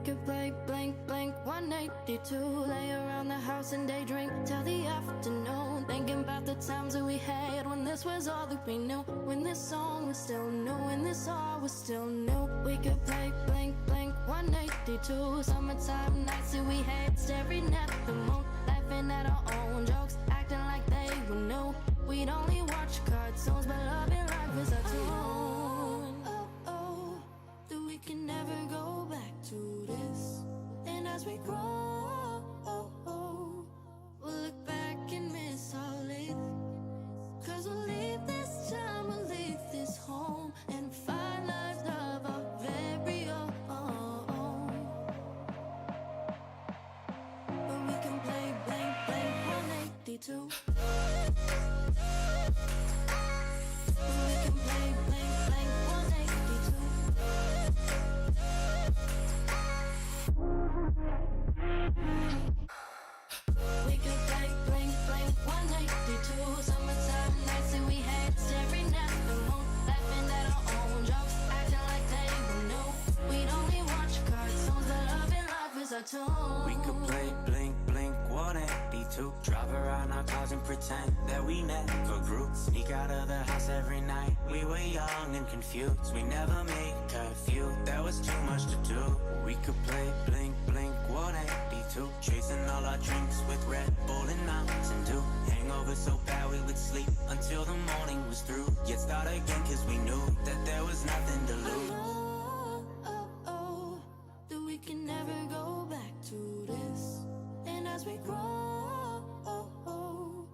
could play blank, blank 182. Lay around the house and daydream till the afternoon. Thinking about the times that we had when this was all that we knew. When this song was still new, when this all was still new. We could play blank, blank 182. Summertime nights that we had, staring at the moon. Laughing at our own jokes, acting like they were new. We'd only watch cartoons, but love and life is our tune. Oh, oh, that we can never go back to this. And as we grow, oh, oh, we'll look back and miss our life. Cause we'll leave this time, we'll leave this home, and find lives of our very own. But we can play blank, blank 182. We could play blink, blink 182. Drive around our cars and pretend that we never grew. Sneak out of the house every night. We were young and confused. We never made curfew. There was too much to do. We could play blink, blink 182. Chasing all our drinks with Red Bull and Mountain Dew. Hangover so bad we would sleep until the morning was through. Yet start again cause we knew that there was nothing to lose. Can never go back to this. And as we grow, oh, oh,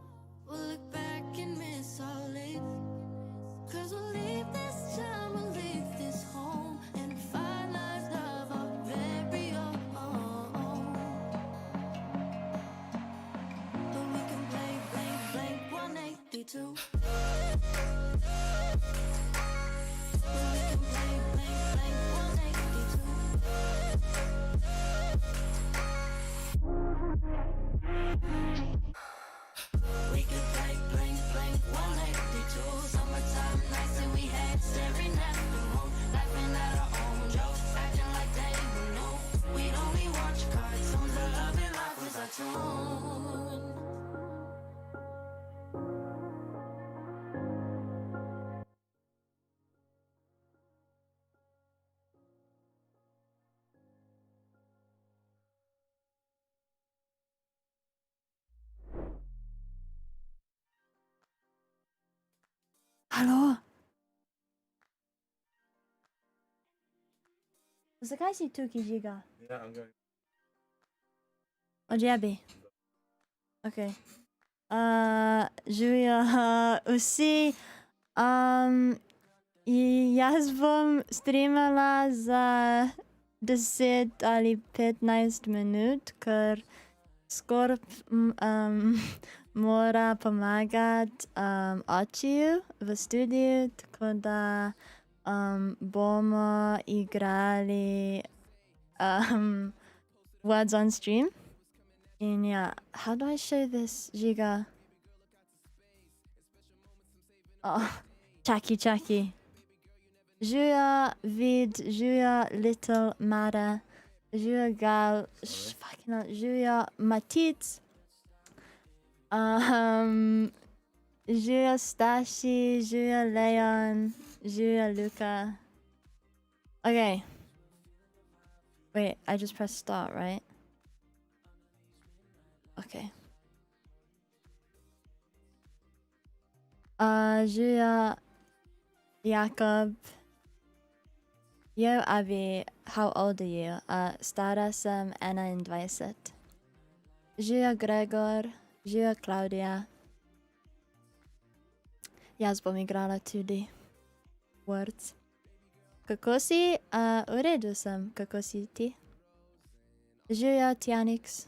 we'll look back and miss our life. Cause we'll leave this time, we'll leave this home, and find lives of our very own. But we can play blank, blank 182. Halo. Zakaj si tukaj, Žiga? Ja, I'm going. Odjebi. Ok. Živijo vsi. Jaz bom streamala za 10 ali 15 minut, ker Skorp mora pomagati očiju v studiu, tako da bomo igrali words on stream. And yeah, how do I show this, Žiga? Oh, čaki. Živijo vid, živijo little Mara, živijo gal, fucking hell, živijo Matic. Živijo Staši, živijo Leon, živijo Luka. Okay. Wait, I just pressed start, right? Okay. Živijo Jakob. Yo, Abby, how old are you? Stara sem 21. Živijo Gregor, živijo Claudia. Jaz bom igrala tudi Words. Kako si? V redu sem, kako si ti? Živijo Tianix.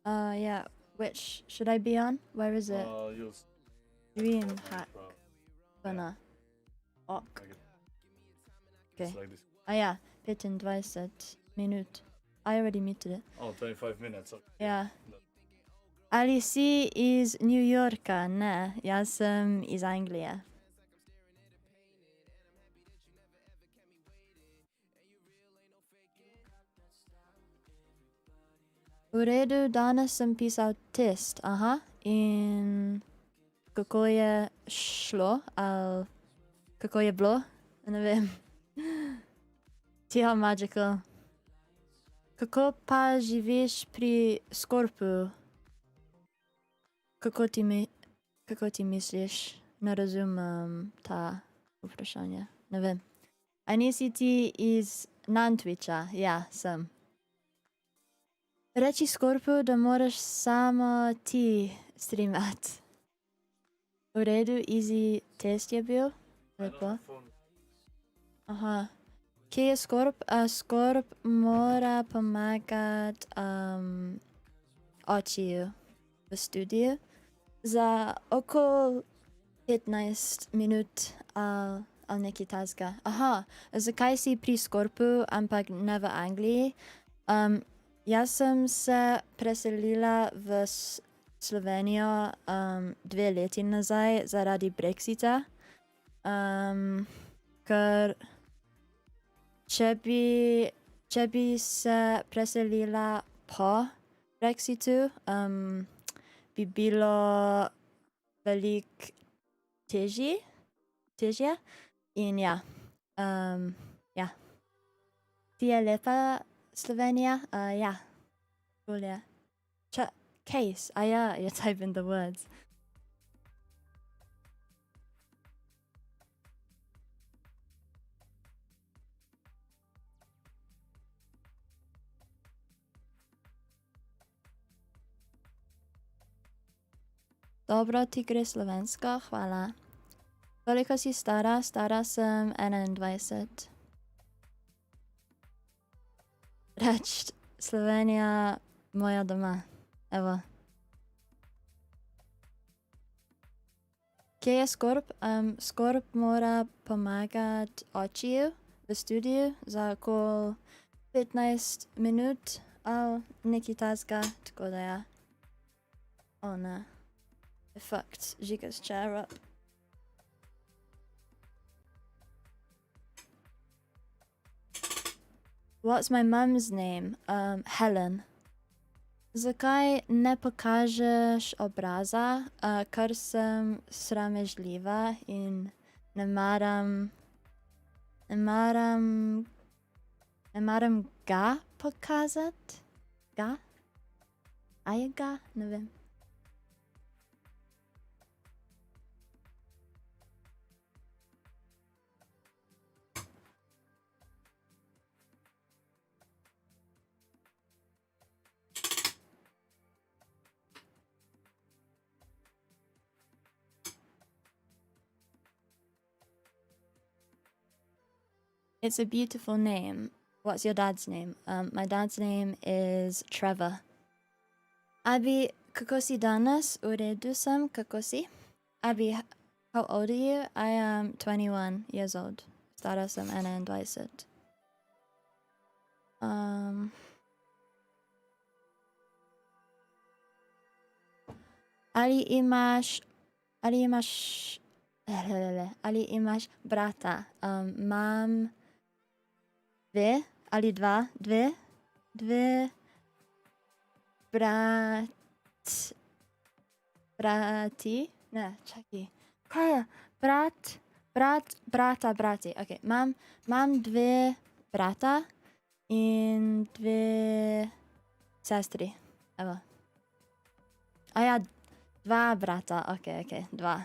Yeah, which should I be on? Where is it? Dreamhack. Gonna. Ok. Okay. Like this. Yeah, 25 minut. I already muted it. Oh, 25 minutes. Okay. Yeah. Ali si iz New Yorka? Ne, jaz sem iz Anglije. V redu, danes sem pisal test, aha, in kako je šlo, ali kako je bilo, ne vem. Tiho magical. Kako pa živiš pri Scorpu? Kako ti misliš? Ne razumem ta vprašanje, ne vem. A nisi ti iz Nantwicha? Ja, sem. Reči Scorpu, da moraš samo ti streamat. V redu, easy test je bil? Lepo. Aha. Kje je Scorp? Scorp mora pomagati očiju v studiu za okoli 15 minut ali nekaj tasga. Aha, zakaj si pri Scorpu, ampak ne v Angliji? Jaz sem se preselila v Slovenijo 2 leti nazaj zaradi Brexita, ker če bi se preselila po Brexitu, bi bilo veliko težje in ja. Ja. Ti je lepa Slovenija? Ja. Cool je. Case, ja, you type in the words. Dobro, ti gre slovensko, hvala. Koliko si stara? Stara sem 21. Reč Slovenija, moja doma. Evo. Kje je Scorp? Scorp mora pomagati očiju v studiu za okoli 15 minut ali nekaj tasga, tako da ja. Oh ne. I fucked Žiga's chair up. What's my mum's name? Helen. Zakaj ne pokažeš obraza? Ker sem sramežljiva in ne maram ga pokazati. Ga? A je ga? Ne vem. It's a beautiful name. What's your dad's name? My dad's name is Trevor. Abby, kako si danes? V redu sem, kako si? Abby, how old are you? I am 21 years old. Stara sem 21. Ali imaš brata? Mam dve brati, ne, čakaj, kaj je, brati, ok, mam 2 brata in 2 sestri, evo. A ja, 2 brata, ok, 2.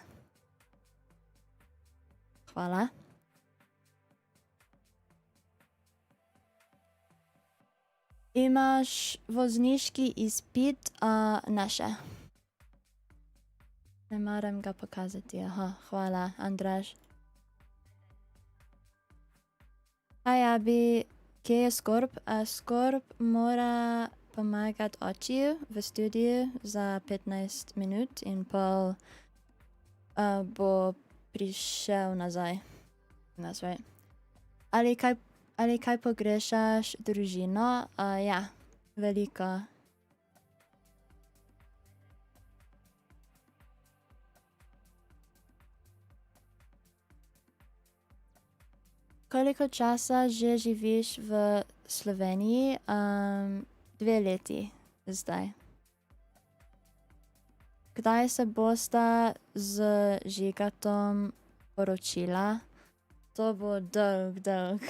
Hvala. Imaš vozniški izpit? Ne še. Ne maram ga pokazati, aha, hvala, Andraž. Hi, Abby, kje je Scorp? Scorp mora pomagati očiju v studiu za 15 minut in pol bo prišel nazaj. That's right. Ali kaj pogrešaš družino? Ja, veliko. Koliko časa že živiš v Sloveniji? 2 leti. zdaj. Kdaj se bosta z Žigatom poročila? To bo dolg.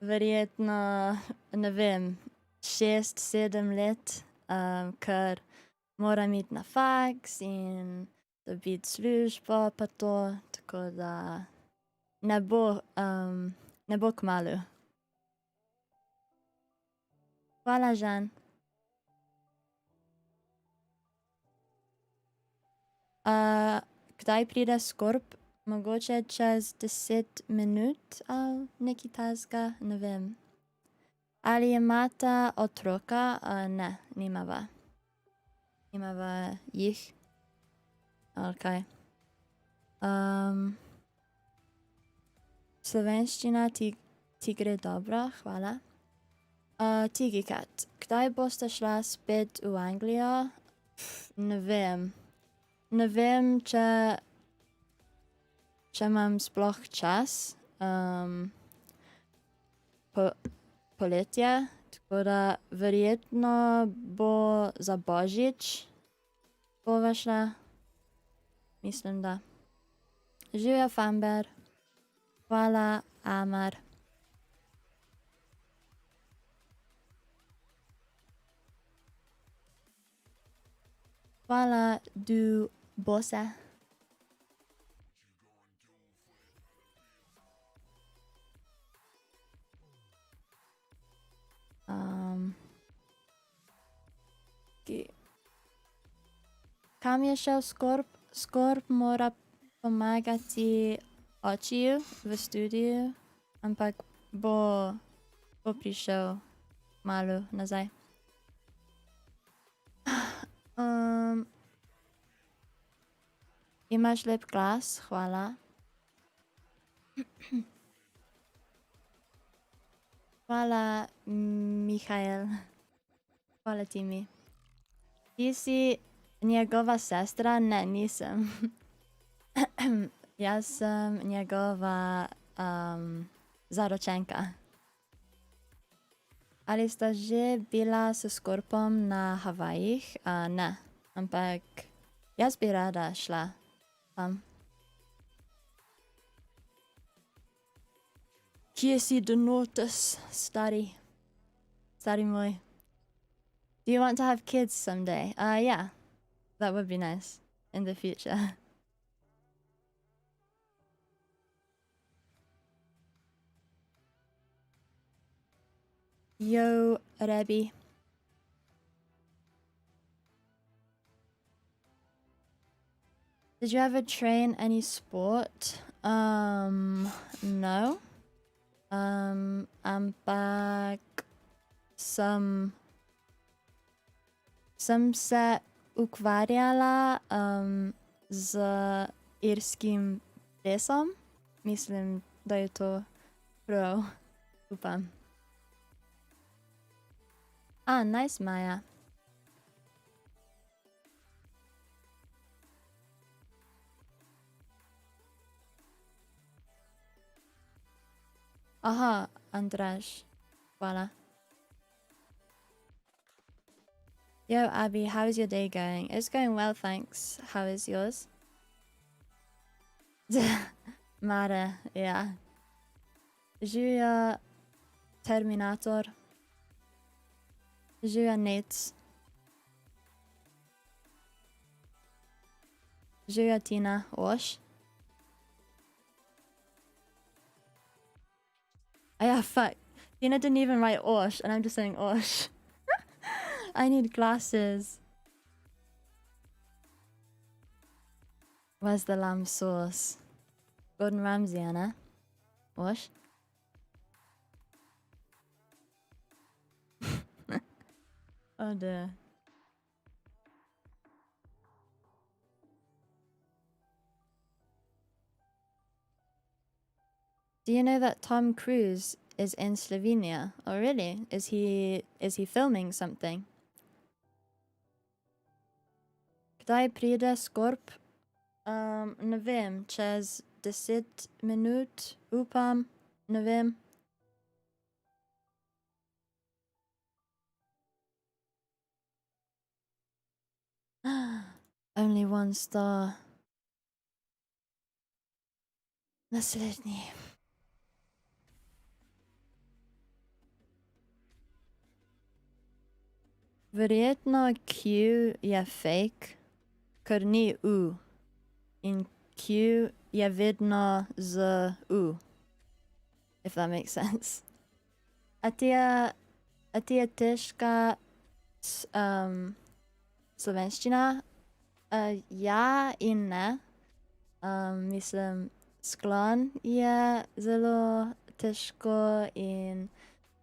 Verjetno, ne vem, 6-7 let, ker moram iti na faks in dobiti službo pa to, tako da ne bo kmalu. Hvala, Žan. Kdaj pride Skorp? Mogoče čez 10 minut ali nekaj takega, ne vem. Ali imata otroka? Ne, nimava. Nimava jih. Okay. Slovenščina ti gre dobro, hvala. Tigikat, kdaj boste šla spet v Anglijo? Ne vem. Ne vem, če imam sploh čas. Poletje, tako da verjetno bo za Božič bova šla. Mislim, da. Živjo, Famber. Hvala, Amar. Hvala, du Bose. Kam je šel Skorp? Skorp mora pomagati očiju v studiu, ampak bo prišel malo nazaj. Imaš lep glas, hvala. Hvala, Mihael. Hvala, Timi. Ti si njegova sestra? Ne, nisem. Jaz sem njegova zaročenka. Ali sta že bila s Skorpom na Havajih? Ne, ampak jaz bi rada šla tam. Kje si Denotes, stari? Stari moj. Do you want to have kids someday? Yeah. That would be nice in the future. Yo, Rebby. Did you ever train any sport? No. Ampak sem se ukvarjala z irskim plesom. Mislim, da je to prav. Upam. Nice, Maja. Aha, Andraž. Hvala. Yo, Abby, how is your day going? It's going well, thanks. How is yours? Mare, yeah. Živjo, Terminator. Živjo, Nate. Živjo, Tina. Osh. Oh yeah, fuck. Tina didn't even write Osh, and I'm just saying Osh. I need glasses. Where's the lamb sauce? Gordon Ramsay, Anna. Osh. Oh dear. Do you know that Tom Cruise is in Slovenia? Oh really? Is he filming something? Kdaj pride Skorp? Ne vem, čez 10 minut, upam, ne vem. Only 1 star. Naslednji. Verjetno Q je fake, ker ni U. In Q je vedno z U. If that makes sense. A ti je težka slovenščina? Ja in ne. Mislim, sklon je zelo težko in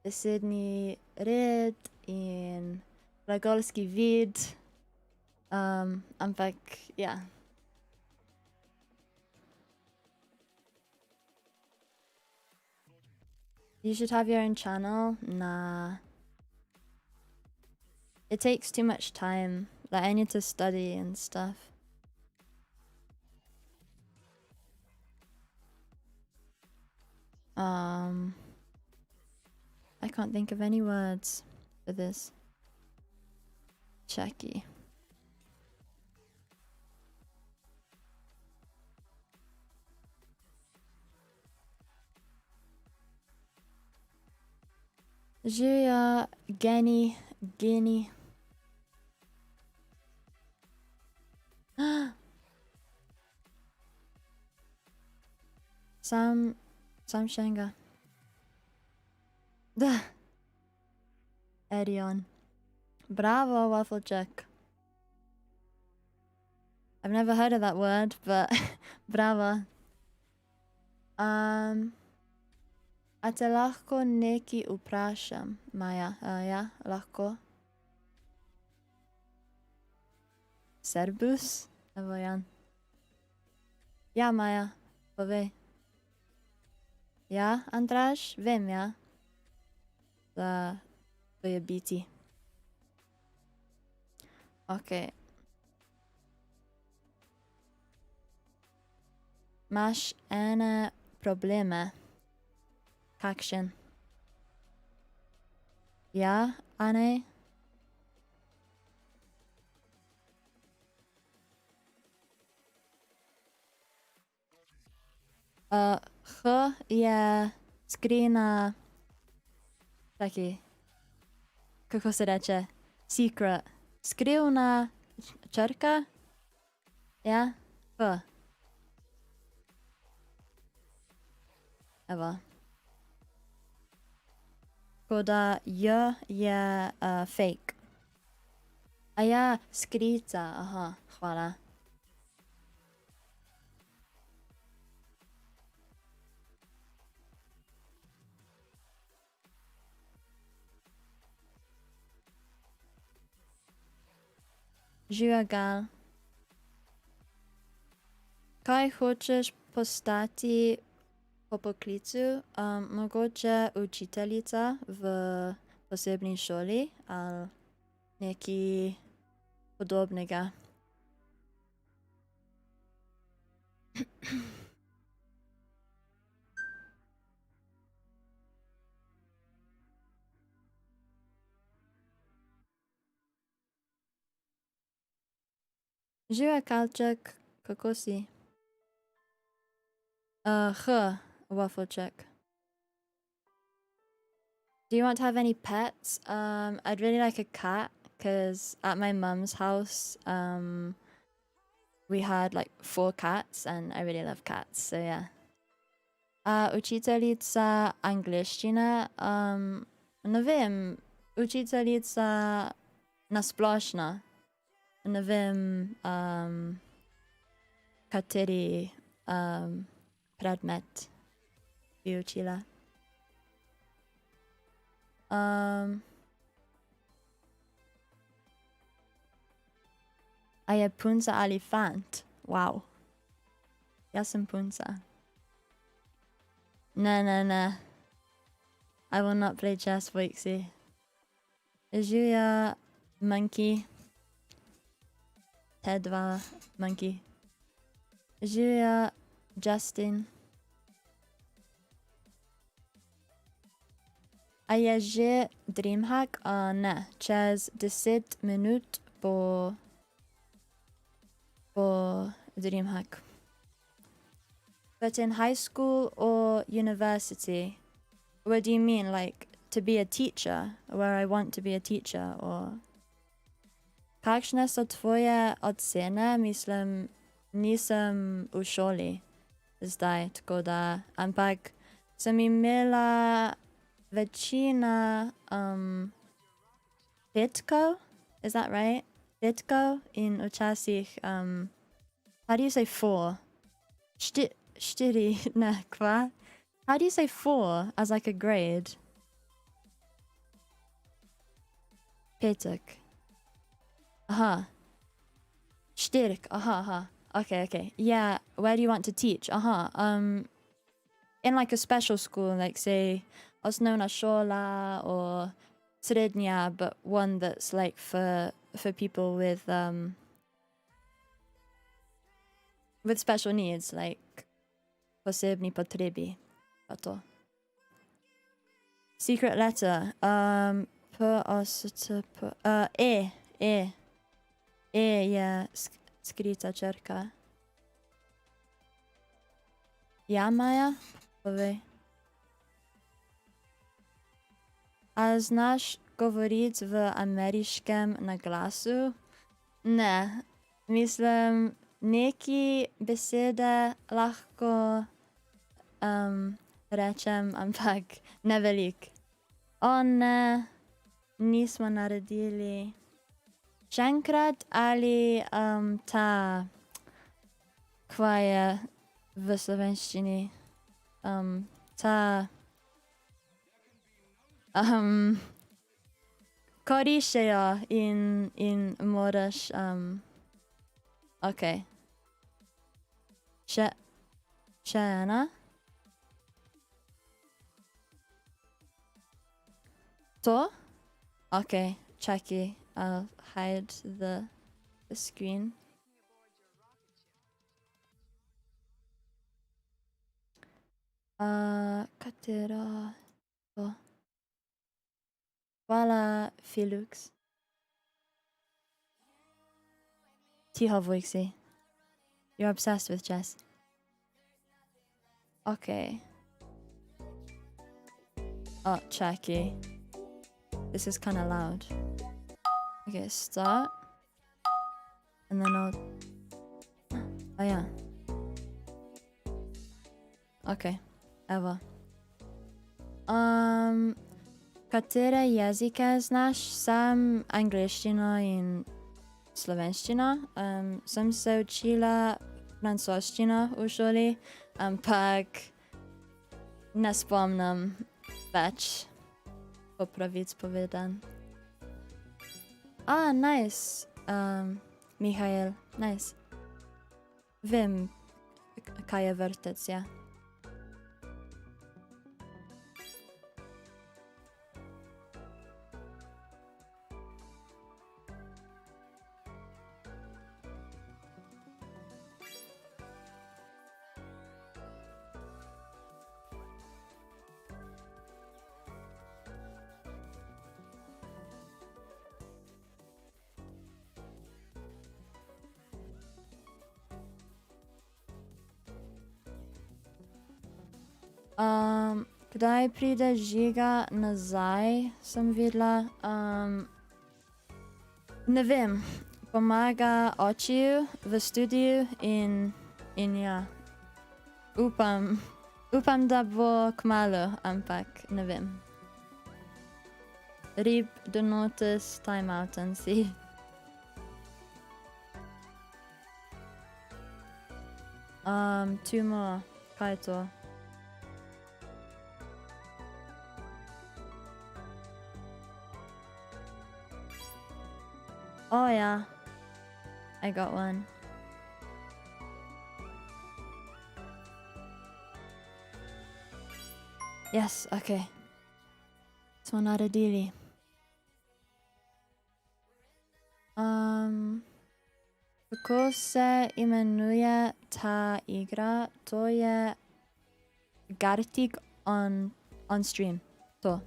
besedni red in glagolski vid. Ampak ja. You should have your own channel. Nah. It takes too much time. Like, I need to study and stuff. I can't think of any words for this. Checky. Živja, Geni. Sam Shenga. Edion. Bravo, Wafflejack. I've never heard of that word, but bravo. A te lahko nekaj vprašam, Maja? Ja, lahko. Servus? Evo Jan. Ja, Maja, povej. Ja, Andraž? Vem, ja. Da to je biti. Ok. Imaš ene probleme. Kakšen? Ja, a ne? H je skrina... Čakaj. Kako se reče? Secret. Skrivna črka? Ja? H. Evo. Tako da J je fake. A ja, skrica. Aha, hvala. Živijo Gal. Kaj hočeš postati po poklicu? Mogoče učiteljica v posebni šoli ali nekaj podobnega. Živijo Kalček, kako si? H, Wafflecheck. Do you want to have any pets? I'd really like a cat, because at my mum's house, we had like 4 cats, and I really love cats, so yeah. Učiteljica angleščine, ne vem, učiteljica nasplošno. Ne vem, kateri predmet bi učila. A je punca ali fant? Wow. Jaz sem punca. Ne. I will not play chess, Wixie. Živja Monkey. T2 Monkey. Živja Justin. A je že Dreamhack? Ne, čez 10 minut bo for Dreamhack. But in high school or university, what do you mean? Like to be a teacher, where I want to be a teacher, or... Kakšne so tvoje ocene? Mislim, nisem v šoli zdaj, tako da, ampak sem imela večina petkov, is that right? Petkov in včasih, how do you say four? Štiri, ne, kva? How do you say four as like a grade? Petek. Aha. Štirk, aha. Okay. Yeah, where do you want to teach? In like a special school, like say osnovna šola or srednja, but one that's like for people with special needs, like posebni potrebi. Pa to. Secret letter. E je skrita črka. Ja, Maja? Povej. A znaš govoriti v ameriškem naglasu? Ne. Mislim, neki besede lahko rečem, ampak ne velik. O ne, nismo naredili. Še enkrat ali ta, kva je v slovenščini, ta ko rišejo in moraš, okej. Še ena? To? Okay, čakaj, I'll hide the screen. Katera to? Hvala, Felix. Tiho, Vojksi. You're obsessed with chess. Okay. Oh, čakaj. This is kind of loud. Okay, start. And then I'll... Oh, yeah. Okay, evo. Katere jezike znaš? Sam angliščino in slovenščino. Sem se učila francoščino v šoli, ampak ne spomnim več. Po pravic povedan. Nice. Mihael, nice. Vem, kaj je vrtec, ja. Kdaj pride Žiga nazaj, sem videla. Ne vem, pomaga očiju v studiu in ja. Upam, da bo kmalu, ampak ne vem. Rip, Denotes, timeouten si. Tumo, kaj je to? Oh yeah, I got one. Yes, okay. Smo naredili. Kako se imenuje ta igra? To je Gartic on stream. To.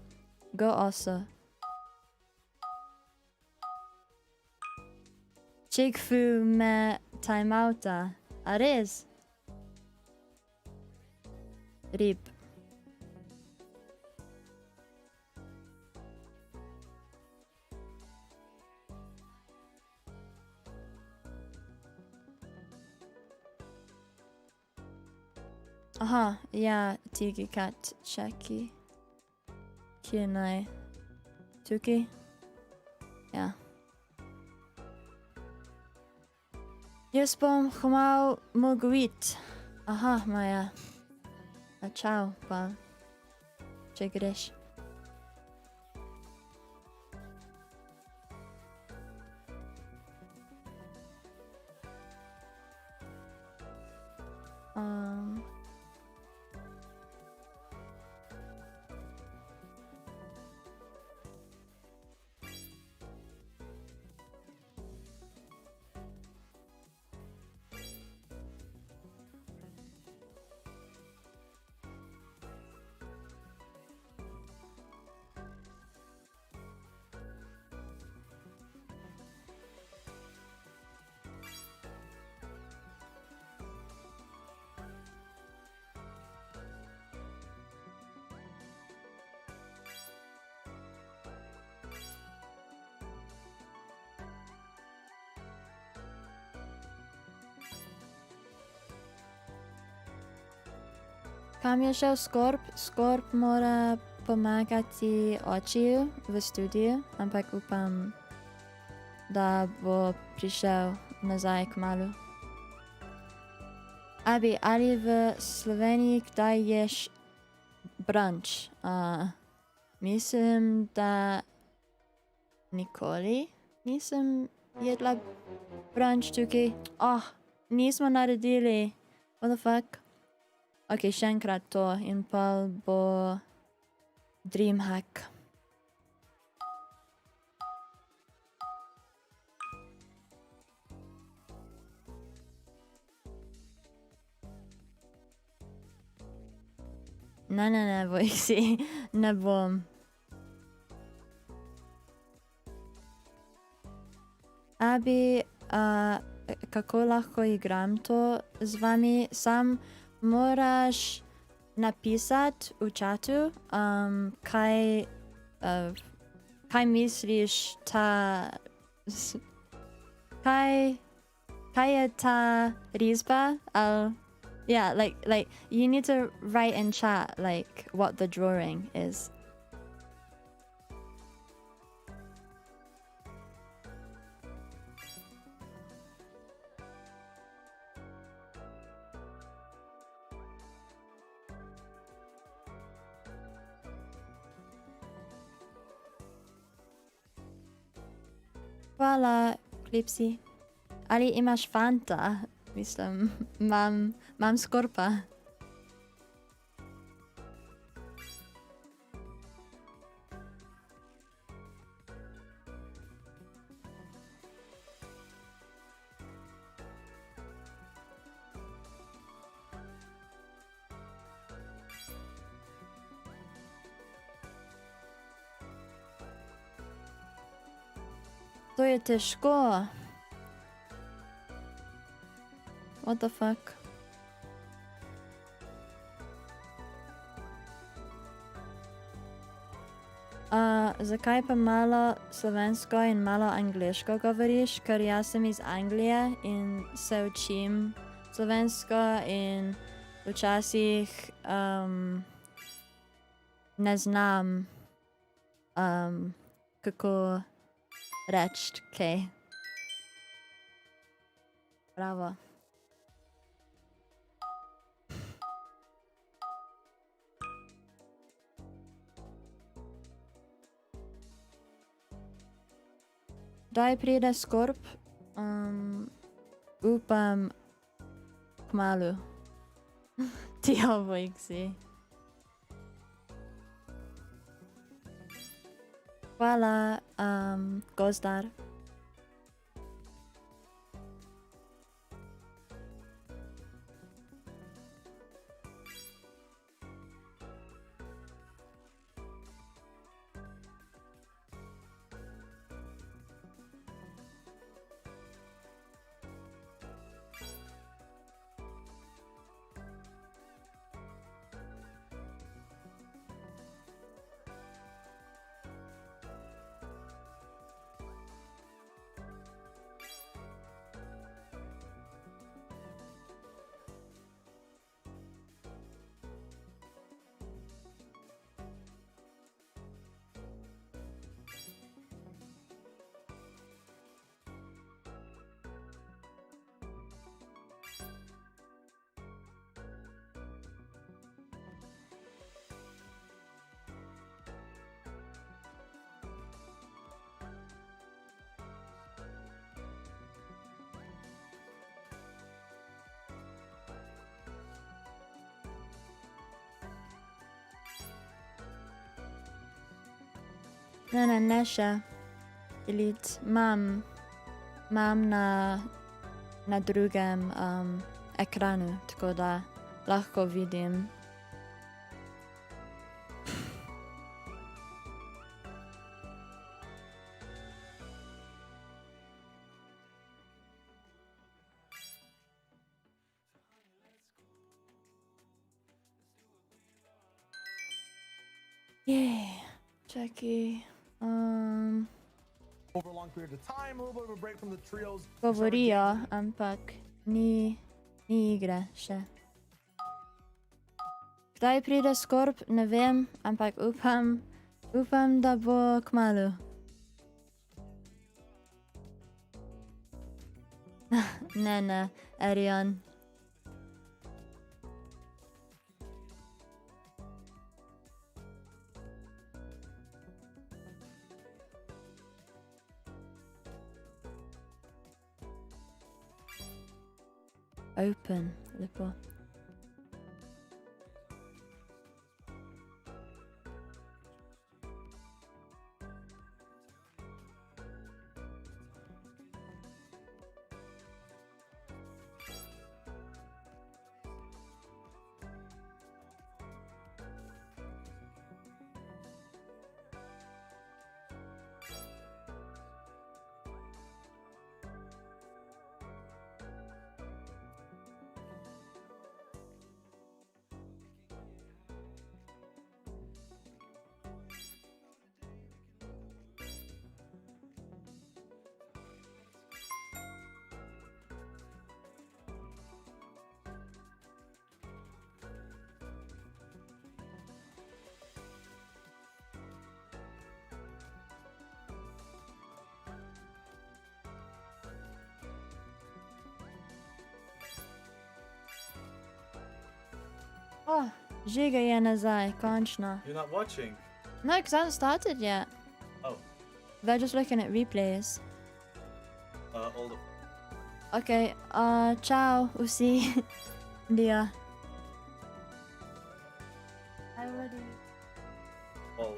Go also. Chick-fu me timeouta. A res? Rip. Aha, ja, tiki kat čeki. Kje naj? Tukaj? Ja. Jaz bom kmalu mogel iti. Aha, Maja. A čau, pa. Če greš. Kam je šel Scorp? Scorp mora pomagati očiju v studiu, ampak upam, da bo prišel nazaj kmalu. Abi, ali v Sloveniji kdaj ješ brunch? Mislim, da nikoli nisem jedla brunch tukaj. Nismo naredili. What the fuck? Ok, še enkrat to in pa bo Dreamhack. Ne, boj si, ne bom. Abi, kako lahko igram to z vami? Sam moraš napisati v chatu, kaj misliš kaj je ta risba? Yeah, like you need to write in chat like what the drawing is. Hvala, Klipsi. Ali imaš fanta? Mislim, mam Scorpa. To je težko. What the fuck? Zakaj pa malo slovensko in malo angleško govoriš? Ker jaz sem iz Anglije in se učim slovensko in včasih ne znam kako reči kaj. Bravo. Kdaj pride Scorp? Upam kmalu. Ti obojksi. Hvala, Gozdar. Ne še. Delete. Imam na drugem ekranu, tako da lahko vidim. Jej, čakaj. Over a long period of time, a little bit of a break from the trios. Govorijo, ampak ni igre še. Kdaj pride Scorp, ne vem, ampak upam, da bo kmalu. Ne, Arion. Open, lepo. Oh, Žiga je nazaj, končno. You're not watching? No, because I haven't started yet. Oh, They're just looking at replays. all the... Okay, ciao, vsi. Dio. all.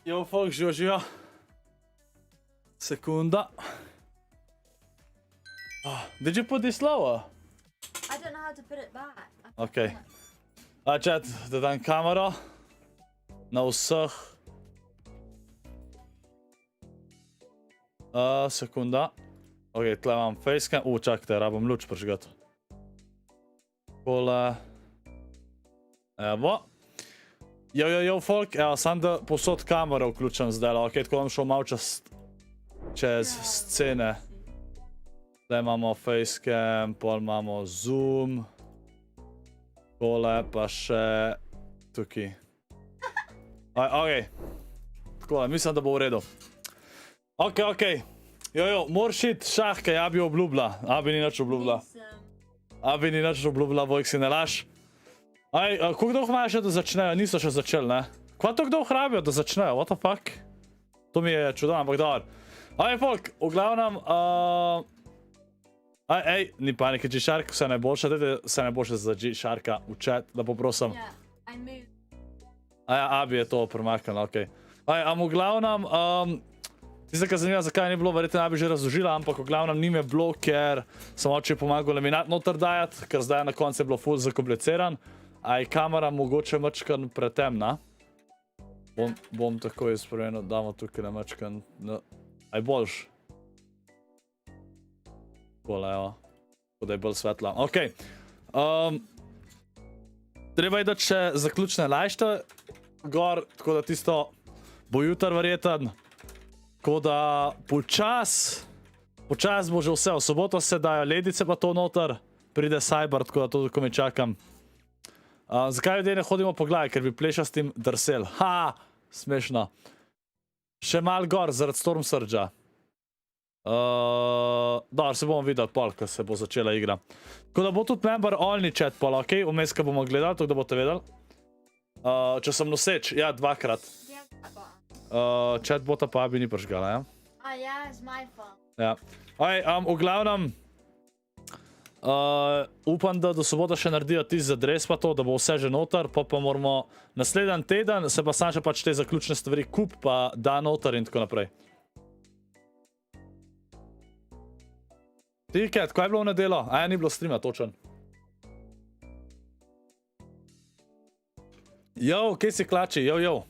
Yo, folk, živa. Sekunda. Did you put this lower? I don't know how to put it back. Okay. Chat, da dam kamero na vseh. Sekunda. Ok, tle imam facecam. Čakajte, rabim luč prižgati. Takole. Evo. Jo, folk, evo, sam da posod kamero vključam zdaj. Ok, tako bom šel malo čez scene. Zdaj imamo facecam, pol imamo zoom. Tole pa še tukaj. Ok. Takole, mislim, da bo v redu. Ok. Jo, moraš iti šah, kaj Abi obljubila. Abi ni nič obljubila, Vojk si ne laž. Koliko dolgo imajo še, da začnejo? Niso še začeli, ne? Kva tako dolgo rabijo, da začnejo? What the fuck? To mi je čudno, ampak dober. Folk, v glavnem... ni panike, G-Shark, vse najboljše. Dajte vse najboljše za G-Sharka v chat, da poprosim. Abi je to premaknila, okej. V glavnem... Tiste, ki zanima, zakaj ni bilo, verjetno Abi že razložila, ampak v glavnem ni me bilo, ker sem oče pomagal laminat noter dajati, ker zdaj na koncu je bilo ful zakompliciran. Kamera mogoče mačkan pretemna. Bom takoj spremenil, damo tukaj na mačkan. Boljš. Takole, evo. Tako da je bolj svetla. Ok. Treba je dati še zaključne lajšte gor, tako da tisto bo jutr verjeten. Tako da počas bo že vse. V soboto se dajo ledice pa to noter. Pride Cyber, tako da to tako mi čakam. Zakaj ljudje ne hodimo po glavi? Ker bi plešastim drsel. Smešno. Še mal gor zaradi Storm Surge-a. Dobar, se bomo videli pol, ko se bo začela igra. Tako da bo tudi member only chat pol, ok? Vmes, ko bomo gledali, tako da boste vedeli. Če sem noseč, ja, 2-krat. Chat bota pa Abi ni prižgala, ja? Yeah, it's my fault. Ja. V glavnem... Upam, da do sobota še naredijo tisti za dres pa to, da bo vse že noter, pa moramo naslednji teden, se pa sam še pač te zaključne stvari kup, pa da noter in tako naprej. Tiket, kaj je bilo v nedeljo? Ni bilo streama, točen. Jo, kje si klači? Jo.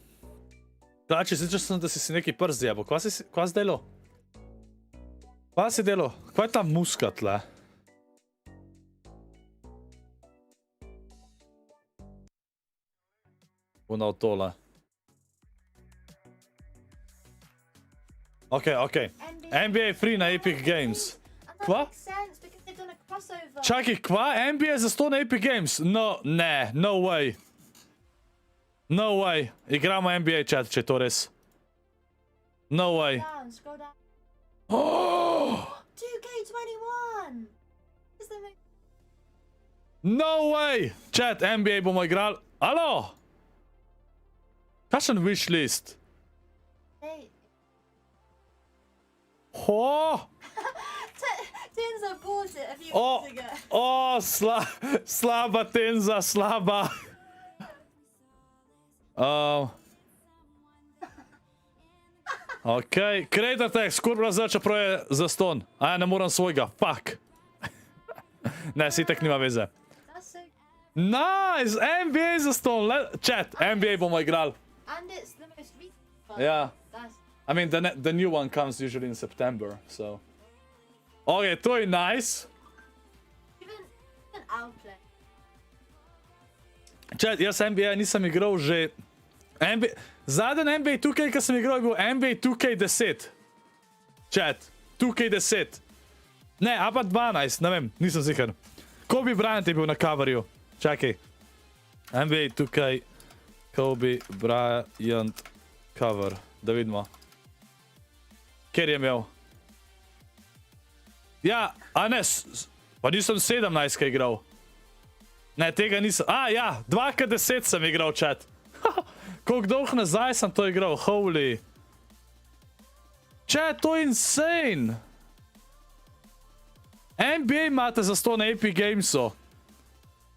Klači, sličal sem, da si neki prst zjebo. Kva si delo? Kva si delo? Kva je ta muska tle? Una od tole. Ok. NBA free na Epic Games. Kva? Čakaj, kva? NBA za 100 na Epic Games? No way. No way. Igramo NBA chat, če je to res. No way. Scroll down. Oh! 2K21! No way! Chat, NBA bomo igrali. Alo! Kakšen wishlist? Hey. Oh! Tenza bought it a few weeks ago. Slaba Tenza, slaba. Ok, creator tag, ScorpLZ, čeprav je zaston. Ne moram svojega, fuck. Ne, si tak nima veze. Nice, NBA zaston. Chat, NBA bomo igrali. And it's the most recent one. Yeah. That's I mean, the new one comes usually in September, so. Ok, to je nice. even outplay. Chat, jaz NBA nisem igral že... Zadnji NBA 2K, ki sem igral, je bil NBA 2K10. Chat, 2K10. Ne, a pa 12, ne vem, nisem ziher. Kobe Bryant je bil na coverju. Čakaj. NBA 2K, Kobe Bryant cover. Da vidimo. Kjer je imel? Ja, a ne, pa nisem 17 igral. Ne, tega nisem. Ja, 2K10 sem igral, chat. Koliko dolgo nazaj sem to igral, holy. Chat, to je insane. NBA imate za 100 na Epic Gamesu.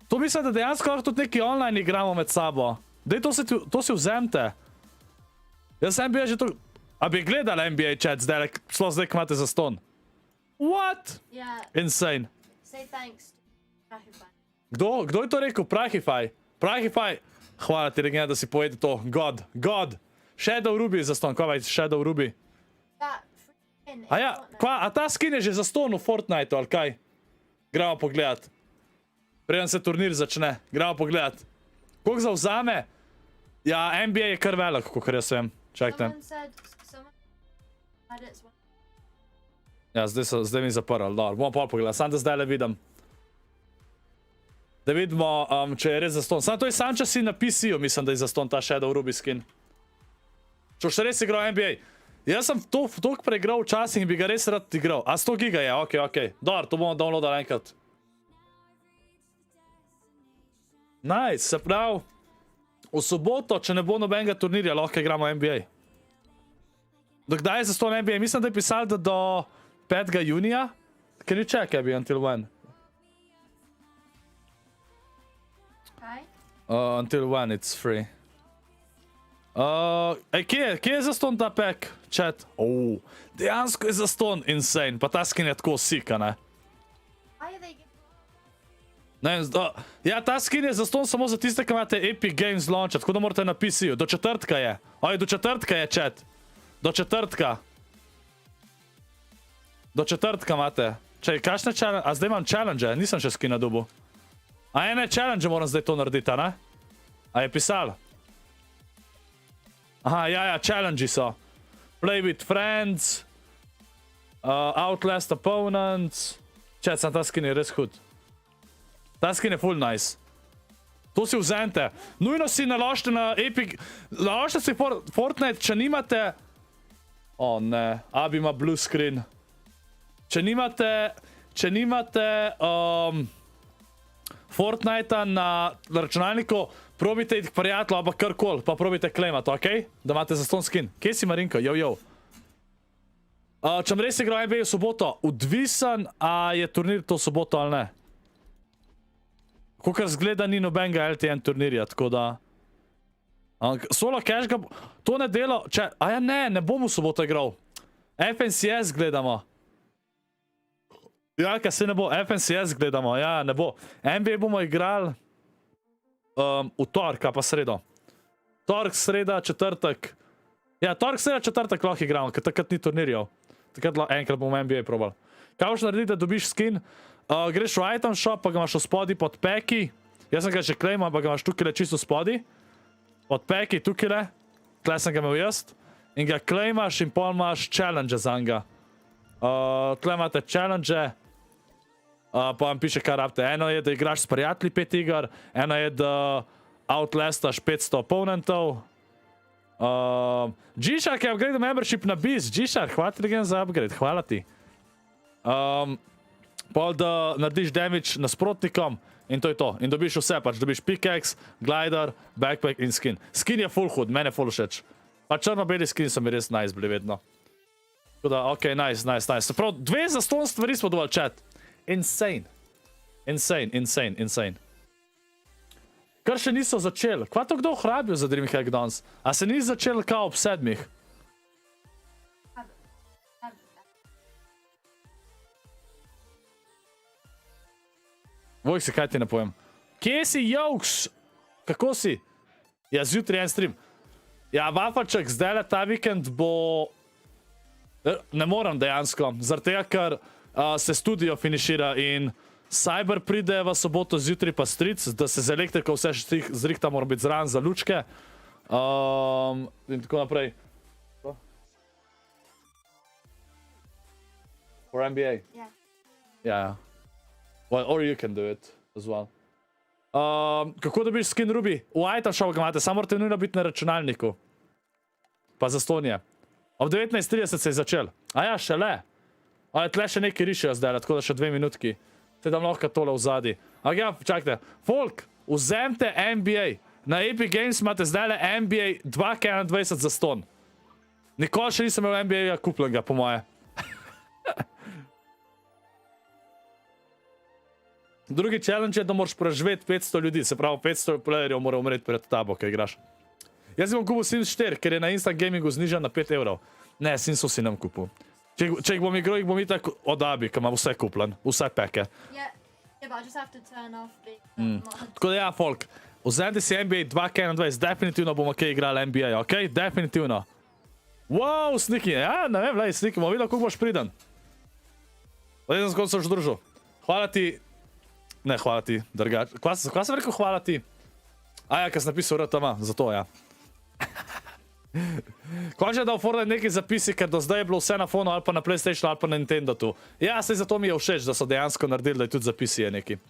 To mislim, da dejansko lahko tudi neki online igramo med sabo. Dej, to si vzemte. Jaz sem NBA že to... A bi gledali NBA chat zdaj, zdaj, ko imate za 100. What? Yeah. Insane. Say thanks to Prahify. Kdo je to rekel? Prahify. Prahify. Hvala ti, Regina, da si povedal to. God. Shadow Ruby za 100. Kva vajte, Shadow Ruby? That freaking A ta skin je že za 100 v Fortniteu, ali kaj? Gremo pogledat. Preden se turnir začne. Gremo pogledat. Koliko zauzame? Ja, NBA je kar velik, kakor jaz vem. Čakajte. Someone had its one. Ja, zdaj mi zaprl. Dobro, bomo pol pogledati. Sam da zdaj le vidim. Da vidimo, če je res zaston. Sam to je sam, če si na PC-u, mislim, da je zaston ta Shadow Ruby skin. Če še res igral NBA. Jaz sem toliko preigral včasih in bi ga res rad igral. A 100 giga je, ok. Dobro, to bomo downloadali enkrat. Nice, se pravi, v soboto, če ne bo nobenega turnirja, lahko igramo NBA. Do kdaj je zaston NBA? Mislim, da je pisal, da do 5. junija. Can you check, Abby, until when? Okay. Until when it's free. Kje je zaston ta pack, chat? Dejansko je zaston insane, pa ta skin je tako sika, ne? Why are they giving... Ne vem, ja, ta skin je zaston samo za tiste, ki imate Epic Games launcher, tako da morate na PC-ju. Do četrtka je. Do četrtka je, chat. Do četrtka. Do četrtka imate. Čaj, kakšne challenge? A zdaj imam challenge, nisem še skina dobil. Ene challenge moram zdaj to narediti, a ne? A je pisal? Aha, ja, challenge so. Play with friends. Outlast opponents. Chat, sam ta skin je res hud. Ta skin je full nice. To si vzemte. Nujno si naložite na Epic... Naložite si Fortnite, če nimate... ne, Abi ima blue screen. Če nimate Fortnitea na računalniku, probite iti k prijatelju, ali pa karkoli, pa probite claimati, ok? Da imate zaston skin. Kje si, Marinko? Jo. Če vam res igral NBA v soboto, odvisen, a je turnir to soboto ali ne? Kakor zgleda, ni nobenega LTN turnirja, tako da... Solo cash ga... To nedelo... ne bom v soboto igral. FNCS gledamo. Ja, kaj se ne bo, FNCS gledamo, ja, ne bo. NBA bomo igrali v tork, pa sredo. Tork, sreda, četrtek. Ja, tork, sreda, četrtek lahko igramo, ker takrat ni turnirjev. Takrat enkrat bomo NBA probali. Kaj boš narediti, da dobiš skin? Greš v item shop, pa ga imaš v spodi pod peki. Jaz sem ga že claimal, pa ga imaš tukaj čisto v spodi. Pod peki, tukaj, tle sem ga imel jaz. In ga claimaš in pol imaš challenge za njega. Tle imate challenge, pa vam piše, kar rabite. Eno je, da igraš s prijatelji 5 iger, eno je, da outlastaš 500 opponentov. G-Shark je upgrade membership na biz. G-Shark, hvala ti legend za upgrade, hvala ti. Pol da narediš damage nasprotnikom in to je to. In dobiš vse, pač dobiš pickaxe, glider, backpack in skin. Skin je full hud, mene full všeč. Pa črno-beli skin so mi res nice bili vedno. Tako da, ok, nice. Se pravi, 2 zastonj stvari smo dovolj chat. Insane. Kar še niso začeli. Kva to kdo ohrabil za Dreamhack danes? A se ni začel kao ob 7? Vojk se, kaj ti ne povem. Kje si, Jokes? Kako si? Ja, zjutraj en stream. Ja, Vafaček, zdaj ta vikend bo... Ne moram dejansko, zaradi tega, ker se studio finišira in Cyber pride v soboto zjutraj pa stric, da se z elektriko vse zrihta, mora biti zraven za lučke. In tako naprej. For NBA? Yeah. Yeah. Well, or you can do it as well. Kako dobiš skin Ruby? V item shopu ga imate, samo morate nujno biti na računalniku. Pa za stonje. Ob 19:30 se je začel. A ja, šele. Ale tle še nekaj rišejo zdaj, tako da še 2 minutki. Te dam lahko tole v zadnji. Ampak ja, čakajte. Folk, vzemte NBA. Na Epic Games imate zdaj le NBA 2K21 za ston. Nikoli še nisem imel NBA-ja kupljenega, po moje. Drugi challenge je, da moraš preživeti 500 ljudi. Se pravi, 500 playerjev mora umreti pred tabo, kaj igraš. Jaz bom kupil Sims 4, ker je na Instant Gamingu znižan na 5 evrov. Ne, Simsov si nem kupil. Če jih bom igral, jih bom itak odabi, ker imam vse kupljen. Vse peke. Yeah, but I just have to turn off the... Tako da ja, folk. Vzemite si NBA 2K21. Definitivno bomo kaj igrali NBA, ok? Definitivno. Wow, Sniki. Ja, ne vem, lej, Sniki, bomo videl, kako boš priden. Zdaj sem skoro se už družil. Hvala ti... Ne, hvala ti, drgač. Kva sem rekel hvala ti? A ja, kaj sem napisal RTM, zato ja. Končno je dal Fortnite neki zapisi, ker do zdaj je bilo vse na fonu ali pa na PlayStationu ali pa na Nintendo tu. Ja, sej zato mi je všeč, da so dejansko naredili, da je tudi zapisi je neki.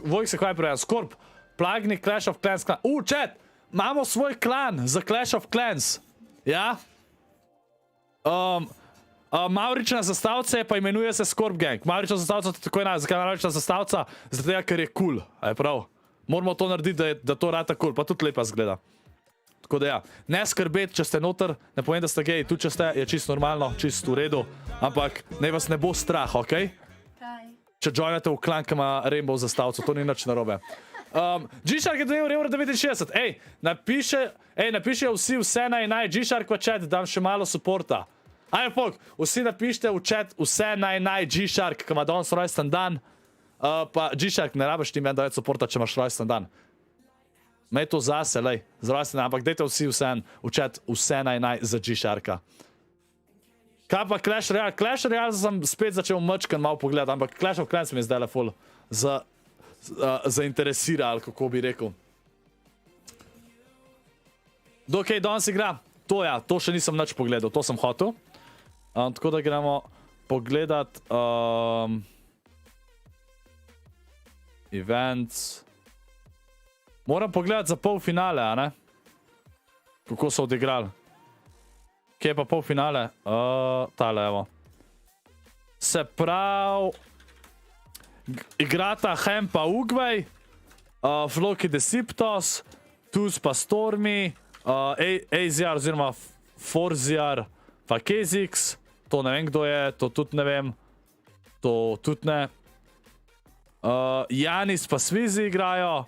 Vojk se hvala prejem. Scorp, plagni Clash of Clans klan. Chat, imamo svoj klan za Clash of Clans. Ja? Maurična zastavca je pa imenuje se Scorp Gang. Maurična zastavca je tako zakaj Maurična zastavca? Zato ker je cool, a je prav. Moramo to narediti, da to rata cool, pa tudi lepa zgleda. Tako da ja, ne skrbeti, če ste noter, ne povem, da ste geji, tudi če ste, je čisto normalno, čisto v redu, ampak naj vas ne bo strah, okej? Če joinate v klan, ki ima Rainbow zastavco, to ni nič narobe. G-Shark je 2,69 €. Napišejo vse naj, G-Shark v chat, dam še malo supporta. Ajde, folk, vsi napište v chat vse naj, G-Shark, ki ima danes rojsten dan. Pa G-Shark, ne rabiš ti meni dajati supporta, če imaš rojsten dan. Mej to zase, lej, za rojsten dan, ampak dajte vsi v chat vse naj za G-Sharka. Kaj pa Clash Royale? Clash Royale sem spet začel mečkan malo pogledati, ampak Clash of Clans mi je zdaj le full zainteresiral, kako bi rekel. Dokaj danes igra? To ja, to še nisem nič pogledal, to sem hotel. Tako da gremo pogledat events. Moram pogledati za polfinale, a ne? Kako so odigrali. Kje je pa polfinale? Tale, evo. Se pravi, igrata Hem pa Ugvej, Floki Deciptos, Tuz pa Stormy, AZR oziroma Forziar pa Kezix, to ne vem kdo je, to tudi ne vem, to tudi ne. Janis pa Svizi igrajo.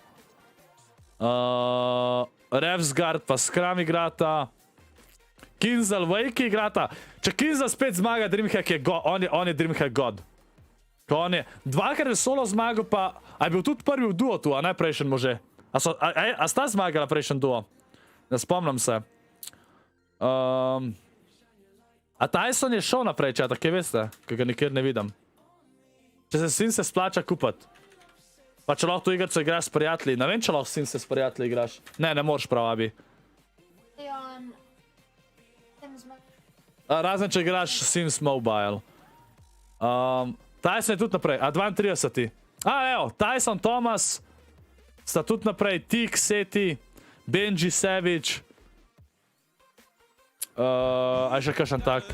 Revsgard pa Skram igrata. Kinzel, Vajki igrata. Če Kinzel spet zmaga, Dreamhack je god. On je Dreamhack god. Ko on je dvakrat je solo zmagal pa... A je bil tudi prvi v duo tu, a ne prejšen može? A sta zmagala prejšen duo? Ne spomnim se. A Tyson je šel naprej, če tako veste, ki ga nikjer ne vidim. Če se sin se splača kupati. Pa če lahko tu igrač se igraš s prijatelji. Ne vem, če lahko sin se s prijatelji igraš. Ne, ne moreš prav, abi. Razen, če igraš Sims Mobile. Tyson je tudi naprej. A 32. Evo, Tyson, Thomas sta tudi naprej. Tik, Seti, Benji, Savage. A še kakšen tak.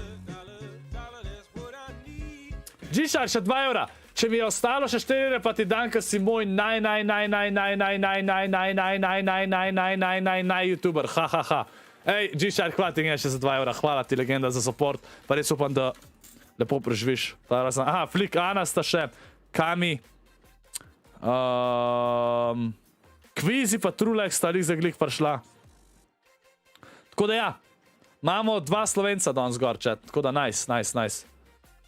G-Shar, še 2 evra. Če mi je ostalo še 4 evre, pa ti dan, ker si moj youtuber. Ha, ha, ha. Ej, G-Shar, hvala ti še za 2 evra. Hvala ti, legenda, za support. Pa res upam, da lepo preživiš. Aha, Flik, Ana sta še. Kami. Kvizi pa Trulek sta lih za glih prišla. Tako da ja. Imamo 2 Slovenca danes gor, chat. Tako da nice.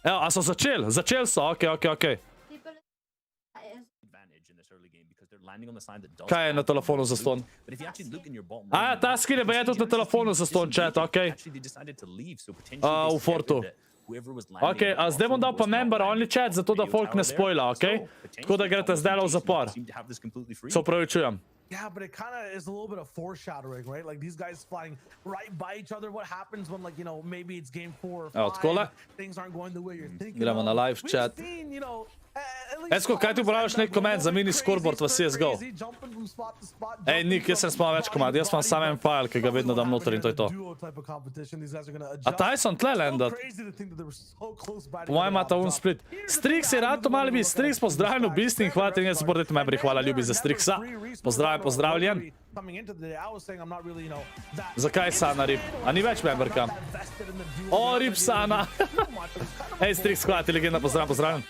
Evo, a so začeli? Začeli so, okej. Kaj je na telefonu za ston? A, ta skin je pa je tudi na telefonu za ston, chat, okej. V Fortu. Okej, a zdaj bom dal pa member only chat, zato da folk ne spoila, okej? Tako da grete zdaj v zapor. Se upravičujem. Yeah, but it kind of is a little bit of foreshadowing, right? Like these guys flying right by each other. What happens when, like, you know, maybe it's game 4 or 5, things aren't going the way you're thinking. Gremo na live chat. Esko, kaj ti uporabljaš nek koment za mini scoreboard v CSGO? Ej, Nik, jaz sem spal več komad, jaz imam samo en file, ki ga vedno dam noter in to je to. A Tyson tle landat? Po mojem ima ta un split. Strix je rad to mali bi, Strix pozdravljen v bistvu in hvala ti njej supportiti membri, hvala ljubi za Strixa. Pozdravljen. Zakaj Sana Rip? A ni več memberka? O, Rip Sana! Ej, Strix, hvala ti legenda, pozdravljen.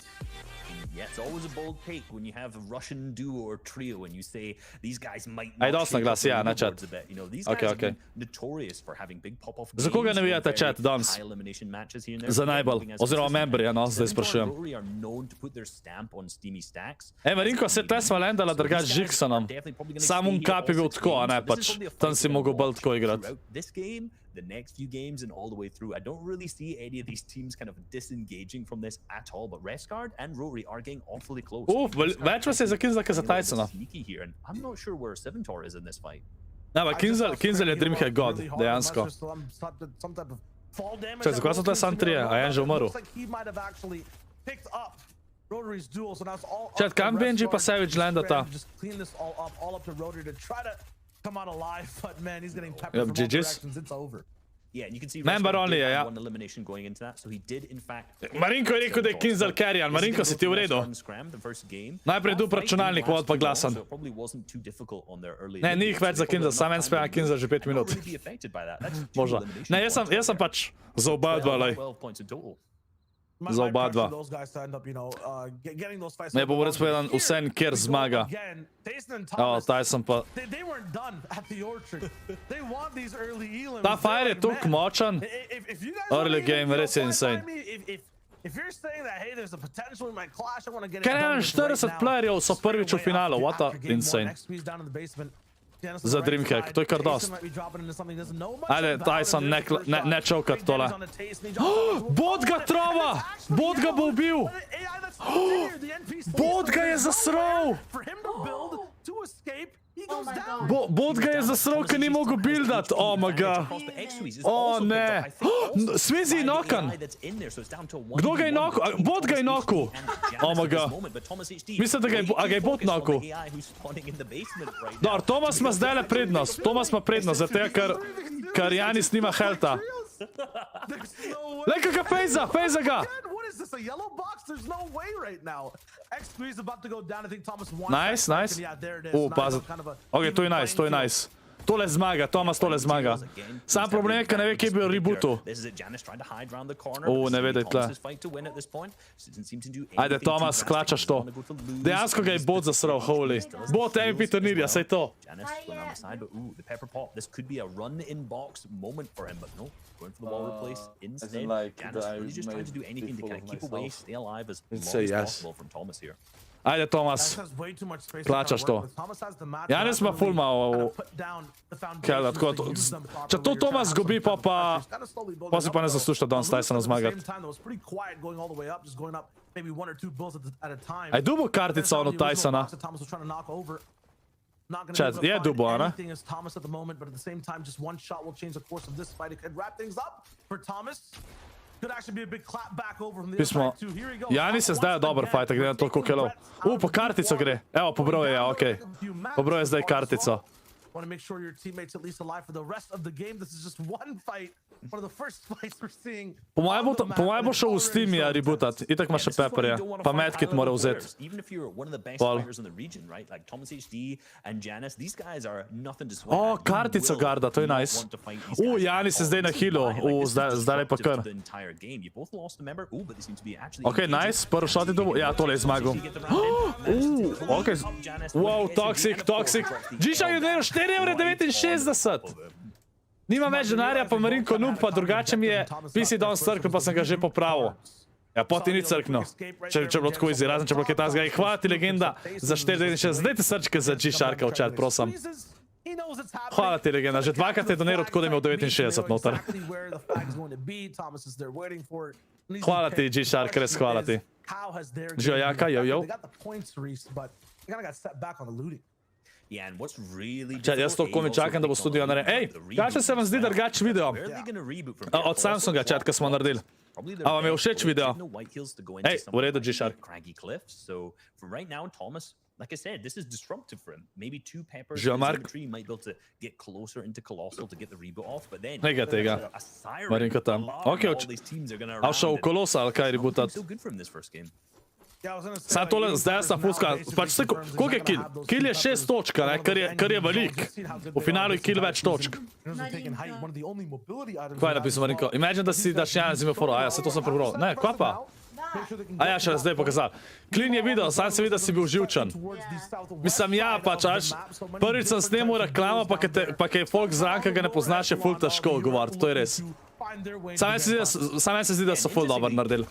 Yeah, it's always a bold take when you have a Russian duo or trio and you say these guys might not dosta glas, ja, na chat. You know, these guys have been notorious for having big pop-off games. Za koga navijate chat danes? Za najbolj, oziroma memberja, no, zdaj sprašujem. Marinko, se tle smo lendala drugač z Jigsonom. Sam un kap je bil tako, a ne, pač tam si mogel bolj tako igrati. The next few games and all the way through. I don't really see any of these teams kind of disengaging from this at all, but Rescard and Rory are getting awfully close. Več vas je za Kinzel, kaj za Tysona. I'm not sure where Seventor is in this fight. Ne, pa Kinzel je Dreamhack god, dejansko. Čaj, zakaj so to sam 3? A je že umrl? Čet, kam Benji pa Savage landata? Come out alive, but man, he's getting peppered from all directions. It's over. Yeah, and you can see member only, yeah. One elimination going into that, so he did in fact. Marinko je rekel, da je Kinzel carrier. Marinko, si ti v redu? Najprej tu računalnik, vod pa glasen. Ne, ni jih več za Kinzel, sam en spela Kinzel že 5 minut. Možda. Ne, jaz sem pač za oba dva, lej. Za oba dva. Ne, bo res povedan, vsem, kjer zmaga. Tyson pa... Ta fire je toliko močan. Early game, res je insane. Kaj ne, 40 playerjev so prvič v finalu, what a insane. Za Dreamhack, to je kar dost. Ajde, Tyson, ne čokat tole. Bot ga trova! Bot ga bo ubil! Bot ga je zasral! Bot ga je zasral, ker ni mogel buildat. Oh my god. Oh ne. Svizi je nokan. Kdo ga je nokal? Bot ga je nokal. Oh my god. Mislim, da ga je bot nokal. Dobar, Tomas ima zdaj le prednost. Tomas ima prednost, zato ker Janis nima helta. Lej kakaj fejza ga. Nice. Pazit. Ok, to je nice. Tole zmaga, Tomas tole zmaga. Sam problem je, ker ne ve, kje bi rebootu. Ne vede tle. Ajde, Tomas, klačaš to. Dejansko ga je bot zasral, holy. Bot MVP turnirja, saj to. Going for the wall replace instead. like Janus that I really just trying to do made anything to kind of people keep away, myself. stay alive as long say as yes. possible from Thomas here. Ajde, Tomas. Klačaš to. Ja nismo ful malo Kjela, tako to. Če to Tomas zgubi, pa si pa ne zasluša danes Tysona zmagati. Aj dubo kartica ono Tysona. Chad, je dubo, a ne? Thomas at the moment, but at the same time, just one shot will change the course of this fight. It could wrap things up for Thomas. Could actually be a big clap back over from the other Pismo. side too. Here we go. Jani se zdaj dober fight, gre na toliko kilov. Po kartico gre. Evo, pobroj je, okej. Pobroj je zdaj kartico. Want to make sure your teammates at least alive for the rest of the game. This is just one fight. One of the first fights we're seeing. Po mojem bo šel v Steamija rebootat. Itak ima še Pepperja. Pa Medkit mora vzeti. Even if you're one of the best Pol. fighters in the region, right? Like Thomas HD and Janus, these guys are nothing to sweat O, at. You kartico will garda, to je not nice. want to fight these guys Jani at se all. zdaj na This is healu. why, like, this is Zdaj pa disruptive kar. to the entire game. You both lost a member. But they seem to be actually Ok, nice. Prvi shot je dobil. Ja, tole je zmagal. Ok. Wow, toxic. Gžiša je delo 4,69 €. Nima več denarja, pa Marinko noob, pa drugače mi je PC down crknil, pa sem ga že popravil. Ja, poti ni crknil. Če bilo tako izi, razen če bilo kaj tazga. Hvala ti, legenda, za 4,69 €. Dajte srčke za G-Sharka v chat, prosim. Hvala ti, legenda. Že dvakrat je doniral, tako da je imel 69 noter. Hvala ti, G-Shark, res hvala ti. Živo, Jaka, jo. Yeah, and what's really Čaj, jaz to komi čakam, da bo studio naredil. Ej, kakšen se vam zdi drugač video? Od Samsunga, čat, ko smo naredili. A vam je všeč video? Ej, v redu, G-Shark. So for right now, Thomas, like I said, this is disruptive for him. Maybe two peppers Živo, in Mark. tree might be able to get closer into Colossal to get the reboot off, but then Nekaj tega. a siren Marinko tam. alarm, Ok, all these teams are gonna a šel v around it. kolosa, ali kaj rebootat? So good for him this first game. Sam tole, zdaj sem fuska, pač se, koliko je kill? Kill je 6 točk, ne, kar je velik. V finalu je kill več točk. Kaj je napisal Marinko? Imagine, da si daš Jana zime foro, a ja, se to sem prebral. Ne, kva pa? A ja, še zdaj pokazal. Klin je videl, sam se vidi, da si bil živčen. Mislim, ja, pač, až prvič sem snemal reklamo, pa kaj je folk zraven, ki ga ne poznaš, je ful težko govoriti, to je res. Sam se zdi, da so ful dobro naredili.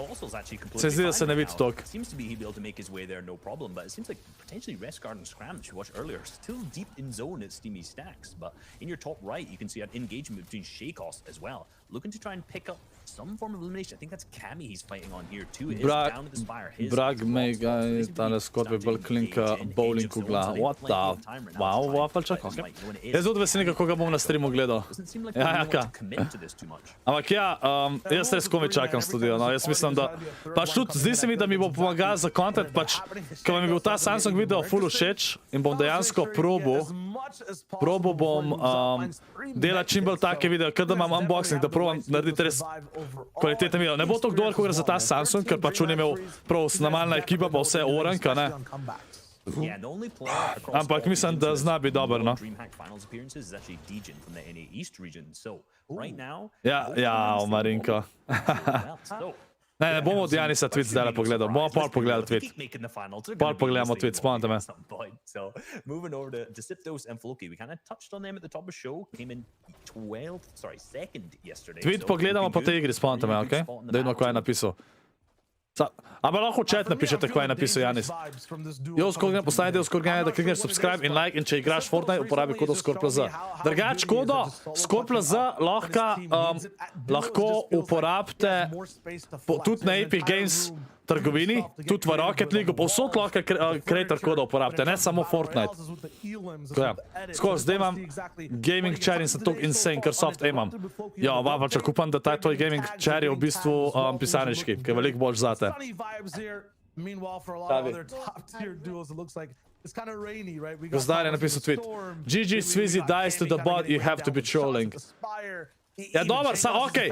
Se zdi, da se ne vidi toliko. Seems to be he'll be able to make his way there no problem, but it seems like potentially Restguard and Scram that you watched earlier still deep in zone at Steamy Stacks. But in your top right, you can see an engagement between Shakos as well, looking to try and pick up some form of elimination. I think that's Cammy he's fighting on here too. It is down to the Spire. Brag me ga, tale Scorp je bolj klinka bowling kugla. What the? Wow, wafelčak, ok. Jaz zelo vesel, kako ga bom na streamu gledal. Doesn't seem like Ja, they want Jaka. to commit to this too much. Ampak ja, jaz res komi čakam studio, no, jaz mislim, da, pač tudi zdi se mi, da mi bo pomagal za content, pač, ko vam je bil ta Samsung video ful všeč in bom dejansko probo bom delati čim bolj take video, ker da imam unboxing, da probam narediti res kvaliteten video. Ne bo to kdo, ko gre za ta Samsung, ker pač on je imel prav normalna ekipa, pa vse oranka, ne. Yeah, the only player across Ampak all mislim, da regions zna biti dober, no. Dreamhack finals appearances is actually Dejin from the NA East region. So right now, Ja, Marinko. well, so Ne bomo od Janisa tweet zdaj pogledal, bomo pol pogledal tweet. keep making the finals. They're Pol gonna be pogledamo listening tweet, to one spomnite me. at some point. So moving over to Deceptos and Floki, we kind of touched on them at the top of the show. Came in second yesterday. Tweet So pogledamo looking po tej good. igri, spomnite me, Really good okej? spot in the Da vidimo, battle. kaj je napisal. Ampak lahko v chat napišete, kaj je napisal Janis. Jo, skoro ne postaje del ScorpLZ, da klikneš subscribe in like in če igraš Fortnite, uporabi kodo ScorpLZ. Drugač kodo ScorpLZ lahko uporabite tudi na Epic Games trgovini, tudi v Rocket League, povsod lahko creator kodo uporabite, ne samo Fortnite. Tako ja. Skoro, zdaj imam gaming chair in sem tok insane, ker soft aimam. Ja, Vavalčak, upam, da ta tvoj gaming chair je v bistvu pisarniški, ki je veliko bolj zate. Zdaj je napisal tweet. GG Swizzy dies to the bot, you have to be trolling. Ja, dobro, okej.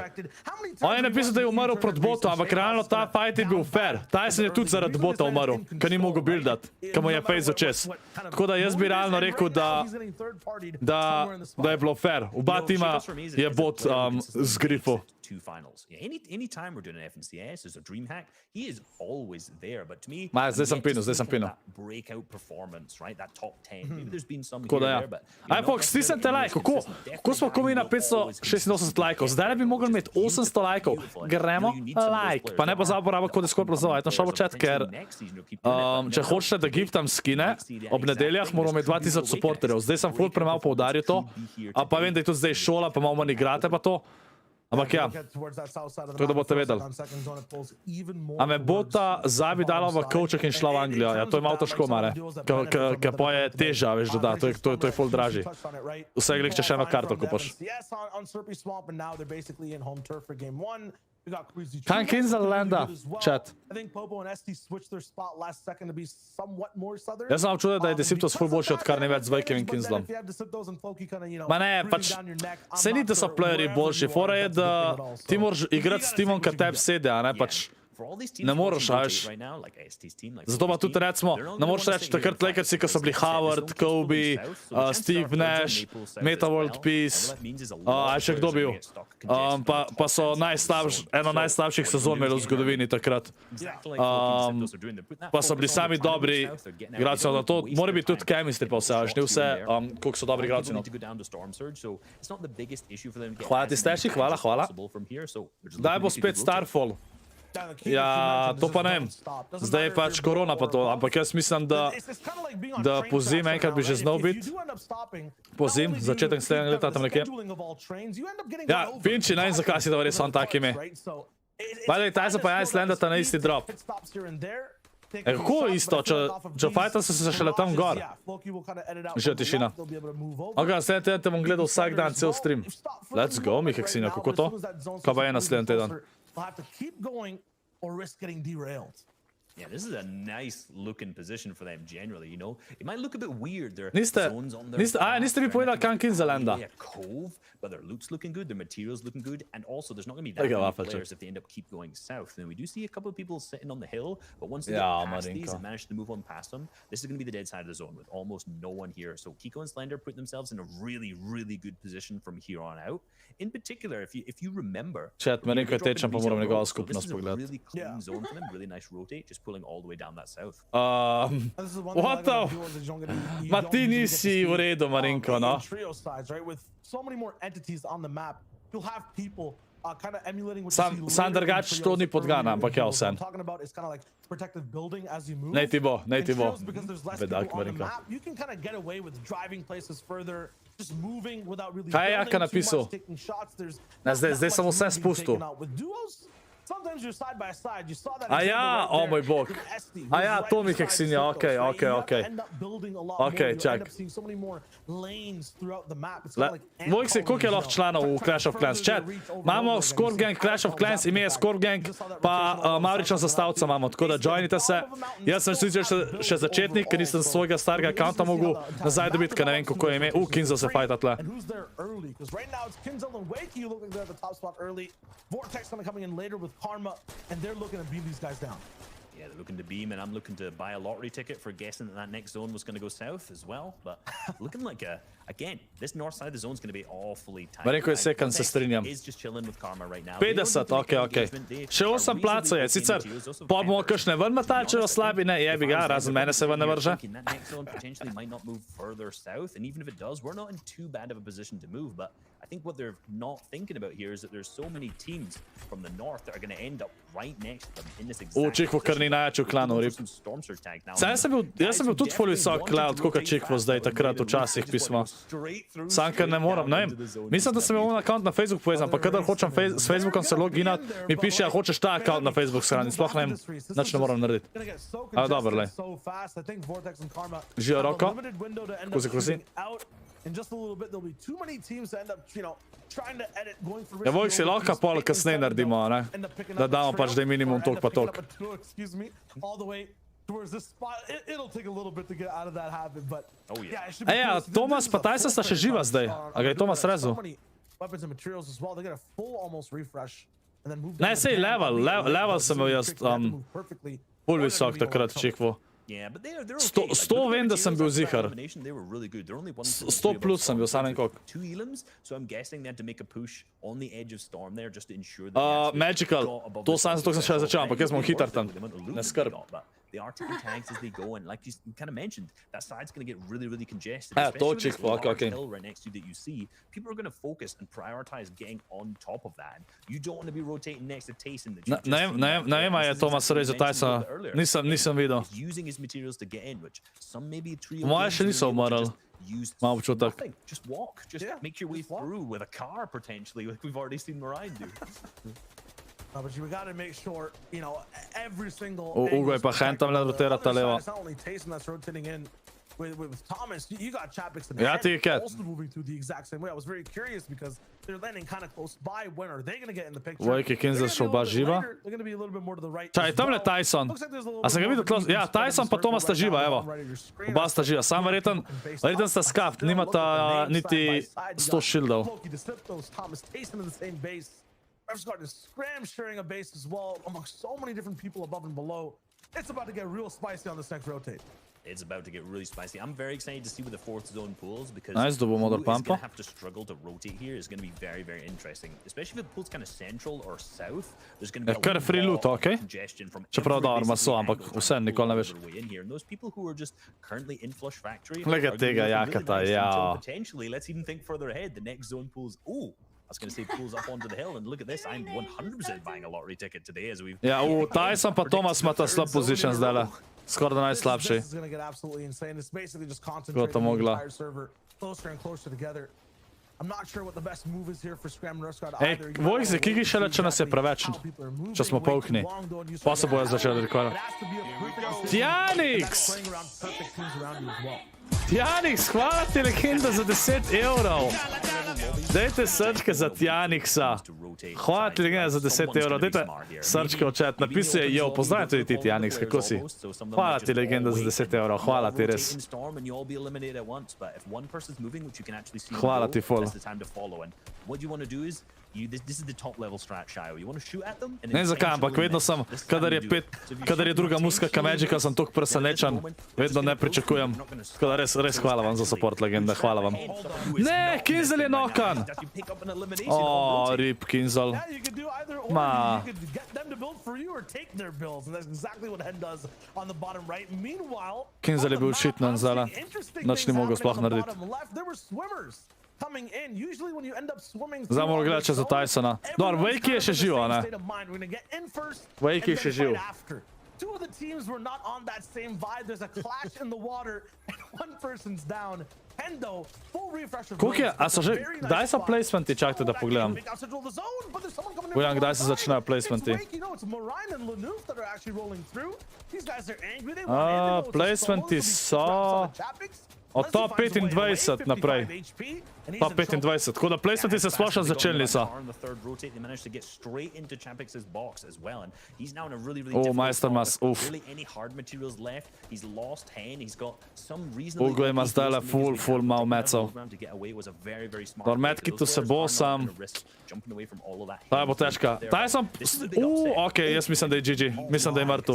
On je napisal, da je umrl proti botu, ampak realno ta fight je bil fair. Tyson je tudi zaradi bota umrl, ker ni mogel buildat, ker mu je face čez. Tako da jaz bi realno rekel, da je bilo fair. Oba tima je bot zgrifil. Two finals. Yeah, anytime we're doing an FNCS as a Dreamhack, he is always there. But to me, zdaj sem pinil. That breakout performance, right? That top 10. Maybe there's been some Tako da here ja. there, but Aj, Fox, stisnite like, kako smo komi na 586 lajkov? Zdaj bi mogli imeti 800 lajkov. Gremo like. Pa ne pa zaporabiti kode ScorpLZ, ajte šel v chat, ker če hočete, da giftam skine, ob nedeljah moramo imeti 2000 supporterjev. Zdaj sem full premalo poudaril to, pa vem, da je tudi zdaj šola, pa malo manj igrate pa to. Ampak ja, to da boste vedeli. A me bota Zabi dala v kovček in šla v Anglijo. Ja, to je malo težko, mare. Ker pa je teža, veš, da to je ful dražji. Vse glik, če še eno karto kupaš. Kan Kinzalanda, chat. Jaz sem občutil, da je Deceptos ful boljši, odkar ne več z Vajkem in Kinzlom. Ma ne, pač, se ni, da so playeri boljši. Fora je, da ti moraš igrati s timom, kad tebi sede, a ne pač. Ne moraš, veš. Zato pa tudi recimo, ne moraš reči takrat Lakersi, ko so bili Howard, Kobe, Steve Nash, Meta World Peace, a še kdo bil. Pa so eno najslabših sezon imeli v zgodovini takrat. Pa so bili sami dobri igralci, da to mora biti tudi chemistry pa vse, veš, ni vse, koliko so dobri igralci. Hvala ti Steši, hvala. Daj bo spet Starfall. Ja, to pa ne vem. Zdaj je pač korona pa to, ampak jaz mislim, da po zim enkrat bi že znal biti. Po zim, začetek naslednjega leta tam nekje. Ja, Finči, ne vem, zakaj si da res on tak ime. Bajde, Tyson pa ja Islandata na isti drop. Kako isto, če fajta so se šele tam gor. Že tišina. Ok, naslednji teden te bom gledal vsak dan, cel stream. Let's go, Miheksinja, kako to? Kaj pa je naslednji teden? We'll have to keep going or risk getting derailed. Yeah, this is a nice looking position for them generally, you know. It might look a bit weird. There are zones on their niste mi povedali kam Kinzalanda. A cove, but their loot's looking good, their materials looking good, and also there's not going to be that many players if they end up keep going south. And we do see a couple of people sitting on the hill, but once they get past these and manage to move on past them, this is going to be the dead side of the zone with almost no one here. So Kiko and Slender put themselves in a really, really good position from here on out. In particular, if you remember, Chat, Marinko je tečem, pa moram njegova skupnost pogledati. Really clean zone for them, really nice rotate, just pulling all the way down that south. What the? Ma ti nisi v redu, Marinko, no? Sam drugač to ni podgana, ampak ja, vsem. Nej ti bo. Bedak, Marinko. Kaj je Jaka napisal? Zdaj sem vse spustil. A ja, o moj bog. A ja, to mi Heksinja, okej. Okej, čak. Vojksi, koliko je lahko članov v Clash of Clans? Chat, imamo ScorpGang, Clash of Clans, ime je ScorpGang, pa Mauričan zastavca imamo, tako da joinite se. Jaz sem sicer še začetnik, ker nisem svojega starega accounta mogel nazaj dobiti, ker ne vem, kako je ime. Kinzo se fajta tle. Karma, and they're looking to beat these guys down. Yeah, they're looking to beam, and I'm looking to buy a lottery ticket for guessing that next zone was going to go south as well. But looking like again, this north side of the zone is going to be awfully tight. Marinko je second, se strinjam. 50, okej. Še 8 placov je, sicer pa bomo kakšne ven metali, če jo slabi, ne, jebi ga, razen mene se ven ne vrže. That next zone potentially might not move further south, and even if it does, we're not in too bad of a position to move. But I think what they're not thinking about here is that there's so many teams from the north that are going to end up right next to them in this exact Čikvo kar ni najjači v klanu, rip. Jaz sem bil tudi ful visok cloud, koliko Čikvo zdaj takrat včasih pismo. Sam, ker ne moram, ne vem. Mislim, da sem imel account na Facebook povezan, pa kadar hočem s Facebookom se loginat, mi piše, ja, hočeš ta account na Facebook shraniti. Sploh ne vem, nič ne moram narediti. A dobro, lej. Žijo roko. Kruzi. In just a little bit, there'll be too many teams that end up, trying to edit, going for risk. Ja, Vojk si lahko pol kasneje naredimo, ne? Da damo pač, da je minimum toliko pa toliko. Excuse me, all the way towards this spot. It'll take a little bit to get out of that habit, but yeah, it should be. Ja, Tomas pa Tyson sta še živa zdaj. A ga je Tomas rezal? weapons and materials as well. They get a full almost refresh and then move. Ne, sej level sem imel jaz bolj visok takrat čikvo. Yeah, but they're okay. 100 vem, da sem bil zihar. They were really good. They're only 100 plus sem bil, sam en koliko. 2 elims, so I'm guessing they had to make a push on the edge of storm there just to ensure that Magical, to sam zato sem še začel, ampak jaz bom hitar tam. Ne skrb. They are taking tanks as they go, and like you kind of mentioned, that side's going to get really, really congested. To Especially with chick, this large okay. hill right next to you that you see, people are going to focus and prioritize getting on top of that. You don't want to be rotating next to Tyson. Ne vem, je Tomas res za Tysona. Nisem videl. Using his materials to get in, which some maybe three. Moje še niso umrl. Malo občutek. Just walk, just make your way through with a car potentially, like we've already seen Mariah do. No, but you gotta make sure, you know, every single. Ugo je pa hen tam le rotirata levo. It's not only Tyson that's rotating in with Thomas. You got Chapix and Ja, ti je cat. also moving through the exact same way. I was very curious because they're landing kind of close by. When are they gonna get in the picture? Vojke Kinzel šel baš živa. They're gonna be a little bit more to the right. Čaj, tam le Tyson. A sem ga videl tlot? Ja, Tyson pa Tomas sta živa, evo. Oba sta živa. Sam verjetno sta skaft, nimata niti 100 shieldov. Tyson in the same base. I've started scram sharing a base as well amongst so many different people above and below. It's about to get real spicy on this next rotate. It's about to get really spicy. I'm very excited to see where the fourth zone pulls because Nice, double who mother is going pampa. to have to struggle to rotate here is going to be very, very interesting. Especially if it pulls kind of central or south. There's going to be Kar je free loot, okay. congestion from Čeprav da arma so, ampak vseeno nikoli ne veš. way in here. And those people who are just currently in Flush Factory Glej ga are tega gonna be jakata, really nice ja. until potentially, let's even think further ahead. The next zone pulls. Oh, I was going to say pulls up onto the hill, and look at this. I'm 100% buying a lottery ticket today as we've. Ja, Tyson pa Tomas imata slab position zdajle. Skoraj da najslabši. This is gonna get absolutely insane. It's basically just concentrating Kdo to the mogla? entire server closer and closer together. I'm not sure what the best move is here for Scram and Ruskard Ej, either. Vojk, kiki šele, če nas je preveč. Če smo polkni. Pa se bojo začeli rekordati. Tjanix! Tjanix, hvala ti legenda za 10 evrov. Dajte srčke za Tjanixa. Hvala ti legenda za 10 evrov. Dajte srčke v chat. Napisuje, jo, pozdravim tudi ti Tjanix, kako si? Hvala ti legenda za 10 evrov. Hvala ti res. Hvala ti ful. This is the top level strat, Shio. You want to shoot at them? And Ne vem zakaj, ampak vedno sem, kadar je druga muska Magica, sem toliko presenečen. Vedno ne pričakujem. Tako da res hvala vam za support, legenda, hvala vam. Ne, Kinzel je nokan! O, rip Kinzel. Yeah, you could do either or. Ma. You could get them to build for you or take their builds, and that's exactly what Hen does on the bottom right. Meanwhile, Kinzel je bil shitnan zdajle. Nič ni mogel sploh narediti. There were swimmers coming in. Usually when you end up swimming Zdaj moramo gledati še za Tysona. Dobro, Vejki je še živ, a ne? Vejki je še živ. Two of the teams were not on that same vibe. There's a clash in the water and one person's down. Hendo, full refresh of Koliko je, a so že, kdaj so placementi, čakajte da pogledam. Bojan, kdaj se začnejo placementi? Placementi so od top 25 naprej. Top 25, tako da placementi se splošno začeli so. Meistermas, uf. Ugo ima zdajle full mal mecov. Dobro, medkitu se bo sam. Ta bo težka. Tyson, ok, jaz mislim, da je GG. Mislim, da je mrtev.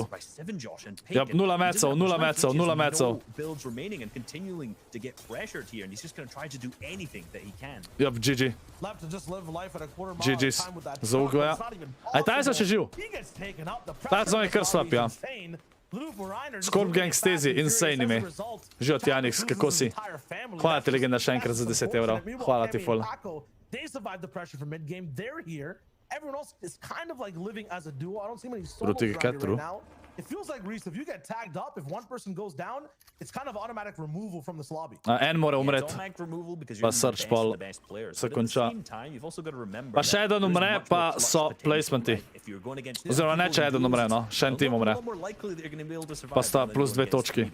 Ja, 0 mecov, 0 mecov, 0 mecov. Yep, GG. GG's. Za Ugoja. A Tyson še živ? Tyson je kar slab, ja. Scorp Gang Stezi, insane ime. Živo Tjanix, kako si? Hvala ti legenda še enkrat za 10 evrov. Hvala ti ful. Everyone else is kind of like living as a duo. I don't see many solos Proti around here Ketru. right now. It feels like, Reese, if you get tagged up, if one person goes down, it's kind of automatic removal from this lobby. En mora umret. Pa search pol se konča. Pa še eden umre, pa so placementi. Oziroma ne, če eden umre, no. Še en tim umre. Pa sta plus 2 točki.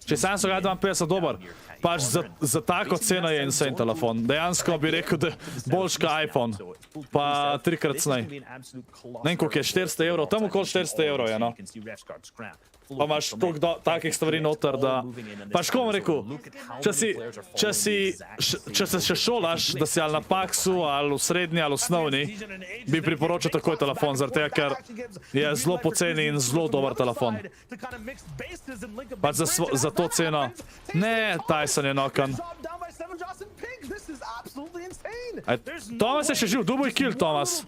Če sam so ga 52 dober, pač za tako ceno je insane telefon. Dejansko bi rekel, da boljš ka iPhone. Pa 3-krat cnej. Ne vem, koliko je, 400 evrov, tam okoli 400 evrov je, no. pa imaš toliko takih stvari noter, da... Pa ško bom rekel, če se še šolaš, da si ali na paksu, ali v srednji, ali v osnovni, bi priporočil takoj telefon, zaradi tega, ker je zelo poceni in zelo dober telefon. Pa za to ceno. Ne, Tyson je nokan. Thomas je še živ, dubo je kill, Thomas.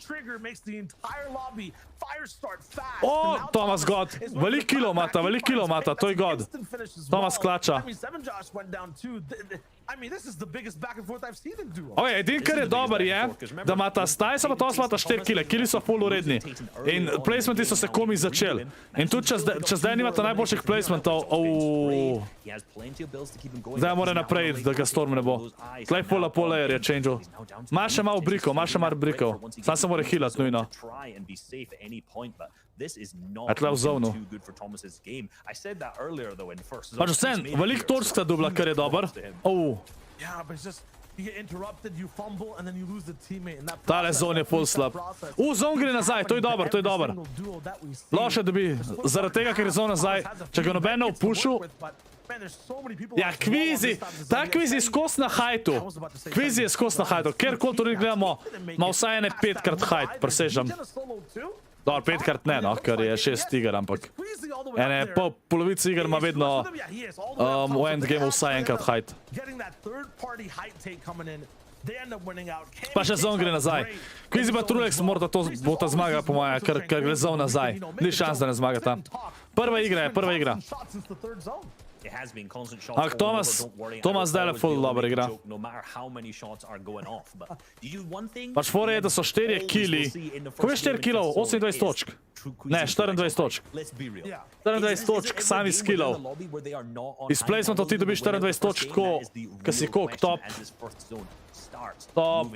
O, Thomas god, velik kilo mata, to je god. Thomas klača. Ok, edin, kar je dober je, da mata Tyson pa Thomas mata 4 kile, kili so full uredni. In placementi so se komi začeli. In tudi če zdaj nimata najboljših placementov, zdaj mora naprej, da ga Storm ne bo. Tlej full up layer je changel. Ma še malo brikov, sam se mora healat nujno. A tle v zonu. Pač vsem, velik torsk sta dubla, kar je dober. Tale zon je full slab. Zon gre nazaj, to je dober. Loše dobi, zaradi tega, ker je zon nazaj, če ga noben ne opušil. Ja, kvizi, ta kvizi je skos na hajtu. Kjerkoli to gledamo, ima vsaj ene 5-krat hajt, presežem. Dobar, 5-krat ne, no, ker je 6 iger, ampak polovica iger ima vedno v endgameu vsaj enkrat hajt. Pa še zon gre nazaj. Kvizi pa Trulex bo ta zmaga, po moja, ker gre zon nazaj. Ni šans, da ne zmaga tam. Prva igra. Ampak Thomas zdaj le full dobro igra. Pač fora je, da so 4 kili. Ko je 4 kilov? 28 točk. Ne, 24 točk. 24 točk, sami s kilov. Iz placementov ti dobiš 24 točk, tako, ka si kolik, top. Top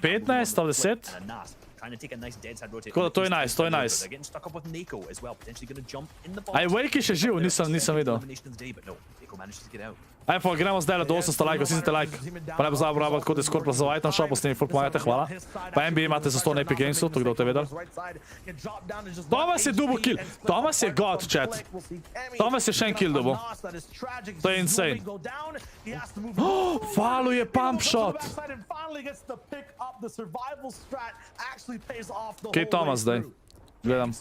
15, top 10. Tako da to je nice. Aj, Wakey še živ, nisem videl. Aj, pa gremo zdaj do 800 lajkov, stisnite like. Pa ne bo zabravo, kot je ScorpLZ v item shopu, s tem full pomagate, hvala. Pa NBA imate za 100 na Epic Gamesu, to kdo te vedel. Thomas je dubo kill. Thomas je god, chat. Thomas je še en kill dubo. To je insane. Falu je pump shot. Kaj je Thomas zdaj? Gledam.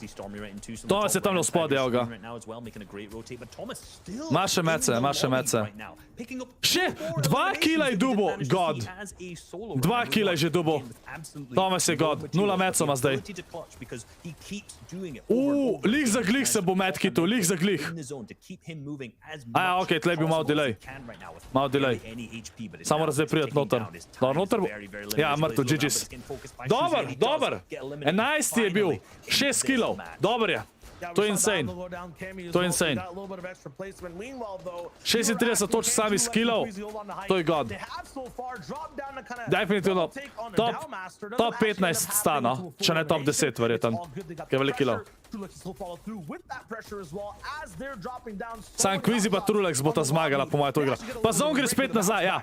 Thomas je tam v spod, evo ga. Ma še mece. Še 2 kila je dubo, god. 2 kila je že dubo. Thomas je god, 0 mecov ima zdaj. Lik za glih se bo medkitu, lik za glih. Aja, okej, tle bi malo delay. Samo mora zdaj prijeti noter. Noter bo. Ja, mrtev, GG's. Dober. 11 je bil. 6 kilov. Dober je. To je insane. 36 točk sami skillov. To je god. Definitivno. Top 15 stano. Če ne top 10, verjetem. Kaj je velik kilov. Sam Kvizi pa Trulex bo ta zmagala, po moje to igra. Pa zon gre spet nazaj, ja.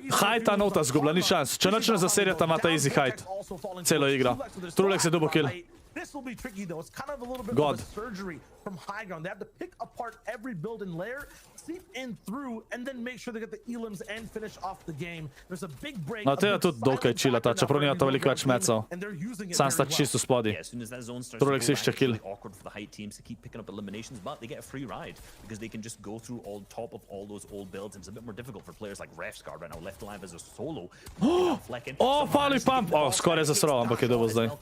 Hajta nota zgubla, ni šans. Če noč ne zaserjata, ima ta easy hajt. Celo igra. Trulex je dubo kill. This will be tricky though. It's kind of a little bit of a surgery from high ground. They have to pick apart every build and layer, seep in through, and then make sure they get the elims and finish off the game. There's a big break. No, tega tudi dokaj chillata, čeprav nimata veliko več mecov. Sam sta čisto spodi. Trulex išče kill. Falu pump! Skoraj je zasral, ampak je dobil zdaj.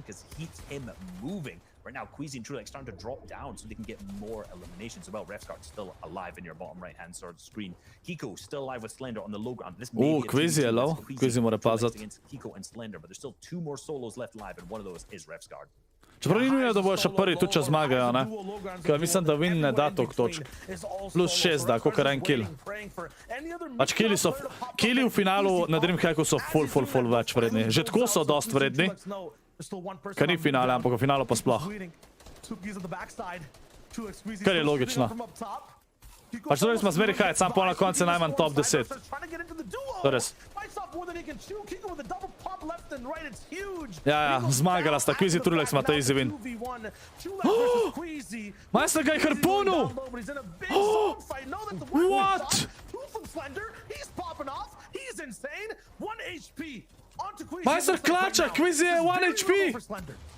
Because he's him moving. Right now, Queasy and Trulex starting to drop down so they can get more eliminations as well. Refscard still alive in your bottom right-hand side screen. Kiko still alive with Slender on the low ground. This may be Queasy je low. Queasy mora pazati. Against Kiko and Slender, but there's still 2 more solos left alive, and one of those is Refscard. Čeprav ni nujno, da bojo še prvi tu, če zmagajo, ne? Ker mislim, da Win ne da toliko točk. Plus 6 da, kakor en kill. Pač killi v finalu na Dreamhacku so full več vredni. Že tako so dost vredni. Kar ni finale, ampak v finalu pa sploh. Kar je logično. Pač to smo zmeri hajt, sam pol na koncu je najmanj top 10. To res. Ja, zmagala sta, Quizzy Trulex ima ta easy win. Majster ga je harpunil! What? Majster klača, Quizzy je 1 HP!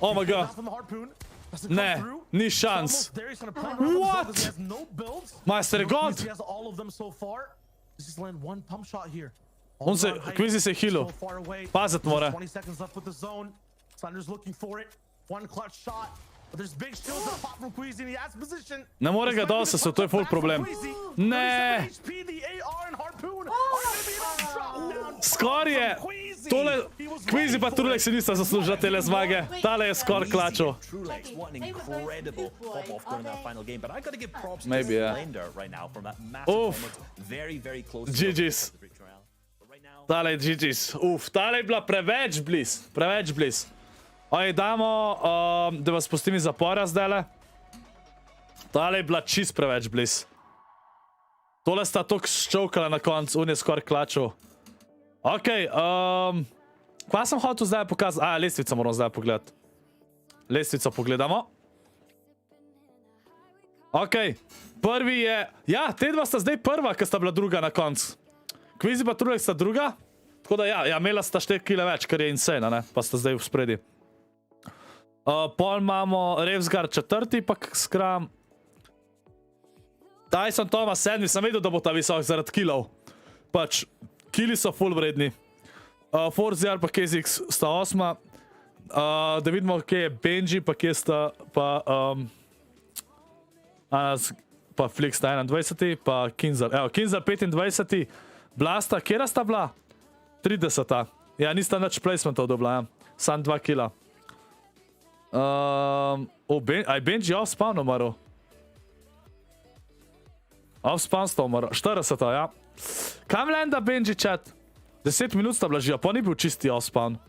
Oh my god. Ne, ni šans. What? Majster je god! Quizzy se je healil. Pazit mora. Ne more ga dosti, to je full problem. Ne! Skor je! Tole, Quizzy pa Trulex se nista zaslužila tele zmage. Tale je skor klačo. Maybe, yeah. Uf. GG's. Tale je GG's. Uf, tale je bila preveč bliz. Preveč bliz. Oj, damo, da vas pustim iz zapora zdajle. Tale je bila čist preveč bliz. Tole sta toliko ščovkala na koncu, on je skor klačil. Okej, kva sem hotel zdaj pokazati? A, lestvico moram zdaj pogledati. Lestvico pogledamo. Okej, prvi je... Ja, te dva sta zdaj prva, ker sta bila druga na koncu. Quizzy pa Trulex sta druga. Tako da ja, imela sta 4 kile več, kar je insane, ne? Pa sta zdaj v spredi. Pol imamo Revsgar 4, pa Skram. Tyson Thomas 7, sem vedel, da bo ta visok zaradi kilov. Pač, kili so full vredni. Forziar pa KZX sta 8. Da vidimo, kje je Benji, pa kje sta, pa Flix sta 21, pa Kinzer. Evo, Kinzer 25, Blasta, kjera sta bila? 30. Ja, nista nič placementov dobila, ja. Sam 2 kila. Aj Benji off-spawn umrl. Off-spawn sta umrl. 40, ja. Kam lenda Benji chat? 10 minut sta bila živa, pa ni bil čisti off-spawn.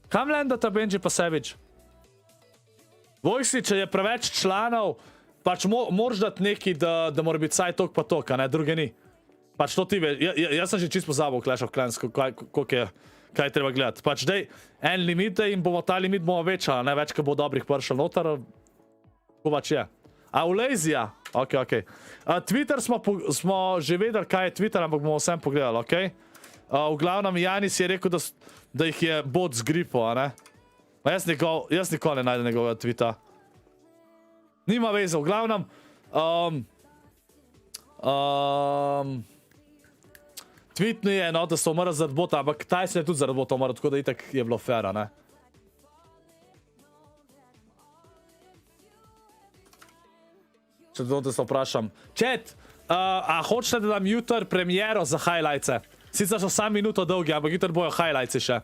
Kam lenda ta Benji pa Savage? Vojsi, če je preveč članov, pač moraš dati neki, da mora biti saj tok pa tok, a ne, druge ni. Pač to ti ve, jaz sem že čisto pozabil Clash of Clans, koliko je, kaj treba gledati. Pač dej, en limit in bomo ta limit bomo večali, ne več, ko bo dobrih pršal noter, ko pač je. A v Lazija? Ok. Twitter smo že vedeli, kaj je Twitter, ampak bomo vsem pogledali, ok? V glavnem Janis je rekel, da jih je bot zgripal, a ne? Jaz nikoli ne najdem njegovega tweeta. Nima veze, v glavnem... Tweetno je, no, da so umrli zaradi bota, ampak Tyson je tudi zaradi bota umrl, tako da itak je bilo fair, ne? Če to se vprašam. Chat, a hočete, da dam jutr premiero za highlightse? Sicer so sam minuto dolgi, ampak jutr bojo highlightsi še.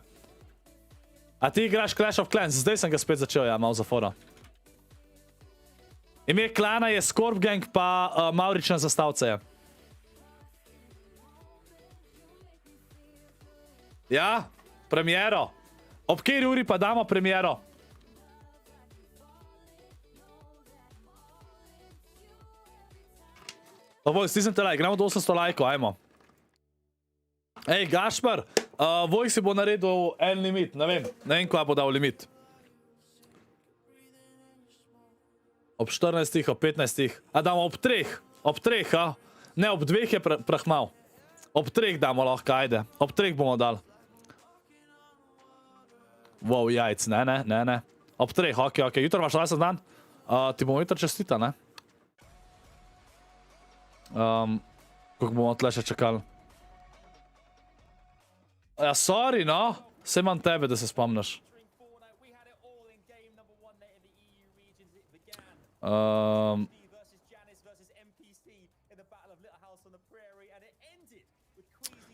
A ti igraš Clash of Clans? Zdaj sem ga spet začel, ja, malo za fora. Ime klana je ScorpGang, pa Maurična zastavca je. Ja, premiero. Ob kateri uri pa damo premiero? Dobro, stisnite like, gremo do 800 lajkov, ajmo. Ej, Gašpar, Vojk si bo naredil en limit, ne vem, kva bo dal limit. Ob 14, ob 15, a damo ob 3, a? Ne, ob 2 je prahmal. Ob 3 damo lahko, ajde, ob 3 bomo dal. Wow, jajc, ne. Ob 3, ok, jutro imaš rasen dan? Ti bomo jutro čestita, ne? Koliko bomo tle še čakali? Ja, sorry, no. Vse imam tebe, da se spomniš.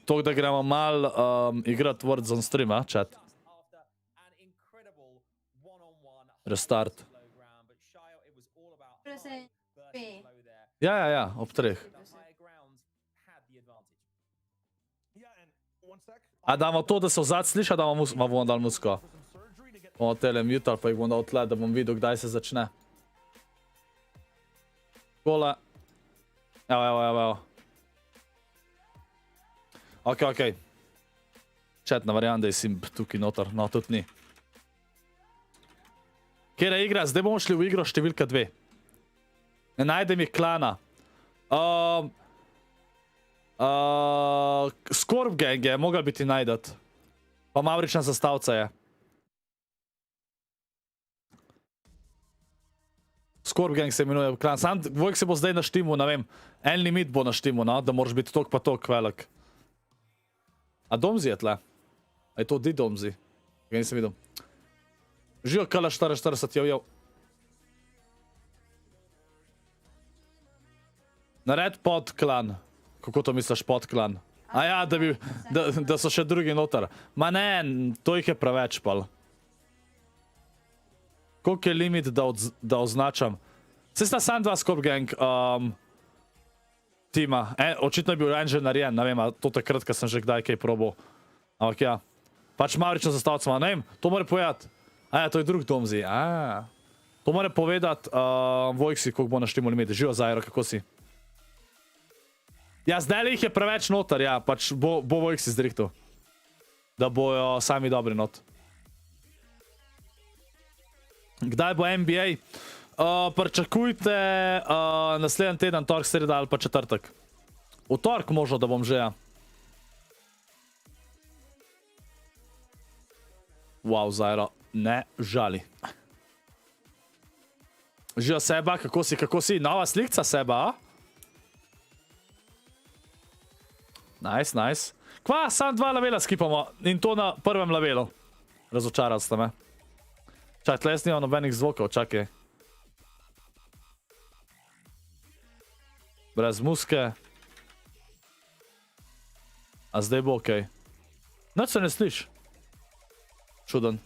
To, da gremo mal igrati Words on stream, a, chat? Restart. Ja, ob 3. A damo to, da se vzad sliša, da bomo dal muziko. Bomo tele mute ali pa jih bom dal tle, da bom videl, kdaj se začne. Takole, Evo. Ok. Chatna varianta je simp tukaj noter, no tudi ni. Kjera igra? Zdaj bomo šli v igro številka 2. Ne najdem je klana. ScorpLZ je mogel biti najdet. Pa mavrična zastavca je. ScorpLZ se imenuje klan. Sam Vojk se bo zdaj naštimu, ne vem, en limit bo naštimu, no, da moraš biti tok pa tok velik. A Domzi je tle? A je to di Domzi? Ga nisem videl. Živo kala 44, jo. Nared pod klan. Kako to misliš pod klan? A ja, da so še drugi noter. Ma ne, to jih je preveč pal. Koliko je limit, da označam? Se sta sam dva ScorpLZ tima. Očitno je bil en že narejen, ne vem, to takrat, ko sem že kdaj kaj probal. Ampak ja. Pač mavrično zastavca, ne vem, to mora povedati. A ja, to je drug Domzi. To mora povedati Vojksi, koliko bo naštimo limit. Živo Zajro, kako si? Ja, zdaj jih je preveč noter, ja, pač bo Vojksi zdrihtal. Da bojo sami dobri not. Kdaj bo NBA? Pričakujte naslednji teden, tork, sreda ali pa četrtek. V tork možno, da bom že, ja. Wow, Zajro, ne žali. Živa Seba, kako si? Nova slikca Seba, a? Nice. Kva, sam 2 levela skipamo in to na prvem levelu. Razočarali ste me. Čakaj, tle jaz nimam nobenih zvokov, čakaj. Brez muske. A zdaj bo okej. Nič se ne sliš. Čuden.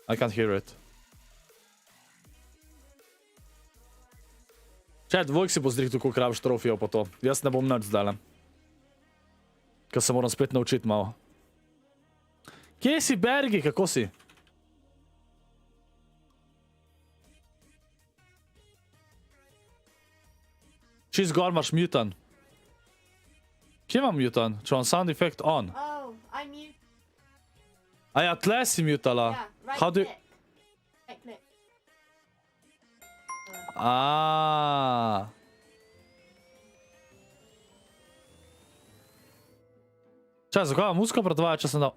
I can't hear it. Čet, Vojk si bo zdrihtal, koliko rabiš trofijev po to. Jaz ne bom nič zdaj. Ker se moram spet naučiti malo. Kje si, Bergi, kako si? Čist gor imaš mutan. Kje imam mutan? Če imam sound effect on. Oh, I mute. A ja, tle si mutala. Yeah, How do you... Right click. Čaj, zakaj vam musko predvaja, če sem dal...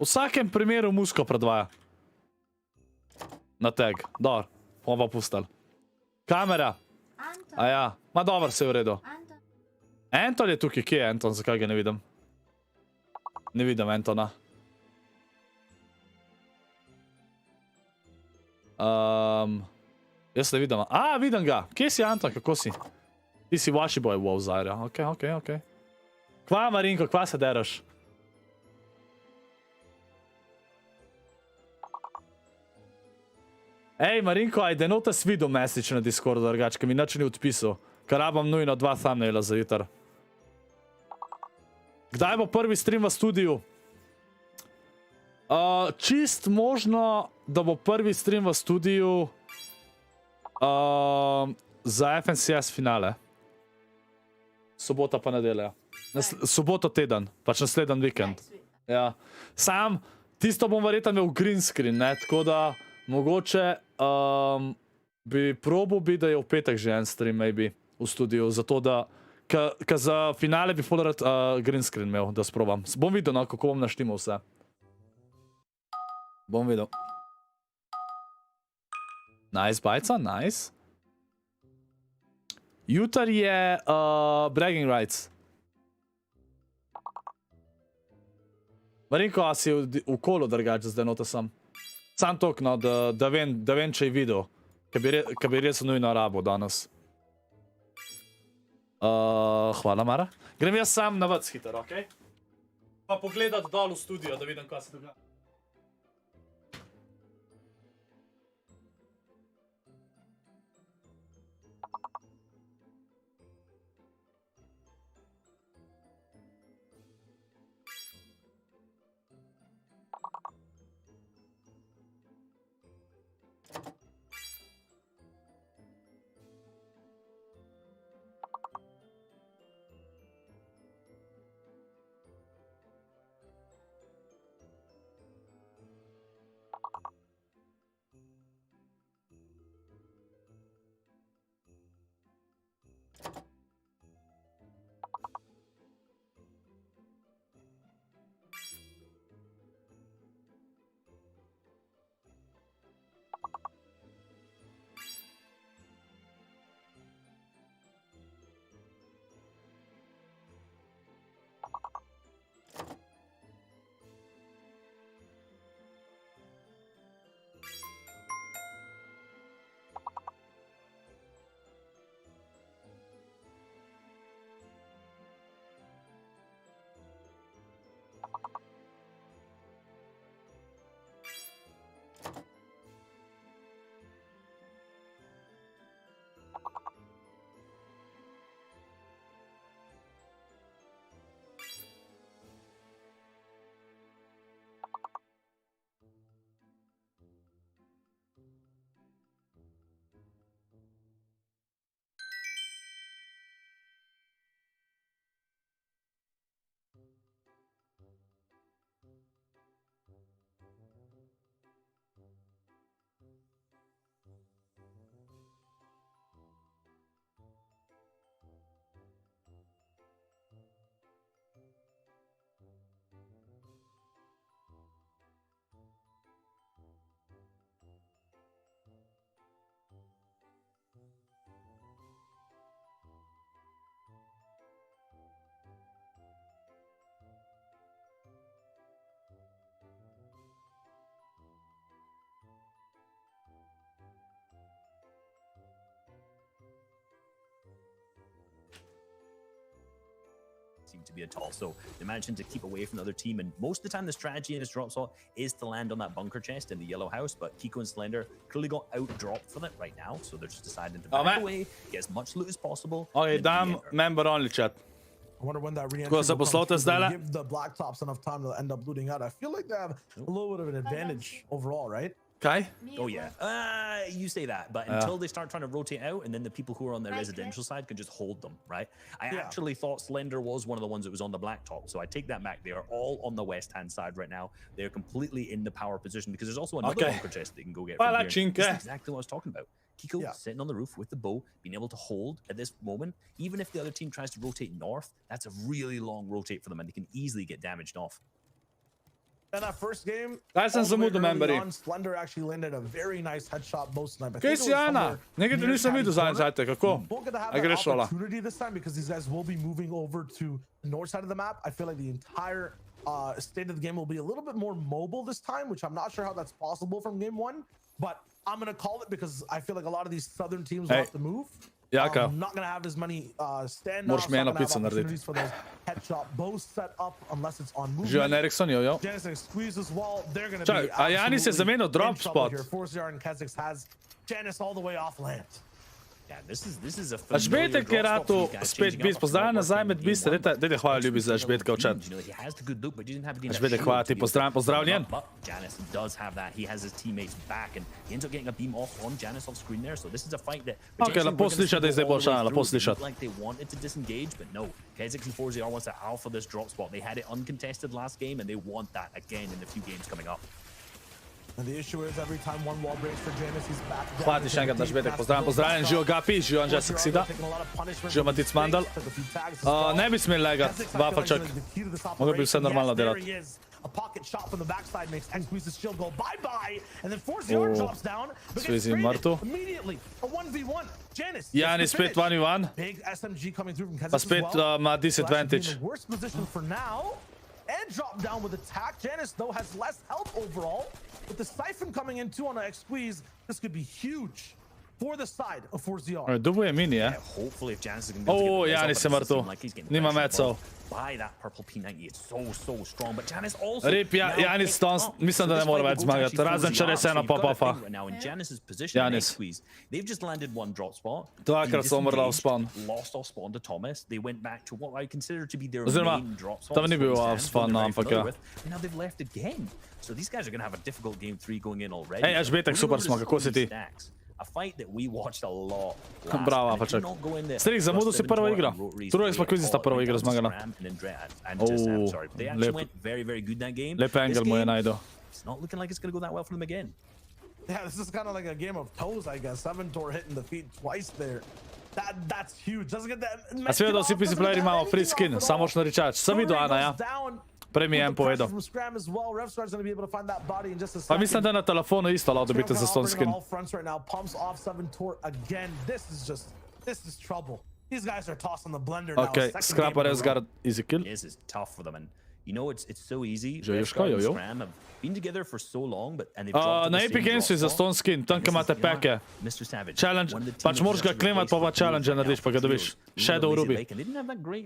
V vsakem primeru musko predvaja. Na tag. Dobar, bomo pa pustili. Kamera. Anton. A ja, ma dober, se je v redu. Anton. Anton je tukaj, kje je Anton, zakaj ga ne vidim? Ne vidim Antona. Jaz ne vidim. A, vidim ga. Kje si Anton, kako si? Ti si vaši boj, wow, Zajra. Ok. Kva, Marinko, kva se deraš? Ej, Marinko, aj Denotes videl message na Discordu, drugač, ki mi nič ni odpisal. Ker rabam nujno 2 thumbnaila za jutar. Kdaj bo prvi stream v studiu? Čist možno, da bo prvi stream v studiu za FNCS finale. Sobota pa nedelja. Soboto teden, pač naslednji vikend. Ja. Sam, tisto bom verjetno imel green screen, ne, tako da mogoče bi probal biti, da je v petek že en stream, maybe, v studiu, zato da, ker za finale bi full rad green screen imel, da sprobam. Bom videl, no, kako bom naštimal vse. Bom videl. Nice, bajca, nice. Jutar je bragging rights. Marinko, a si v kolu drugače z Denotesom? Sam tok, no, da vem, če je videl. Ker bi res nujno rabo danes. Hvala, Mara. Grem jaz sam na vrc hiter, okej? Pa pogledat dol v studio, da vidim, kaj se dogaja. seem to be at all. So they're managing to keep away from the other team. And most of the time, the strategy in this drop spot is to land on that bunker chest in the yellow house. But Kiko and Slender clearly got out-dropped from it right now. So they're just deciding to back away, get as much loot as possible. Okay, dam member only chat. I wonder when that re-entry Ko se will come poslate through. zdajle? Give the Black Tops enough time to end up looting out. I feel like they have a little bit of an advantage overall, right? Kaj? Oh yeah, you say that, but until they start trying to rotate out, and then the people who are on the residential side can just hold them, right? I actually thought Slender was one of the ones that was on the blacktop, so I take that back. They are all on the west-hand side right now. They are completely in the power position because there's also another bunker chest they can go get from here. This is exactly what I was talking about. Kiko sitting on the roof with the bow, being able to hold at this moment. Even if the other team tries to rotate north, that's a really long rotate for them, and they can easily get damaged off. In that first game, Slender actually landed a very nice headshot bow snipe. Kristiana, nekaj nisem videl zadnjič, ajte, kako? Won't get to have A greš that šola. opportunity this time because these guys will be moving over to the north side of the map. I feel like the entire state of the game will be a little bit more mobile this time, which I'm not sure how that's possible from game one, but I'm going to call it because I feel like a lot of these southern teams will have to move. Jaka. I'm not going to have as many standoffs. Moraš mi eno pico narediti. Opportunities for those headshot bows set up unless it's on movement. Živan Eriksson, jo. Janus squeezes wall. They're going to Čaj, be a Janis je zamenil drop spot. here. 4-0 and Kazix has Janus all the way off land. Yeah, this is a Žbetek je ratu spet bis, pozdravljam nazaj med biste, dajte hvala ljubi za Žbetka v chat. Žbetek, hvala ti, pozdravljen. But Janus does have that. He has his teammates back, and he ends up getting a beam off on Janus off screen there. So this is a fight that. Okay, lepo slišati, da je zdaj bolj šala, lepo slišati. Like they wanted to disengage, but no. Kazix and 4ZR wants to alpha this drop spot. They had it uncontested last game, and they want that again in the few games coming up. And the issue is every time one wall breaks for Janus, he's back down. Hvala ti še enkrat na Žbetek, pozdravljen, živo Gapi, živo Anžel Saksida, živo Matic Mandal. Ne bi smel legati, Vafalček, mogo bi vse normalno delati. A pocket shot from the backside makes X squeeze the shield go bye-bye, and then 4-0 drops down. Squeezy Martu. Immediately, a 1v1. Janus. Janis spet 1v1. Big SMG coming through from Kazix Pa as spet well. ima disadvantage. In the worst position for now. And drop down with attack. Janus, though, has less health overall. With the Siphon coming in too on an X squeeze, this could be huge for the side of 4ZR. Dubuje mini, Hopefully if Janus is going to be able to get Janis je mrtev. Nima mecov. By that purple P90, it's so strong, but Janus also. Rip, Janis Stones, mislim, da ne mora več zmagati. Razen če res eno pop-offa. Now in Janus's position, Janis. squeeze, they've just landed one drop spot. Dvakrat so umrla v spawn. Lost off spawn to Thomas. They went back to what I consider to be their Oziroma, main drop spot. tam ni bil off spawn, ampak ja. Now they've left again. So these guys are going to have a difficult game 3 going in already. Hej, Žbetek, super smo, kako si ti? A fight that we watched a lot. Bravo, Vafalček. Strik, zamudil si prvo igro. Druga smo kvizista prvo igro zmagala. Lep angle mu je najdel. It's not looking like it's going to go that well for them again. Yeah, this is kind of like a game of toes, I guess. 7 Tor hitting the feet twice there. That's huge. Doesn't get that. A sve da vsi PC playeri imamo free skin, samo močno recharge. Sem videl Ana, ja. Prej mi je en povedal. Pa mislim, da na telefonu isto lahko dobite za stone skin. Ok, Scrapper has got easy kill. This is tough for them, and you know it's so easy. Žejuška, jojo. Been together for so long, but and they've dropped to the Na same Epic Games'u za stone skin, tam ko imate peke. Challenge, pač moraš ga klimat, pa challenge narediš, pa ga dobiš. Shadow Ruby.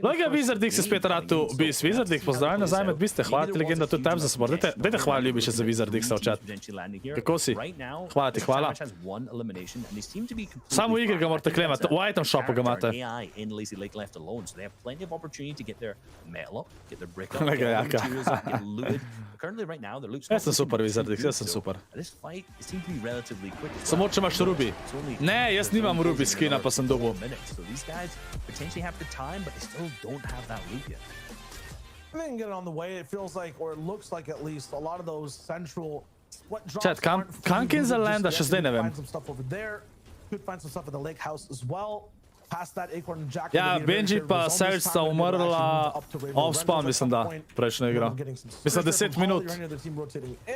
Loga Wizardih si spet ratu bis. Wizardih, pozdravljam nazaj med biste. Hvala ti legenda, tudi tam za support. Dajte hvala ljubi še za Wizardih se v chat. Kako si? Hvala ti, hvala. Samo v igri ga morate klemati, v item shopu ga imate. Lega jaka. Jaz sem super, Wizardih, jaz sem super. Samo če imaš Ruby. Ne, jaz nimam Ruby skina, pa sem dobil. Potentially have the time, but they still don't have that loot yet. They can get it on the way. It feels like, or it looks like at least, a lot of those central split drops. Chat, kankin za landa še zdaj ne vem. Find some stuff over there. Could find some stuff at the lake house as well. Past that Acorn and Jack. Ja, Benji pa Savage sta umrla off spawn, mislim da, prejšnjo igro. Mislim 10 minut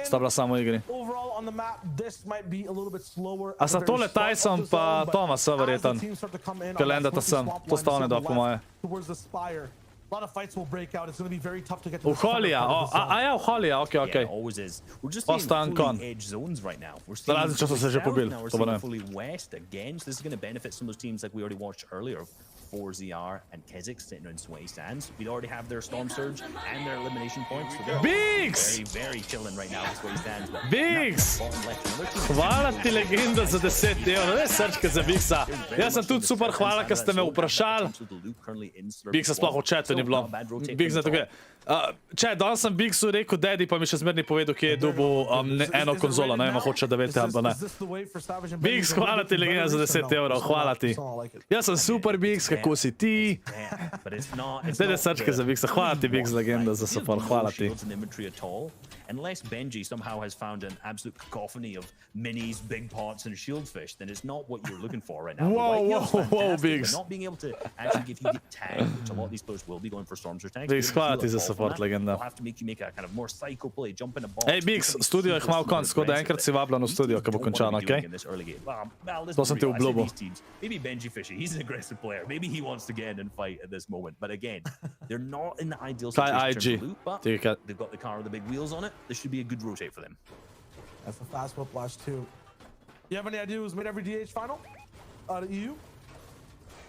sta bila samo v igri. A sta tole Tyson pa Thomas, verjeten. Kalendata sem, to sta one dva po moje. A lot of fights will break out. It's going to be very tough to get to V Holija, ja, v Holija, okej. Yeah, always is. We're just Ostan in kon. fully edge zones right now. We're seeing Razen če so se že pobili, now we're to pa ne seeing fully west again. So this is going to benefit some of those teams like we already watched earlier. 4ZR and Kezik sitting in sweaty stands. We'd already have their Storm Surge and their elimination points. So they're Bigs! very chilling right now in sweaty stands. But Bigs! Hvala ti, legenda, za 10 evrov. Res srčka za Bigsa. Jaz sem tudi super hvala, ker ste me vprašali. Bigsa sploh v chatu ni bilo. Bigs ne tako je. Če, danes sem Bigsu rekel, daddy, pa mi še zmerni povedal, kje je dobil eno konzolo. Ne vem, hoče da vete, ali pa ne. Bigs, hvala ti, legenda, za 10 evrov. Hvala ti. Jaz sem super, Bigs, kako si ti? Zdaj je srčka za Bigsa. Hvala ti, Bigs, legenda, za support. Hvala ti. Unless Benji somehow has found an absolute cacophony of minis, big pots, and shieldfish, then it's not what you're looking for right now. Whoa, Biggs. Not being able to actually give you the tag, which a lot of these players will be going for storms or tags. Biggs, hvala ti za support, legenda. They'll have to make you make a kind of more psycho play, jump in a box. Ej, Biggs, studio je malo konc, tako da enkrat si vabljen v studio, ko bo končano, okej? To sem ti obljubil. Maybe Benji Fishy, he's an aggressive player. Maybe he wants to get in and fight at this moment. But again, they're not in the ideal situation to loot, but they've got the car with the big wheels on it. This should be a good rotate for them. That's a fast whiplash too. You have any idea who's made every DH final out of EU?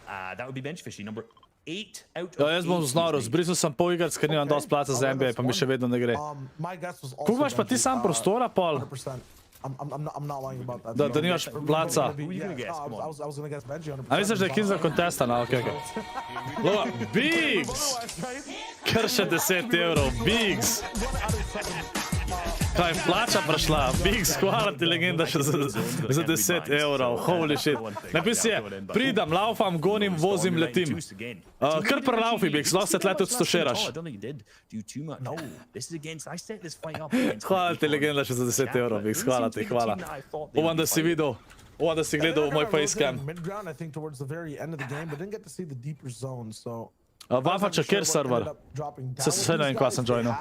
That would be Benji Fishy, number 8 out of Ja, jaz bom znal, zbrisal sem pol igrc, ker nimam dosti placa za NBA, pa mi še vedno ne gre. Koliko imaš pa ti sam prostora, Paul? I'm not lying about that. Da nimaš placa. I was gonna guess Benji 100%. A misliš, da je Kinza kontesta, na, okej. Biggs! Kar še 10 evrov, Biggs! Kaj, plača prišla? Biggs, hvala ti, legenda, še za 10 evrov. Holy shit. Napis je, pridam, laufam, gonim, vozim, letim. Kar prelaufi, Biggs, lahko se tle tudi stošeraš. Hvala ti, legenda, še za 10 evrov, Biggs, hvala ti, hvala. Upam, da si videl, upam, da si gledal moj facecam. Mid-ground, I think, towards the very end of the game, but didn't get to see the deeper zone, so... Vafača, kjer server? Se ne vem, kva sem joinil.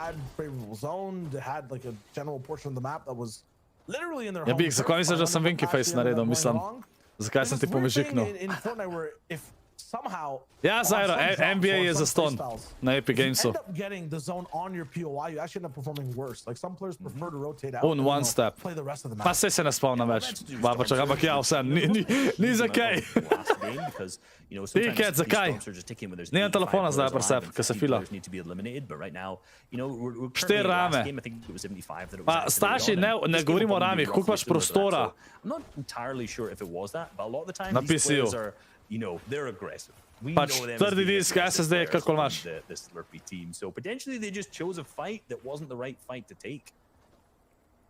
Ja, Biggs, zakaj misliš, da sem Winky Face naredil, mislim? Zakaj sem ti pomežiknil? Ja, Zairo, NBA je zaston na Epic Gamesu. One step. Pa sej se ne spomnim več. Vafača, ampak ja, vse, ni zakaj. Tiket, zakaj? Nijem telefona zdaj pri sebi, ko se fila. 4 rame. Pa starši, ne govorimo o ramih, koliko imaš prostora? Na PC-ju. Pač trdi disk, SSD, kako imaš.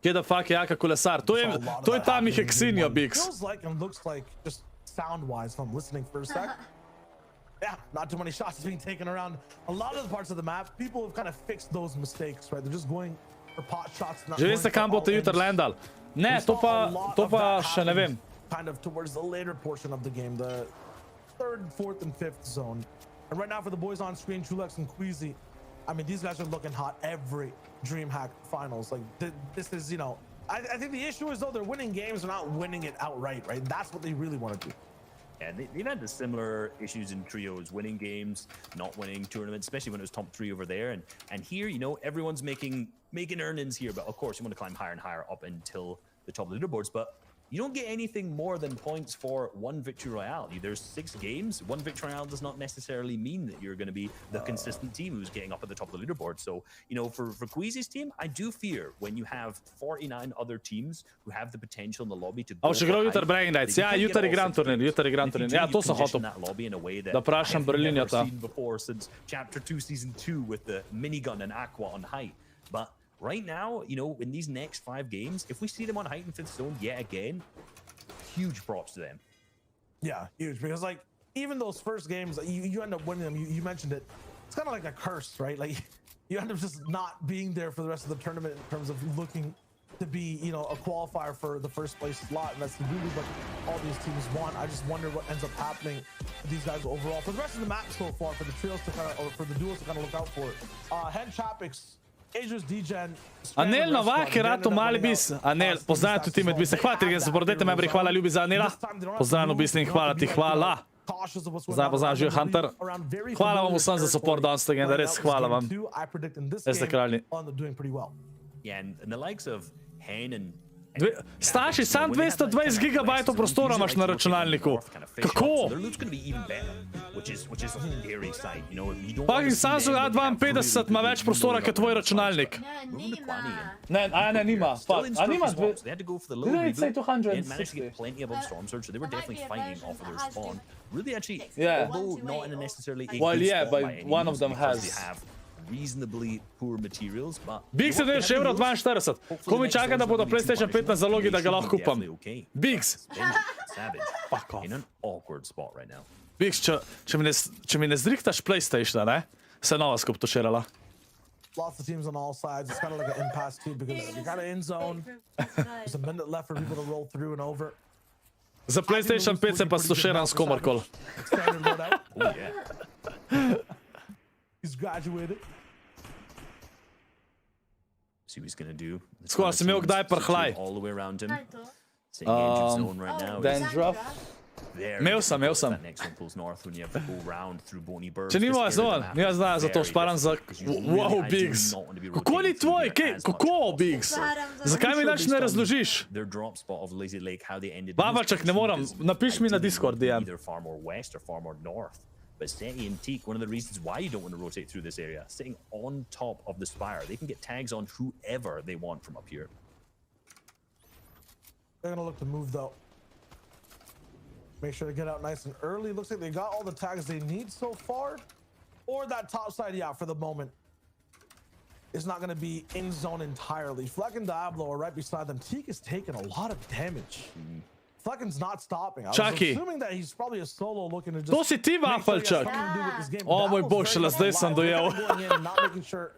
Kje da fuck je jaka kolesar? To je ta mi Hexinio, Biggs. Sound-wise, if I'm listening for a sec. Yeah, not too many shots being taken around. A lot of the parts of the map, people have kind of fixed those mistakes, right? They're just going for pot shots. Že veste, kam boste jutri landal? Ne, to pa še ne vem. Kind of towards the later portion of the game, the 3rd, 4th, and 5th zone. And right now for the boys on screen, Trulex and Queasy, I mean, these guys are looking hot every Dreamhack finals. Like, this is, you know, I think the issue is, though, they're winning games, they're not winning it outright, right? That's what they really want to do. Yeah, they've had the similar issues in trios, winning games, not winning tournaments, especially when it was top 3 over there. And here, you know, everyone's making earnings here, but of course you want to climb higher and higher up until the top of the leaderboards. But you don't get anything more than points for 1 victory royale. There's 6 games. 1 victory royale does not necessarily mean that you're going to be the consistent team who's getting up at the top of the leaderboard. So, you know, for Queasy's team, I do fear when you have 49 other teams who have the potential in the lobby to go. A še gremo jutri Brain Nights. Ja, jutri igram turnir, Ja, to sem hotel. Da vprašam Berlinjata. Before since Chapter 2 Season 2 with the minigun and Aqua on height. But right now, you know, in these next 5 games, if we see them on height in 5th zone yet again, huge props to them. Yeah, huge. Because, like, even those first games, you end up winning them. You mentioned it. It's kind of like a curse, right? Like, you end up just not being there for the rest of the tournament in terms of looking to be, you know, a qualifier for the first place slot. And that's really what all these teams want. I just wonder what ends up happening to these guys overall. For the rest of the map so far, for the trios to kind of, or for the duos to kind of look out for. Hen Chapix, Anel Novak je rad v mali bis. Anel, pozdravljam tudi med bise. Hvala ti, se porodite, me hvala ljubi za Anela. Pozdravljam v bistvu in hvala ti, hvala. Pozdravljam Živ Hunter. Hvala vam vsem za support danes, legenda, res hvala vam. Res ste kralji. Yeah, and the likes of Hen and Starši, sam 220 gigabajtov prostora imaš na računalniku. Kako? Fucking Samsung A52 ima več prostora kot tvoj računalnik. Ne, nima. A nima dve... Didn't it say 260? Really, actually, Yeah. although not in a necessarily a Well, good yeah, spot but by any one means of them because has- they have reasonably poor materials, but Bigs je danes še euro 42. Ko mi čaka, da bodo PlayStation 5 na zalogi, da ga lahko kupam. Bigs! Savage Fuck off. in an awkward spot right now. Bigs, če mi ne zrihtaš PlayStationa, ne? Se je nova skup točirala. Lots of teams on all sides. It's kind of like an impasse too because you're kind of in zone. There's a minute left for people to roll through and over. Za PlayStation 5 sem pa stoširan s komarkoli. Standard loadout. Oh yeah. He's graduated. See what he's gonna do. The Skoraj sem imel kdaj prhljaj. all the way around him. Staying in zone right now. Dandruff. Very Imel sem. difficult as that next one pulls north when you have to go round through Boney Burst. Če nima This area zon, of the map nima is znanja za to, very šparam za... difficult because you really Wow, ideally Bigs. not want to be Kako ni rotating through tvoj? here as much Kako, as Bigs? possible. Zakaj mi Sure, nič based ne on razložiš? Their drop spot of Lazy Lake, how they ended Babaček, ne moram. Napiš mi na Discord DM. Either far more west or far more north. But Seti and Teak, one of the reasons why you don't want to rotate through this area, sitting on top of the spire, they can get tags on whoever they want from up here. They're gonna look to move though. Make sure to get out nice and early. Looks like they got all the tags they need so far. Or that top side, yeah, for the moment. It's not gonna be in zone entirely. Fleck and Diablo are right beside them. Teak is taking a lot of damage. Flecken's not stopping. I was Chucky. assuming that he's probably a solo looking to just To si ti, make sure he has Wafelček. something to do with this game. O moj Diablo's bog, very šele much zdaj alive. sem They're dojel. kind of going in and not making sure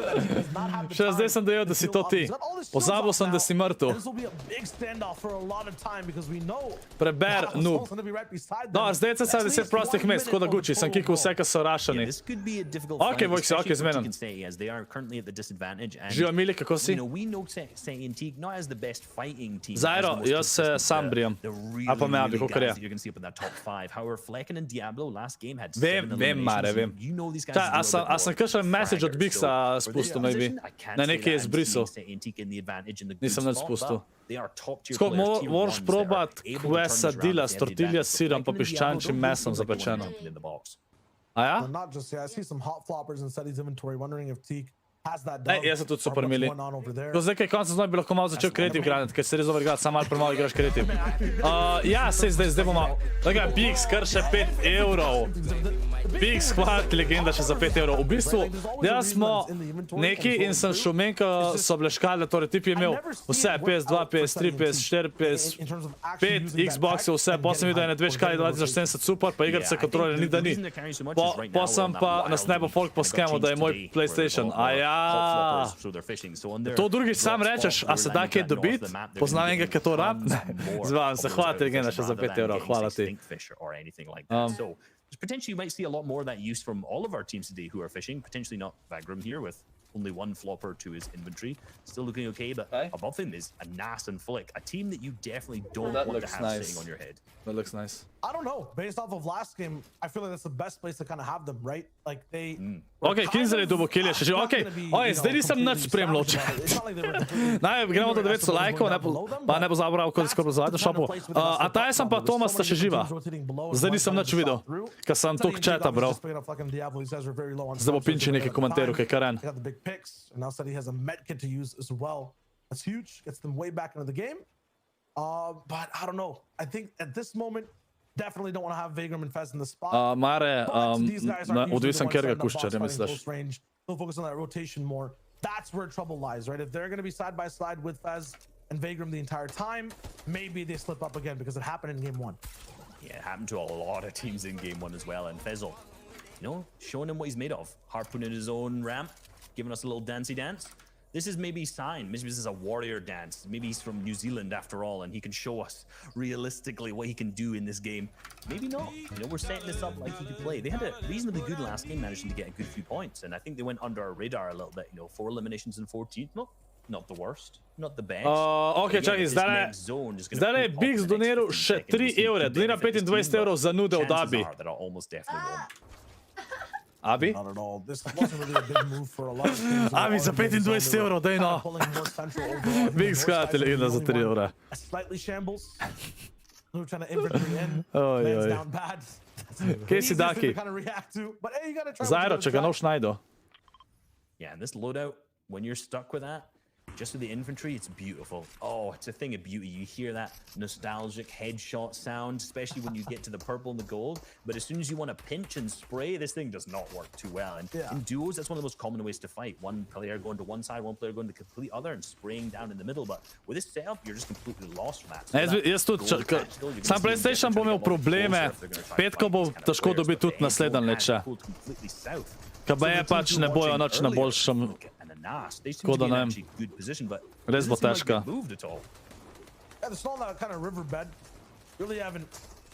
that Teak does not have the Šele zdaj time sem dojel, da si to to heal up. ti. He's got all his shields Pozabil up sem, da now, si mrtev. and this will be a big standoff for a lot of time because we know Preber, Diablo's noob. also gonna be right beside them. No, zdaj je At 10 least prostih 1 mest, tako da minute Gucci, on sem the kikal total vse, kar so Yeah, rašani. this could be a difficult Okay, fight, Vojksi, okay, especially for zmenen. Teak and Seti, as they are currently at the disadvantage. And, Živijo, Mili, kako si? you know, we know Seti and Teak not as the best fighting team. Zairo, as the most jaz se consistent, sam brijem. the really, Ali pa me abi, really kakor je. guys that you're going to see up in that top 5. However, Flecken and Diablo last game had Vem, 7 vem, Mare, eliminations. vem. You know these guys Čaj, a little bit a sem more kakšen message od fragger. Bigsa So, for this spustil, maybe. position, I can't Na say nekaj je that I'm zbrisal. seeing Seti and Teak in the advantage in the good Nisem nič spot, spustil. but they are top tier Skoro players, tier moraš ones that are probat able to turn kvesa this around dila at s the end of the tortilja day. s sirom pa Flecken and Diablo piščančjim don't mesom look like they zapečeno. want to in the box. A ja? But not just yet. I see some hot floppers in Seti's inventory, wondering if Teak has that Ej, done. jaz sem tudi or super what's mili. going on over there. To zdaj, kaj konca znoj bi lahko malo začel kreativ granit, ker se res dobro igrati, samo malo premalo igraš kreativ. Ja, sej zdaj bomo... Tako, Bigs, kar še 5 evrov. Bigs, hvala ti legenda še za 5 evrov. V bistvu, jaz smo neki in sem šel men, ko so bile škale, torej tip je imel vse, PS2, PS3, PS4, PS5, Xboxe, vse, potem sem videl ene 2 škali 2070 super, pa igrice kontrole ni da ni. Po sem pa nas ne bo folk poskemal, da je moj PlayStation. A ja. To drugič sam rečeš, a se da kaj dobiti? Poznam enega, ki to rab? Zvavam se, hvala ti legenda še za 5 evrov, hvala ti. So potentially you might see a lot more of that use from all of our teams today who are fishing. Potentially not Vagram here with only 1 flopper to his inventory. Still looking okay, but above him is a Nas and Flick, a team that you definitely don't That want to looks have nice. sitting on your head. That looks nice. I don't know. Based off of last game, I feel like that's the best place to kind of have them, right? Like they. Ok, Kinzer je dobil kill, je še že, ok. Oj, zdaj nisem nič spremljal. Naj, gremo do 900 lajkov, pa ne bo zaboral, kot ScorpLZ v šopu. A ta sem pa Tomas sta še živa. Zdaj nisem nič videl, ker sem tuk četa, bro. Zdaj bo Pinči nekaj komentiral, kaj Karen. Got the big picks, and now said he has a med kit to use as well. That's huge. Gets them way back into the game. But I don't know. I think at this moment, definitely don't want to have Vagram and Fez in the spot. Mare, But these guys aren't usually odvisen, the kjer ga ones setting up kušča, boss ne fighting misliš. close range. They'll focus on that rotation more. That's where trouble lies, right? If they're going to be side by side with Fez and Vagram the entire time, maybe they slip up again because it happened in game 1. Yeah, it happened to a lot of teams in game 1 as well. And Fezzle, you know, showing him what he's made of. Harpoon in his own ramp, giving us a little dancey dance. This is maybe sign. Maybe this is a warrior dance. Maybe he's from New Zealand after all, and he can show us realistically what he can do in this game. Maybe not. You know, we're setting this up like he could play. They had a reasonably good last game, managing to get a good few points, and I think they went under our radar a little bit. You know, 4 eliminations in 14. Not the worst, not the best. Ok, čakaj, zdaj je Bigs doniral še 3 evre, donira 25 evrov za nude od Abi. Abi? Not at all. This wasn't really a big move for a lot of teams. Abi, za 25 evrov, daj no. Big Scott je legenda za 3 evra. Slightly shambles. They're trying to infantry in. Oj, Lands oj. down bad. Kje si Daki? Kind of react to, but hey, you gotta try. Zairo, če ga noš najdo. Yeah, and this loadout, when you're stuck with that, just with the infantry, it's beautiful. Oh, it's a thing of beauty. You hear that nostalgic headshot sound, especially when you get to the purple and the gold. But as soon as you want to pinch and spray, this thing does not work too well. And in duos, that's one of the most common ways to fight. One player going to one side, one player going to the complete other, and spraying down in the middle. But with this setup, you're just completely lost from that. Jaz tudi, sam PlayStation bo imel probleme, petko bo težko dobiti tudi naslednji let še. Kaj je pač ne bojo noč na boljšem. Tako da ne vem. Res bo težka. Yeah, they're still on that kind of riverbed. Really haven't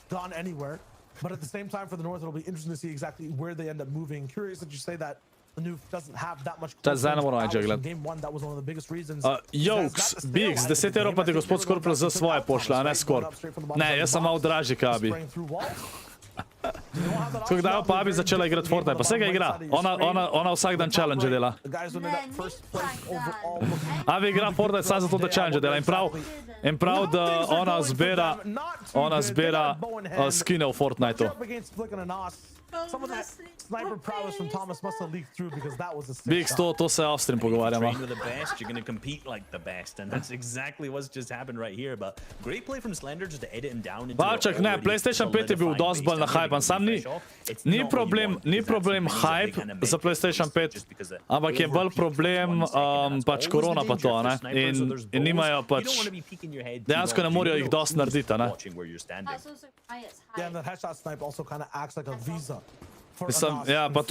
gone anywhere. But at the same time, for the North, it'll be interesting to see exactly where they end up moving. Curious that you say that the Nuke doesn't have that much. In game one, that was one of the biggest reasons. Jokes, Biggs, 10 evrov pa ti gospod ScorpLZ svoje pošle, a ne Scorp. Ne, jaz sem malo dražji kabi. Tako kdaj pa bi začela igrati Fortnite, pa vsega igra. Ona vsak dan challenge dela. Abi igra Fortnite samo zato, da challenge dela. In prav, da ona zbira skine v Fortniteu. Some of that sniper prowess from Thomas must have leaked through because that was a sick Biggs, to se Avstrijim pogovarjamo. Train with the best, you're going to compete like the best, and that's exactly what's just happened right here. But great play from Slender just to edit him down. Baček, ne, PlayStation 5 je bil dosti bolj nahypan, sam ni problem hype za PlayStation 5, ampak je bolj problem pač korona pa to, ne, in nimajo pač, dejansko ne morajo jih dosti narediti, ne. Yeah, and that headshot snipe also kind of acts like a visa. Ja, pa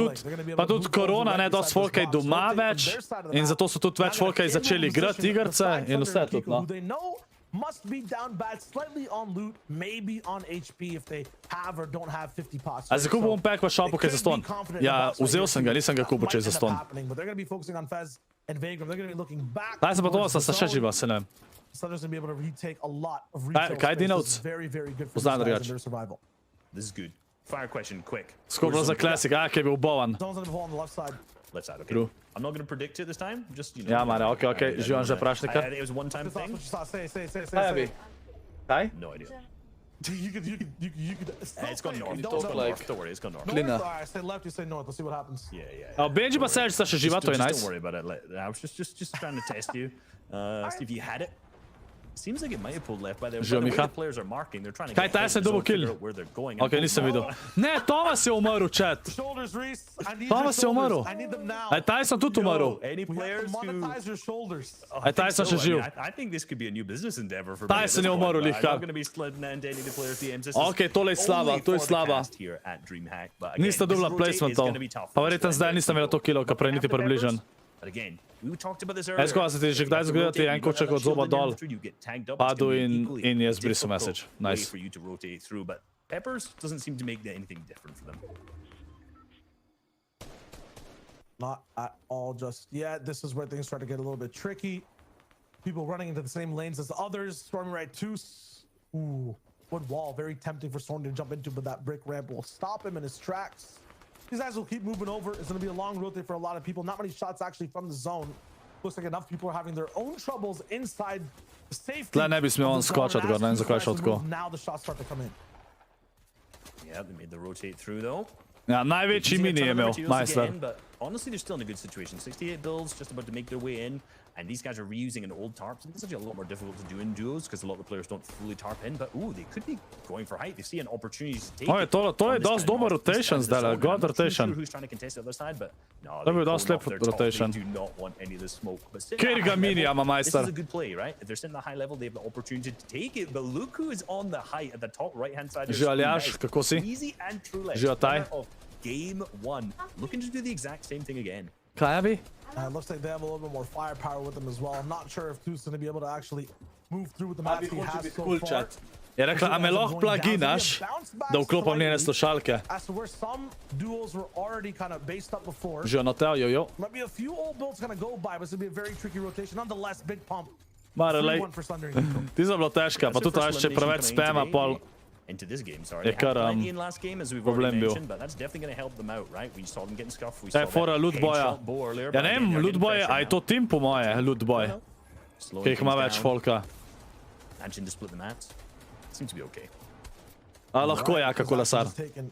tudi korona, ne, dosti folka je doma več in zato so tudi več folka začeli igrati igrce in vse tudi, no. Must be down bad, slightly on loot, maybe on HP if they have or don't have 50 pots. A zakupil bom pack v shopu, kaj za ston? Ja, vzel sem ga, nisem ga kupil, če je za ston. Daj se pa to, sta se še živa, se ne. Kaj Denotes? Poznam drugače. This is good. Fire question, quick. ScorpLZ Classic, kaj je bil bovan. Left side, okay. True. I'm not going to predict it this time. Just, you know. Ja, Mare, okej, živam že prašnika. I think it was one time thing. Kaj bi? Kaj? No idea. You could. It's gone north. talk It's gone like- north. Don't worry, it's gone north. Klina. I say left, you say north. Let's see what happens. Yeah. Benji pa Serge sta še živa, to je Just nice. don't worry about it. I was just trying to test you. See if you had it. Seems like it might have pulled left by there. Živa, By the way Miha. the players are marking, they're trying to Kaj, get ta ahead je se of the zone, double kill? figure out where they're going. Okej, nisem videl. Ne, Thomas je umrl, chat. Shoulders, Reese. I need Thomas je your umrl. shoulders. I need them now. Aj, Tyson tudi umrl. Any We have players to who... monetize your shoulders. Aj, Tyson še živ. I think this could be a new business endeavor for Tyson je umrl, I'm lihkar. not going to be sliding into any of the players' DMs. This is Okej, tole je slaba, only to je for the slaba. cast here at Dreamhack, but again, Nista this dobila rotate is placementov. gonna be tough Pa for verjetno zdaj Slender. nista imela to kilo, ka prej niti približen. But again, we talked about this earlier. Esko, a se ti že kdaj zgodilo, ti je en koček od zoba dol, padel in je zbrisal message. Nice. For you to rotate through, but Peppers doesn't seem to make anything different for them. Not at all just yet. This is where things start to get a little bit tricky. People running into the same lanes as the others. Storming right to. Ooh, wood wall. Very tempting for Storm to jump into, but that brick ramp will stop him in his tracks. These guys will keep moving over. It's going to be a long rotate for a lot of people. Not many shots actually from the zone. Looks like enough people are having their own troubles inside the safety. Tle ne bi smel on skočiti gor, ne vem zakaj je šel tako. Now the shots start to come in. Yeah, they made the rotate through though. Ja, največji mini je imel, Majsler. But honestly, they're still in a good situation. 68 builds, just about to make their way in. And these guys are reusing an old tarp. So this is actually a lot more difficult to do in duos because a lot of the players don't fully tarp in. But ooh, they could be going for height. They see an opportunity to take it. To je dosti dober rotation zdaj, god rotation. Who's trying to contest the other side, but no, To je bil they dosti pull lep off their top. rotation. They do not want any of the smoke. But sitting Kjer at ga high level, minijama, this Majster. is a good play, right? If they're sitting at a high level, they have the opportunity to take it. But look who is on the height at the top right-hand side. of the Živa, screen. Aljaž, That is kako si? Easy and Trulek, Živa, Taj. winner of game one. Looking to do the exact same thing again. Kaj bi? It looks like they have a little bit more firepower with them as well. I'm not sure if Two's going to be able to actually move through with the map he has so far. Je rekla, a me lahko pluginaš, da vklopam njene slušalke. As to where some duels were already kind of based up before. Živa, no teo, jojo. Might be a few old builds going to go by, but it's going to be a very tricky rotation. Nonetheless, big pump. Mare, lej, 3-1 for Thunder and Nico. ti so bilo težka, pa tudi če preveč spama, pol into this game. Sorry, Je they had kar, plenty in last game, as we've problem already bil. mentioned, but that's definitely going to help them out, right? We saw them getting scuffed. We saw Je fora that lootboja. headshot bow earlier, Ja but ne again, vem, they're getting lootboje, pressure a je now. to tim po moje, lootboj. Slowing Ki jih ima things več down. folka. Managing to split the mats. Seems to be okay. A lahko je jaka kolesar. Just taking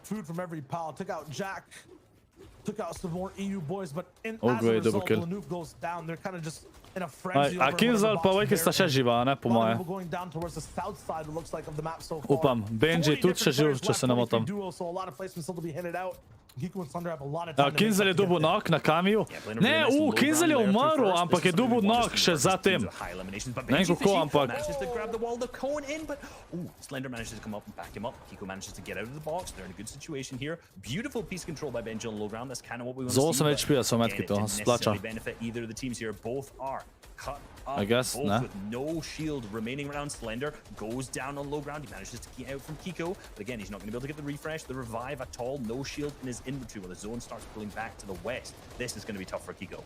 food from every pal. Took out Jack. Took out some more EU boys, but as a great, double result, kill. Lanoop goes down. They're kind of just in a frenzy. A Kinzel pa Vojki sta še živa, ne, po moje. Going down towards the south side, it looks like, of the map so far. Upam, Benji 40 tudi še živ, different če se ne players left, motim. 23 duos, so a lot of placements still to be handed out. Kiko and Thunder have a lot of Ja, time to make Kinzel je something dobil get nok na kamiju. Ne, Kinzel je umrl, ampak je dobil nok še za tem. Ne vem kako, ampak... Manages to grab the wall, the cone in, but Slender manages to come up and back him up. Kiko manages to get out of the box. They're in a good situation here. Beautiful piece control by Benji on low ground. That's kind of what we want to Za see. 8 HP-ja so metki to, Again, it didn't splača. necessarily benefit either of the teams here. Both are cut up. I guess, both nah. with no shield remaining around. Slender goes down on low ground. He manages to get out from Kiko, but again, he's not going to be able to get the refresh, the revive at all. No shield in his inventory while the zone starts pulling back to the west. This is going to be tough for Kiko.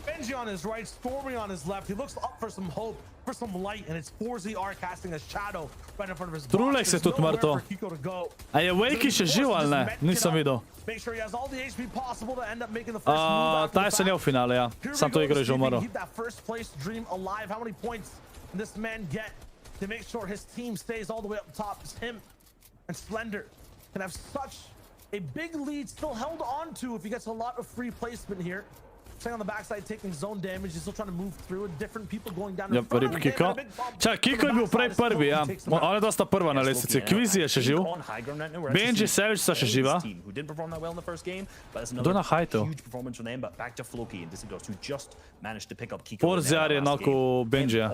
Benji on his right, Stormy on his left. He looks up for some hope, for some light, and it's 4ZR casting a shadow right in front of his box. Trulek se There's tudi nowhere mrtev. for Kiko to go. A je Vojki še živ ali ne? Nisem videl. Make sure he has all the HP possible to end up making the first move after the Tyson je v fact. finale, ja. Here we Sam to go, igro je že Stevie, umrl. keep that first place dream alive. How many points can this man get to make sure his team stays all the way up top? It's him and Slender can have such a big lead still held on to if he gets a lot of free placement here. Staying on the backside, taking zone damage. He's still trying to move through it. Different people going down. Ja, rip Kiko. Čak, Kiko je bil prej prvi, ja. Ona dva sta prva na lestvici. Kvizi je še živ. Benji, Savage sta še živa. Kdo na hajtu? Forziar je nakon Benjija.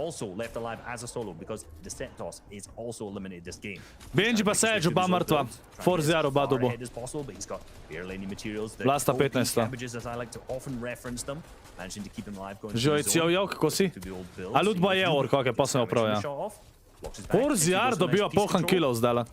Benji pa Savage oba mrtva. Forziar oba dobo. Blasta 15. Že je cijel jav, kako si? A Ludba je or, kak je, pa sem oprav, ja. Forziar dobiva polhan killov zdaj.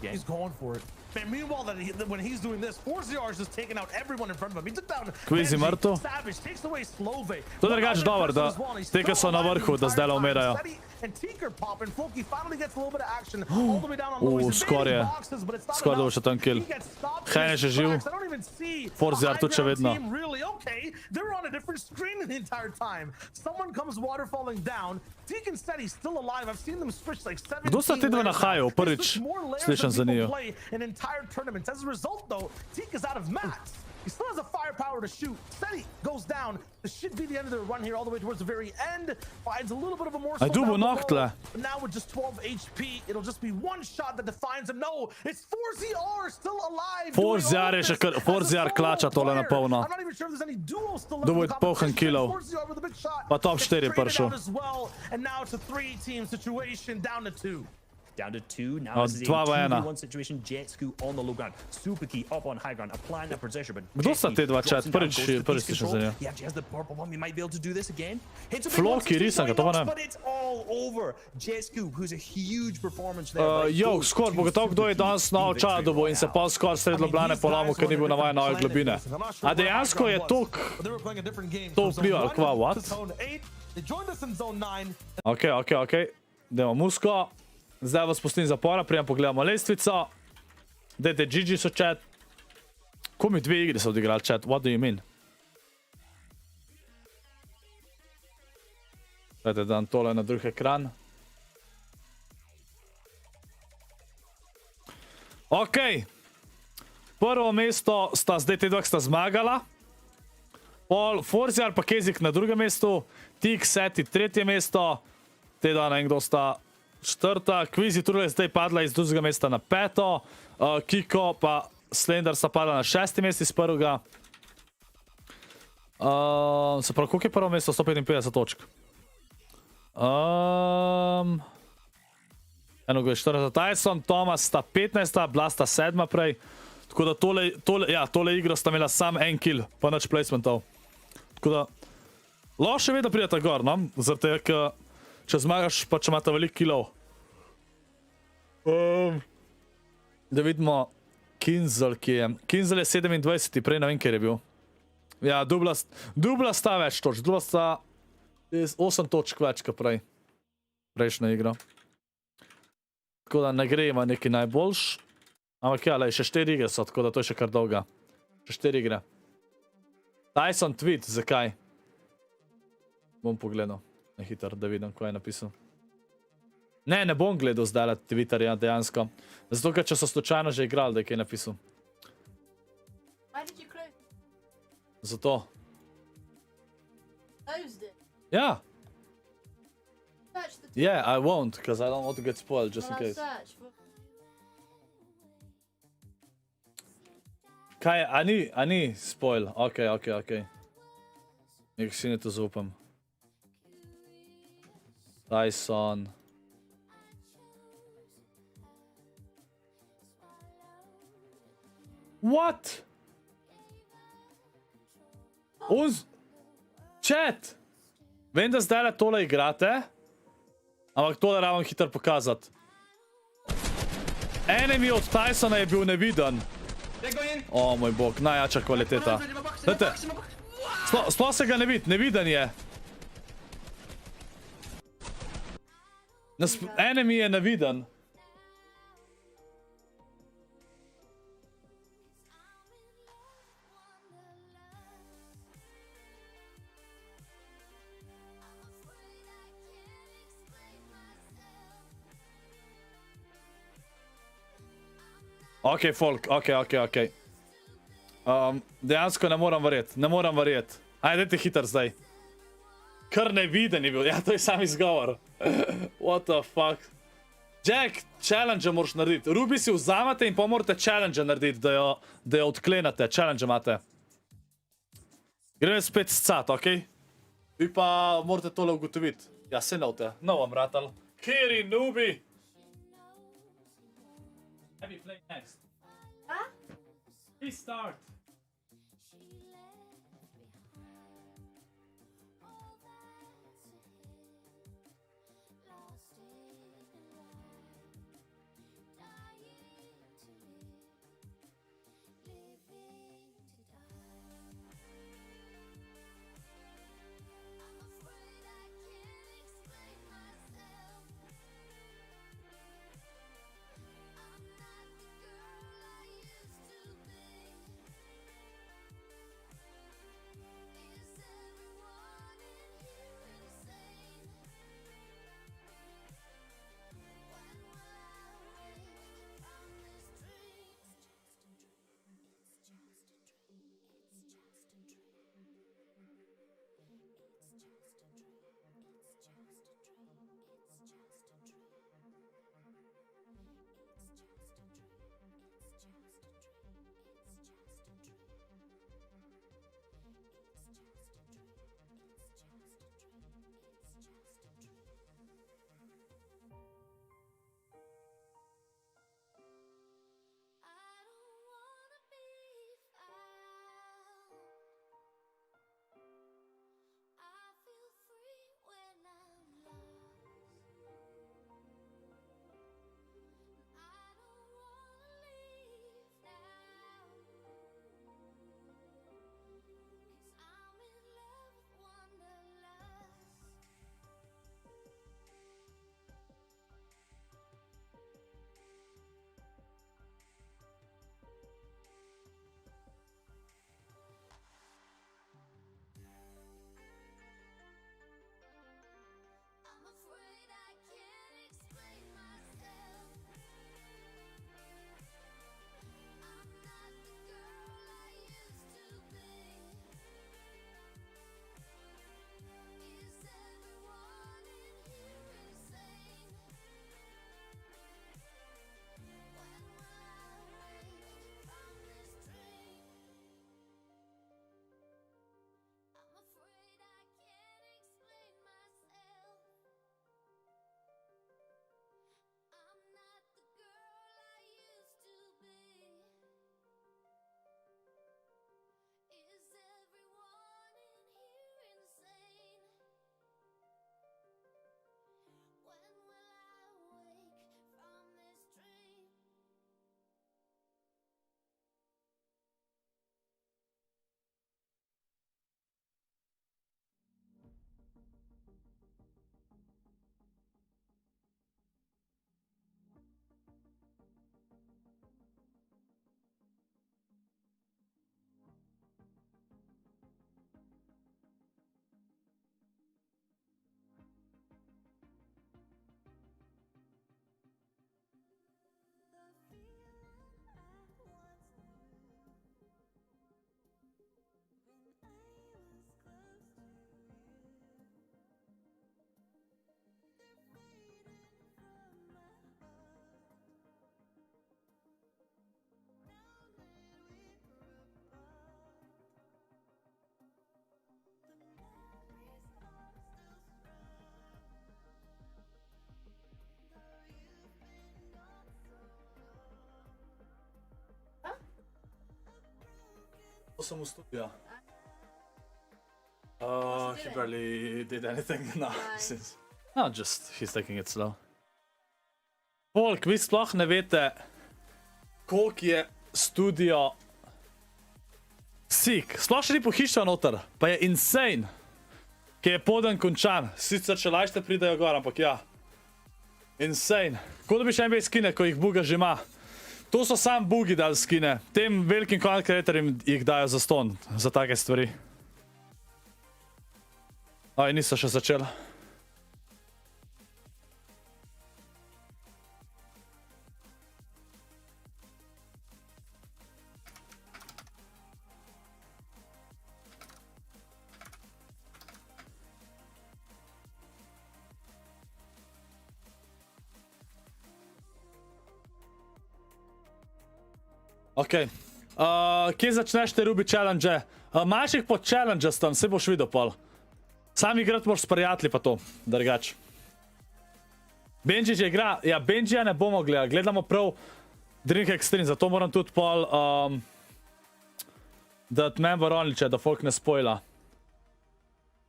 He's going for it. Man, meanwhile, when he's doing this, 4ZR is just taking out everyone in front of him. He took down Kvizi mrtev. Savage, takes away Slove. To je drugač dober, da te, ki so na vrhu, da zdaj umirajo. And Tinker pop and Floki finally gets a little bit of action all the way down on low. Skoraj je. Skoraj dobil še tam kill. Hen je še živ. Forziar tudi še vedno. Really okay. They're on a different screen the entire time. Someone comes waterfalling down. Deacon said he's still alive. I've seen them switch like 17. Kdo sta ti dva na haju? Prvič slišam za njiju. An entire tournament. As a result, though, Teak is out of mats. He still has the firepower to shoot. Steady goes down. This should be the end of their run here, all the way towards the very end. Finds a little bit of a morsel. dubu noktle. But now with just 12 HP, it'll just be one shot that defines him. No, it's 4ZR still alive. Forziar je še kar, Forziar klača tole na polno. I'm not even sure if there's any duels still Dobil left in the polhan competition. killov. 4ZR with a big shot. Pa top Gets 4 traded prišel. out as well, and now it's a 3-team situation down to 2. Down to 2. Now this is a 2v1 situation. Jetsku on the low ground. Super key up on high ground. Applying that pressure, but Kdo sta te dva chat? Prvič slišam za njo. Yeah, has the purple one. We might be able to do this again. Floki, risam ga, to pa ne. But it's all over. Jetsku, who's a huge performance there. Jo, Scorp, bo gotovo kdo je danes na očadobo in se pa Scorp sred Ljubljane polomil, ker ni bil navajen na ove globine. A dejansko je to vpliva, ali kva, what? Ok. Dajmo musko. Zdaj vas pustim zapora, prijem pogledamo lestvico. Dajte GG so chat. Ko mi 2 igre so odigrali chat, what do you mean? Dajte dan tole na drug ekran. Ok. Prvo mesto sta zdaj te dva, ki sta zmagala. Pol Forziar pa Kezik na drugem mestu. Tik, Seti, tretje mesto. Te dva ne vem, kdo sta četrta. Kvizi Trule zdaj padla iz drugega mesta na 5. Kiko pa Slender sta padla na 6. mesti iz prvega. Se pravi, koliko je prvo mesto? 155 točk. Eno je 40. Tyson, Thomas sta 15. Blasta 7. prej. Tako da tole igro sta imela sam en kill, pa nič placementov. Tako da lahko še vedno pridete gor, no? Zaradi tega, ker če zmagaš, pa če imate veliko killov. Da vidimo Kinzel, ki je. Kinzel je 27, prej ne vem, kjer je bil. Ja, dubla sta več točk. Dubla sta 8 točk več, kot prej. Prejšnja igra. tako da ne gre ima neki najboljš. Ampak ja, lej, še 4 igre so, tako da to je še kar dolga. Še 4 igre. Tyson tweet, zakaj? Bom pogledal. Na hitro, da vidim, ko je napisal. Ne bom gledal zdaj Twitterja dejansko. Zato, ker če so slučajno že igrali, da je kaj napisal. Why did you close Zato. it? Ja. Search the Yeah, I won't, because I don't want to get spoiled, just in case. search for... Kaj je, a ni spoil? Okej. Nek si ne to zaupam. Tyson. What? Chat! Vem, da zdaj tole igrate, ampak tole raven hitro pokazati. Enemy od Tysona je bil neviden. O moj bog, najjača kvaliteta. Dajte, sploh se ga ne vidi, neviden je. Enemy je neviden. Ok, folk, ok. Dejansko ne moram verjeti. Ajde, dajte hitro zdaj. Kar neviden je bil, ja, to je sam izgovor. What the fuck. Jack, challenge moraš narediti. Ruby si vzamete in pa morate challenge narediti, da jo odklenete. Challenge imate. Gremo spet scat, ok? Vi pa morate tole ugotoviti. Ja, se note. No vam ratal. Kiri, noobi! Have you played next? Huh? Please start. To sem v studiu. He barely did anything. No, no, just he's taking it slow. Folk, vi sploh ne veste, koliko je studio sick. Sploh še ni pohištva noter, pa je insane, ki je poden končan. Sicer še lajšte pridajo gor, ampak ja. Insane. Ko da bi še NBA skine, ko jih buga že ima. To so sam bugi dali skine. Tem velikim content creatorjem jih dajo za ston, za take stvari. Aj, niso še začeli. Ok. Kje začneš te Ruby challenge? Imaš jih pod challenges tam, se boš videl pol. Sam igrati moraš s prijatelji pa to, drugač. Benji že igra, ja, Benjija ne bomo gledali, gledamo prav Dreamhack stream, zato moram tudi pol dati member only, če da folk ne spoila.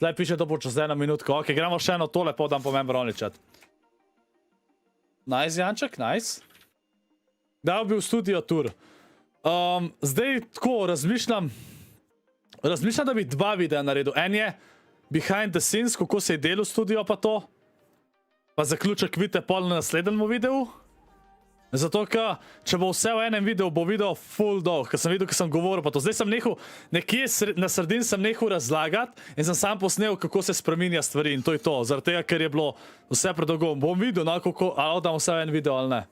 Tlej piše, da bo čez 1 minutko. Ok, gremo še eno tole, podam po member only chat. Nice, Janček, nice. Dal bi v studio tour. Zdaj tako razmišljam, da bi 2 videa naredil. En je behind the scenes, kako se je delal studio pa to. Pa zaključek vidite pol na naslednjem videu. Zato, ker če bo vse v enem videu, bo video full dolg. Ker sem videl, ker sem govoril pa to. Zdaj sem nehal, nekje na sredini sem nehal razlagati in sem sam posnel, kako se spreminja stvari in to je to. Zaradi tega, ker je bilo vse predolgo. Bom videl, no, kako, ali oddam vse v en video ali ne.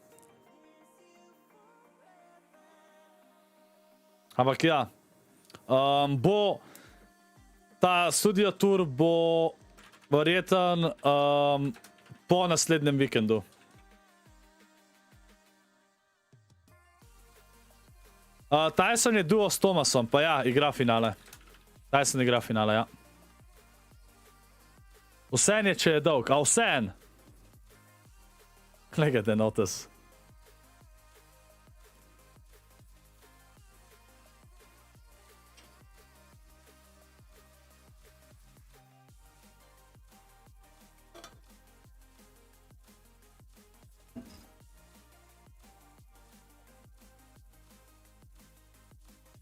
Ampak ja, bo ta studio tour bo verjeten po naslednjem vikendu. Tyson je duo s Thomasom, pa ja, igra finale. Tyson igra finale, ja. Vsen je, če je dolg, a vsen. Glej, Denotes.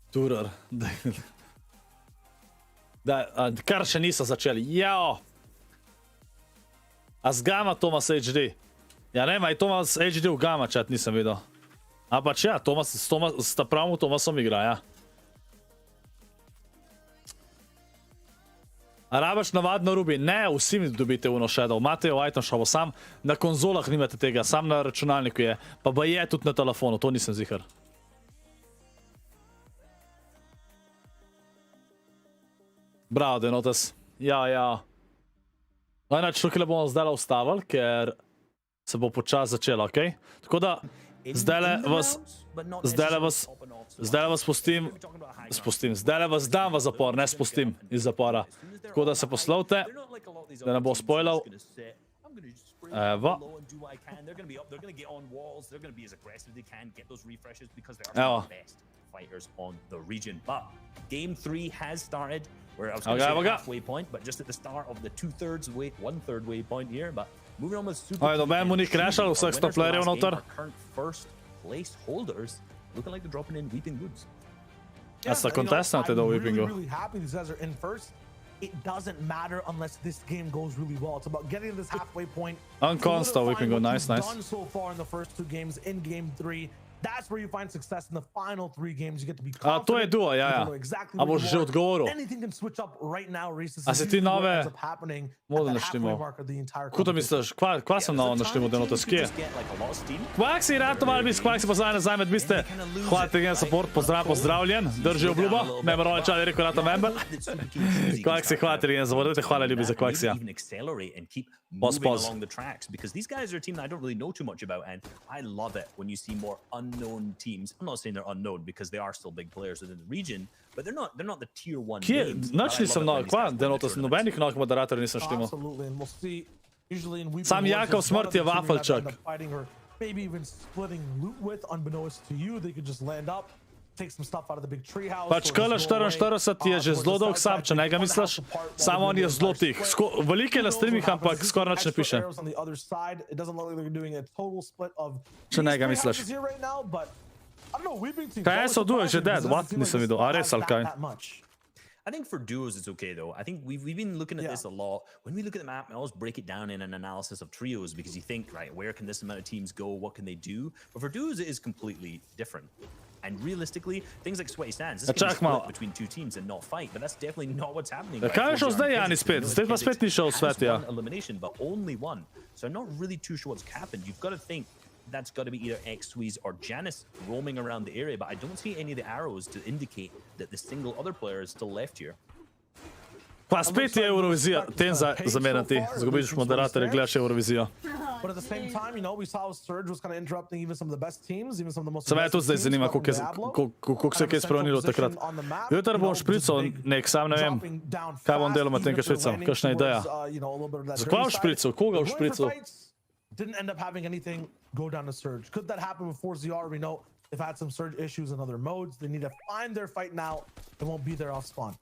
Turer. Kar še niso začeli. Jao! A z Gamma Thomas HD? Ja ne, ma je Thomas HD v Gamma chat, nisem videl. A pač ja, s ta pravim Thomasom igra, ja. A rabaš navadno Ruby? Ne, vsi mi dobite uno shadow. Imate v item shopu, sam na konzolah nimate tega, sam na računalniku je. Pa je tudi na telefonu, to nisem zihar. Bravo, Denotes. Ja, ja. No, inače, tukaj bomo zdaj ustavili, ker se bo počas začelo, okej? Tako da, zdaj vas dam v zapor, ne spustim iz zapora. Tako da se poslovite, da ne bo spoilal. Evo. Evo. Fighters on the region, but game 3 has started. Where I was going to say halfway point, but just at the start of the 1/3 way point here. But moving on with super. Noben mu ni crashal, vseh sta playerjev noter. Current first place holders looking like they're dropping in Weeping Woods. A sta contestant do Weepingu. I'm really happy these guys are in first. It doesn't matter unless this game goes really well. It's about getting to this halfway point. Unconstant Weepingu, nice, nice. Done so far in the first 2 games. In game 3. That's where you find success in the final 3 games. You get to be confident. To je duo, ja, ja. A boš že odgovoril. Anything can switch up right now, Reese. A si ti nove mode naštimo? Kuda misliš? Kva sem novo naštimo, Denotes, kje? Quaxi, ratovali bi s Quaxi pozvaj nazaj med biste. Hvala ti gen support, pozdravljen. Drži obljubo. Member only chat je rekel rata member. Quaxi, hvala ti gen zavodite, hvala ljubi za Quaxija. Pause. Along the tracks, because these guys are a team that I don't really know too much about, and I love it when you see more unknown teams. I'm not saying they're unknown because they are still big players within the region, but they're not the tier 1 names. Noč nisem Denotes, nobenih novih moderatorjev nisem štimo. Sam Jakov smrt je wafelčak. Maybe even splitting loot with, unbeknownst to you, they could just land up. take some stuff out of the big tree house. Pač KL44 je že zelo dolg sub, če ne ga misliš, samo on je zelo tih. Veliko je na streamih, ampak skoraj nič ne piše. Če ne ga misliš. Kaj SLO je že dead? What? Nisem videl. A res ali kaj? I think for duos it's okay though. I think we've been looking at this a lot. When we look at the map, we always break it down in an analysis of trios because you think, right, where can this amount of teams go? What can they do? But for duos, it is completely different. And realistically, things like Sweaty Sands, this can be split between two teams and not fight, but that's definitely not what's happening. Kaj je šel zdaj Jani spet? Zdaj pa spet ni šel svet, ja. Elimination, but only one. So I'm not really too sure what's happened. You've got to think that's got to be either X-Squeeze or Janice roaming around the area, but I don't see any of the arrows to indicate that the single other player is still left here. Pa spet je Eurovizija, tem zamenjati. Zgubiš moderatorje, gledaš Eurovizijo. But at the same time, you know, we saw Surge was kind of interrupting even some of the best teams, even some of the most. Se me tudi zdaj zanima, koliko se je kaj spremenilo takrat. Jutri bom šprical nek, sam ne vem, kaj bom delal med tem, kaj špricam, kakšna ideja. Zakaj bom šprical? Koga bom šprical? Didn't end up having anything go down to Surge. Could that happen with 4ZR? We know they've had some Surge issues in other modes. They need to find their fight now. They won't be there off spawn.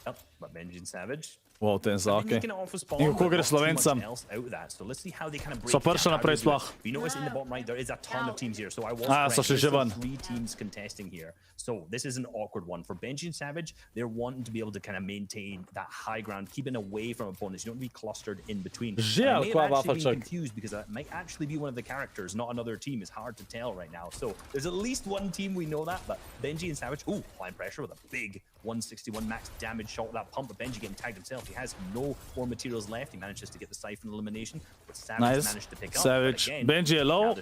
Yep, but Benji and Savage. Wow, ten za, okej. In kako gre Slovencem? So prša naprej sploh. So še že ven. So this is an awkward one for Benji and Savage. They're wanting to be able to kind of maintain that high ground, keeping away from opponents. You don't want to be clustered in between. I may have actually been confused because that might actually be one of the characters, not another team. It's hard to tell right now. So there's at least one team we know that, but Benji and Savage, ooh, applying pressure with a big 161 max damage shot with that pump, but Benji getting tagged himself. He has no more materials left. He manages to get the Siphon elimination, but Savage managed to pick up. Savage, Benji je low.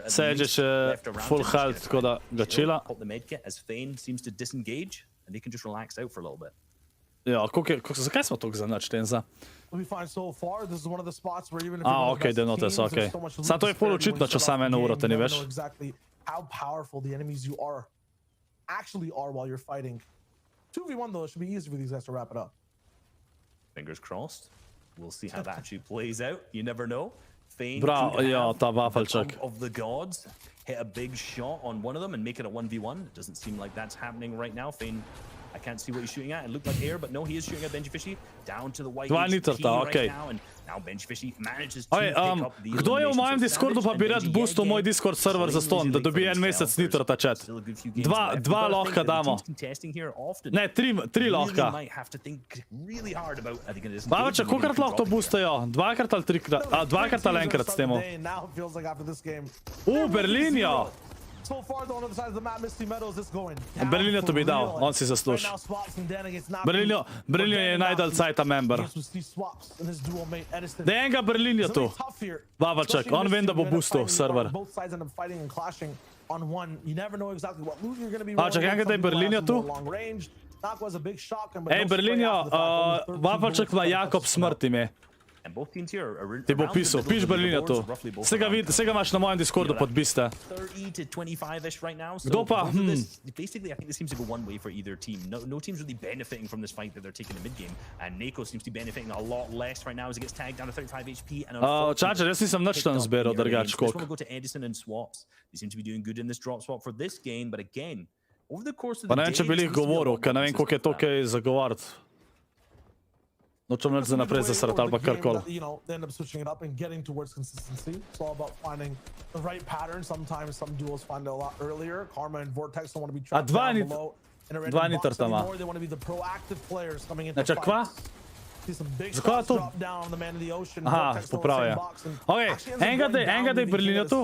Savage je še full health, tako da ga chilla. Pop the medkit as Fane seems to disengage, and they can just relax out for a little bit. Ja, zakaj smo toliko zanač tenza? Okej, Denotes, okej. Samo to je pol očitno, če samo eno uro te ni več. How powerful the enemies you actually are while you're fighting. 2v1 though, it should be easy for these guys to wrap it up. Fingers crossed. We'll see how that actually plays out. You never know. Fane ja, ta wafelček. of the gods hit a big shot on one of them and make it a 1v1. It doesn't seem like that's happening right now. Fane, I can't see what he's shooting at. It looked like air, but no, he is shooting at Benji Fishy down to the white HP right now, and now Benji Fishy manages to pick up the kdo je v mojem Discordu pa bi rad boostil moj Discord server za ston, da dobi en mesec nitro ta chat? Dva lahko damo. Ne, tri lahko. Babača, kolikrat lahko to boostajo? Dvakrat ali trikrat? Dvakrat ali enkrat s temo? Berlinjo! Berlinjo to bi dal, on si zasluž. Berlinjo je najdalj cajta member. Da je enega Berlinjo tu. Babačak, on vem, da bo boostil server. Babačak, enega da je Berlinjo tu. Ej, Berlinjo, Babačak ima Jakob smrt ime. Ti bo pisal, piš Berlinja tu. Vsega imaš na mojem Discordu podbiste. Kdo pa? Basically, I think this seems to go one way for either team. No team's really benefiting from this fight that they're taking in the mid-game. And Neko seems to be benefiting a lot less right now as he gets tagged down to 35 HP. Čačer, jaz nisem nič tam zberal, drgač koliko. Just want to go to Edison and swaps. They seem to be doing good in this drop swap for this game, but again, over the course of the day... Pa ne vem, če bi jih govoril, ker ne vem, koliko je to kaj zagovarjati. Nočem neč za naprej zasrati ali pa karkoli. They end up switching it up and getting towards consistency. It's all about finding the right pattern. Sometimes some duels find it a lot earlier. Karma and Vortex don't want to be trapped down below. Dva ni trtama. They want to be the proactive players coming into fights. Kva? Zakaj to? Aha, popravlja. Ok, enega da je Berlinjo tu.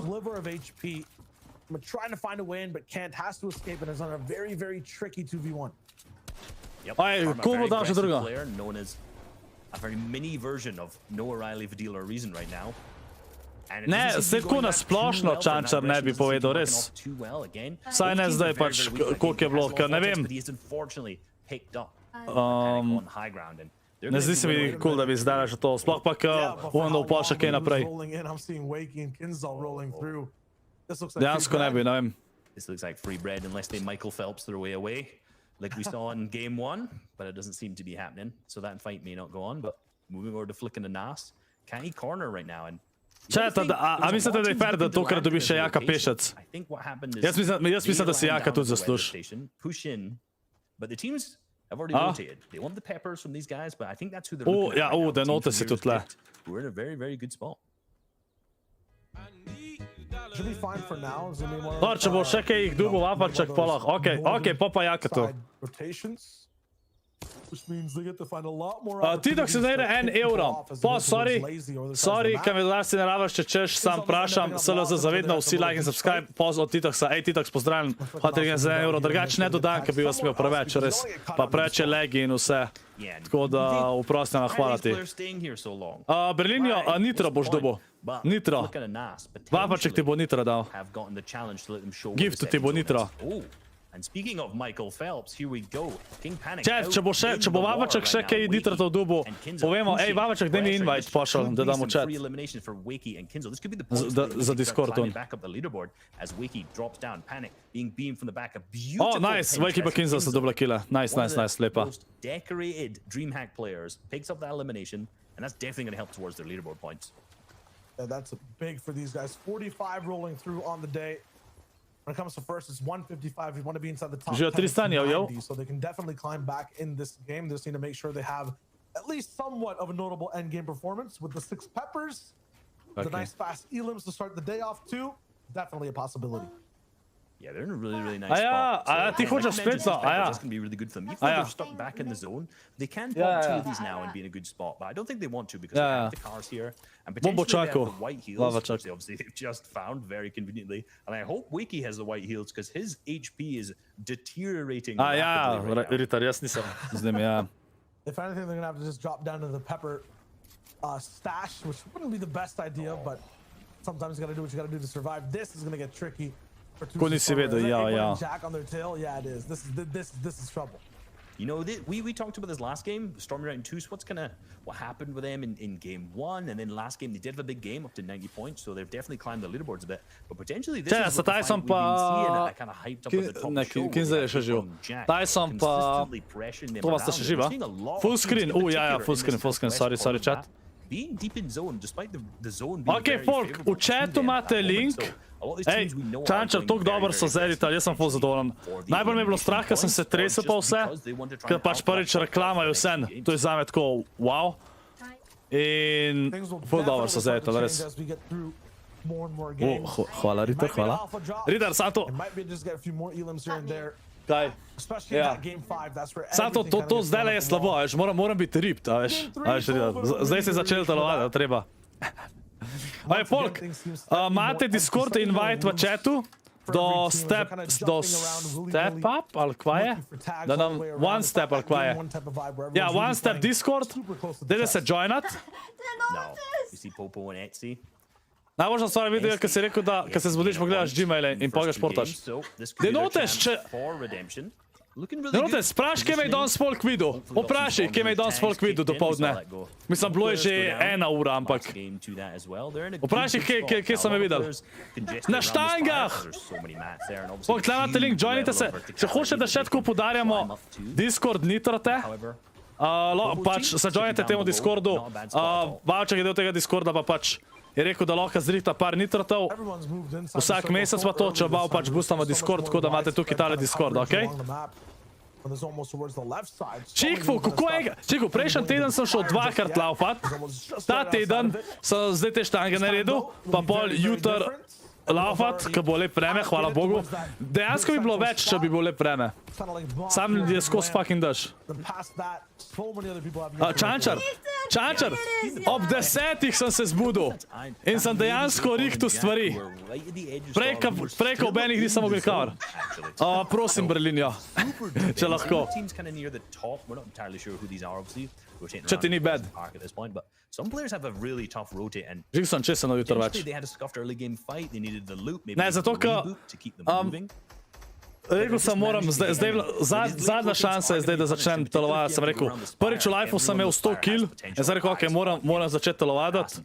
Trying to find a win, but Kent has to escape and is on a very, very tricky 2v1. Aj, ko bo dal še druga? A very mini version of no O'Reilly for deal or reason right now. Ne, se tako nasplošno Čančar ne bi povedal, res. Saj ne zdaj pač, koliko je bilo, ker ne vem. Ne zdi se mi cool, da bi zdaj že to, sploh pa on upal še kaj naprej. Dejansko ne bi, ne vem. This looks like free bread unless they Michael Phelps their way away. Like we saw in game 1, but it doesn't seem to be happening. So that fight may not go on, but moving over to Flick and the Nas. Can't he corner right now? And Četa, a mislite, da je fair, da tokrat dobiš še Jaka Pešec? Jaz mislim, da si Jaka tudi zasluži. Ja, Denotes je tudi tle. Should be fine for now. Dobar, če bo še kaj jih dubo vapaček, pa lahko. Ok, pa Jaka to. Rotations. Which means they get to find a lot more. Tidok se znajde €1. Pa, sorry, kaj me danes ne rabaš, če češ, sam prašam, SLO zavedno, vsi like in subscribe, poz od Tidoksa, Tidoks, pozdravljen, hvala za €1, drugače ne dodam, ker bi vas imel preveč, res, pa preveč je legi in vse, tako da uprostim, hvala ti. Berlinjo, Nitro boš dobil, Nitro, vapaček ti bo Nitro dal, gift ti bo Nitro. And speaking of Michael Phelps, here we go. King Panic. Chat, če bo vapaček še kaj Nitratov dubu, povemo, vapaček, daj mi invite pošel, da damo chat. Za Discord on. Nice, Wakey pa Kinzel sta dobila killa. Nice, lepa. Most decorated Dreamhack players picks up that elimination, and that's definitely going to help towards their leaderboard points. Yeah, that's big for these guys. 45 rolling through on the day. When it comes to first, it's 155. You want to be inside the top 10 to 90, so they can definitely climb back in this game. They just need to make sure they have at least somewhat of a notable end game performance with the 6 peppers, the nice fast elims to start the day off too. Definitely a possibility. Yeah, they're in a really nice spot. Ti hočeš spet za, That's going to be really good for them. Even though they're stuck back in the zone, they can pop 2 of these now and be in a good spot. But I don't think they want to because they have the cars here. And potentially they have the white heals, which they obviously they've just found very conveniently. And I hope Wakey has the white heals because his HP is deteriorating rapidly right now. Ritar, jaz nisem z njim, ja. If anything, they're going to have to just drop down to the pepper stash, which wouldn't be the best idea, but sometimes you got to do what you got to do to survive. This is going to get tricky. Ko nisi vedel, ja. Jack on their tail, yeah, it is. This is trouble. You know, we talked about this last game, Stormy Round 2. So what happened with them in game 1, and then last game they did have a big game up to 90 points, so they've definitely climbed the leaderboards a bit. But potentially this is what the fight we've been seeing, and kind of hyped up at the top of the show. Kinzel je še živ. Tyson pa... To vas ste še živa? Full screen, full screen, sorry chat. Being deep in zone, despite the zone being Ok, folk, v chatu imate link. Čančar, toliko dobro so zeditali, jaz sem full zadovoljen. Najbolj mi je bilo strah, ker sem se tresel pa vse, ker pač prvič reklamajo vse. To je zame tako, wow. In full dobro so zeditali, res. Hvala, Ritter, hvala. Ritter, Sato. Kaj? Ja. Sato, to zdaj je slabo, veš, moram biti ripped, veš. Zdaj se je začel telovati, treba. Aj, folk, imate Discord invite v chatu do step up, ali kva je? Da nam one step, ali kva je? Ja, one step Discord, dajte se joinat. Najboljša stvar je video, kad si rekel, da kad se zbudiš, pogledaš Gmaile in pa ga športaš. Denotes, če... Denotes, spraš, kje me je danes folk videl. Opraši, kje me je danes folk videl dopoldne. Mislim, bilo je že 1 ura, ampak... Opraši, kje so me videli. Na štangah! Folk, tle imate link, joinite se. Če hočete, da še tako podarjamo Discord Nitrote, pač se joinite temu Discordu. Vavčak je del tega Discorda, pa pač je rekel, da lahko zrihta par Nitrotov. Vsak mesec pa to, če bav pač boostamo Discord, tako da imate tukaj tale Discord, okej? Čikvu, kako je? Čikvu, prejšnji teden sem šel 2-krat laufat. Ta teden sem zdaj te štange naredil, pa pol jutr laufat, ko bo lep vreme, hvala Bogu. Dejansko bi bilo več, če bi bilo lep vreme. Sam je skozi fucking dež. Čančar, ob 10-ih sem se zbudil in sem dejansko rihtu stvari. Prej ko ob enih nisem mogel kavar. Prosim, Berlinjo, če lahko. Če ti ni bad. Žig sem česen od jutro več. Ne, zato ker... Rekel sem, moram, zadnja šansa je zdaj, da začnem telovati. Sem rekel, prvič v lifeu sem imel 100 kill in zdaj rekel, ok, moram začeti telovati.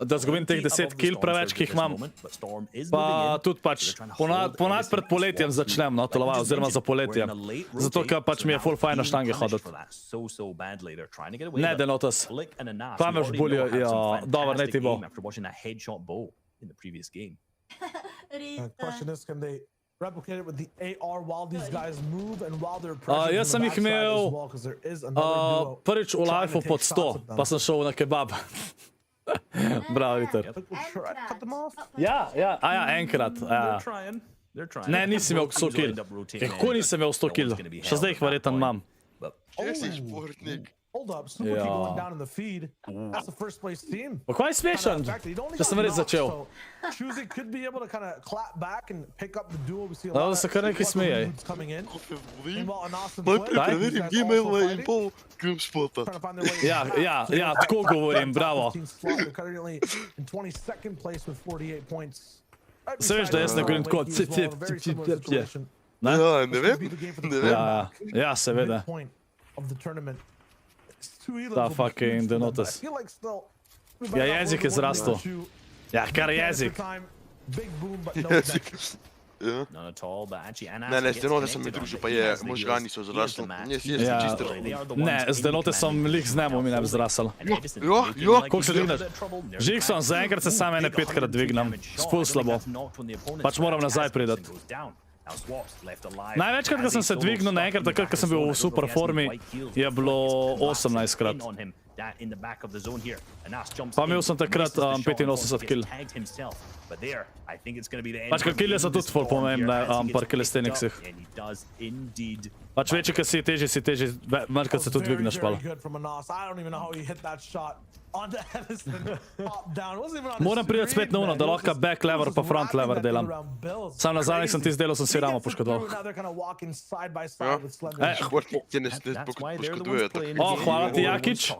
da zgubim teh 10 kill preveč, ki jih imam. Pa tudi pač ponad pred poletjem začnem, no, telovati, oziroma za poletje. Zato, ker pač mi je full fajn na štange hoditi. Ne, Denotes. Pa me už bolijo, ja, dobro, ne ti bo. Question is, can they replicate it with the AR while these guys move and while they're pressured Jaz sem jih imel prvič v lifeu pod 100, pa sem šel na kebab. Bravo, Vitor. Ja, enkrat. Ne, nisem imel 100 kill. Kako nisem imel 100 kill? Še zdaj jih verjetno imam. Jesi športnik. Hold up, Super King going down in the feed. That's the first place team. Pa kaj smešen, če sem res začel. Chuzy could be able to kind of clap back and pick up the duel. We see a Da lot se kar nekaj smejaj. coming in. Meanwhile, an awesome Najprej play. preverim gmail in pol grem spota. Trying to find their way. Ja, tako govorim, bravo. They're currently in 22nd place with 48 points. Se veš, da jaz ne govorim tako, Ne? Ja, ne vem. Ja, seveda. Ta fucking Denotes. Ja, jezik je zrastel. Ja, kar jezik. Jezik. Ja. Ne, z Denotes sem mi družil, pa je, možgani so zrasli. Jaz sem čisto. Ne, z Denotesom lik z nemo mi ne bi zrasel. Jo. Koliko se dvigneš? Žikson, zaenkrat se sam ene 5krat dvignem. Spul slabo. Pač moram nazaj pridati. Največkrat, ko sem se dvignil naenkrat, takrat, ko sem bil v super formi, je bilo 18krat. Pa imel sem takrat 85 kill. Pač, ker kille so tudi ful pomembne par calisthenicsih. Pač večji, ko si težji, manjkrat se tudi dvigneš pal. Moram priti spet na uno, da lahko back lever pa front lever delam. Sam na zadnjih sem tisti delal, sem si ramo poškodoval. Športnik ti ne poškoduje. O, hvala ti, Jakič.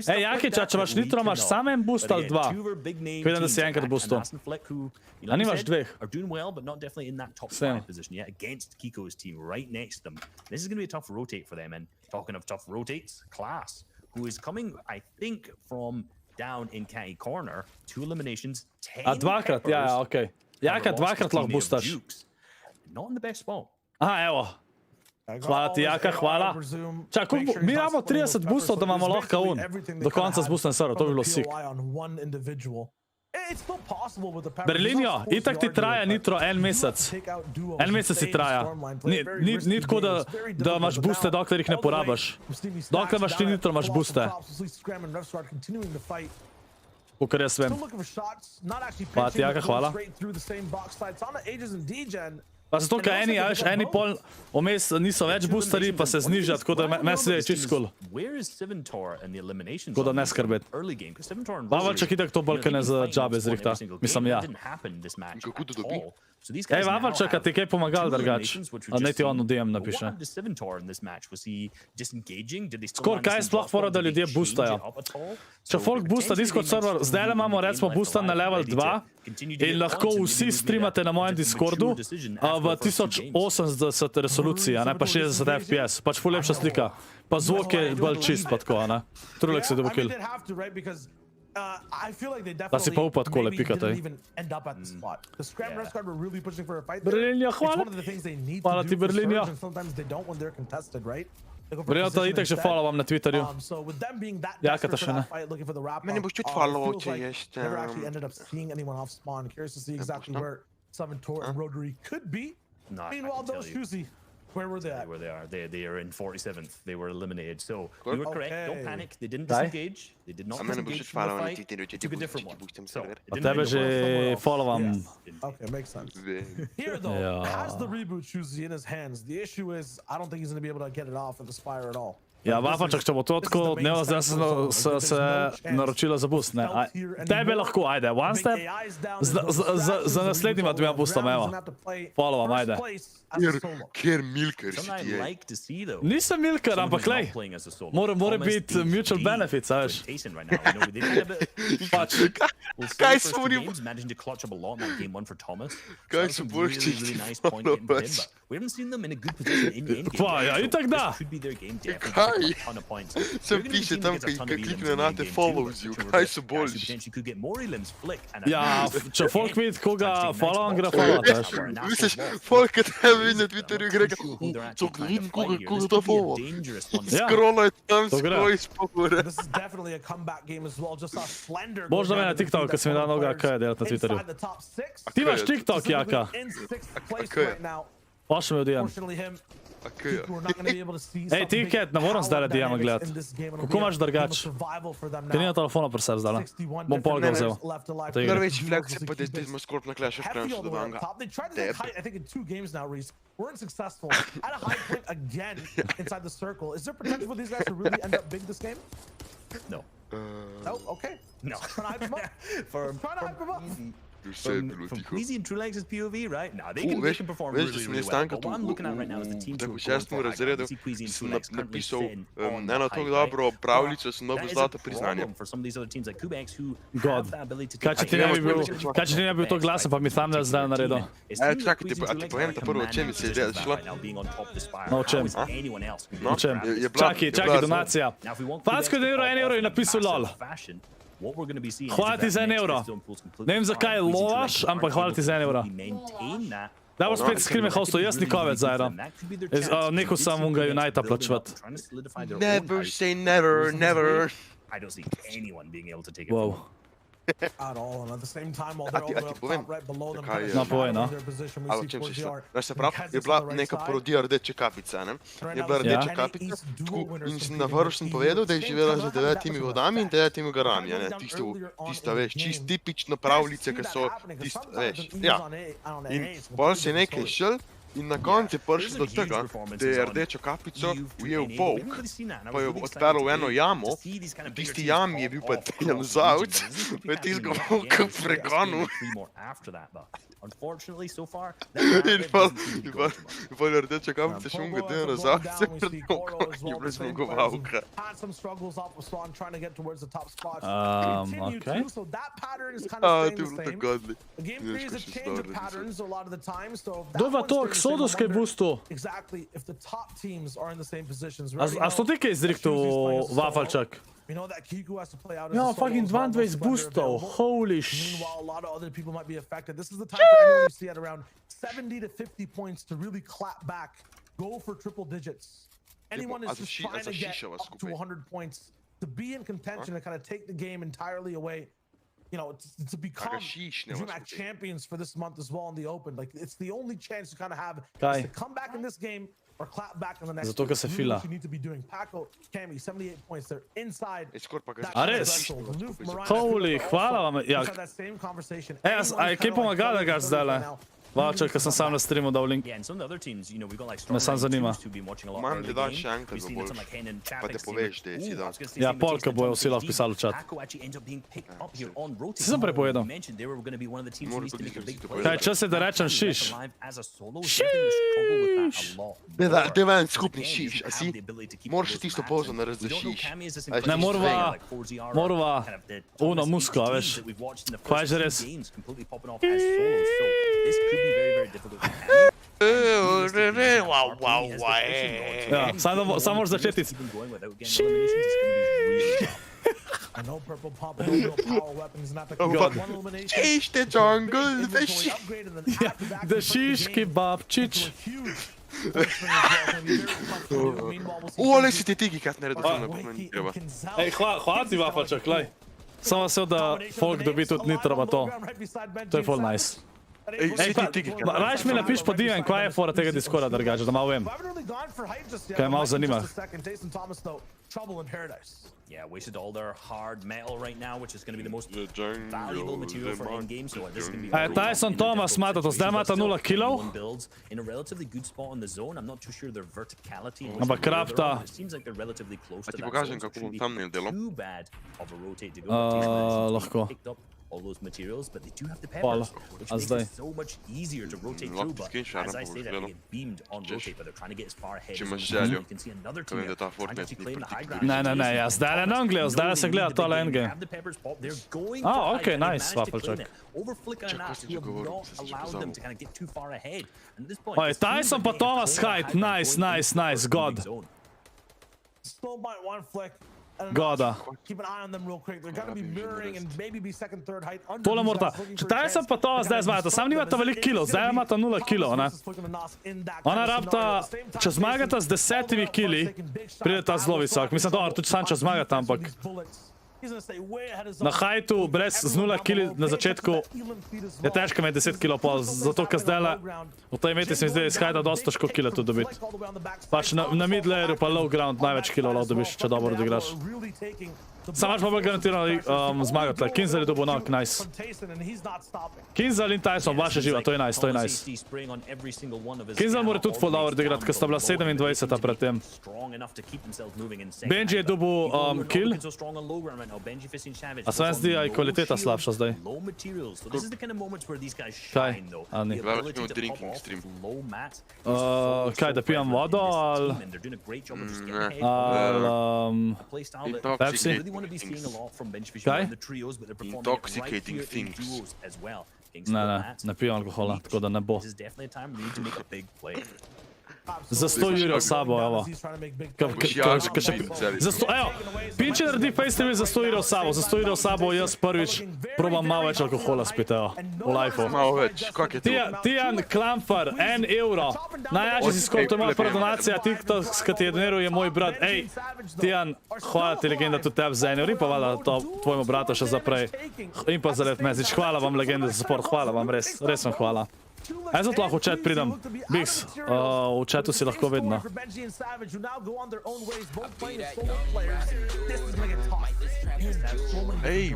Ej, Jakič, a če imaš nitro, imaš samo en boost ali dva? Vidim, da si enkrat boostil. A nimaš dveh? Sem. Who is coming, I think, from down in Catty Corner, 2 eliminations, 10 A dvakrat, ja, okej. Jaka dvakrat lahko boostaš. Not in the best spot. Aha, evo. Hvala ti, Jaka, hvala. Čak, mi imamo 30 boostov, da imamo lahko un. Do konca zboostam server, to bi bilo sick. Berlinjo, itak ti traja nitro en mesec. En mesec ti traja. Ni tako, da imaš booste, dokler jih ne porabiš. Dokler imaš ti nitro, imaš booste. Kakor jaz vem. Pa ti, Jaka, hvala. Pa zato, ker eni pol vmes niso več boosteri, pa se zniža, tako da meni se je čist cool. Tako da ne skrbeti. Vavalčak itak to bolj, ker ne za džabe zrihta. Mislim, ja. Kako to dobi? Ej, Vavalčak, a ti kaj pomagal drugač? A ne ti on v DM napiše. Skor, kaj je sploh fora, da ljudje boostajo? Če folk boosta Discord server, zdaj imamo recimo boostan na level 2 in lahko vsi streamate na mojem Discordu v 1080 resoluciji, pa 60 FPS, pač ful lepša slika. Pa zvok je bolj čist, pa tako, ne? Trulek si dobil kill. Da si pa upa tako le pikate. Berlinja, hvala. Hvala ti, Berlinja. Berlinja, to itak že follow vam na Twitterju. Jaka ta še ne? Meni boš čut follow, če ješ No, I can tell you. Where were they at? Where they are. They are in 47th. They were eliminated. So you were correct. Don't panic. They didn't disengage. They did not disengage from the fight. They took a different one. So it A didn't tebe really go že well. follow vam. Okay, makes sense. Here though, has the reboot Chuzy in his hands. The issue is, I don't think he's going to be able to get it off with the Spire at all. Ja, Vavalčak, če bo to tako dnevno, zdaj sem se naročila za boost, ne? Tebe lahko, ajde, one step. Za naslednjima dvema boostama, evo. Follow vam, ajde. Kjer milker si ti je. Nisem milker, ampak lej. Mora biti mutual benefits, veš. Pač. Kaj so oni? Kaj so bošči? We haven't seen them in a good position in game. Pa, ja, itak da. This could be their game, definitely. Kaj? Kaj? ton of points. Sem piše tam, kaj klikne na te follows you, kaj so boljši. Potentially could get more elims flick and Ja, če folk vidi, koga follow, gre follow, veš. Misliš, folk, kad tebe vidi na Twitterju, gre čak, vidim, koga to follow. Scrollaj tam, skoji spokore. This is definitely a comeback game as well. Just saw Slender. Možda me na TikToku, kad si mi dal noga kaj delati na Twitterju. Inside the top six. Ti imaš TikTok, Jaka? In sixth place Okay. right now. Pošli mi odijem. Fortunately him. Okay. We're not gonna be able to see Ej, something ti, Cat, ne moram zdaj power DM-a dynamics gledat. in this game. It'll Kako be a imaš game of drugač? survival for them Ker now. nima telefona pri sebi zdaj. 61 Bom pol ga vzel. defenders left alive. To je Največji flex je pa, da ima Scorp na Clash of Heavy Clans all the way dodanga. up top. They tried to take height, I think, in 2 games now, Reese. Weren't successful. At a high point again inside the circle. Is there potential for these guys to really end up big this game? No. Oh, okay. No. Trying to hype him up. From Trying to hype him up. From Queasy and True Leg's POV, right? Now they Veš, can perform veš, da really, sem really jaz well. tanka But tu what I'm looking at right now is the team tako two šestem going for high razredu ground. We see Queasy and sem True Leg's currently napisal sitting on ne na the to height, dobro right? pravljico, sem dobil That is zlato a priznanje. problem for some of these other teams like Kubex who God. have the ability to Kaj če ti ne bi bil, kaj če ti ne bi bil to glasen, pa mi thumbnail zdaj naredil. Čakaj, a ti povem ta prvo, o čem si je šla? No, o čem? No, O čem? je bila- Čakaj, donacija. Facko je 1 evro in napisal lol. Hvala ti za 1 evro. Ne vem, zakaj lovaš, ampak hvala ti za 1 evro. Da bo spet skrime hostov, jaz nikovec zajra. Nekaj sem unga Unita plačvat. Never say never, never. I don't see anyone being able to take it Wow. from them. At all, and at the same time, while they're all the way up povem, top, right below them, zakaj kind je- of No, povej, no. shadowing their position, we A o see čem si 4GR. šla? Veš se prav, Because je it's bila on the right neka side. parodija Rdeče kapice, ne? Je bila Rdeča kapica, in sem na vrhu sem povedal, da je živela z 9 vodami in 9 gorami, ne? Tista, veš, čist tipično pravljice, ki so, tista, veš, ja. In pol se je nekaj šel in na koncu je prišel do tega, da je Rdečo kapico ujel volk, pa jo odpeljal v eno jamo, v tisti jami je bil pa dinozavc, pa je tistega volka pregonil. Unfortunately, so far, In pol je Rdeča kapica še unga dinozavca pregonil, je bilo smo volka. Had some struggles off of Swan trying to get towards the top spot. Okay. Continue to, so that pattern is kind A, of ti je staying bilo the tako same. godli. The game creates a change of patterns a lot of the time, so if that Dova one's to, staying the same, Exodus I kaj wonder boostu. exactly if the top teams are in the same positions. We A already što know ti kaj izriktu, Shoes is playing as a solo. Wafalčak? We know that Kiku has to play out as Ja, a solo fucking as well, 22 most boostov, available. holy Meanwhile, a lot of other people might be affected. This is the time for anyone you see at around 70 to 50 points to really clap back, go for triple digits. Anyone is as a just she- trying as a to get shisha was up to skupaj. 100 points to be in contention and kind of take the game entirely away. You know, to become šiš ne vas Dreamhack skupaj. champions for this month as well in the open. Like, it's the only chance you kind of have Kaj? is to come back in this game or clap back in the next. Zato, ker one. se Really fila. what you need to be doing. Paco, Cammy, 78 points. They're inside. Je Scorpa ga that A kind of res? threshold. Loof, Mariah, Holy, also, hvala vam, ja. we've had that same conversation. A Anyone's kaj kinda pomaga, da like ga 30 zdajle? right now. Vačak, ker sem sam na streamu dal link. Yeah, and some of the other teams, you know, we've got like Me sam zanima. who've been watching a lot Manj early ti daš game. še enkrat We've za seen that some boljš. like Hen and Pa Chapek te seem poveš, like, da je si "Ooh, dal." I was gonna say Ja, same, but polka takes bojo that vsi lahko time to pisali v chat. Paco actually ends up being picked up here on rotate. Si sem prepovedal. You mentioned they were going to be one of the teams who Moraš needs to make a tudi big si play. povedal. Kaj, čas je, da rečem šiš. As a solo, he's definitely struggled with that a lot more. Deva en Because skupni again, šiš, you a have si? the ability to keep Moraš those tisto maps pozo and narediti we za don't know šiš. Cammy is this A incredible Ne, morava- player like 4ZR, morava kind of the uno toughest musko, a teams veš. that we've watched in the Kaj first že two res? games completely popping off as solos. So this could be very, very difficult for Cammy. Ja, samo moraš začeti. I know purple pump and no power weapons, not the God. one elimination. Šiš te jungle, Inventory šiš. upgrade and then after that, Da you put the šiški game babčič. into a huge first swing as well. It's gonna be very tough to do. Meanwhile, we'll see Ole Kiku si ti tigi, kad naredil to ne Wakey pomeni and treba. Kinzel. Ej, hvala ti, Wafalčak, lej. Samo vesel, da folk dobi tudi nitro pa to. To je full nice. Ej, Ej, si pa, ti tigi, rajš mi napiš po DM, kaj je fora tega Discorda drugače, da malo vem. Kaj malo zanima. Trouble in paradise. Yeah, wasted all their hard metal right now, which is going to be the most The jungle, valuable material for the in-game. So this is going to be Ej, Tyson Thomas, imate to, zdaj imate 0 killov. builds in a relatively good spot on the zone. I'm not too sure their verticality. in which Ampak they build their Krafta. own, but it seems like they're relatively close A to ti that pokažem, zone, so kako it bom shouldn't be thumbnail delal? too bad of a rotate to go. It seems like lahko. they picked up all those materials, but they do have the Hvala. peppers, which A makes zdaj? it so much easier to rotate Lahko through. ti But screenshot as I napraviš, say that, gledam. they get beamed on Češ? rotate, but they're trying to get as far ahead Če as imaš they can. željo, You can see another ko vem, team da ta trying to Fortnite actually ni claim the high predictive. ground. Ne, ne, ne, jaz zdaj ne gledal, zdaj se gleda tole endgame. Ah, okay, nice, Wafalčak. Oj, Tyson pa Thomas Hyde, nice, nice, nice, god. slow bite one flick. And Goda. keep an eye on them real quick. They're gonna be mirroring and maybe be second, third height. Tole morata. Če ta sem pa to zdaj zmagata, sam nimata veliko kilo, zdaj imata 0 kilo, ne? Ona rabta, če zmagata z 10 kili, prideta zelo visok. Mislim, dobro, tudi sam če zmagata, ampak na hajtu, brez z 0 kili na začetku, je težko imeti 10 kilo pol, zato ker zdaj v tej meti se mi zdaj iz hajta dosta težko kile tudi dobiti. Pač na mid-layerju pa low ground največ kilo lahko dobiš, če dobro odigraš. Sam imaš pa bolj garantirano zmagati, Kinzel je dobil knock, nice. Kinzel in Tyson, vaša živa, to je nice, to je nice. Kinzel mora tudi full dobro odigrati, ker sta bila 27 predtem. Benji je dobil kill. A se vam zdi, a je kvaliteta slabša zdaj? Kaj? A ni. Drinking stream. Kaj, da pijem vodo, ali... Pepsi? Kaj? Intoxicating things. Ne pijem alkohola, tako da ne bo. Za 100 jurjev sabo, evo. Evo, Pinče naredi FaceTV za 100 jurjev sabo. Za 100 jurjev sabo jaz prvič probam malo več alkohola spet, evo. V lifeu. Malo več, kak je to? Tijan Klamfar, 1 euro. Najjačji si skoro, to je moja prva donacija. TikTok, s kateri je doniral, je moj brat. Ej, Tijan, hvala ti legenda tudi tebi za 1 euro. In pa valjda to tvojemu bratu še za prej. In pa za let message. Hvala vam legenda za support, hvala vam, res vam hvala. Jaz zato lahko v chat pridem. Bigs, v chatu si lahko vedno.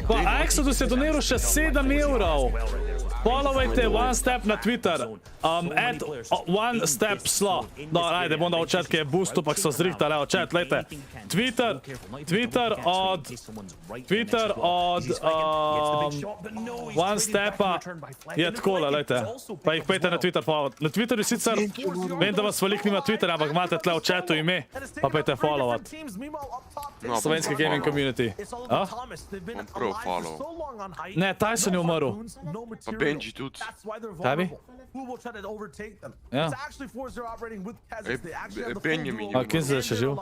Pa Exodus je doniral še 7 evrov. Followajte One Step na Twitter. Add One Step SLO. No, ajde, bom dal v chat, ki je boostu, pak so zrihtali. Evo, chat, lejte. Twitter od One Stepa je takole, lejte. Pa jih pejte na Twitter followat. Na Twitterju sicer, vem, da vas veliko nima Twitterja, ampak imate tle v chatu ime, pa pejte followat. Slovenski gaming community. Bom prav follow. Ne, Tyson je umrl. Pa Benji tudi. Kaj bi? Ja. Benjamin A, Kinzel je še živ?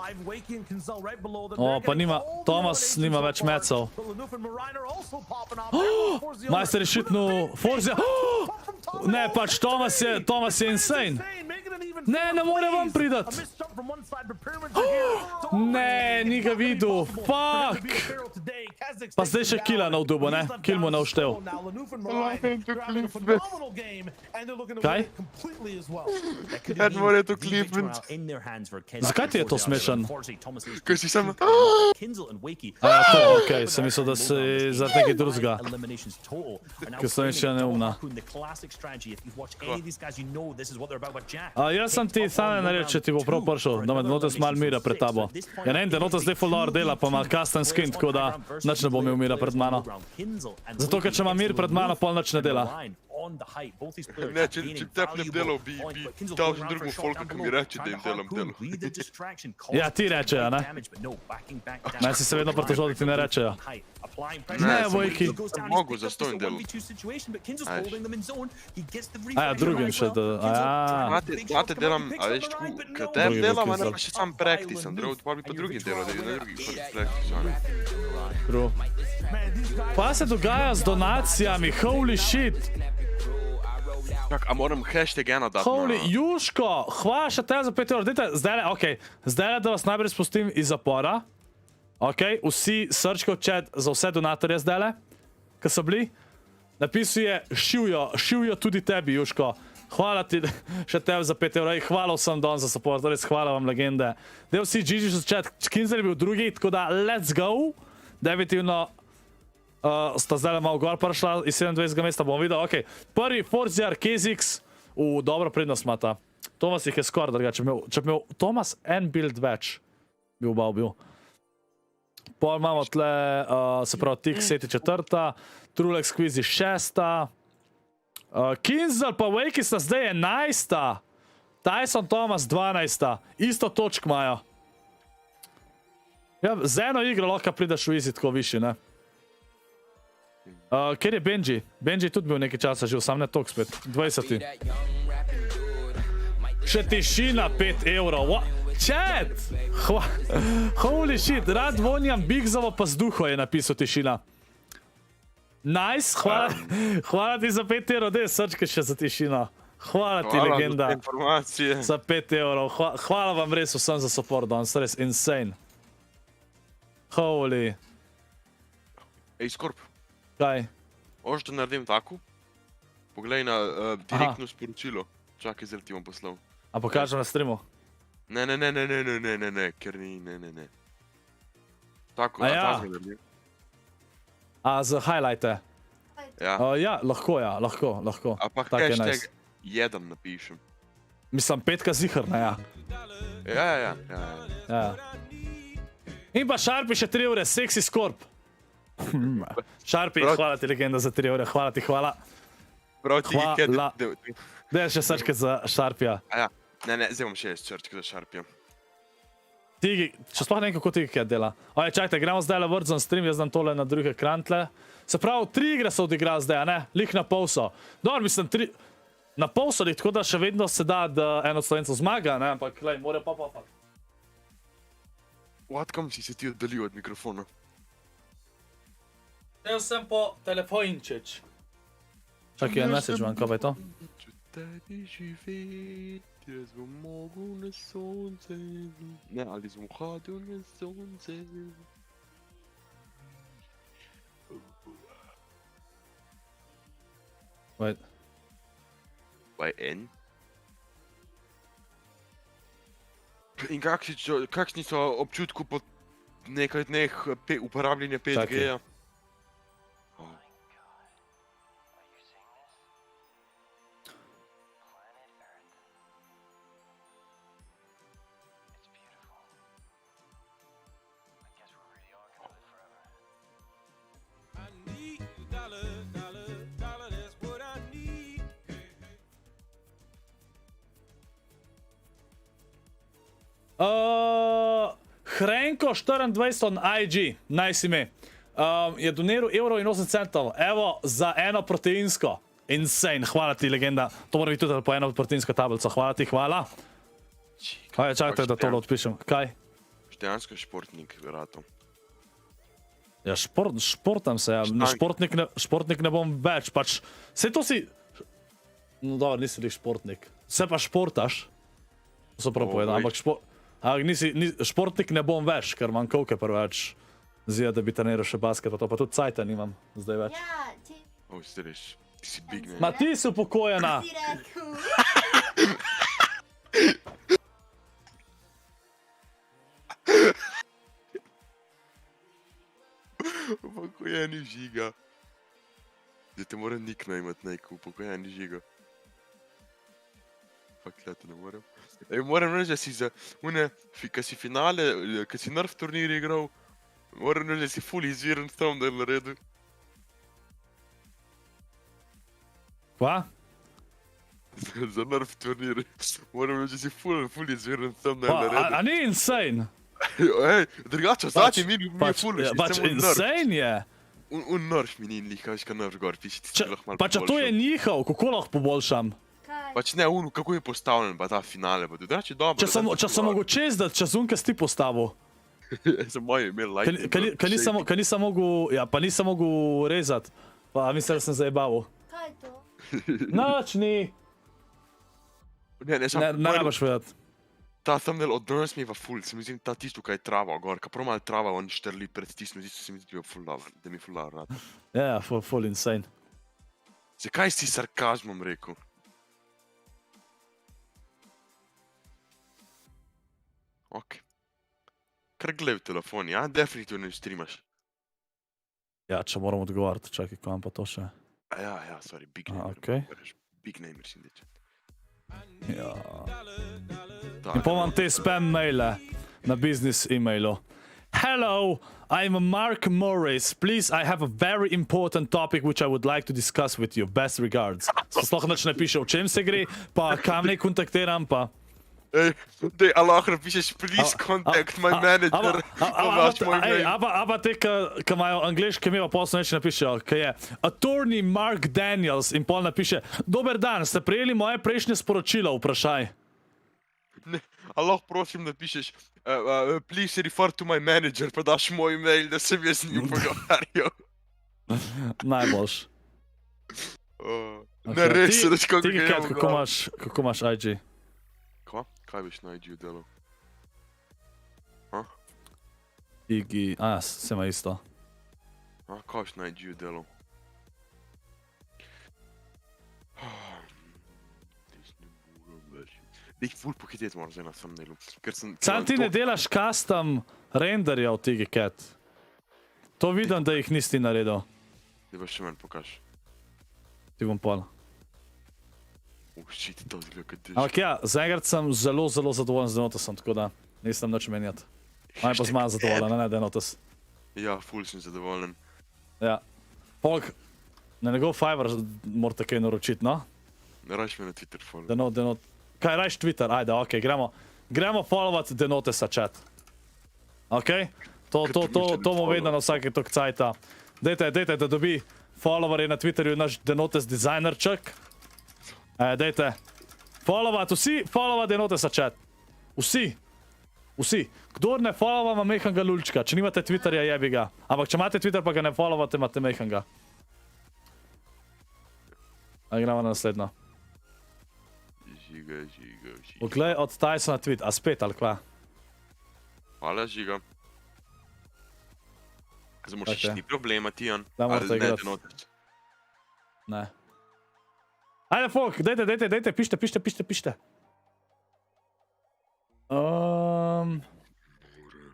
O, pa nima, Thomas nima več mecov. Majster je šitnul Forzia. Ne, pač Thomas je insane. Ne more vam pridat. Ne, ni ga videl. Fuck. Pa zdaj še killa na vdubo, ne? Kill mu ne vštev. Kaj? Ed mora to klipnut. Zakaj ti je to smešen? Ker si sam... A ja, to, okej, sem mislil, da si zaradi nekaj drugega. Ker slovenščina je neumna. Jaz sem ti same naredil, če ti bo prav prišel, da me Denotes malo mira pred tabo. Ja ne, Denotes zdaj full dobro dela, pa ima custom skin, tako da nič ne bo imel mira pred mano. Zato, ker če ima mir pred mano, pol nič ne dela. Ne, če tep ne bi delal, bi dal že drugemu folku, ki mi reče, da jim delam delo. Ja, ti rečejo, ne? Naj si se vedno pritožil, da ti ne rečejo. Ne, Vojki. Mogu za stojn delo. Aja, drugim še da... Znate delam, a veš, kad tep delam, a ne pa še sam praktisan, pa bi pa drugim delal, da bi na drugih praktisan. Pa se dogaja z donacijami, holy shit. Čak, a moram hashtag ena dati? Holy, Juško, hvala še te za 5 evrov. Dajte, zdaj, okej, zdaj da vas najprej spustim iz zapora. Okej, vsi srčko chat za vse donatorje zdaj, ki so bili. Napisuje, šivjo tudi tebi, Juško. Hvala ti še tebi za 5 evrov. Hvala vsem don za support, res hvala vam, legende. Dej vsi GG za chat, Kinzel je bil drugi, tako da let's go. Definitivno sta zdaj malo gor prišla iz 27. mesta, bomo videli. Ok, prvi Forziar, Kezix, dobro prednost imata. Thomas jih je skor, če bi imel Thomas en build več, bi bil. Pol imamo tle, se pravi, Tik Seti 4, Trulek Squeezy 6, Kinzel pa Wakey sta zdaj 11, Tyson Thomas 12, isto točk imajo. Ja, z eno igro lahko prideš v easy tako višji, ne? Kjer je Benji? Benji je tudi bil nekaj časa živ, sam ne tok spet. 20. Še tišina 5 evrov. Chat! Holy shit, rad vonjam Bigzovo pa z duho je napisal Tišina. Nice, hvala ti za 5 evrov, dej srčke še za Tišino. Hvala ti, legenda. Hvala za informacije. Za 5 evrov, hvala vam res vsem za support danes, res insane. Holy. Ej, Skorp, Kaj? možeš da naredim tako? Poglej na direktno sporočilo. Čakaj, zdaj ti bom poslal. A pokažem na streamu? Ne, ker ni, ne. Tako, A ja. tako naredim. A za highlighte? Ja. Ja, lahko. A pa Tak je hashtag nice. 1 napišem. Mislim, 5 zihr, ne ja. Ja. In pa Sharpie še 3 evre, sexy Scorp. Sharpie, Prav- hvala ti legenda za 3 evre, hvala ti, hvala. Prav ti Hvala. Daj še srčke za Sharpija. A ja, ne, zdaj bom še črčke za Sharpija. Tigi, če sploh ne vem, kako Tigi kaj dela. Oje, čakajte, gremo zdaj le Warzone stream, jaz dam tole na drugi ekran tle. Se pravi, 3 igre so odigrali zdaj, a ne? Lih na pol so. Dobro, mislim, 3... Na pol so lih, tako da še vedno se da, da en od Slovencev zmaga, ne? Ampak, glej, mora pa. Kam si se ti oddalil od mikrofona? Šel sem po telefončič. Čakaj, en message vam, kaj pa je to? Če tebi živeti, jaz bom mogel na sonce. Ne, ali bom hodil na sonce. Wait. By N. In kakšni so občutku po nekaj dneh uporabljanja 5G-ja? Hrenko 24 on IG, nice ime. Je doniral €1,80, evo, za eno proteinsko. Insane, hvala ti, legenda. To mora biti tudi po eno proteinsko tablico, hvala ti, hvala. Ajde, čakajte, da tole odpišem. Kaj? Dejansko športnik, vjerojatno. Ja, športam se, ja. Športnik ne bom več, pač. Sej to si... No, dobro, nisi lih športnik. Se pa športaš. To so prav povedal, ampak športnik ne bom več, ker imam kolke preveč. Zija, da bi treniral še basket, pa tudi cajta nimam zdaj več. Ja, ti Si res, ti si big name. Ma ti si upokojena! si rekel. Upokojeni žiga. Zdaj te moram nickname-at neko, upokojeni žiga. Fak, ja, to ne morem. Moram reči, da si za une, kad si finale, kad si nerf turnir igral, moram reči, da si full izviren s tom, da je naredil. Kva? Za nerf turnir. Moram reči, da si full izviren s tom, da je naredil. A ni insane? Ej, drugače, zadnji mi je full, Pač insane je. Un nerf mi ni lih, kaj nerf gor, piši ti lahko malo Pač to je njihov, kako lahko poboljšam? Kaj? Pač ne, kako je postavljen, pa ta finale, pa drugače dobro. Če sem mogel čez, da čez unke si ti postavil. Za moje imel like. Ka nisem mogel, ja, pa nisem mogel rezati. Pa mislim, da sem zajebaval. Kaj je to? Nač ni. Ne rabaš vedeti. Ta thumbnail od danes mi je pa full, se mi zdi, ta tisto, kaj je trava gor, ka prav malo trava on štrli pred tistim, tisto se mi zdi, da mi je full dobro rad. Ja, full insane. Zakaj si sarkazmom rekel? Ok. Kar glej v telefon, ja? Definitivno ne streamaš. Ja, če moram odgovarjati, čakaj, ko imam pa to še. Ja, sorry, big name. okej. Big name, si reče. Ja. In pa imam te spam maile na business e-mailu. Hello, I'm Mark Morris. Please, I have a very important topic which I would like to discuss with you. Best regards. Sploh nič ne piše, o čem se gre, pa kam ne kontaktiram, pa... Ej, dej, a lahko napišeš, please contact my manager. Aba te, ki imajo angliške ime, pa poslo neče napišejo, ki je Attorney Mark Daniels in pol napiše: Dober dan, ste prejeli moje prejšnje sporočilo, vprašaj. A lahko prosim napišeš, please refer to my manager, pa daš moj mail, da sem jaz z njim pogovarjal. Najboljš. Ne, res, reč kako Tiki Cat, kako imaš IG? Kva? Kaj biš na IG-u delal? Tiki, se ima isto. Kaj biš na IG-u delal? Da jih ful pohiteti moram zdaj na thumbnailu, ker sem... Sam ti ne delaš custom renderja v Tiki Cat. To vidim, da jih nisi naredil. Da boš še meni pokaž. Ti bom pol. Shit, to zgleda kot težko. Ampak ja, zaenkrat sem zelo zadovoljen z Denotesom, tako da nisem nič menjati. Maj pa zmanj zadovoljen, ne Denotes. Ja, ful sem zadovoljen. Ja. Polk, na njegov Fiverr morate kaj naročiti, no? Rajš me na Twitter follow. Denotes. Kaj, rajš Twitter? Ajde, okej, gremo followat Denotesa chat. Okej? To mu vedno na vsake tok cajta. Dejte, da dobi follower je na Twitterju naš Denotes dizajnerček. Dejte. Vsi followat Denotesa chat. Vsi. Kdor ne followa, ima mehanga lulčka. Če nimate Twitterja, jebi ga. Ampak če imate Twitter, pa ga ne followate, imate mehanga. Gremo na naslednjo. Žiga. Poglej od Tysona tweet, a spet ali kva? Hvala, Žiga. Zdaj moraš ni problema, Tijan. Da morate igrati. Ne. Ajde, folk, dejte, pište.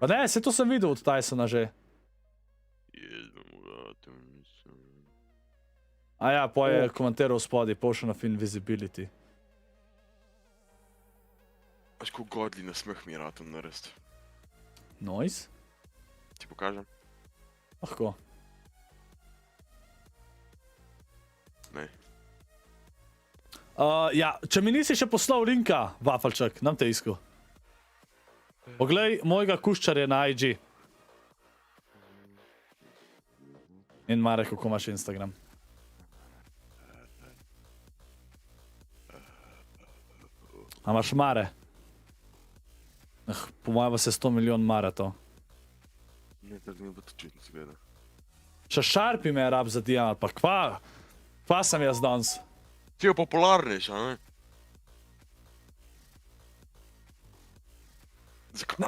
Pa ne, se to sem videl od Tysona že. A ja, po je komentiral spodaj, Potion of Invisibility. Až ko godli na smeh mi je ratom narediti. Noise? Ti pokažem? Lahko. Ne. Ja, če mi nisi še poslal linka, Vafalček, nam te iskal. Poglej mojega kuščarja na IG. In Marek, kako imaš Instagram. A imaš Mare? Po mojem vas je 100 milijon Mare to. Ne, tako mi bo to čutno zgleda. Še Sharpi me je rab za diamant, pa kva sem jaz danes? Ti je popularnejša, ne?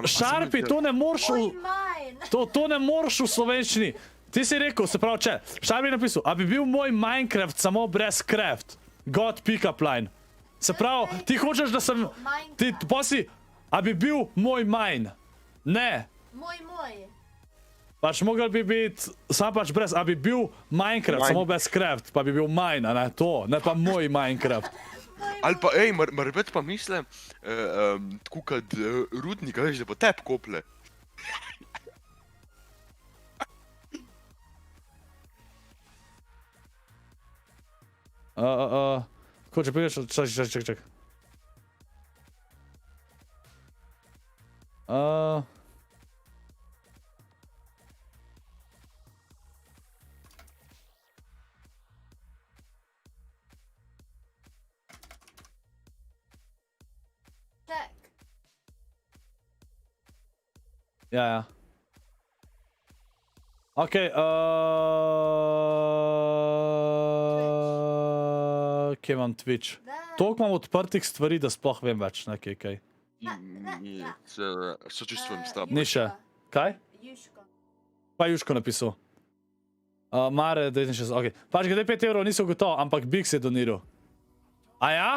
Sharpi, to ne moreš to ne moreš v slovenščini. Ti si rekel, se pravi, če Sharpi je napisal, a bi bil moj Minecraft samo brez craft, god pick-up line. Se pravi, ti hočeš, da sem, ti posi, a bi bil moj mine. Ne. Moj. Pač mogel bi biti, sam pač brez, a bi bil Minecraft samo bez craft, pa bi bil mine, a ne to, ne pa moj Minecraft. Ali pa, ej, morebiti pa misle, tako kot Rudnika, veš, da bo tep kople. Ko če prideš, čak. Ja. Okej, kje imam Twitch? Toliko imam odprtih stvari, da sploh vem več, ne, kaj. Sočustvujem s tabo. Ni še. Kaj? Pa Juško napisal. Mare, 69, okej. Pač glede 5 evrov nisem gotov, ampak Big se je doniral. A ja?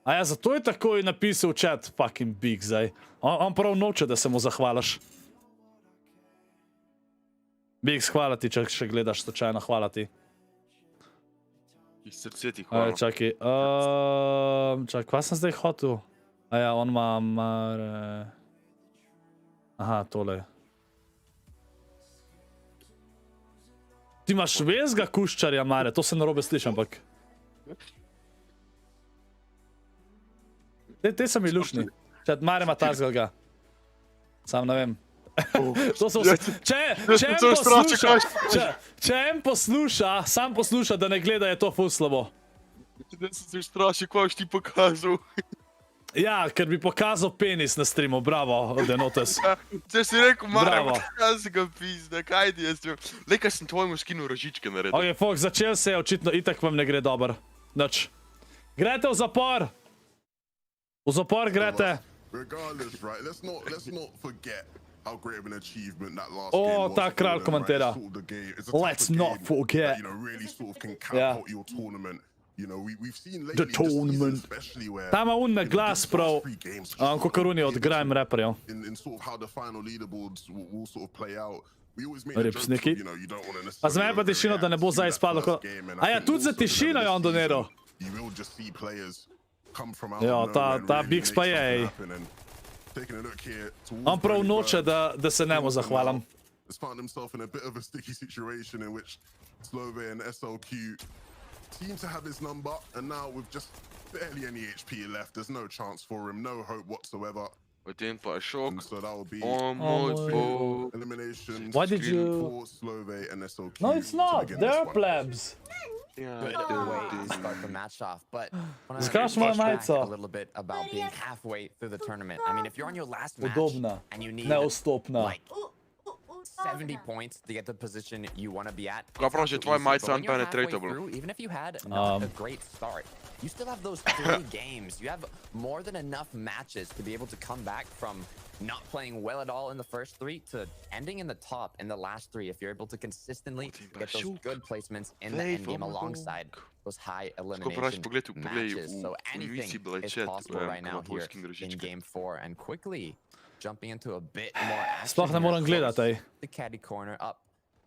A ja, zato je takoj napisal chat fucking Big zdaj. On prav noče, da se mu zahvalaš. Big, hvala ti, če še gledaš slučajno, hvala ti. Iz srce ti hvala. Čakaj, kva sem zdaj hotel? A ja, on ima Mare... Aha, tole. Ti imaš vezga kuščarja, Mare, to se narobe sliši, ampak... Te so mi lušni. Mare ima tazgalga. Sam ne vem. To so vse. Če en posluša, sam posluša, da ne gleda, je to ful slabo. Da sem se strašil, kaj boš ti pokazal. Ja, ker bi pokazal penis na streamu, bravo, Denotes. Če si rekel, Bravo. Marko, pokazi ga pizda, kaj ti jaz stream. Lej, kaj sem tvojemu skinu rožičke naredil. Ok, folk, začel se je, očitno itak vam ne gre dober. Nič. Grete v zapor! V zapor grete! Regardless, right? Let's not forget how great of an achievement that last Oh, game was. ta kralj for them, komentira. Right? Sort of the game. It's a type Let's of not game forget. that, really sort of can Yeah. catapult your tournament. We've seen The lately this season tournament. especially where Tam ima un me glas prav, kokoruni od grime rapperjev. in sort of how the final leaderboards will sort of play out. We always make Rips, the jokes Niki. of, you don't want to A necessarily zmej pa tišino, da ne bo zdaj izpadlo kot... A ja, tudi za tišino je on doniral. You will just see players come from out Ja, of nowhere and ta really Bix make pa je, something ej. happen. And taking a look here towards On prav Brady noče, Bird, da se njemu zahvalim. has found himself in a bit of a sticky situation in which Slove and SLQ seem to have his number, and now with just barely any HP left, there's no chance for him, no hope whatsoever. Potem pa je šok. And so that will be O moj bog. elimination Why did you- for Slove and SLQ. No, it's to not. begin They're this one. plebs. Ja, Good way to start the match off, but when I Zgaš moja back majica. a little bit about being halfway through the tournament. I mean, if you're on your last match Udobna. and you need Neustopna. like 70 points to get the position you want to be at, Ga prav, že it's not tvoja so easy, majica but when you're halfway unpenetratable. through, even if you had not a great start, you still have those 3 games. You have more than enough matches to be able to come back from not playing well at all in the first 3 to ending in the top in the last 3 if you're able to consistently get those good placements in the end game alongside those high elimination matches. So anything is possible right now here in game 4, and quickly jumping into a bit more action. Sploh ne moram gledati, ej. The caddy corner up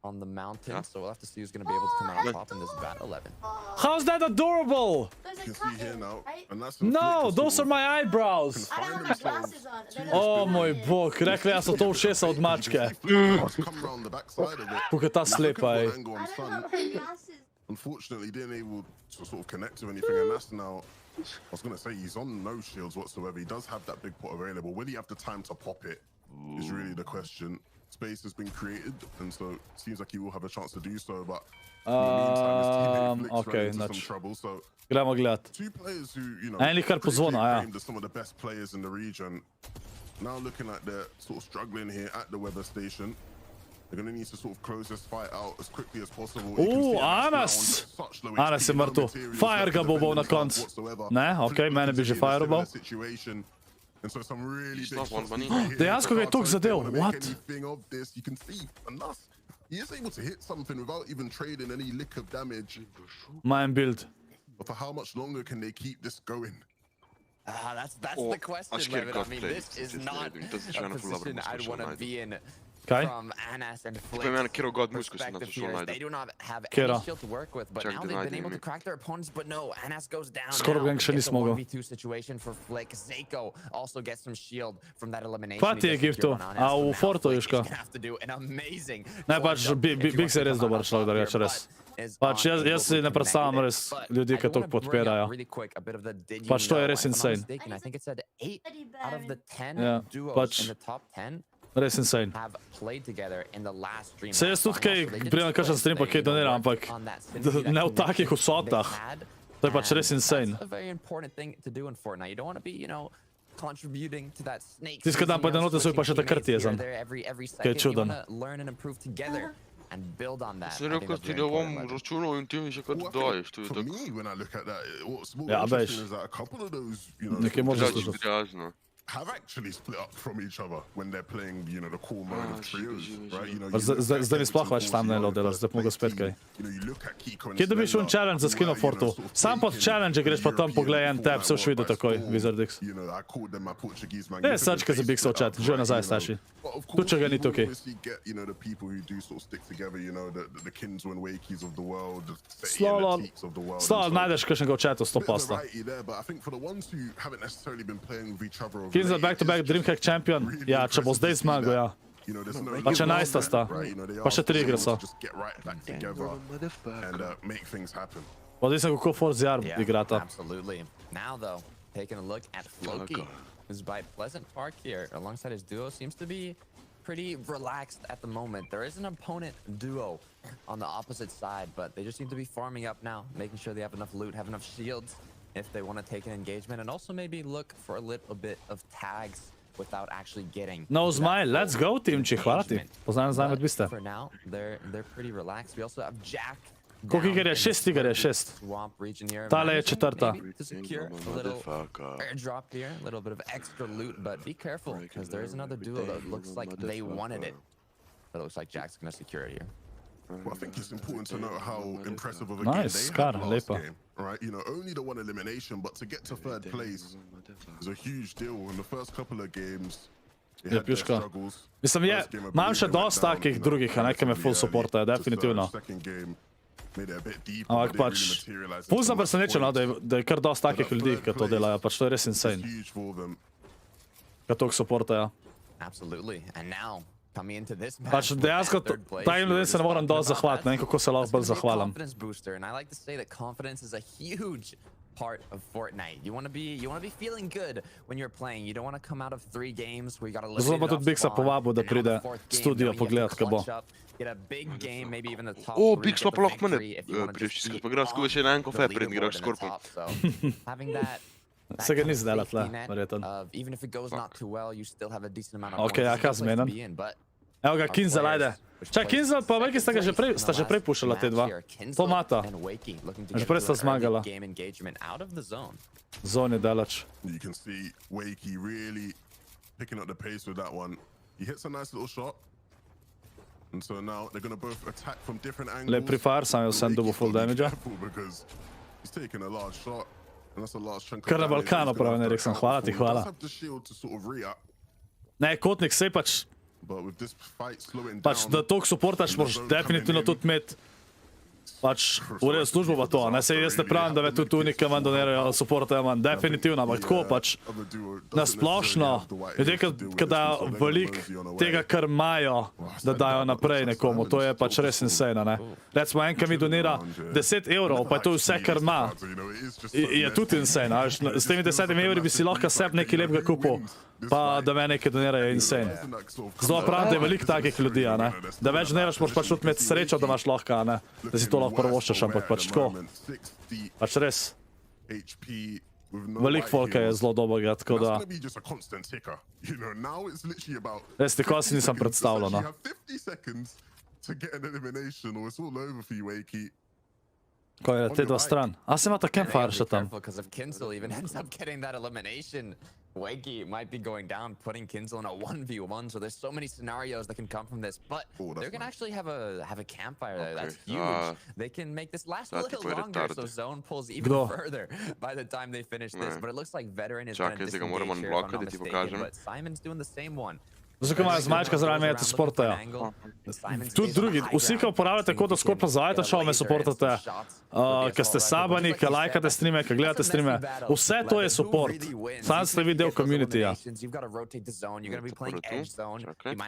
on the mountain, so we'll have to see who's going to be able to come out on top in this bat 11. How's that adorable? You can see here now, and that's No, those are my eyebrows. find themselves O moj bog, rekli ja so to ušesa od mačke. come around the backside of it. Kako je ta slepa, ej. Angle on Sun, unfortunately didn't able to sort of connect to anything, and that's now, I was going to say, he's on no shields whatsoever. He does have that big pot available. Will he have the time to pop it is really the question. Space has been created, and so it seems like he will have a chance to do so, but in the meantime, his teammate Flicks okay, ran into some znači. trouble. So Gremo gledat. 2 players who, Eni kar pozvona, ja. named as some of the best players in the region. Now looking like they're sort of struggling here at the weather station. They're going to need to sort of close this fight out as quickly as possible. You can see Anas now on Anas! such low Anas je HP, no mrtev. materials Fire left ga to bo defend na himself koncu. whatsoever. Ne, okej, Flick mene bi že continues in a fireball. similar situation. And so some really He's big not one shots bunny. needed here. Dejansko ga je They toliko can't zadel, wanna make what? anything of this. You can see Anas, he is able to hit something without even trading any lick of damage. Majem build. But for how much longer can they keep this going? That's Oh, the question, als je Levin. I God mean, plays, this is het is not leiding. Dat is a een full position level I'd want to discussion, be in Kaj? from Anas and Ik ben een Flick's keer ook God moest zijn, dat perspective is zo here. They leiding. do not have Kera. any shield to work with, but Check now the they've been leiding, able to man. crack their opponents, but no, Anas goes down Skoro now. bi ga še It's a nisem mogel. 1v2 situation for Flick. Zeko also gets some shield from that elimination. Kva ti je He gets giftu? secure on Anas, A so v now Fortu Flick još is ka? gonna have to do an amazing Ne, plunge pač up Big if he wants je to res come out dober on človek, top drugače here, res. but is Pač on jaz si able ne to predstavljam connect res it. But ljudi, I ki do to wanna bring up podpirajo. really quick a bit of the did you Pač to je know, res if I'm not insane. mistaken, I think it said 8 out of the 10 Ja, duos pač- in the top 10 Res insane. have played together in the last Dreamhack. Se jaz tudi kaj, prijemam kakšen stream pa kaj doniram, ampak ne v takih vsotah. To je pač res insane. That's a very important thing to do in Fortnite. You don't want to be, contributing to that snake. Tisti, ki dan pa Denotes, pa še takrat jezen. Every Kaj je second. You čuden. want to learn and improve together and build on that. Sem I think rekel, that's ti very ne bom important, Levin. računal in ti mi še kar Well, I dodaješ. think To je for tako me, when I look at that, what's more Ja, interesting veš. is that a couple of those, Nekaj možeš drugače slušati. prijazno. have actually split up from each other when they're playing, the core mode Ah, of trios, živi, right? živi. You Pa zdaj mi sploh več tam ne delaš, zdaj mogel spet kaj. Kje dobiš un challenge za skin of Fortu? Sam pod challenge greš pa tam poglej en tab, se boš videl takoj, Wizardix. Ne, sačka za Big Soul chat, že nazaj starši. Tu če ga ni tukaj. Slalo najdeš kakšnega v chatu, 100%. Kje za back-to-back Dreamhack champion? Ja, če bo zdaj zmagal, ja. Pa še 11 sta. Pa še 3 igre so. Odvisno kako Forza Arm igrata. Absolutely. Now though, taking a look at Floki, who's by Pleasant Park here, alongside his duo, seems to be pretty relaxed at the moment. There is an opponent duo on the opposite side, but they just seem to be farming up now, making sure they have enough loot, have enough shields if they want to take an engagement, and also maybe look for a little bit of tags without actually getting. No smile, let's go, Timči, hvala ti. Poznam zdaj med biste. For now, they're pretty relaxed. We also have Jack. Koliko iger je? 6 iger je, 6. Tale je četrta. To secure a little airdrop here, a little bit of extra loot, but be careful because there is another duo that looks like they wanted it. But it looks like Jack's gonna secure it here. Well, I think it's important to note how impressive of a Nice, game they had Skar, last lepa. game, right? You know, only the one elimination, but to get to third place is a huge deal. In the first couple of games, they Je had their pjuška. struggles. Mislim, je, First game, I imam believe še they went dosti down, takih you know, drugih, a ne, ki me full early. supportajo, To definitivno. surge, second game made it a bit deeper, Ampak but didn't pač, really materialize ful into sem much presenečen, no, points. da je kar dosti takih ljudi, ki to delajo, pač to je res It's insane, huge for them. ki toliko supportajo. Absolutely. And now coming into this match, Pač dejansko, takim ljudem se ne moram dosti zahvaliti, ne vem, kako se lahko bolj zahvalim. Confidence booster, and I like to say that confidence is a huge part of Fortnite. You want to be feeling good when you're playing. You don't want to come out of 3 games where you got to Zato bom tudi Bigsa povabil, da pride v studio pogledat, kaj bo. Get a big game, maybe even the top O, 3, Big get sploh the pa lahko mene victory if you wanna priješ, just če be pa igraš skupaj še na en on kofe, the preden igraš leaderboard s in the Scorpom. top. So having that Se ga ni kind of zdela tle, safety net verjetno. of even if it goes not too well, you still have a decent amount of Okej, points. ja, It's a kaj good place to zmenen? be in, but Evo ga, Kinzel, ajde. Čak, Kinzel pa Veki sta že prej pušala te dva. To mata. Že prej sta zmagala. Zon je daleč. You can see Wakey really picking up the pace with that one. He hits a nice little shot. And so now they're going to both attack from different angles. Lep prefire, sam je vsem dobil full damage. Because he's taking a large shot. And that's a large chunk of Kar na damage. Balkanu pravi, ne, Erikson, hvala ti, He hvala. does have the shield to sort of re-up, Ne, kotnik, sej pač, but with this fight slowing pač down, da toliko supportaš, moraš definitivno tudi imeti pač urejen službo pa to, ne, sej jaz ne pravim, da me tudi unike manj donirajo, supportajo manj, definitivno, ampak tako pač, na splošno, ljudje, ki dajo veliko tega, kar imajo, da dajo naprej nekomu, to je pač res insane, ne. Recimo, enka mi donira 10 evrov, pa je to vse, kar ima, je tudi insane, a veš, s temi 10 evri bi si lahko sebi nekaj lepega kupil, pa da me nekaj donirajo, je insane. Zato pravim, da je veliko takih ljudi, a ne. Da več doniraš, moraš pač tudi imeti srečo, da imaš lahko, a ne. Da si to lahko prvoščaš, ampak pač tako. Pač res. Veliko folka je zelo dobrega, tako da... Res tako si nisem predstavljal, no. Ko je te dva stran. A se imata campfire še tam? Because if Kinzel even ends up getting that elimination, Wakey might be going down, putting Kinzel in a 1v1. So there's so many scenarios that can come from this, but they're gonna actually have a campfire there. That's huge. They can make this last a little longer, so zone pulls even further by the time they finish this. But it looks like veteran is gonna disengage here, if I'm not mistaken. But Simon's doing the same one. Zato, imajo zmajčka zraven me, te supportajo. Tudi drugi, vsi, ki uporabljate kodo ScorpLZ, šal me supportate, ki ste sabani, ki lajkate streame, ki gledate streame, vse to je support. Sam ste vi del communityja.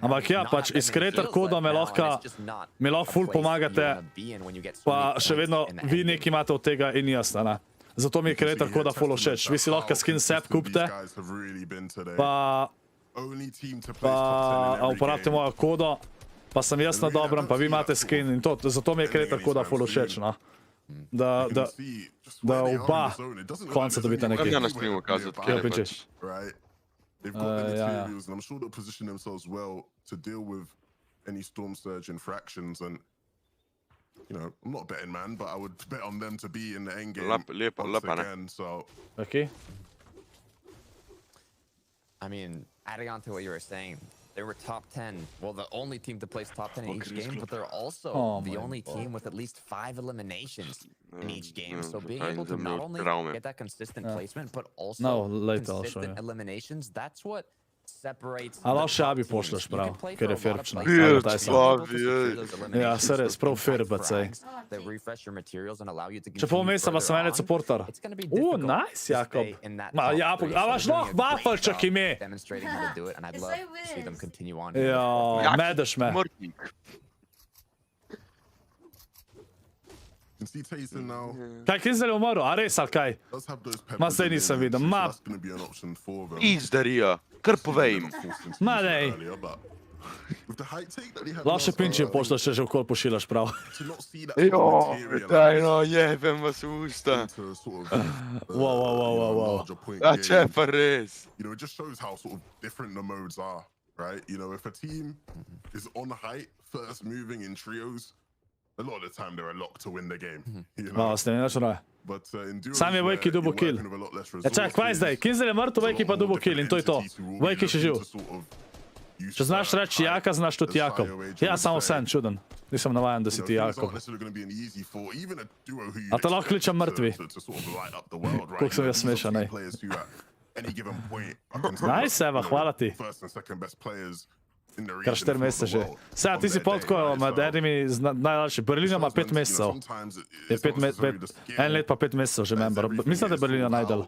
Ampak ja, pač iz creator koda mi lahko ful pomagate, pa še vedno vi nekaj imate od tega in jaz, ne. Zato mi je creator koda ful všeč. Vi si lahko skin sep kupite, pa uporabite mojo kodo, pa sem jaz na dobrem, pa vi imate skin in to, zato mi je creator koda ful všeč, no. Da oba konca dobite nekaj. Kaj na streamu kazati, kjer je pač? They've got the materials, and I'm sure they'll position themselves well to deal with any storm surge infractions. And you know, I'm not a betting man, but I would bet on them to be in the end game once again. So, Okay. I mean, adding on to what you were saying, they were top 10. Well, the only team to place top 10 in each game, but they're also the only team with at least 5 eliminations in each game. So being able to not only get that consistent placement, but also consistent eliminations, that's what separates. A lahko še Abi pošleš prav, ker je firpčna. Ja, se res, prav firbat sej. Če pol meseca pa sem enec supporter. Nice, Jakob. A vaš lahko wafalčak ime. Ja, medeš me. Kaj, Kinzel je umrl? A res, ali kaj? Ma zdaj nisem videl. Ma... Izdarija, kar povej jim. Ma dej. with the height take that he had Loše last pinče time, pošleš, če že okol pošiljaš prav. to not see that sort of Jo, materialize daj no, jebem vas usta. into sort of Wow. larger point A game. če pa res? You know, it just shows how sort of different the modes are, right? You know, if a team is on height, first moving in trios, a lot of the time they're a lock to win the game. You know? No, ste ne računaj. But in duos Sam je where Vojki dubo you're kill. working with a lot less Ja, čak, kvaj zdaj? Kinzel je mrtev, Vojki pa dubo kill in to je to. Vojki še živ. Če znaš reči jaka, znaš tudi Jakov. Ja, samo sen, čuden. Nisem navajen, da si ti Jakov. A te lahko kličem mrtvi. Koliko sem jaz smešan, ej. Nice, Eva, hvala ti. Kar 4 mesece že. Saj, ti si pol tako med enimi najdaljši. Berlina ima 5 mesecev. Je 1 let pa 5 mesecev že member. Mislim, da je Berlina najdel.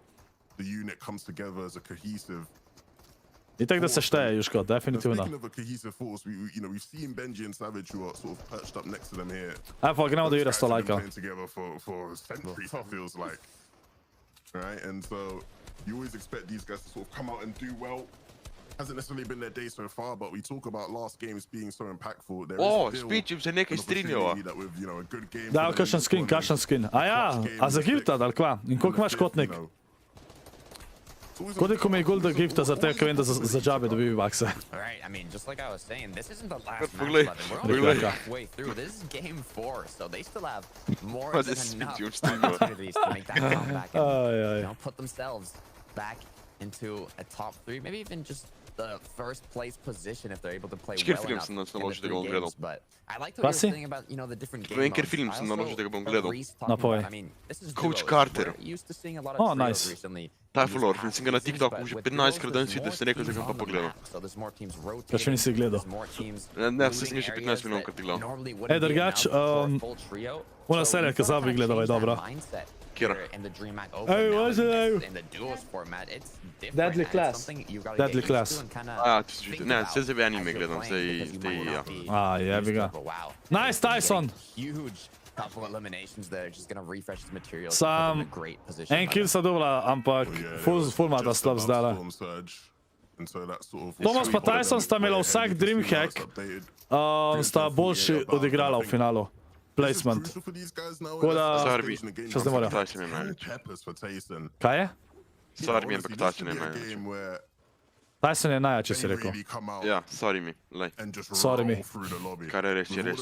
Itak da se šteje, Juško, definitivno. Ajde, pa gremo do Jure 100 lajka. Right, and so you always expect these guys to sort of come out and do well. Hasn't necessarily been their day so far, but we talk about last games being so impactful. There is still Spičim se nekaj an streamjava. opportunity that with, you know, a good game Da, for the kakšen skin. A ja, a za gifta, ali kva? In koliko imaš kotnik? Koliko mi je golda gifta za te, ko vem, da za džabe dobi V-Buckse? Alright, I mean, just like I was saying, this isn't the last match, Poglej, Levin. We're only poglej. halfway through. This is game 4, so they still have more Ma than se enough spičim streamjava. opportunities to make that comeback and Aj. you know, put themselves back into a top 3, maybe even just the first place position if they're able to play Ker well film enough sem in the naložil, da ga 3 bom gledal. games, but I like Pa what si? you're saying about, you know, the different game Vem, ker modes. film I sem also naložil, da ga bom heard gledal. Reese talking Napovej. about- I mean, this is Coach duos. Carter. We're used to seeing a lot of Oh, trios nice. recently Ta in these follower, past sem ga na seasons, TikToku but že with 15-krat duos, danes videl, there's sem rekel, da more ga bom pa teams on the pogledal. map, so there's more teams Kaj še rotating, nisi gledal? there's more teams Ne, vse looting sem že 15 areas minut that kratilo. normally wouldn't Ej, be drugač, enough for a full trio. ona So serija, we've ki gotta zdaj bi kinda gledal, je change that dobra. mindset Kjera? here in the Dreamhack Open Ej, now, what's and it? in the duos format, it's different, Deadly and it's Class. something you've gotta Deadly get Class. used to and kinda A, ti si think že... Ne, about se zdaj anime as you're gledam, playing, because you zdaj might ja. not be A, jebi used to ga. it, but wow. Nice, Tyson! Huge couple eliminations there, just gonna refresh his material. Sam, in a great position. en kill sta dobila, ampak full mata slab zdala. Thomas pa Tyson sta imela vsak Dreamhack, sta boljši odigrala v finalu. Placement. Tako da... Sarbi. Še zdaj moram. Tyson je največ. Kaj je? Sorry mi, ampak Tyson je največ. Tyson je najjači, si rekel. Ja, sorry mi, lej. Sorry mi. Kar je res, je res.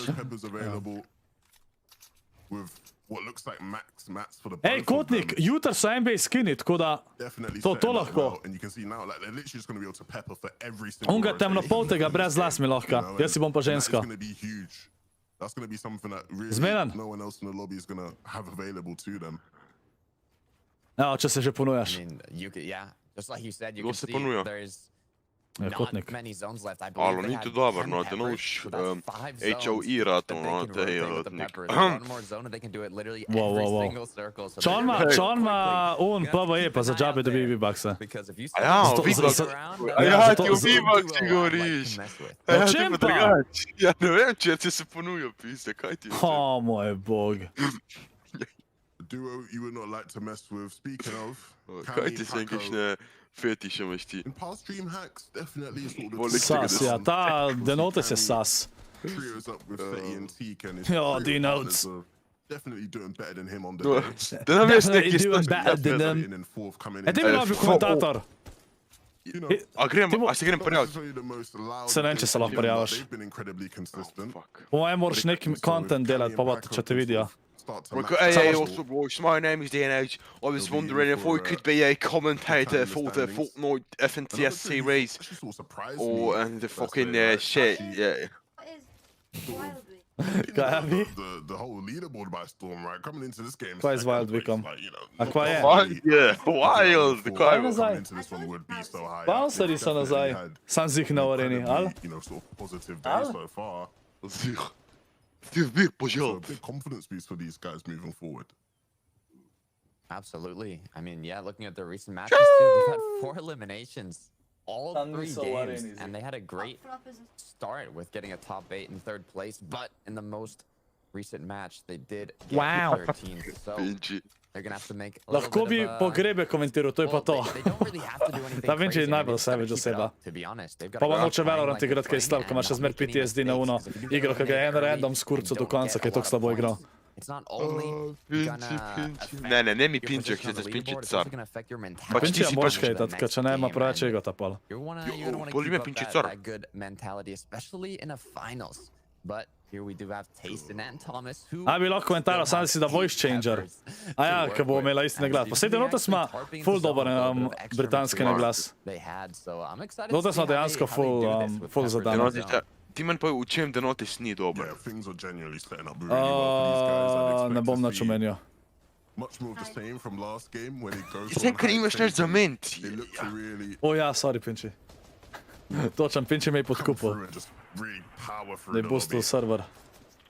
Ej, Kotnik, jutr so NBA skini, tako da... To lahko. Onga temnopoltega brez las mi lahko. Jaz si bom pa ženska. Zmeden? Evo, če se že ponujaš. I mean, you could, yeah, just like you said, you Kdo can se see ponuja? there's Ja, not Kotnik. many zones left. I believe Alo, they ni had to dobro, 10 no, peppers, Denotes, so that's 5 zones HOE that rato, they no, can te je rotate with the Urnik. pepper. There's one more zone and they can do it literally Wow, every wow, wow. single circle. So Čon they're ima quickly, un you have to PvE keep pa an za eye džabe out dobi there, V-Buckse. because if you A ja, start v to V-Bucks. look around, A Ja, ja, zato- ti o zato- V-Bucks ti duo, govoriš. like to mess with. A ja, čem te pa? drugač. Ja, ne vem, če ti se ponuja, pizde, kaj ti je? O, moj bog. Duo you would not like to mess with. Speaking of, Kaj ti se kakšne fetiše imaš ti? in past Dreamhacks, definitely sort of Volite Sas, ja, ta Denotes je sas. trios up with Fetty and Teak and his Ja, trio Denotes. partners are definitely doing better than him on the No, day. da nam jaz Definitely nekaj doing stvari better than napisal. them. And then fourth coming E, in. ti bi bil komentator. You know, A gremo, a se grem not prijaviti? necessarily the most loud Se ne vem, če se lahko but prijaviš. they've been incredibly consistent. Fuck. Po mojem moraš nek content delati, pa če te vidijo. Hey, what's up, boys? My name is Denotes. I was wondering if I could be a commentator for the Fortnite FNTS series or and the fucking shit. Yeah. Kaj bi? The whole leaderboard by storm, right? Coming into this game. Kaj je z second Wild place, Wickham? like, you know, A kaj je? Yeah, wild. Before Kaj nazaj? coming into this one would be so high. Bounceri so nazaj. Sam z jih na areni, ali? You know, sort of positive day Al? so far. Zich. Ty vir So a požel. big confidence boost for these guys moving forward. Absolutely. I mean, yeah, looking at the recent matches too, they've had 4 eliminations, all Tam 3 niso games, vareni, and they had a great start with getting a top 8 in 3rd place, but in the most recent match, they did get Wow. 13th, so Pinči. they're gonna have to make a Lahko little bi bit of a... pogrebe komentiral, to je pa to. They don't really have to do anything Da Vinci je crazy. I mean, najbolj they just gotta savage keep it oseba. up, to be honest. They've got Pa to vam keep noče playing Valorant like igrati kaj they're slab, ko playing imaš še and zmer not making any PTSD na uno mistakes, 'cause if you do igro, ki ga je en early, random skurco you do don't konca, get ki je a toliko lot of slabo igral. points. It's not only Pinči, gonna Pinči. affect Ne, ne mi your Pinči, position če on se the Pinči leaderboard, it's car. also gonna affect your Pa mentality Pinči je si moraš pač- hejtat, ker če ne ima preveč and egota pol. you're gonna wanna Bolj keep me up Pinči that, car. that good mentality, especially in a finals. But here we do have Tasten and Thomas, who A bi lahko komentiral, sam si da voice changer. A ja, ker bo imela isti glas. Pa sej Denotes ima full dober britanski naglas. they had, so I'm excited to Denotes see ima how they dejansko do this with full Peppers. zadano. Ti meni povej, v čem Denotes ni dober. Yeah, things are genuinely setting up really well for these guys. I'd expect Ne bom to nič see omenil. much more of the same from last game when he goes Jaz sem, ker nimaš nič za men, They ti. look to really O ja, sorry Pinči. Točen, Pinči me je come podkupil. through and just really power through Da je the boostil lobby. server.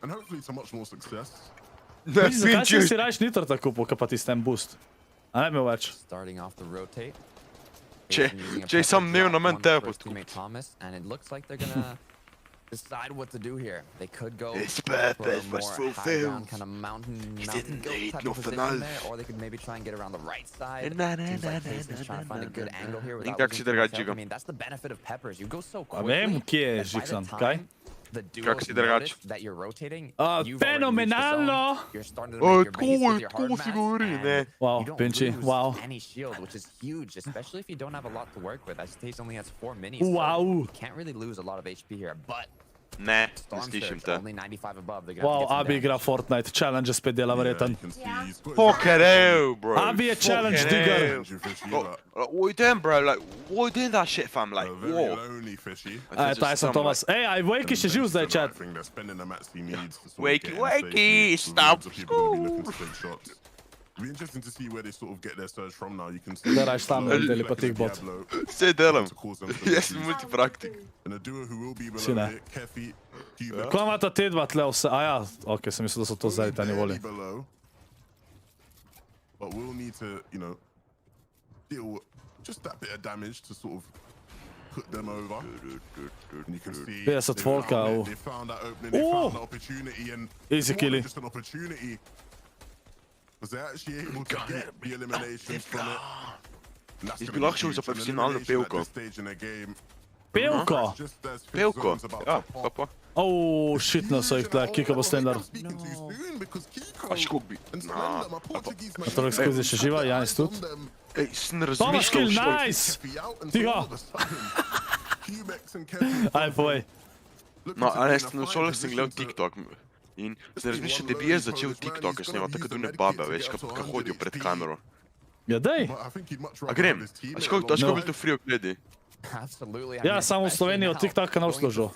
And hopefully to much more success. Ne, Pinči, zakaj si Pinči. si rajš nitro tako kupil, kot pa ti s tem boost? A ne imel več. Starting off the rotate. Če- Tasten using a če je sam pepper imel drop, namen one tebe for his teammate podkupiti. Thomas, and it looks like they're gonna decide what to do here. They could go His for a purpose more was high fulfilled. ground kind of mountain didn't goat need type of nothing position else. there, or they could maybe try and get around the right side. Na, na, Seems na, like na, Tasten's na, trying to na, find a na, good na, angle here na. without Kak si losing too drugače much health. I igram? mean, that's the benefit of Peppers. You go so A quickly. vem, kje je that by the Žiksan, time kaj? the Kak duos si drugače? notice that you're rotating, A, you've already reached the zone. fenomenalno! You're starting to make your base with your hard tako si mats, govori, and ne. Wow, you don't Pinči, lose wow. any shield, which is huge, especially if you don't have a lot to work with. As Taste only has 4 minis, Wow. so you can't really lose a lot of HP here. But Ne, ne Storm slišim Surge, te. only 95 above. They're gonna Wow, have to get some Abi igra damage. Fortnite, challenge spet dela verjeten. You can see he's got his Fucking hell, bro. Abi je challenge Fucking digger. hell. hands, you fishy, Oh, but what you doing, bro? Like, what you doing that shit, fam? Like, a very whoa. lonely fishy. Tyson Thomas. Ej, aj Wakey še živ zdaj, chat. They're spending the mats he needs to sort of Wakey, get in wakey, safety. stop Loads of people will be looking to take shots. It'll be interesting to see where they sort of get their surge from now. You can see Zdaj rajš tam Diablo deli pa tih bot. Diablo Sej delam. to cause them to Jaz sem lose. multipraktik. And a duo who will be Si below ne. it, Kefi, Hubert, Ko imata te dva tle vse? A ja, ok, sem mislil, da so to zdaj ta barely nivoli. below. But we'll need to, you know, deal with just that bit of damage to sort of put them over. And you can see 50 volka, oh. they found that opening, they Oh. found that opportunity, and Easy it's more killy. than just an opportunity. Was they actually able to get the eliminations from it? And that's Jaz gonna bi be lahko šel huge. za An profesionalno elimination at pevko. this stage in the game, Pevko! just as Fifth Pevko. Zone's about Ja, to pa pop. pa. Oh, shitno so jih tle, Kiko bo slender. I'm speaking too soon because Kiko A škog bi. and Nah. Slender, my Portuguese mate, Torej, skozi še živa, Janis tudi. Ej, sem Thomas razmišljal kill, šel. nice! Kefi out, and Tiho. so all of a sudden, Cubex and Kefi Aj, povej. looking No, to a be ne, in a sem fine šel, sem gledal position to- TikTok. In sem razmišljal, da bi jaz začel TikTok snimati, tako da ne baba, veš, ko hodijo pred kamero. Ja, dej. But I think he'd much A rather grem? have his team A in škog, a to long škog No. bil to free ogledi. Absolutely. Ja, samo v Sloveniji od TikToka ne uslužil.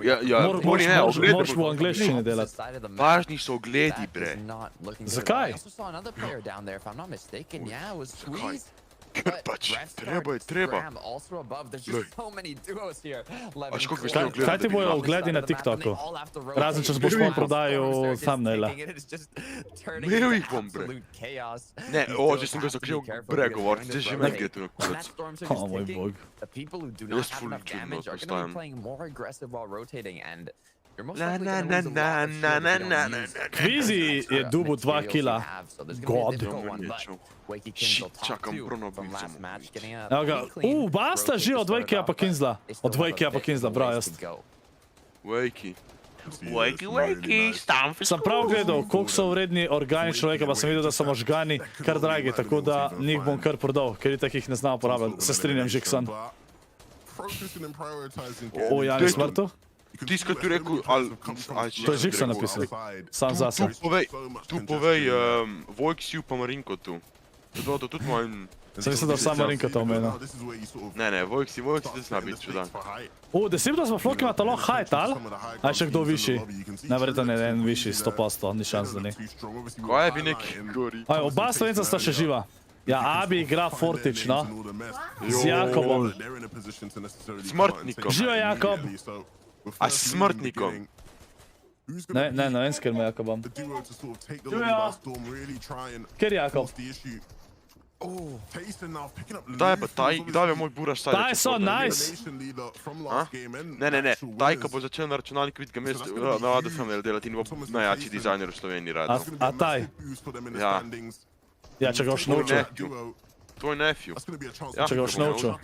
Ja, ja, oni ne, ogledi. Moraš v angleščini delati. Važni so ogledi, bre. Zakaj? I also saw another player down there, if I'm not mistaken. Yeah, it was Zakaj? squeezed. Ker But pač, Red Star treba je, treba. Scram also above. There's Glej. just so many duos here. A školiko bi Kaj, šlo kaj ti gledati? bojo ogledi na TikToku? Razen, če boš malo prodajal thumbnaila. Imel jih bom, bre. Ne, o, že sem ga zakrival bre govoriti, zdaj že meni gre to na konec. O moj bog. The people who do Jaz not have ful enough čudno damage are going to postajam. be playing more aggressive while rotating, and you're most Na, likely na, going to lose a na, lot of na, shield na, if you na, don't na, use na. Kvizi je dubu 2 kila. God. Shit, čakam Bruno Bilca, Evo ga, basta že od Wakeyja pa Kinzla. Od Wakeyja pa Kinzla, bravo, jaz. Wakey. Wakey, wakey, stam Sem prav gledal, koliko so vredni organi človeka, pa sem videl, da so možgani kar dragi, tako da njih bom kar prodal, ker itak jih ne znam uporabljati. Se strinjam, Žiksan. O, Janis mrtev? Tisto, kar ti rekel, ali... To je Žiksan napisal. Sam zase. Tu povej, Vojksiju pa Marinko tu. To tudi moj... Sem mislil, da samo Marinka to omenil. Ne, Vojksi tudi zna biti čudan. O, Decepto smo floki ima talo hajt, ali? A še kdo višji? Najverjetno ne, en višji, 100%, ni šans, da ni. Kaj bi neki gori? Aj, oba Slovenca sta še živa. Ja, Abi igra Fortič, no. Z Jakobom. Smrtnikom. Živa Jakob. A s smrtnikom? Ne vem, s kjer ima Jakobom. Kjer je Jakob? Daj pa, daj je moj buraš sad. Tyson, nice! Ne, Tajka bo začel na računalniku videti ga mesto, navada sam delati in bo najjači dizajner v Sloveniji radil. A taj? Ja. Ja, če ga boš naučil. Tvoj nephew. Če ga boš naučil.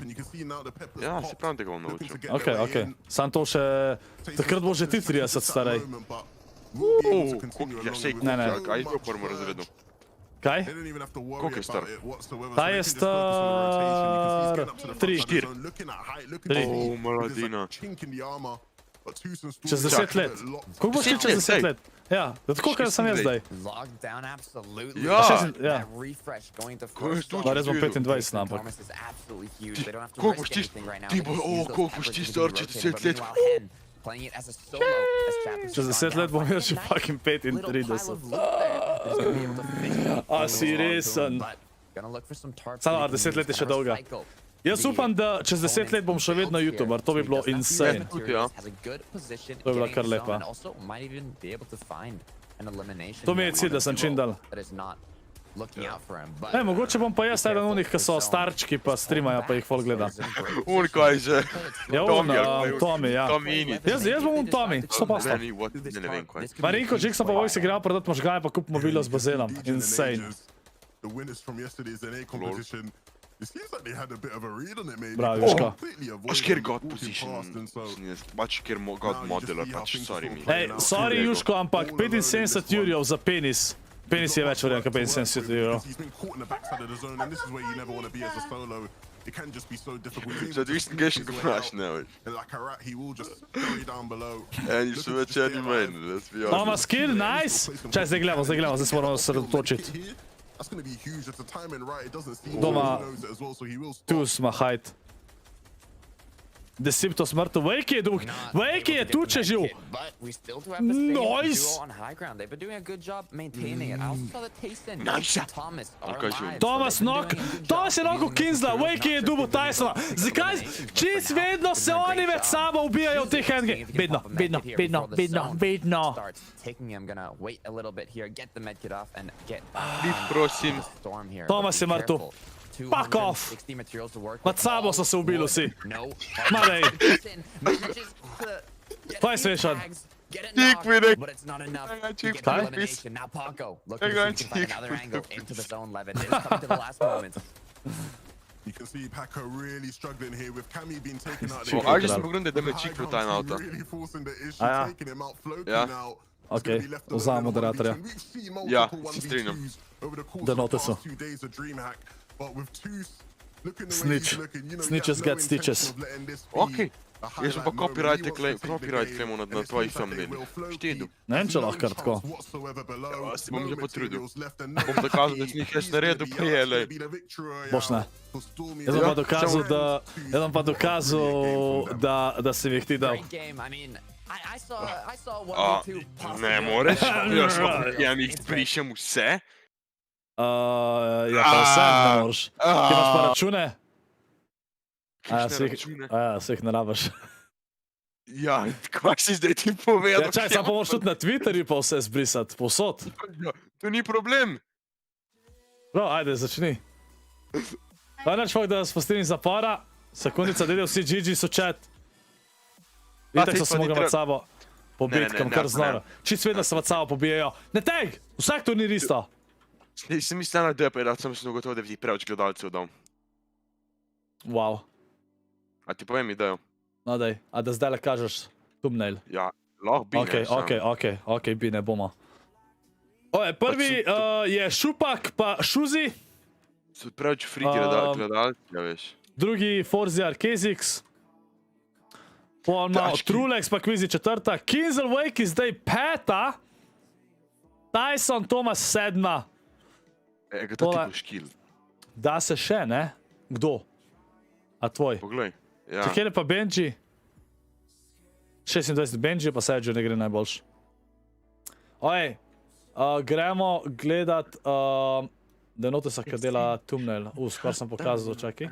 Ja, se pravim, da ga bom naučil. Ok. Sam to še... Takrat bo že ti 30 starej. Ja, sej, kaj je bil v prvem razredu? Kaj? Koliko je star? Ta je star... 3. 4. Mladina. Čez 10 let. Koliko boš ti čez 10 let? Ja, tako kaj sem jaz zdaj. Ja. Res bom 25, ampak. Koliko boš ti... koliko boš ti star čez 10 let? Čez 10 let bom imel še fucking 35. A si resen. Samo 10 let je še dolga. Jaz upam, da čez 10 let bom še vedno YouTuber, to bi bilo insane. To bi bila kar lepa. To mi je cilj, da sem čim dal. Mogoče bom pa jaz eden unih, ki so starčki pa streamajo, pa jih folk gleda. Kaj že? Ja, Tommy, ja. Jaz bom Tommy, 100%. Ne vem kaj. Marinko, Jig sem pa vojsi igral, prodat možgaje pa kup mobilo z bazenom. Insane. Bravo, Juško. Pač kjer God position, pač kjer God modeler, pač sorry mi. Ej, sorry Juško, ampak 75 jurjev za penis. Penis je več vreden, kot 75 jurjev. Zadvisten kaj še govoraš, ne veš. Niso več eni meni, let's be honest. Oma skill, nice! Čaj, zdaj gledamo, zdaj se moramo sredotočiti. Doma, tu smo, hajt. Decepto smrto, Vejki je duh, Vejki je tu, če živ. Nice! Thomas Nock, Thomas je Nocku Kinsla, Vejki je dubo Tysona. Zakaj? Čist vedno se oni med sabo ubijajo v teh endgame. Bedno. Prosim. Thomas je mrtev. Fuck off! Med sabo so se ubili vsi. Madej. To je svešan. Tik mi nek. Kaj? You can see Paco really struggling here with Cammy being taken out. Ajde smo grunde da me čik v time outa. Ja. Ok, vzam moderatorja. Ja, se strinjam. Denotesu. Snitches get stitches. Ok. Jaz bom pa copyright claimu na tvoji thumbnail. Štedu. Ne vem, če lahko kar tako. Ja, se bom že potrudil. Bom dokazal, da sem jih jaz naredil prijele. Boš ne. Jaz bom pa dokazal, da si mi jih ti dal. Ne moreš? Ja mi jih prišem vse? Ja, pa vse ne moraš. Ti imaš pa račune? Se jih ne rabaš. Ja, kaj si zdaj ti povedal? Ja, čaj, sam pa moraš tudi na Twitterju pa vse zbrisati, povsod. To ni problem. Bro, ajde, začni. Najnač fakt, da spustim iz zapora. Sekundica, dede vsi GG so chat. Itak so se mogli med sabo pobiti, kam kar znoro. Čist vedno se med sabo pobijajo. Ne teg! Vsak turnir isto. Sem mislil na DP, da sem se ugotovil, da bi ti preveč gledalcev dal. Wow. A ti povem idejo? No daj, a da zdaj le kažeš thumbnail. Ja, lahko bi ne. Ok, bi ne bomo. Prvi je Šupak pa Šuzi. So preveč friki gledalci, ja veš. Drugi Forzi Arkezix. Pol malo Trulex pa Kvizi četrta. Kinsel Wake zdaj peta. Tyson Thomas sedma. Ga to ti boš kill. Da se še, ne? Kdo? A tvoj? Poglej, ja. Kjer je pa Benji? 26 Benji, pa Sergio ne gre najboljš. Oj, gremo gledat Denotesa, ki dela thumbnail. Skor sem pokazal, čakaj.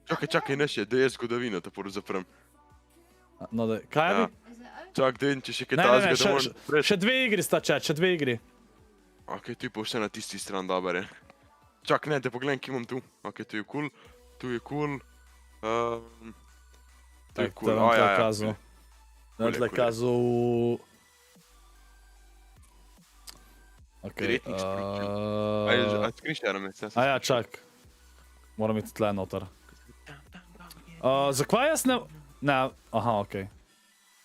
Čakaj, ne še, da je zgodovina, te poru zaprem. No daj, kaj je bi? Čak, den, če še kaj tazga, da moram pred... Še 2 igri sta chat, še 2 igri. Ok, ti pa vse na tisti stran dober je. Čak, ne, te pogledam, ki imam tu. Ok, tu je cool. Tu je cool. To je cool. vam O, tle ja, ja. kazal. Da Cool je, tle cool je. kazal... Ok. Direktnik spričan. A screensharam je, sem se Aja, čak. Moram iti tle noter. Zakaj jaz ne... Ne, aha, okej.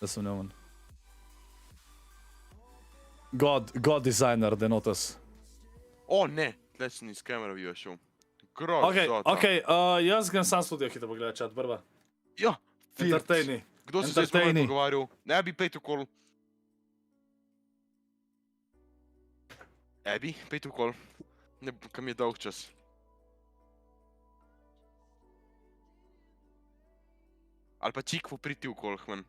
Da sem neumen. God designer, Denotes. O, ne, tle sem iz kamera vio šel. Grozota. Okej, jaz grem sam studio hitro pogledat chat, brva. Ja, Entertaini. Kdo se zdaj s mano Entertaini. pogovarjal? Ne bi pejtu kol. Ebi, pejtu kol. Ne, kam je dolg čas. Ali pa čikvo priti v kol, hman.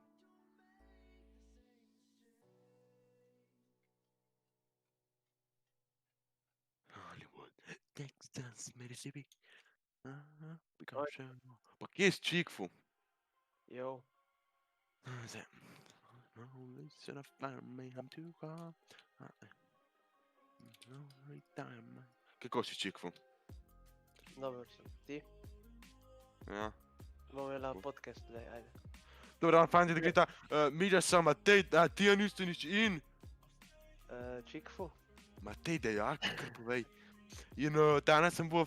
Hollywood, Texas, Mississippi. Pa kje je s čikvo? Jo. Listen, I find me, I'm too hard. Kako si čikvo? Dobro sem. Ti? Ja. Bomo imela podcast zdaj, ajde. Dobar dan, fanti, da grita. Milja sam Matej, a ti ja niste nič in? Čikfu? Matej dejak, kar povej. In danes sem bil...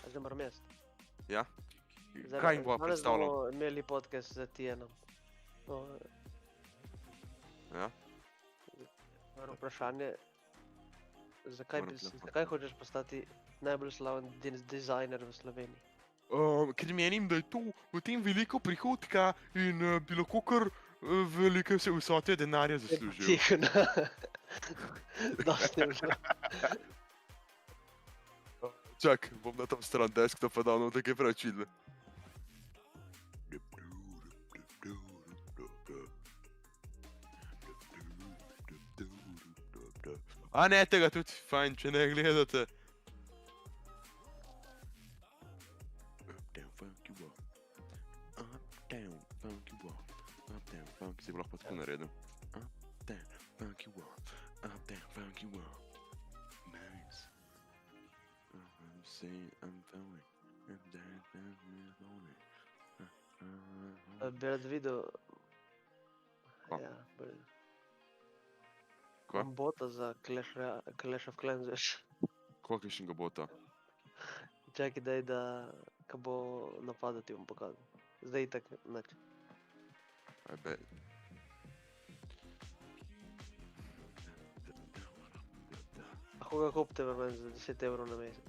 Zdaj moram jaz. Ja? Kaj jim bo predstavljal? Danes bomo imeli podcast z Tijenom. Ja? Prvo vprašanje. Zakaj hočeš postati najbolj slaven dizajner v Sloveniji? Ker menim, da je tu v tem veliko prihodka in bi lahko kar velike vsote denarja zaslužil. Tiho, no. Dosti je bilo. Čak, bom na tam stran desktopa dal, no tako je preveč vidno. A ne, tega tudi fajn, če ne gledate. Si bi lahko tako naredil. Bi rad videl... Ko? Ja, Ko? bota za Clash of Clans, veš. Kolikšnega bota? Čakaj, daj, da ko bo napadal, ti bom pokazal. Zdaj itak nič. Ajbe. A koga kupite vrmen za 10 evrov na mesec?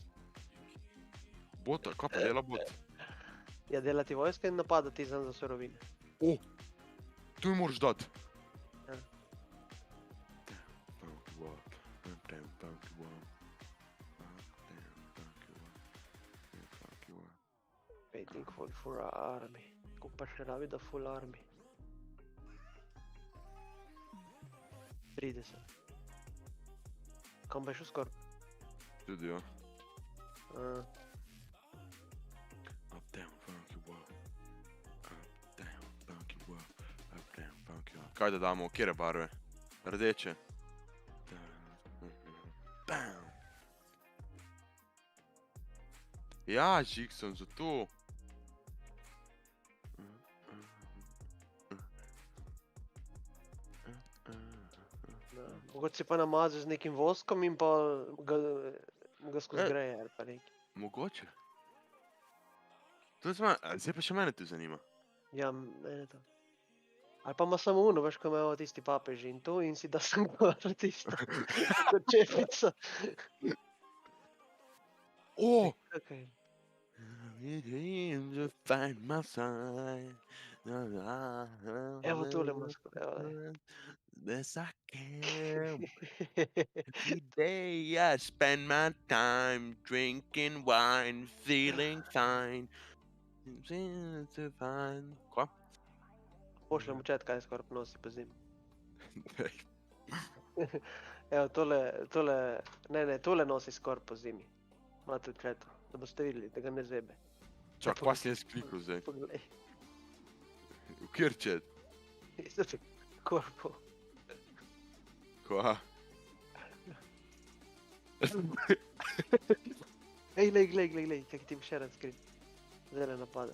Bota, kaj pa dela bot? Ja, delati vojska in napadati za surovine. O! Tu mi moraš dati. Ja. Waiting for army. Kako pa še rabi da full army? 30. Kam pa je šel skoraj? Tudi ja. Kaj da damo, kjere barve? Rdeče. Ja, žig sem zato. Mogoče si pa namazal z nekim voskom in pa ga skozi greje ali pa nekaj. Mogoče. Zdaj pa še mene tu zanima. Ja, mene to. Ali pa ima samo uno, veš, ko imajo tisti papeži in to in si da sem gor tisto. Kot čepico. O! Okay. Evo tole masko, evo. Vsak every day I spend my time drinking wine, feeling fine. Kva? Pošljem v chat, kaj Scorp nosi po zimi. Evo, tole nosi Scorp po zimi. Imate v chatu, da boste videli, da ga ne zebe. Čak, pa si jaz klikal zdaj. Poglej. V kjer chat? Scorpo. Kva? Ej, glej, kak ti še rad skrit. Zdaj napada.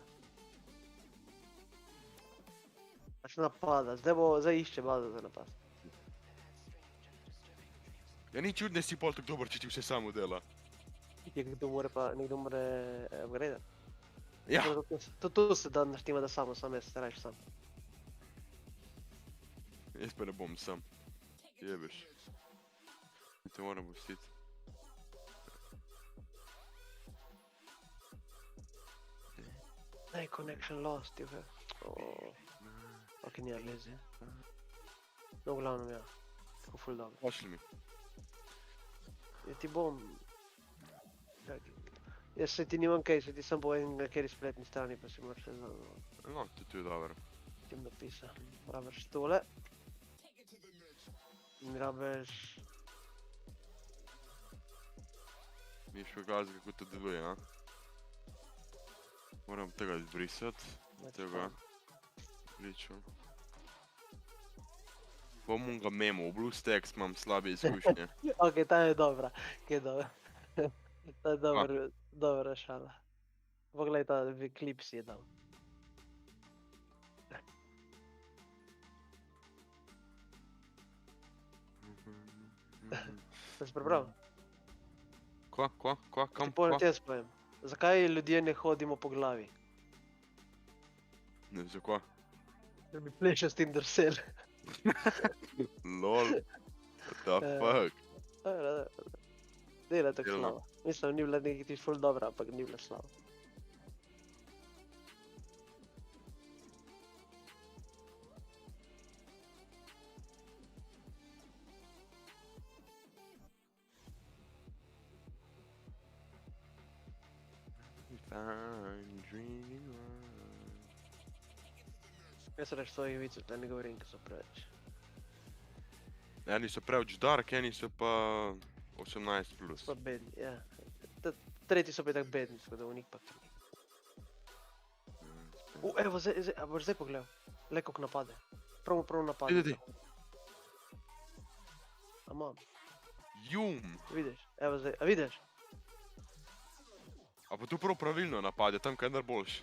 Pač napada, zdaj išče bazo za napad. Ja, ni čudno, da si pol tako dober, če ti vse samo dela. Nekdo mora upgradati. Ja. To se da naštima, da sam jaz starajš sam. Jaz pa ne bom sam. Jebeš. Mi te moram pustiti. Hey, connection lost, you have. Oh. Ok, nija lezi. No, uglavnom ja. Tako ful dobro. Pošli mi. Ja ti bom... Jaz se ti nimam kaj, se ti sam povem na kateri spletni strani, pa si moraš ne znam. No, to je dobro. Ti mi napisa. Rabeš tole. In rabeš... Mi ješ pokazati, kako to deluje, a? Moram tega izbrisati. Tega. Izbričal. Bom ga memo, v BlueStacks imam slabe izkušnje. Ok, ta je dobra. Kaj je dobra. Ta je dobra šala. Poglej, ta klip si je dal. Si prebral? Kam? Ti potem jaz povem. Zakaj ljudje ne hodimo po glavi? Ne, zakaj? Da mi pleše s tim drsel. Lol. What the fuck? Dela tako slava. Mislim, ni bila nekaj ful dobra, ampak ni bila slava. Jaz se reč svojih vicov, da ne govorim, ki so preveč. Eni so preveč dark, eni so pa 18+. So bedni, ja. Tretji so pa tako bedni, tako da unik pa to ni. Evo, a boš zdaj pogledal? Le koliko napade. Prvo napade. Vidi. A imam. Jum. Vidiš, evo zdaj, a vidiš? A pa tu prav pravilno napade, tam kaj je najboljši.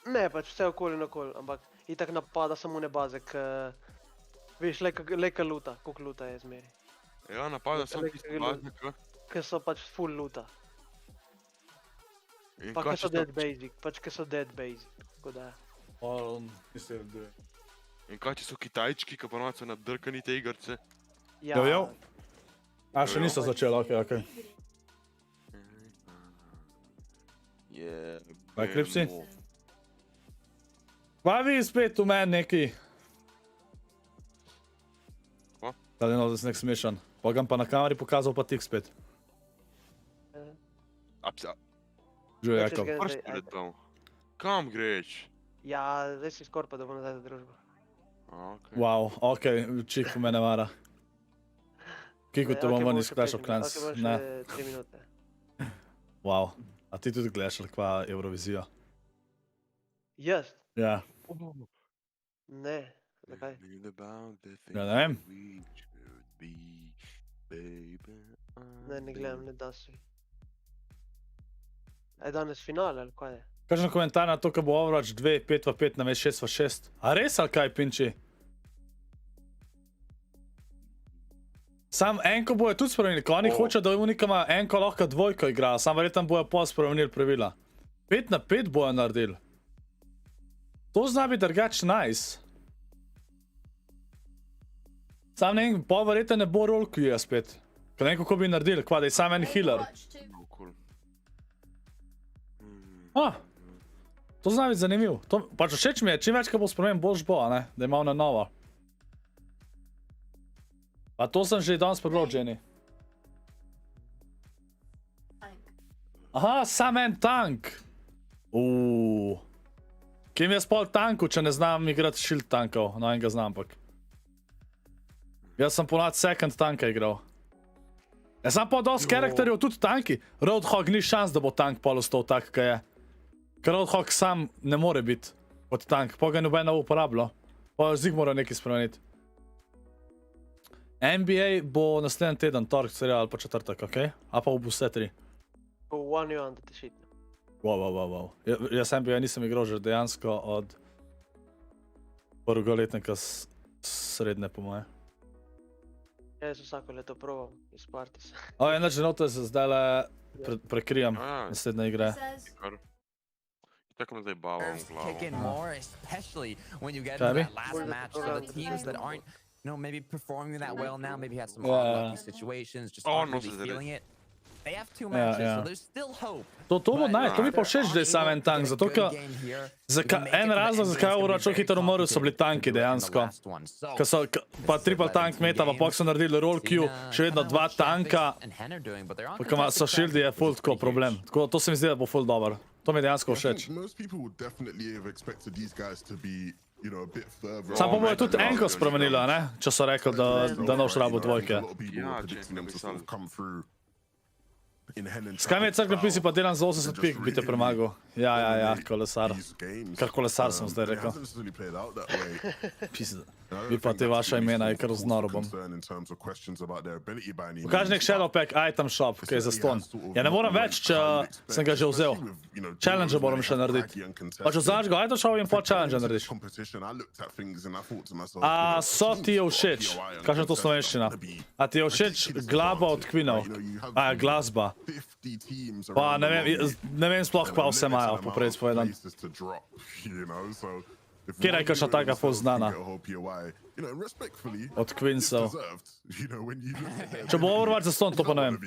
Ne, pač vse okoli in okoli, ampak itak napada samo ne baze, vidiš, le ka luta, koliko luta je zmeri. Ja, napada samo tisti baze, Ke so pač full luta. In Pa kaj ke so če dead basic, pač ke so dead basic, tako da. Mislim, da je. In kaj če so Kitajčki, ki ponovno so nadrkani te igrce? Ja. Jo. A, še niso začeli, okej. Kaj klipsi? Pa vi spet v meni neki. Kva? Da je nek smešan. Pa ga pa na kameri pokazal pa tik spet. Že je rekel. Prš pred tam. Kam greš? Ja, zdaj si Scorpa, da bo nazaj za družbo. Wow, okej, čik po mene vara. Kiko te bom ven iz Clash of Clans. Ok, boš še 3 minute. Wow, a ti tudi gledaš ali kva Eurovizijo? Jaz? Ja. Ne, zakaj? Ja, ne vem. Ne gledam, ne da si. A je danes finale ali kaj je? Kažem komentar na to, ko bo Overwatch 2, 5v5 na 6v6. A res ali kaj, pinči? Sam enko bojo tudi spremenili, ko oni hočejo, da Unika ima enko lahko dvojko igra, sam verjetno bojo pol spremenili pravila. 5v5 bojo naredili. To zna biti drugač nice. Sam ne vem, pol verjetno ne bo rollqueue spet. Ko ne vem, kako bi naredili, kva, da je sam en healer. To zna biti zanimiv. Pač všeč mi je, čim več, ko bo spremenil, boljš bo, a ne? Da je malo na novo. Pa to sem že danes prebral, Jenny. Aha, sam en tank. Kim je spol tanku, če ne znam igrati shield tankov? No, enega znam, ampak. Jaz sem ponad second tanka igral. Jaz sem pa dosti karakterjev tudi tanki. Roadhog ni šans, da bo tank pol ostal tak, kaj je. Ker Roadhog sam ne more biti kot tank, pa ga noben ne bo uporabljal. Pa zig mora nekaj spremeniti. NBA bo naslednji teden, torek, sreda ali pa četrtek, ok? A pa bo vse 3. Po One Yuan, da te šitne. Wow. Jaz NBA nisem igral že dejansko od prvega letnika srednje, po moje. Jaz vsako leto probam, izparti se. Enač Denotes zdaj le prekrijam naslednje igre. Tako me zdaj bavam v glavo. Kick in more, especially when you get into that last match. So the teams that aren't, maybe performing that well now, maybe had some unlucky situations, just aren't really feeling it. They have 2 matches, so there's still hope. To mi pa všeč, da je sam en tank, zato ker en razlog, zakaj je Urnik hitro umrl, so bili tanki dejansko. Ko so pa triple tank meta, pa pok so naredili roll queue, še vedno 2 tanka, pa ko so shieldi je full tako problem. Tako to se mi zdi, da bo full dober. To mi je dejansko všeč. Sam pa bojo tudi enko spremenila, ne? Če so rekli, da noš rabo dvojke. Skaj mi je crkno pisi, pa delam za 80 pik, bi te premagal. Ja, kolesar. Kar kolesar sem zdaj rekel. Pisa. Vi pa te vaša imena je kar z norobom. Pokaži nek Shadowpack item shop, ki je za ston. Ja ne moram več, če sem ga že vzel. Challenge moram še narediti. Pač označ ga item shop in po challenge narediš. A so ti je všeč? Kakšna je to slovenščina? A ti je všeč glaba od Queenov? A glasba? Pa ne vem sploh kva vse imajo, poprej povedan. Kjer je kakšna taka ful znana? Od Queensov. Če bo Overwatch za ston, to pa ne vem.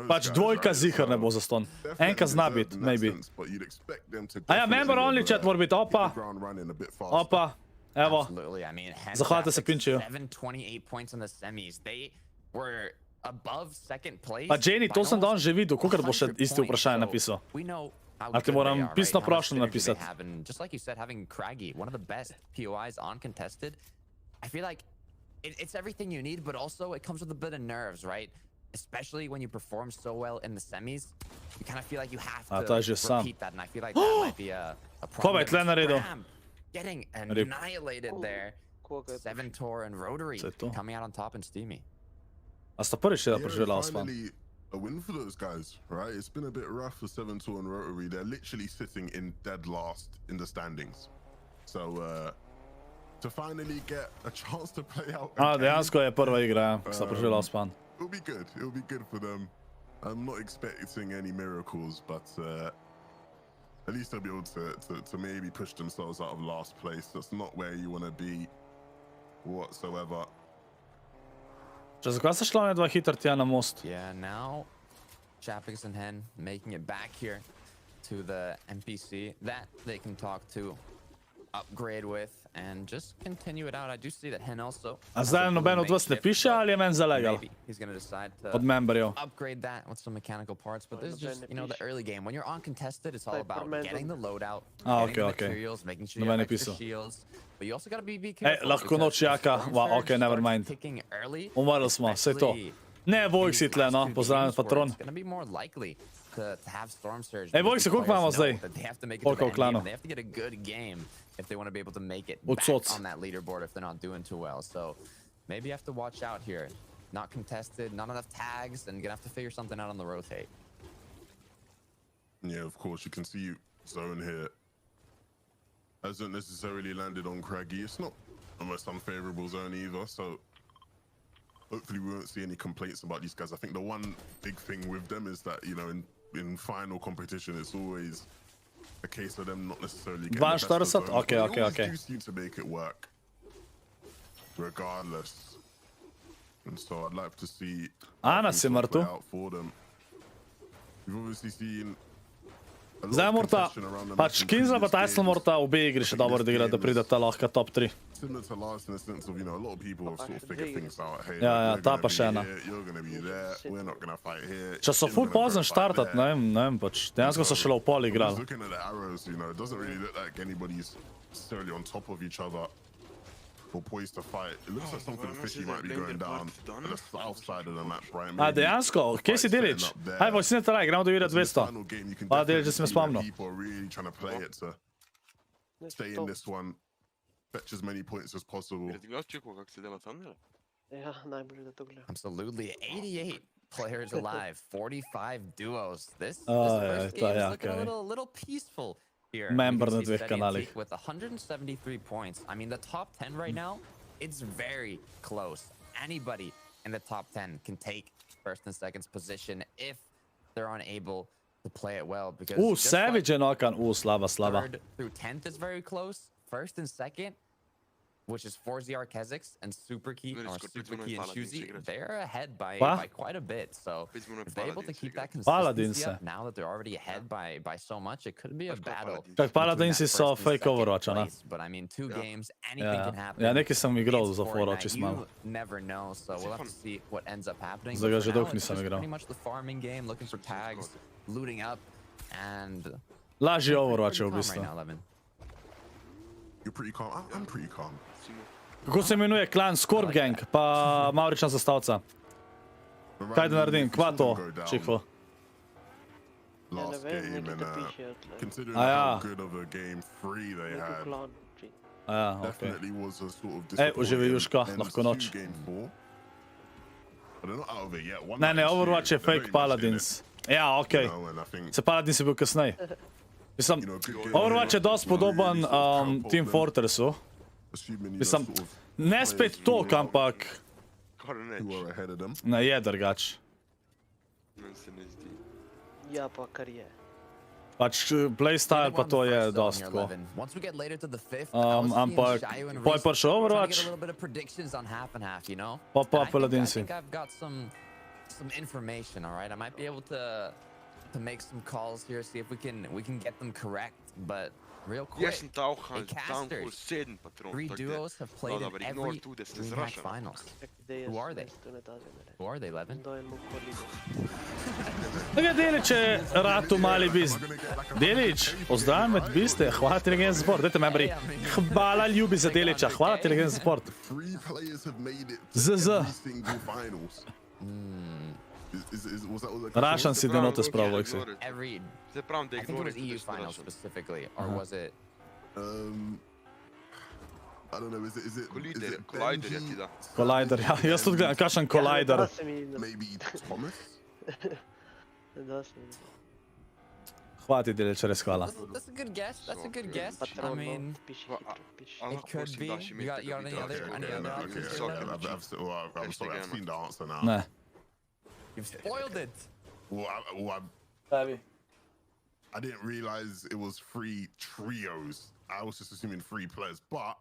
Pač dvojka zihar ne bo za ston. Enka zna bit, maybe. A ja, member only chat mora biti, opa. Evo. Zahvalite se Pinčiju. Pa Jenny, to sem danes že videl, kolikrat bo še isti vprašanje napisal. A ti moram pisno prošlo napisati. Just like you said, having Craggy, one of the best POIs on contested, I feel like it's everything you need, but also it comes with a bit of nerves, right? Especially when you perform so well in the semis, you kind of feel like you have to repeat that, and I feel like that might be a problem. Cram getting annihilated there. 7 Tor and Rotary coming out on top and Steamy. A sta prvi še da preživela Osman. A win for those guys, right? It's been a bit rough for 7 Tor and Rotary. They're literally sitting in dead last in the standings. So to finally get a chance to play out. Dejansko je prva igra, ko sta preživela Osman. It'll be good. It'll be good for them. I'm not expecting any miracles, but at least they'll be able to maybe push themselves out of last place. That's not where you want to be whatsoever. Če zakaj se šlo ne dva hitro tja na most? Yeah, now Chapix and Hen making it back here to the NPC that they can talk to, upgrade with, and just continue it out. I do see that Hen also. A zdaj noben od vas ne piše ali je men zalegal? He's going to decide to od memberjev. Upgrade that with some mechanical parts, but this is just, the early game. When you're uncontested, it's all about getting the loadout, getting the materials, making sure you have extra shields. But you also got to be careful. Lahko noč jaka. Ok, never mind. Umrli smo, vse to. Ne, Vojk si tle, no. Pozdravljam, patron. Vojk se, koliko imamo zdaj? Koliko v klanu? Odsoc. Maybe you have to watch out here. Not contested, not enough tags, and you're gonna have to figure something out on the rotate. Yeah, of course, you can see Zone here hasn't necessarily landed on Craggy. It's not the most unfavorable zone either, so hopefully we won't see any complaints about these guys. I think the one big thing with them is that, in final competition, it's always a case of them not necessarily getting the best of zones. Okay. They always do seem to make it work, regardless. And so I'd like to see things play out for them. We've obviously seen zdaj morata, pač Kinza pa Tyson morata obe igri še dobro odigrati, da prideta lahko top 3. Ja, ta pa še ena. Če so full pozno štartat, ne vem, pač dejansko so šele v pol igrali. Or poised to fight. It looks like something fishy might be going down on the south side of the map, right? A dejansko, kje si Delič? Aj, bo si ne taraj, gremo dovirati 200. Pa Delič, da si me spomnil. People are really trying to play it to stay in this one, fetch as many points as possible. Ja, najbolje da to gledam. Absolutely. 88 players alive, 45 duos. This Aj, first to game je is looking jako, a little peaceful here. Member We can na see dveh Steady and kanalih. Teak with 173 points. I mean, the top 10 right now, it's very close. Anybody in the top 10 can take first and second position if they're unable to play it well. Because just like Savage je nokan, slaba. third through 10th is very close. First and second, which is 4ZR Keziks and Superkey and Shuzi, they're ahead by quite a bit. So if they're able to keep that consistency up now that they're already ahead by so much, it could be a battle. Kak Paladinsi so fake Overwatcha, ne? But I mean, 2 games, anything can happen. Ja, neki sam igral It's za Fortnite, Overwatch malo. You never know, so we'll have to see what ends up happening. Zdaj ga But že for now, dolgo it's nisem just igral. pretty much the farming game, looking for tags, looting up, and Lažji Overwatch je v pretty calm bistvu. right now, Levin. You're pretty calm. I'm pretty calm. Kako se imenuje klan Scorp Gang, pa Maurična zastavca? Kaj da naredim? Kva to, Čikvo? Ja, ne Last vem, game nekaj and te piše odle. considering Ah, ja. how good of a game 3 they Neko had, klan. Ja, okej. definitely was a sort of Ej, uživaj, Juško, disappointing end lahko to noč. game 4. But they're not out of it yet. One Ne, night Overwatch je shooting, they're fake very much in it, Paladins. Ja, okej. you know, and I think, Se Paladins je bil kasneje. Mislim, you know, good game Overwatch je here, dosti you know, podoben really sort of catapult Team them, Fortressu. assuming, you know, Mislim, sort of ne spet toliko, ampak who are ahead of them. ne je drugač. Ja, pa kar je. Pač playstyle pa to je dosti tako. Once we get later to the 5th, ampak pol je prišel Overwatch, a little bit of predictions on half and half, you know? pa And I think- Paladinsi. I think I've got some information, all right? I might be able to make some calls here, see if we can get them correct, but real quick. Hey, casters. 3 duos have played in every Dreamhack finals. Who are they? Who are they, Levin? Tega Delić je ratu mali biz. Delić, pozdravim med biste, hvala ti legend sport, dajte me bri. Hvala ljubi za Delića, hvala ti legend sport. 3 players have made it to ZZ. every single finals. Was that Rašan si Denotes prav, Vojksi. Every, I think it was EU finals specifically, or was it? I don't know, is it Collider je ti Benji, da. Collider, ja, jaz tudi gledam, kakšen Collider. maybe Thomas? Hvala ti Delić, res hvala. That's a good guess. That's a good guess. I mean, it could be. You got any other Okay, options? okay, Levin? I'm sorry, I've seen the answer now. Ne. You've spoiled it. I didn't realize it was 3 trios. I was just assuming 3 players, but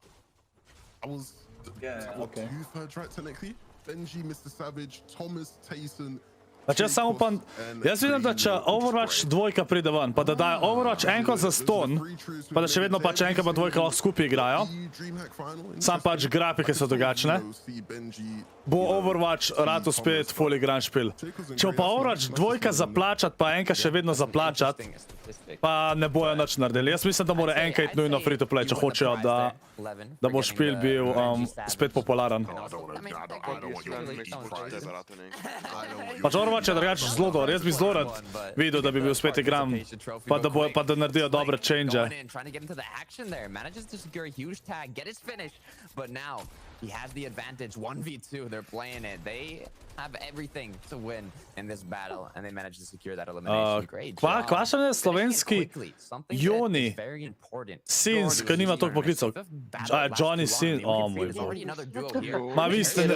I was okay. 2/3 right technically. Benji, Mr. Savage, Thomas, Tayson. Znači jaz samo pa, jaz vidim, da če Overwatch 2 pride ven, pa da daje Overwatch enkrat za ston, pa da še vedno pač enkrat pa 2 lahko skupaj igrajo, sam pač grafike so drugačne, bo Overwatch rado spet full igran špil. Če bo pa Overwatch 2 zaplačat, pa enkrat še vedno zaplačat, pa ne bojo nič naredili. Jaz mislim, da mora enkrat nujno free to play, če hočejo, da bo špil bil spet popularen. Pač Overwatch je drugače zelo dober, jaz bi zelo rad videl, da bi bil spet igran, pa da naredijo dobre change. He has the advantage, 1v2, they're playing it. They have everything to win in this battle, and they managed to secure that elimination. Great job. Kva še ne slovenski Joni, Sins, ki nima toliko poklicev. Johnny Sins, o moj bog. Ma vi ste ne...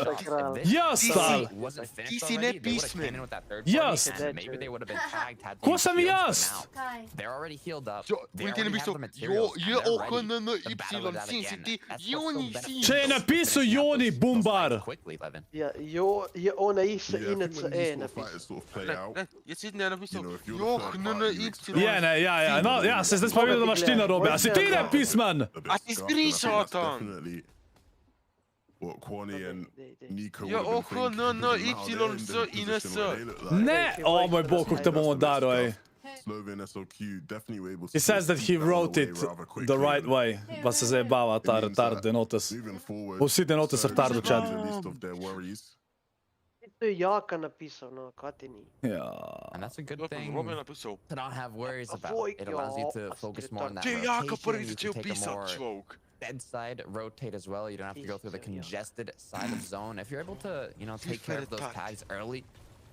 Jaz, tal! Ti si nepismen. Jaz! Ko sem jaz? Ti je napisal, J-O-H-N-N-Y, Sin si ti, Joni Sin. Če je napisal Joni Bumbar! Ja, je ona is inec e napisal. Jaz vidim, da je napisal, J-O-H-N-N-Y. Je, ne, ja, no, ja, se zdaj pa videl, da imaš ti narobe, a si ti nepismen? A ti zbrisal tam? What Kwani and Nico J-O-H-N-N-Y-Z-I-N-S. Ne, o moj bog, kako te bom udaril, ej. Sloven SLQ definitely were able to. He says that he wrote it the right way, pa se zdaj bava ta retard Denotes. Vsi Denotes retard v chat. To je Jaka napisal, no, kaj ti ni. Ja. And that's a good thing Rob je napisal. to not have worries about. Vojk, It allows you ja, to focus more on that Če je Jaka rotation. prvi You začel can take a pisati more človek. bedside rotate as well. You don't have to go through the congested side of zone. If you're able to, you know, take care of those tags early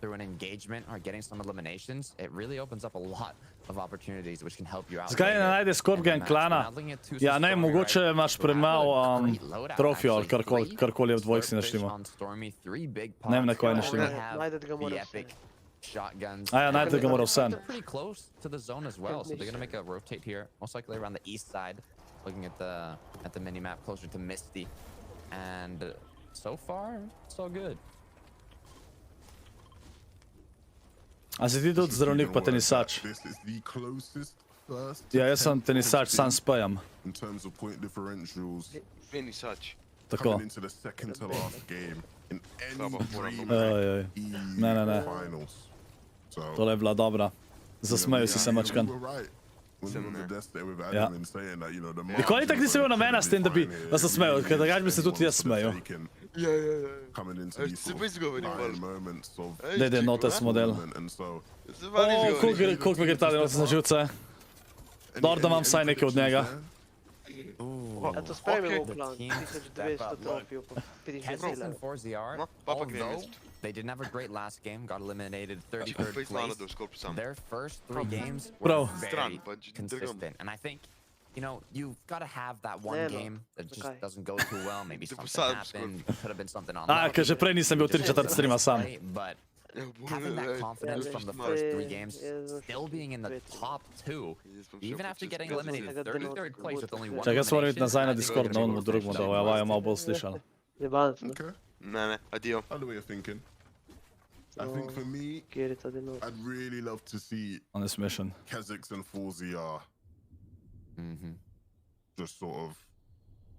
through an engagement or getting some eliminations, it really opens up a lot of opportunities which can help you out. Zakaj ne najde Scorp Gang klana? Ja, ne, mogoče imaš premalo trofijo ali karkoli je v dvojci naštimo. Ne vem, na kaj naštimo. Najdet ga mora vse. Shotguns. A ja, najde ga mora vse. They're pretty close to the zone as well, so they're gonna make a rotate here, most likely around the east side, looking at the mini map closer to Misty, and so far it's all good. A si ti tudi zdravnik pa tenisač? Ja, jaz sem tenisač, sam spajam. Tenisač. Tako. Ne. Tole je bila dobra. Zasmejal si se mačkan. Ja. Nikoli tako nisem bil namena s tem, da bi se smejal, ker drugače bi se tudi jaz smejal. Ja. Se pa izgovori bolj. Dej Denotes model. Koliko mi gre ta Denotes na živce? Dobro, da imam vsaj nekaj od njega. Eto, spremimo v plan. 1200 trofijev, pa 50 and 4ZR, although they didn't have a great last game, got eliminated 33rd place. Their first 3 games were very consistent, and I think, you know, you've got to have that one game that just doesn't go too well. Maybe something happened, could have been something on. Ker že prej nisem bil 3/4 streama sam. But having that confidence from the first 3 games, still being in the top 2, even after getting eliminated 33rd place with only 1 Čakaj, jaz moram iti nazaj na Discord na onemu drugemu, da vajo malo bolj slišali. Ne, adijo. I think for me, I'd really love to see On this mission. Kazakhs and 4ZR just sort of...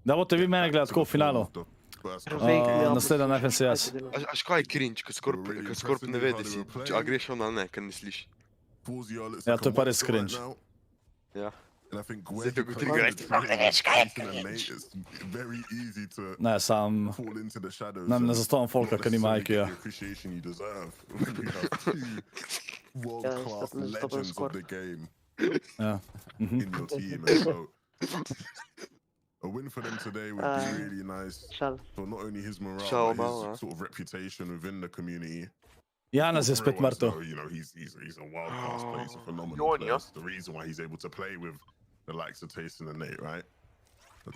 Da boste vi mene gledali tako v finalu. Naslednja na FNCS. Aš kaj je cringe, ko Scorp ne ve, a greš on ali ne, ker ne sliši. Ja, to je pa res cringe. Ja. Zdaj te kot igrajte. Ne, sam... Ne zastovam folka, ker nima IQ-ja. Ja. A win for them today would be really nice for not only his morale, but his sort of reputation within the community. Janez je spet mrtev. You know, he's a wild class player, he's a phenomenal player. That's the reason why he's able to play with the likes of Tayson and Nate, right? But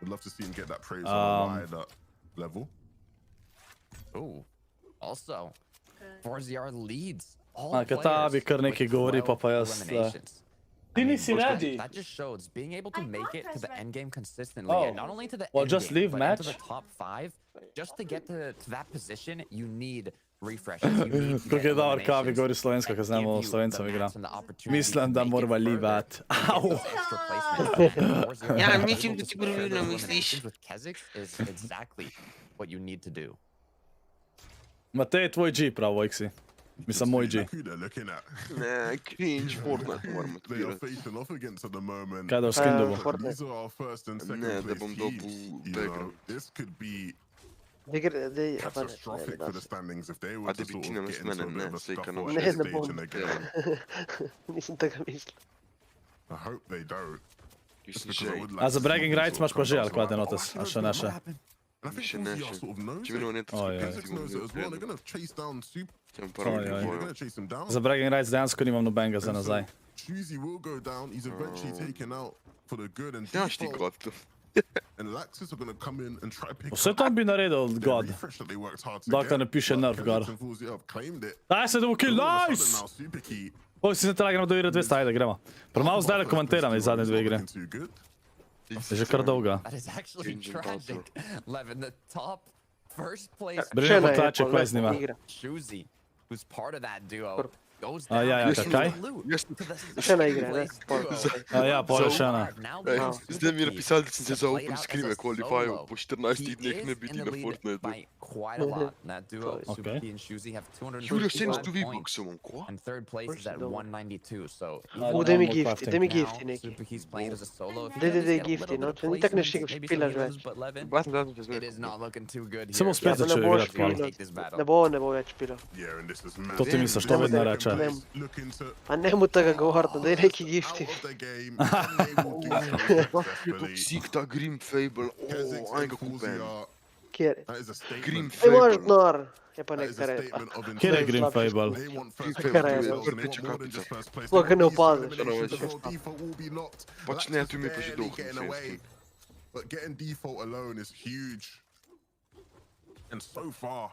I'd love to see him get that praise on a wider level. Oh, also, 4ZR leads. Ta bi kar nekaj govori, pa jaz... Ti nisi ready. That just shows being able to make it to the end game consistently, and not only to the end just game, leave but match. into the top 5. Just to get to that position, you need refreshes. You need to Kako get je dobar eliminations Kavi govori slovensko, ker znamo slovencem igra. Mislim, da morava livat. Au! Ja, mislim, da ti pravilno misliš. Is exactly what you need to do. Matej, tvoj G prav, Vojksi. Mislim, moj G. Ne, cringe, Fortnite moramo odpirati. Kaj da v skin dobu? Ne, da bom dobil background. Catastrophic for the standings if they were to sort of get into a bit of a scuffle Ne, at this ne stage bom. in the game. Nisem tega mislil. I hope they don't. Just because I would A like za to bragging see rights sort imaš of pa že, ali come kaj back Denotes? A še ne še? And I think Še 4ZR ne še. sort of knows Če bi it. ne to Ojoj. Kazakhs knows it as well. They're going to chase down Super. Če prav Ojoj. They're going to chase him down. Za bragging rights dejansko nimam nobenega za nazaj. Choosy will go down. He's eventually taken out for the good and Znaš ti default. kot to? And Laxus are going to come in and try to pick Vse tam bi naredil God. refresh that they worked hard to Dokler ne get. piše nerf gor. Kazakhs and 4ZR have claimed it. Daj se, da bo kill, All of a nice! sudden now Super Key Oj, si se telegram do igre 200, ajde, gremo. Premalo zdaj komentiram iz zadnje 2 igre. too good. Je že kar dolga. That is actually tragic. Levin, the top first place. Brine bo tlače, kaj z njima. Shuzi, who's part of that duo, goes A ja, down kaj? Še ne igre, ne? A ja, pol je še ena. Zdaj mi je napisal, da sem se za Open Screame qualified po 14 dneh ne biti na Fortnite. Quite a lot. That duo, Okay. Super Key and Shuzi, have Julio, 700 255 V-Bucks imam, ko? and third place is at 192. So Daj mi gifti, daj mi gifti neki. Super Key's playing as a solo. Daj gifti, no? Če ni tak ne špilaš več. It is not looking too good Se bo here. spet Ja, to ne začel bo igrati, pol. špilal. Take this battle. Ne bo več špilal. Yeah, and this is To ti misliš, to vedno reče. Pa nemoj tega govoriti, da je neki gifti. Toksik ta Grim Fable, aj ga kupem. Kjer? Grim Ej, možeš Fable. nor. Je pa nekaj repa. Kjer je Grim Fable? Vrteča kapica. Sploh ga ne opaziš. Pač ne, tu mi je pa že dolgo. But getting default alone is huge. And so far,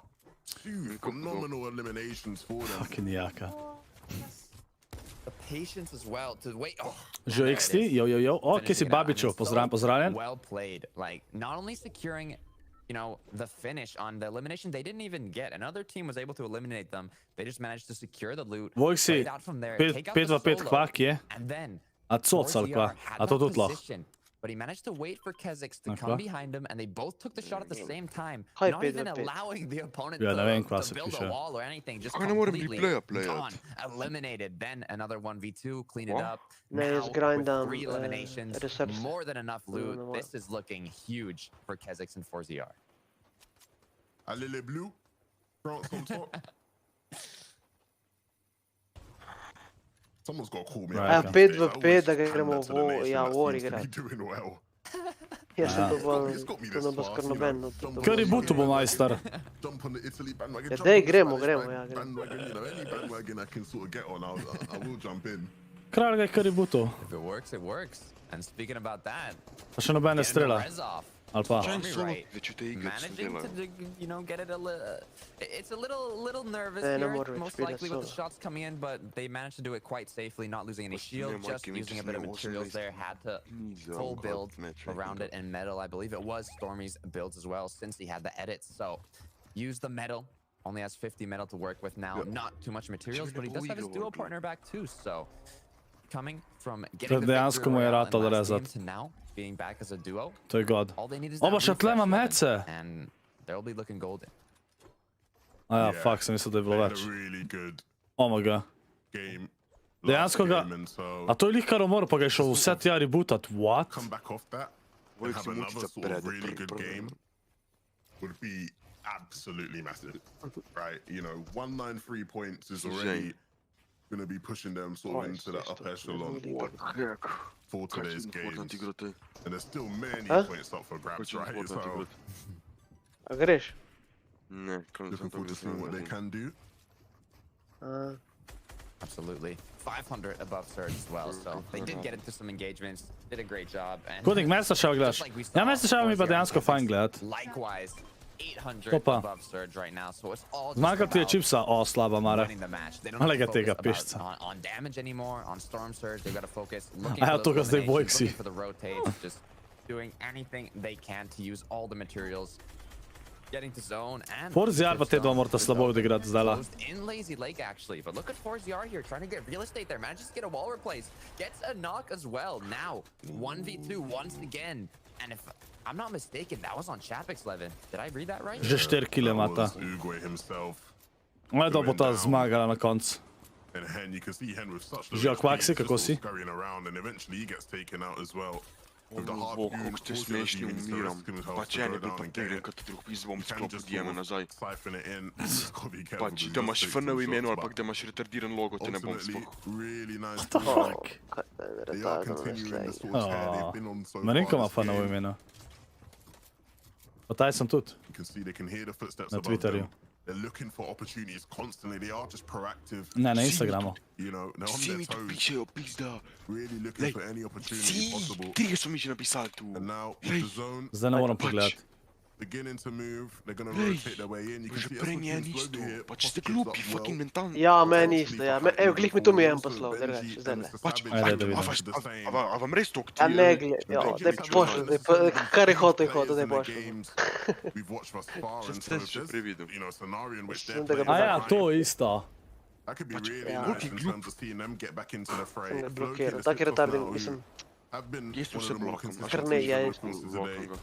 2 phenomenal eliminations for them. Fucking jaka. The patience as well to wait. Oh, Žo XT, jo. O, kje si Babiču? Pozdravljen. Well played. Like not only securing, you know, the finish on the elimination they didn't even get. Another team was able to eliminate them. They just managed to secure the loot. Vojksi, 5-2-5 kva kje? And then A cocal kva? A to tudi lahko. But he managed to wait for Keziks to come behind him, and they both took the shot at the same time, Hi, not even allowing the opponent Ja, ne vem, kva to se build piše. a wall or anything, just Kaj ne morem completely replaya gone, eliminated. Then another 1v2, clean it up. Ne, Now, jaz grindam, with 3 eliminations, resurse. more than enough loot. No, This is looking huge for Keziks and 4ZR. A Lily Blue, France on top. Someone's got to call me. Right, out. okay. 5v5 da Always gremo hand that to the nation ja, that War seems to be igrati. doing well. Jaz sem It's got me to this ne bo far, skoro you know. noben. Kar je butu bo majster. Jump on the Italy bandwagon. Ja, jump dej, on the gremo, Spanish gremo, ja, gremo. bandwagon, you know, any bandwagon I can sort of get on, I will jump in. Kralj ga je kar je butu. If it works, it works. And speaking about that, Pa še nobene getting the strela. res off. Ali pa? Stormy right. Već te igre sam Managing to, delao. you know, get it a little. It's a little nervous Ne here, moram most reći, likely with the so. shots coming in, but they managed to do it quite safely, not losing any shield, nema just Marković using a bit of ne materials 18 there. Had to Niza full hard build match around it in metal. I believe it was Stormy's builds as well, since he had the edits. So use the metal. Only has 50 metal to work with now. Not too much materials, but he does have his duo partner back too. So coming from getting the dejansko victory mu je royale in ratalo last game rezat. to now being back as a duo. To je god. All they need is Oba that še tle ima refresh weapon, mece. and they'll be looking golden. A ja, Yeah. fuck, sem mislil, da je bilo They had več. a really good Omega. game. Dejansko last ga... game, and so A to je lih kar umor, pa ga je šel vse tja rebootat. What? come back off that and Vojk have si another mučica sort of prede. really good game would be absolutely massive, right? You know, 193 points is already going to be pushing them sort of into the upper echelon for today's games. And there's still many points up for grabs, right? So A greš? Ne, kaj looking forward to seeing what they can do. A, Absolutely. 500 above Surge as well, so they did get into some engagements, did a great job. And Kodnik, Masterchef gledaš? just like we saw, Ja, Masterchef mi pa 4ZR dejansko fajn gledat. Likewise, 800 Opa. above Surge right now, so it's all just Zmanjka ti je about čipsa, o, slaba mare. winning the match. They don't Ale have to ga tega focus pišca. on damage anymore, on Storm Surge. They've got to focus looking A ja for to those ga zdaj eliminations, Vojksi. looking for the rotates, just doing anything they can to use all the materials. Getting to zone and 4ZR pa te dva morata slabo odigrati zdajla. closed in Lazy Lake actually, but look at 4ZR here trying to get real estate there, manages to get a wall replaced, gets a knock as well. Now 1v2 once again, and if I'm not mistaken, that was on Chapix 11. Did I read that right? Že 4 kile ima ta. That was Uguay himself. Ledo bo ta zmagala na koncu. And Hen, you can see Hen with such Živijo, Kvaksi, kako si? scurrying around, and eventually he gets taken out as well. With the Ono hard bog, goon, kako ste also smešni, using the umiram. risk himself Pa to če go ne bi down pa and tegel, get kad te drug pizvom You can sklopu just dijeme sort of nazaj. siphon it in. Just gotta be careful Pač, because da you imaš just take FN some v imenu shots, ali pa but da imaš retardiran logo, te ne bom ultimately, sploh. really nice. the move. fuck? They are continuing the sort of tear they've been on so far Marinko ima this fanovo game. imeno. Pa taj sem tudi. You can see they can hear the footsteps Na above Twitterju. them. They're looking for opportunities constantly. They are just proactive. Ne, na Instagramu. You know, they're on Vsi their mi tu toes, pišejo, pizda. really looking Lej, for any opportunity Vsi, possible. trije so mi že napisali tu. And now with Lej, the zone Zdaj ne moram pogledati. beginning to move, they're gonna Lej, rotate their way in. You can že see prej SLO njen teams isto. slowly here. Pa če ste Pockets glupi, up fucking well. mentalni. ja, meni isto, ja. Evo, glih mi tu mi je en poslal, drugače, zdaj ne. Pač, Ajde, da vidim. a vam res to Ja, ne gled, ja, daj pošli, daj pa, kar je hotel, daj pošli. We've watched thus far, and so Sem if že there's, prej videl. you know, a scenario in which Sem they're tega A ja, playing to isto. that could be really ja. nice in terms of seeing them get back into the fray. Sem ga Floki, blokiral, the taki Sixers retardi, now, who mislim. have been Jesu one of se the more blokam. consistent Kar ne, ja, performances today. Blokam ga.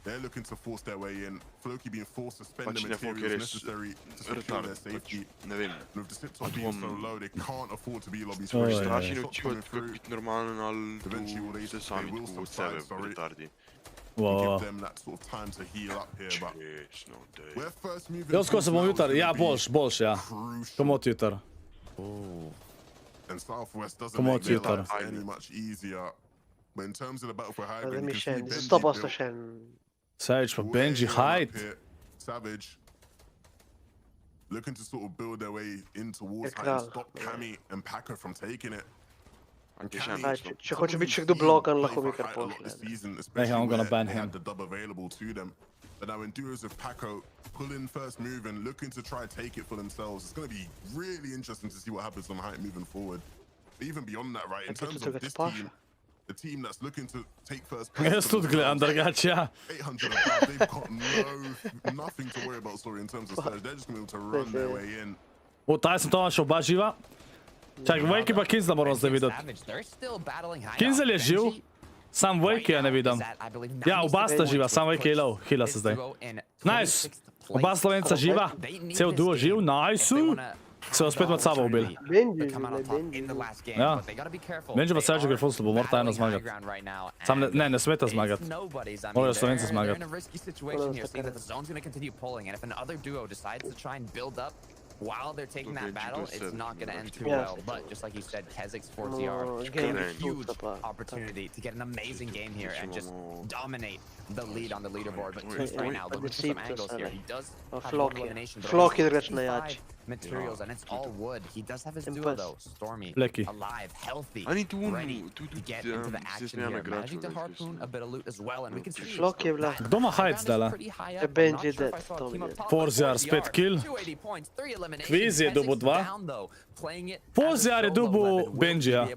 They're looking to force their way in. Floki being forced to spend Pač the ne, Floki materials res necessary to secure retard, their pač, safety. ne vem. And with the sit-top A tu being so vam- low, they can't afford to be lobbies Oj, for oj, Strašno shots očivati, coming kako through. biti normalen, ali Eventually, tu they- ste sami they will tako od subside, sebe, sorry. retardi. Wow. Give them that sort of time to heal up here, but Ječno, dej. we're first moving. Jaz ko se bom jutar, ja, boljš, ja. Crucial. Komot jutar. And Southwest doesn't Come on, make their Tutor. lives any much easier. But in terms of the battle for high Da ground, mi you can see scende. Benji 100% built scende. Sage pa Benji way on hide. up here. Savage looking to sort of build their way in towards height and stop Cammy and Packer from taking it. And Dai, če hoče biti še kdo blokan, lahko mi kar pošlje. I'm gonna ban they him. had the dub available to them. But now in duos of Paco, pull in first move and looking to try take it for themselves. It's going to be really interesting to see what happens on height moving forward. But even beyond that, right, in terms of this team, the team that's looking to take first place, Jaz tudi gledam drugače, ja. 800 above, they've got nothing to worry about, sorry, in terms of surge. They're just going to be able to run their way in. Taj sem to našel, oba živa. Čak, Vejki pa Kinzla moram zdaj videti. Kinzel je živ, sam Vejki ja ne vidim. Ja, oba sta živa, sam Vejki je low, hila se zdaj. Nice, oba Slovenca živa, cel duo živ, nice. Se jo spet med sabo ubili. Benji, Ja, Benji pa Sergio gre full slabo, mora ta eno zmagati. Sam ne smeta zmagati. Morajo Slovenci zmagati. While they're taking that battle, it's not going to end too well. But just like you said, Kezik's 4ZR got a huge opportunity to get an amazing game here and just dominate the lead on the leaderboard. But right now, look at some angles here. He does have one elimination, but five materials, and it's all wood. He does have his duo though, Stormy, alive, healthy, ready to get into the action here. Managing to harpoon a bit of loot as well, and we can see Kdo ima hajt zdajle? Benji dead, 4ZR spet kill. Kviz je dobil 2. 4ZR je dobil Benjija.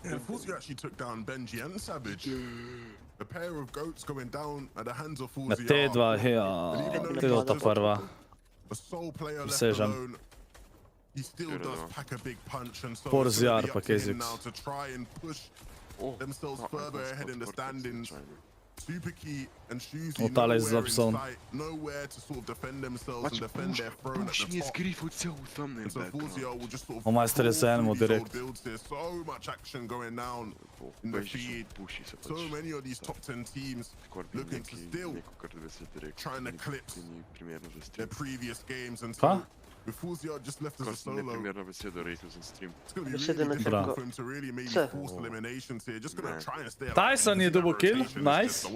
And Fuzzy actually took down Benji and Savage. A pair of goats going down at the hands of Na Fuzzy. T2, T2 ta prva. A sole player left Sežem. alone. He still does pack a big punch, and so 4ZR it's pa gonna be up to him Kezix. now to try and push themselves further ahead in the standings. Superkey and Shuzi Tale je nowhere in zapson. sight, nowhere to sort of defend themselves and defend their throne at the top. And so Fuzzy will just sort of O majster je za enemu direkt. builds there. So much action going down in the feed. So many of these top 10 teams looking to still trying to eclipse their previous games, and so with Fuzzy just left as a solo, it's going to be really difficult for him to really maybe force eliminations here. Just going to try and stay alive. Tyson je dobil kill, nice.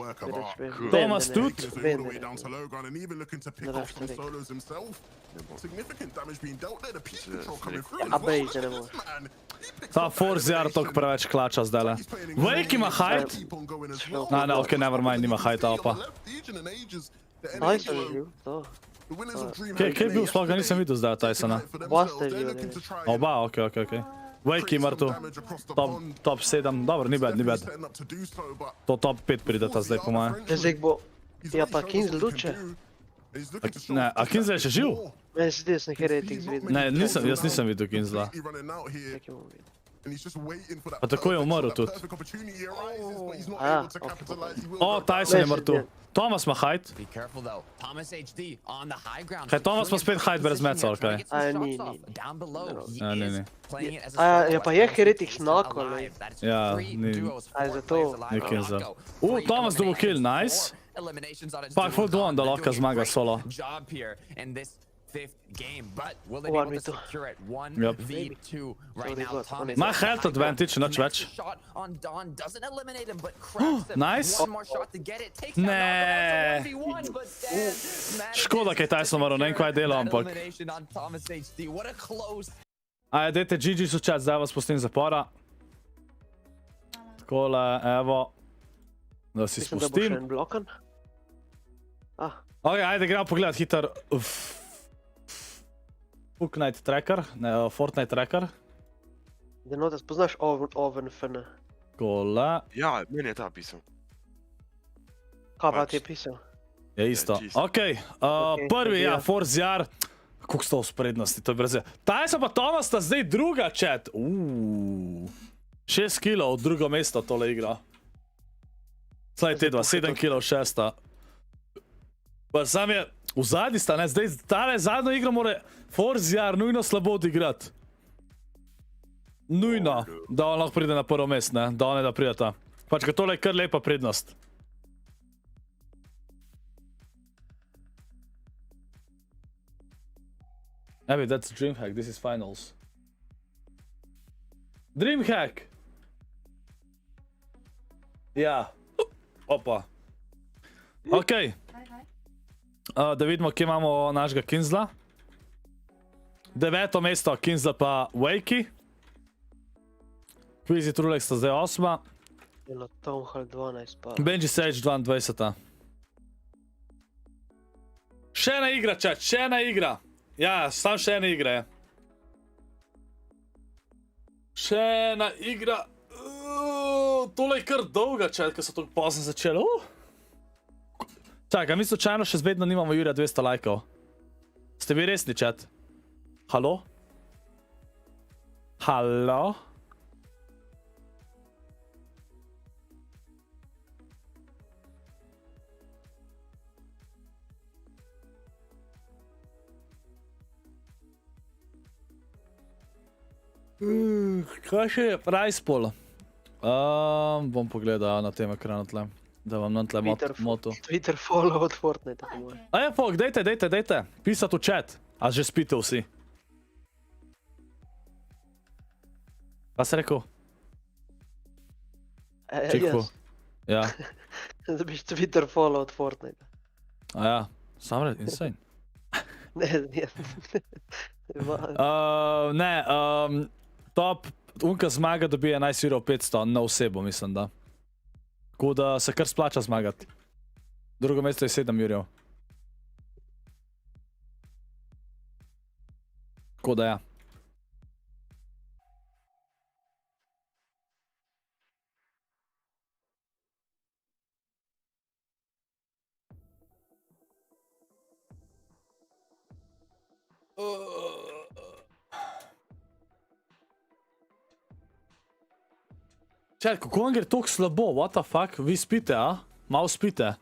Thomas tudi. All the way down to low ground and even looking to pick off some solos himself. Significant damage being dealt there. The peak control coming through. Man, Ta 4ZR toliko preveč klača zdajle. Vejki ima hajt. Ne, ok, never mind, nima hajta opa. Nice je bil, to. Kaj je bil, sploh ga nisem videl zdaj Tysona. Oba sta živa, ne. Oba, ok. Vejki mrtev. Top 7, dobro, ni bad. To top 5 prideta zdaj po moje. Zdaj bo, ja pa Kinzel luče. Ne, a Kinzel je še živ? Meni se zdi, da sem heretik zvedel. Ne, jaz nisem videl Kinzla. Pa tako je umrl tudi. O, Tyson je mrtev. Thomas ima hajt. Kaj, Thomas pa spet hajt brez meca, ali kaj? Ni. Ni. Ja pa je heretik snako, ali? Ja, ni. Aj, zato. Ni Kinzel. Thomas dobil kill, nice. Pa full duon, da lahko zmaga solo. Ima health advantage, nič več. Nice. Ne. Škoda, kaj Tyson moral, ne vem, kaj je delal, ampak. Ajde, dajte GG so chat, zdaj vas pustim zapora. Takole, evo. Da si Mislim, da bo še spustim. en blokan. Ok, ajde, gremo pogledat hiter. Fortnite tracker, ne, Fortnite tracker. Denotes, poznaš Oven FN? Takole. Ja, meni je ta pisal. Kaj pa ti je pisal? Je isto. Ok, prvi, ja, 4ZR. Koliko sta v sprednosti, to je brez. Tyson pa Thomas sta zdaj druga, chat. 6 kilov, drugo mesto tole igra. Slaj te dva, 7 kilov, šesta. Pa sam je, v zadnji sta, ne, zdaj tale zadnjo igro mora 4ZR nujno slabo odigrati. Nujno, da on lahko pride na prvo mest, ne, da on ne da prideta. Pač, ker tole je kar lepa prednost. Abby, that's Dreamhack, this is finals. Dreamhack! Ja. Opa. Ok. Da vidimo, kje imamo našega Kinzla. 9. mesto, Kinzla pa Wakey. Quizy Trulek sta zdaj 8. Eno Town Hall 12 pa... Benji Sage 22. Še ena igra, chat, še ena igra. Ja, sam še ena igra je. Še ena igra. Tole je kar dolga, chat, ker so tako pozno začeli. Čakaj, mi slučajno še vedno nimamo Jurija 200 lajkov. Ste vi resni, chat? Halo? Halo? Kaj še je? Price pool. Bom pogledal na tem ekranu tle. Da vam nam tle moto. Twitter follow od Fortnite. Aja, folk, dejte. Pisat v chat. A že spite vsi. Kaj si rekel? Čekaj. Ja. Da biš Twitter follow od Fortnite. Aja, sam red, insane. Ne. Top, unka zmaga dobi 11,500 na osebo, mislim, da. Tako da se kar splača zmagati. Drugo mesto je 7 jurjev. Tako da ja. Čaj, kako vam gre toliko slabo, what the fuck? Vi spite, a? Malo spite.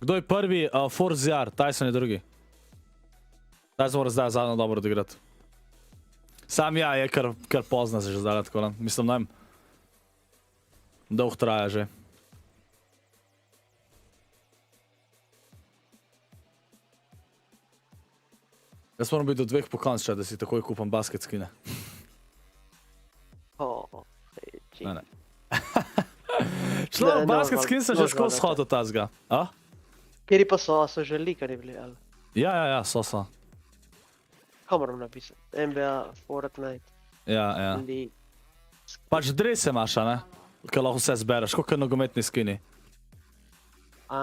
Kdo je prvi? ForZR, Tyson je drugi. Tyson mora zdaj zadnjo dobro odigrati. Sam ja, je kar pozna se že zdaj, tako da. Mislim, najem. Dolg traja že. Jaz moram biti do 2 po koncu, da si takoj kupam basket skine. Ne. Človek, basket skin sem že skozi shodil tazga. A? Kjeri pa so že likarji bili, ali? Ja, so. Kaj moram napisati? NBA, Fortnite, Ja. League. Pač drese imaš, a ne? Kaj lahko vse zbereš, kot nogometni skini. A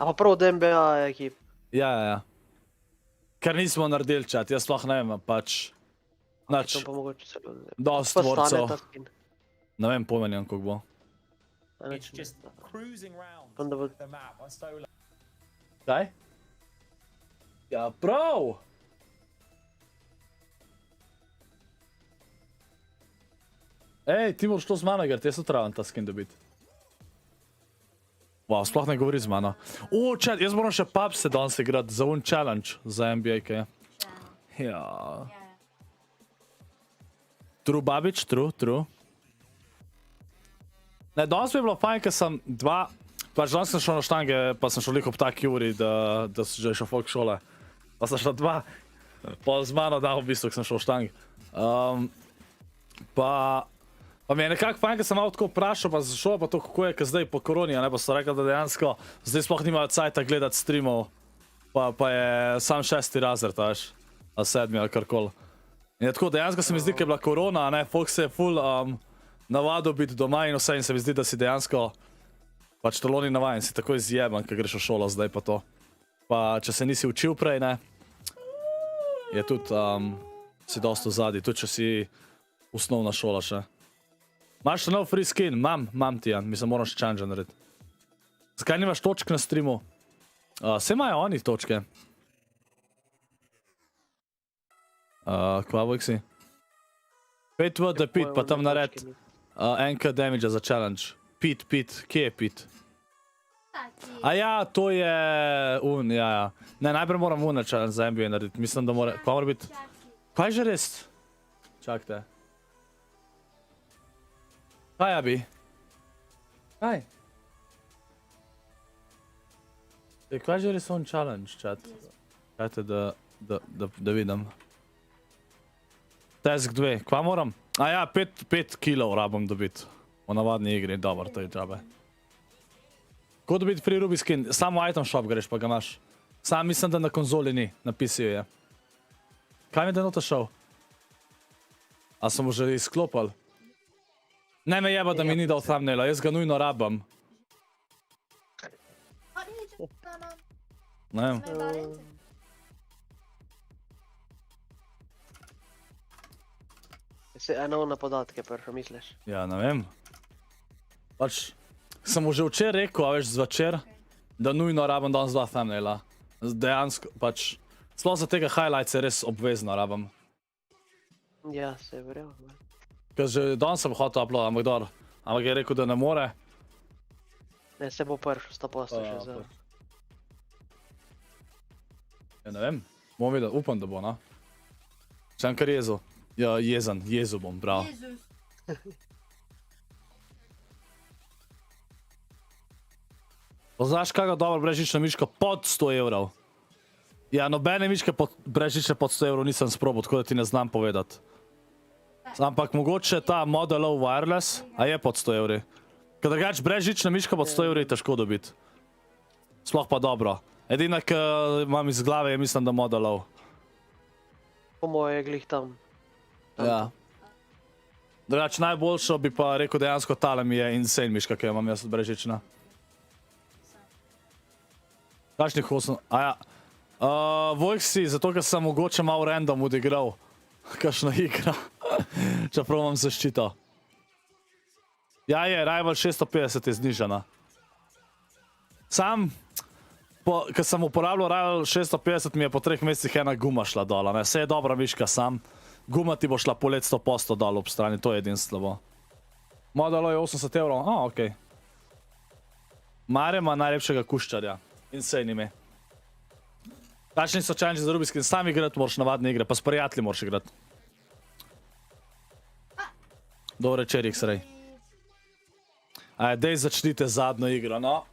pa prav od NBA ekip. Ja. Ker nismo naredili chat, jaz sploh ne vem, pač... Nač, To pa mogoče celo... dost Pa stane tvorcev. ta skin. Ne vem, pomenjam, koliko bo. It's just cruising around Onda bo... the map. I'm so Kaj? Ja, prav! Ej, ti moraš to z mano igrati, jaz utravam ta skin dobiti. Wow, sploh ne govori z mano. Chat, jaz moram še pubse danes igrati za un challenge za NBA, kaj je. Ja. True, babič, true. Ne, danes bi bilo fajn, ker sem pač danes sem šel na štange, pa sem šel lik ob taki uri, da sem že šel folk šole. Pa sem šel 2, pa z mano dal v bistvu, ker sem šel v štangi. Pa mi je nekako fajn, ker sem malo tako vprašal, pa šel pa to, kako je, ker zdaj po koroni, ne, pa so rekli, da dejansko zdaj sploh nimajo cajta gledati streamov, pa je sam 6. razred, veš, ali 7. ali karkoli. In tako dejansko se mi zdi, ker je bila korona, ne, folk se je ful navadil biti doma in vse, in se mi zdi, da si dejansko pač telo ni navajen, si tako izjeban, ker greš v šolo zdaj pa to. Pa če se nisi učil prej, ne, je tudi si dosto zadnji, tudi če si osnovna šola še. Imaš še nov free skin? Mam ti, Jan, mislim, moram še change narediti. Zakaj nimaš točk na streamu? Vse imajo oni točke. Kva bojk si? 5 v da pit, pa tam nared NK damage za challenge. Pit, kje je pit? A ja, to je ja. Ne, najprej moram na challenge za NBA narediti, mislim, da mora, kva mora biti? Kaj je že res? Čakajte. Kaj, Abi? Kaj? Kaj že res on challenge, chat? Čajte, da vidim. Task 2, kva moram? A ja, 5 kilov rabam dobiti. V navadni igri, dobro, to je džabe. Ko dobiti free ruby skin? Samo v item shop greš, pa ga imaš. Sam mislim, da na konzoli ni, na PC-ju je. Kaj mi je Denotes šel? A sem mu že izklopil? Ne me jeba, da mi ni dal thumbnaila, jaz ga nujno rabam. Ne vem. Eno na podatke prvo, misliš? Ja, ne vem. Pač, sem mu že včeraj rekel, a veš zvečer, da nujno rabam danes 2 thumbnaila. Dejansko, pač, sploh za tega highlights je res obvezno rabam. Ja, se je verjel. Ker že danes sem hotel upload, ampak je rekel, da ne more. Ne, se bo prvo 100% še za... Ja, ne vem, bomo videli, upam, da bo, no. Sem kar jezel. Ja, jezel bom, prav. Poznaš kakega dobro brezžična miška pod 100 evrov? Ja, nobene miške brezžične pod 100 evrov nisem sprobal, tako da ti ne znam povedati. Ampak mogoče ta Model O Wireless, a je pod 100 evri. Ker drugač brezžična miška pod 100 evri je težko dobiti. Sploh pa dobro. Edina, ki imam iz glave, je mislim, da Model O. Po moje je glih tam. Ja. Drugač najboljšo bi pa rekel dejansko tale mi je insane miška, ki jo imam jaz brezžična. Kakšnih 8... Aja. Vojksi, zato ker sem mogoče malo random odigral. Kakšna igra. Čeprav imam zaščito. Ja je, rival 650 je znižana. Sam, ker sem uporabljal rival 650, mi je po 3 mesecih ena guma šla dol. Vse je dobra miška sam. Guma ti bo šla po let 100% dol ob strani, to je edin slabo. Model je 80 evrov, okej. Mare ima najlepšega kuščarja. Insane ime. Takšni so challenge za ruby skin, sam igrati moraš navadne igre, pa s prijatelji moraš igrati. Dobre večer, X-Ray. Ajde, dej začnite zadnjo igro, no.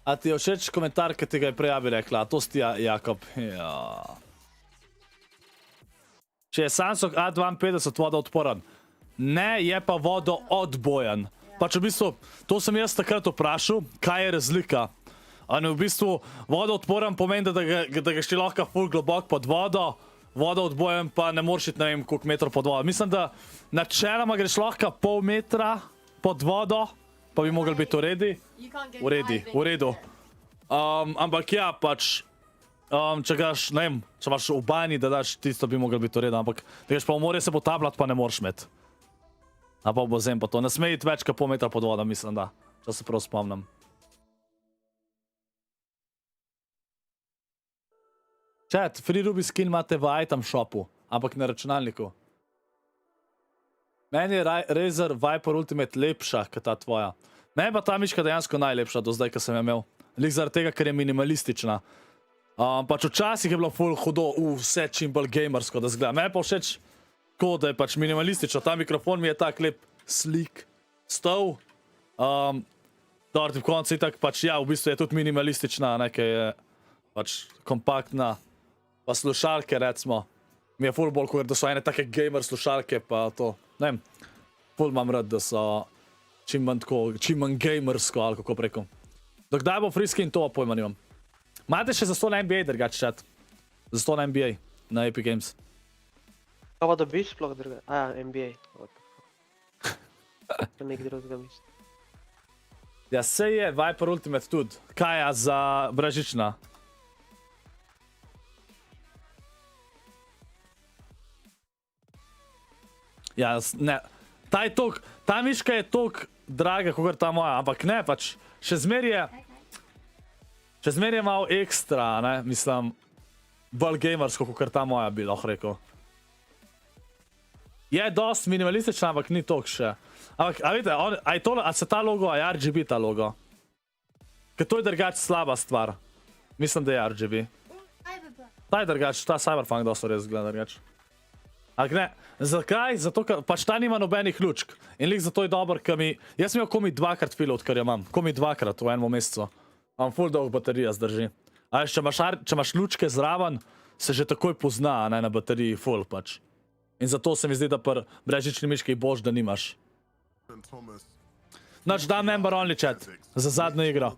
A ti je všeč komentar, ki ti ga je prej Abi rekla, a to si ti, Jakob. Ja. Če je Samsung A52 vodoodporen. Ne, je pa vodoodbojen. Pač v bistvu, to sem jaz takrat vprašal, kaj je razlika. A ne v bistvu, vodoodporen pomeni, da ga ti lahko ful globok pod vodo, vodoodbojen pa ne moreš iti ne vem koliko metrov pod vodo. Mislim, da načeloma greš lahko pol metra pod vodo, pa bi mogli biti v redu. Ampak ja, pač, če gaš, ne vem, če imaš v banji, da daš tisto, bi mogli biti v redu, ampak da greš pa v morje se potapljati, pa ne moreš imeti. A pa v bazen pa to. Ne sme iti več kot pol metra pod vodo, mislim, da. Če se prav spomnim. Chat, free ruby skin imate v item shopu, ampak na računalniku. Meni je Razer Viper Ultimate lepša, kot ta tvoja. Meni pa ta miška dejansko najlepša do zdaj, ko sem jo imel. Lik zaradi tega, ker je minimalistična. Pač včasih je bilo ful hudo, vse čim bolj gamersko, da zgleda. Meni pa všeč tako, da je pač minimalistično. Ta mikrofon mi je tak lep slik stol. Dobro, v koncu itak pač ja, v bistvu je tudi minimalistična, nekaj je pač kompaktna. Pa slušalke, recimo. Mi je ful bolj, kot da so ene take gamer slušalke, pa to, ne vem. Ful imam rad, da so čim manj gamersko, ali kako preko. Dokdaj bo free skin, to pojma nimam. Imate še za 100 na NBA, drugače chat? Za 100 na NBA, na Epic Games. Kaj pa dobiš sploh druga? A, NBA. Nek drugega mislim. Ja, se je Viper Ultimate tudi. Kaj je za brezžična? Ja, ne. Ta miška je toliko draga, kot ta moja, ampak ne, pač še zmer je malo ekstra, ne, mislim, bolj gamersko, kot ta moja bi lahko rekel. Je dost minimalistična, ampak ni toliko še. Ampak, a vidite, a se ta logo, a je RGB ta logo? Ker to je drugač slaba stvar. Mislim, da je RGB. Ta je drugač, ta Cyberpunk dosto res gleda drugač. Ampak ne, zakaj? Zato, ker pač ta nima nobenih lučk. In lik zato je dober, ker mi... Jaz sem imel komi 2-krat pilo, odkar jo imam. Komi 2-krat v enem mesecu. Imam full dolg baterija zdrži. A veš, če imaš lučke zraven, se že takoj pozna, ne, na bateriji full pač. In zato se mi zdi, da pri brezžični miški boš, da nimaš. Nač da member only chat za zadnjo igro.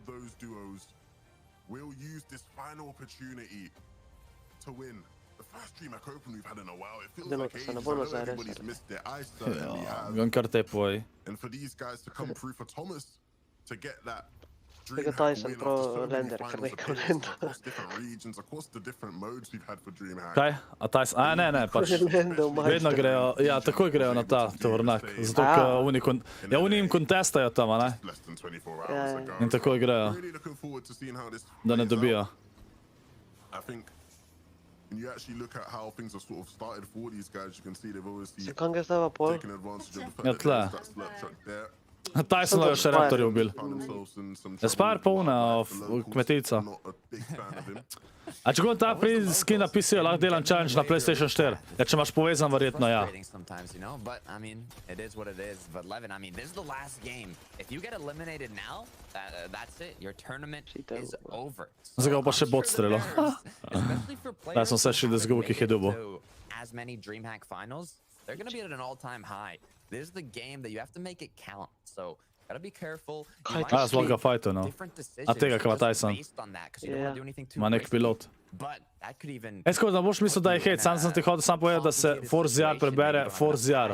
Denotes se ne bo nazaj res. Ja, kar te poj. Tega Tyson pro Lender, kar nekaj Lender. Kaj? A Tyson? A ne, pač. Vedno grejo, ja, takoj grejo na ta tovornjak. Zato, ker oni jim kontestajo tam, a ne? In takoj grejo. Da ne dobijo. When you actually look at how things have sort of started for these guys, you can see they've obviously Se kam ga zdaj pol? taken advantage of the Ja, fact tle. that that slurp truck there. Tyson je še raptorje ubil. Found themselves in some Je spar polna kmetica. not a big fan of him. A če god ta skin na PC, lahko delam challenge na PlayStation 4. Ja, če imaš povezan, verjetno ja. Frustrating sometimes, you know, but I mean, it is what it is. But Levin, I mean, this is the last game. If you get eliminated now, that's it. Your tournament is over. Zdaj ga bo pa še bot streljal. Especially for Da sem se players še da zgubil, ki jih je dobil. to as many Dreamhack finals, they're going to be at an all-time high. This is the game that you have to make it count. So, gotta be careful. You might A, zelo ga make fajto, no. different A tega, decisions kaj ima just Tyson. based on that, 'cause you don't Ja. wanna do anything too Ima nek risky. pilot. But that could even Skoro, da boš mislil, da je hate, sam sem ti hodil sam povedati, da se ForZR prebere ForZR.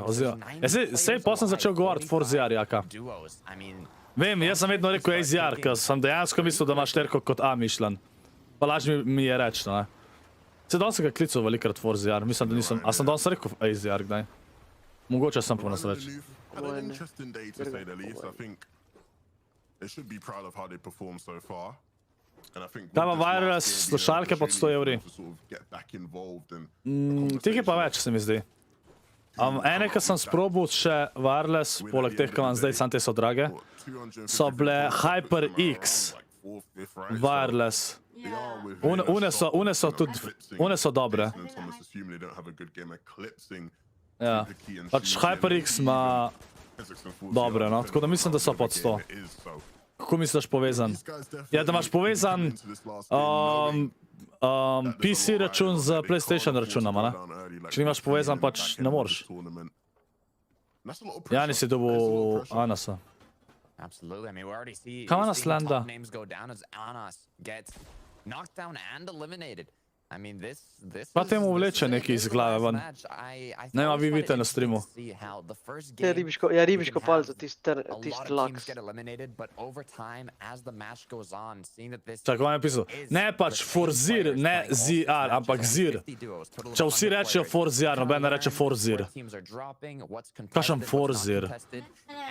Sej pa sem začel govoriti ForZR, jaka. duos. I mean, Vem, jaz sem vedno rekel AZR, ker sem dejansko mislil, da imaš terko kot A mišljen. Pa laž mi je reč, ne. Se danes sem ga klical velikrat ForZR, mislim, da nisem, a sem danes rekel AZR, kdaj? Mogoče sem po nas reč. Had an interesting day to say the least. I think they should be proud of how they performed so far. And I think Kaj pa wireless slušalke pod 100 evri? Tih je pa več, se mi zdi. Ene, ki sem sprobal še wireless, poleg teh, ki imam zdaj, sam te so drage, so bile HyperX wireless. Une so dobre. Ja, pač HyperX ima dobre, no, tako da mislim, da so pod 100. Kako misliš povezan? Ja, da imaš povezan PC račun z PlayStation računama, ne? Če nimaš povezan, pač ne moreš. Jani si dobil Anasa. absolutely. I mean, we already see Come we've on, seen Slanda. top names go down as Anas gets knocked down and eliminated. I mean, this Pa is- temu this vleče is nekaj iz the glave last ven. match. I Ne, ma always vi find it vidite na streamu. interesting to see how the first Ja, game ribiško you palco, can have tisti a lot of laks. teams get eliminated, but over time, as the match goes on, seeing that this Čakaj, vam je pisal. Ne pač ForZir, ne ZR, ampak ZIR. Če vsi rečejo ForZR, noben ne reče ForZir. Kakšen ForZir?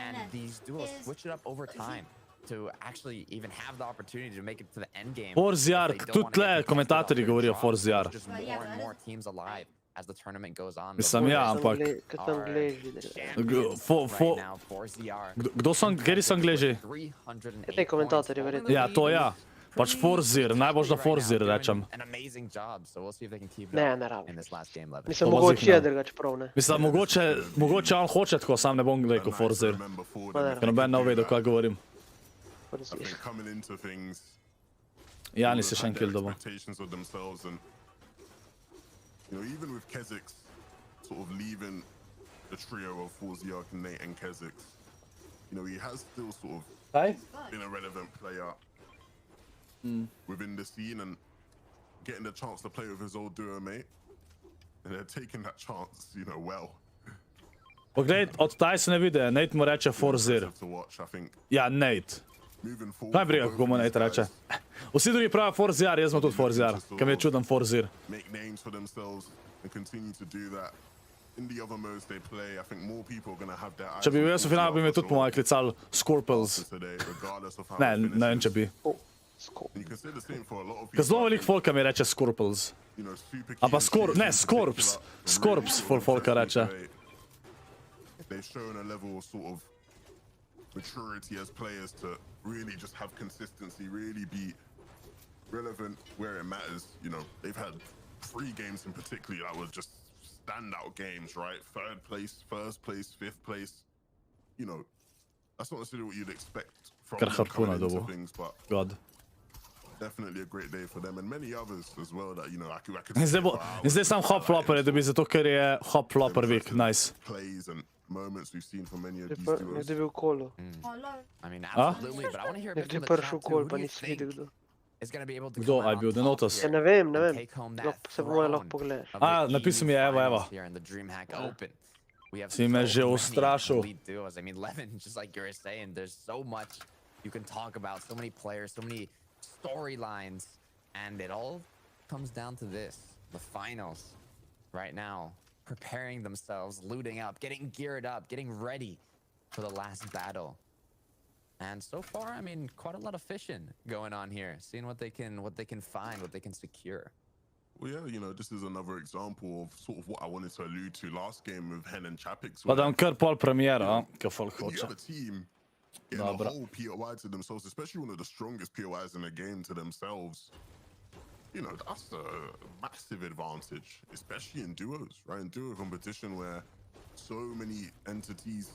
And these duos switch it up over time to actually even have the opportunity to make it to the end game. ForZR, tudi tle komentatorji govorijo ForZR. Just more and more teams alive as the tournament goes on. Mislim, ja, ampak Kaj tam gleži. Right now, 4ZR. kdo so, kateri so Angleži? 308 Te komentatorji, verjetno. Ja, to ja. Pač ForZir, najbolj na ForZir rečem. An amazing job, so we'll see if they can keep it Ne, up ne rabi. in this last game, Levin. Mislim, To bo mogoče zihnal. je drugače ne. Mislim, mogoče on hoče tako, sam ne bom rekel ForZir. Ker noben ne ve, do kaj govorim. Coming into things, Jani si še en kill dobil. expectations of themselves, and you know, even with Kezix sort of leaving the trio of ForZR, Nate, and Kezix, you know, he has still sort of Kaj? been a relevant player within the scene and getting the chance to play with his old duo mate, and they're taking that chance, you know, well. Poglej, od Tysona vide, Nate mu reče ForZir. To watch, I think, Ja, Nate. moving forward. Kaj briga, kako mu Nate reče? Vsi drugi pravijo ForZR, jaz imam tudi ForZR, ker mi je čuden ForZir. Make names for themselves and continue to do that. In the other modes they play, I think more people are going to have their eyes Če bi on bil jaz v finalu, bi me tudi po moje klical ScorpLZ. today, regardless of how Ne, it ne vem, finishes. če bi. And you can say the same for a lot of Ker people. zelo veliko folka mi reče ScorpLZ. You know, super A pa keen ne, in Scorps. particular, Scorps really full folka reče. They've shown a level of sort of maturity as players to really just have consistency, really be relevant where it matters. You know, they've had 3 games in particular that was just standout games, right? Third place, first place, fifth place. You know, that's not necessarily what you'd expect from Kar them harpuna coming into dobil. things, but God. definitely a great day for them and many others as well that, you know, I could In zdaj, say bo, for in hours zdaj sam hop flopper je dobil, zato ker je hop flopper week. Nice. plays and moments we've seen from many of these Nekdo duos. je bil kolo. I mean, A? absolutely, but I want to hear a bit Nekdo je from the prišel chat too. kol, Who pa do you nisi videl think kdo. is going to be able to Kdo? come A je out bil on top Denotes? Ja, here ne vem, ne and vem. take home that Se po moje lahko throne pogledaš. of A, the napisal mi je, evo, finals evo. here in the Dreamhack Open. We have Si me so že many ustrašil. elite duos. I mean, Levin, just like you were saying, there's so much you can talk about, so many players, so many storylines, and it all comes down to this, the finals right now, preparing themselves, looting up, getting geared up, getting ready for the last battle. And so far, I mean, quite a lot of fishing going on here, seeing what they can find, what they can secure. Well, yeah, you know, this is another example of sort of what I wanted to allude to last game with Hen and Chapix. Pa da vam kar pol premiera, ka folk When you hoče. have a team getting a whole POI to themselves, especially one of the strongest POIs in the game to themselves, you know, that's a massive advantage, especially in duos, right? In duo competition where so many entities,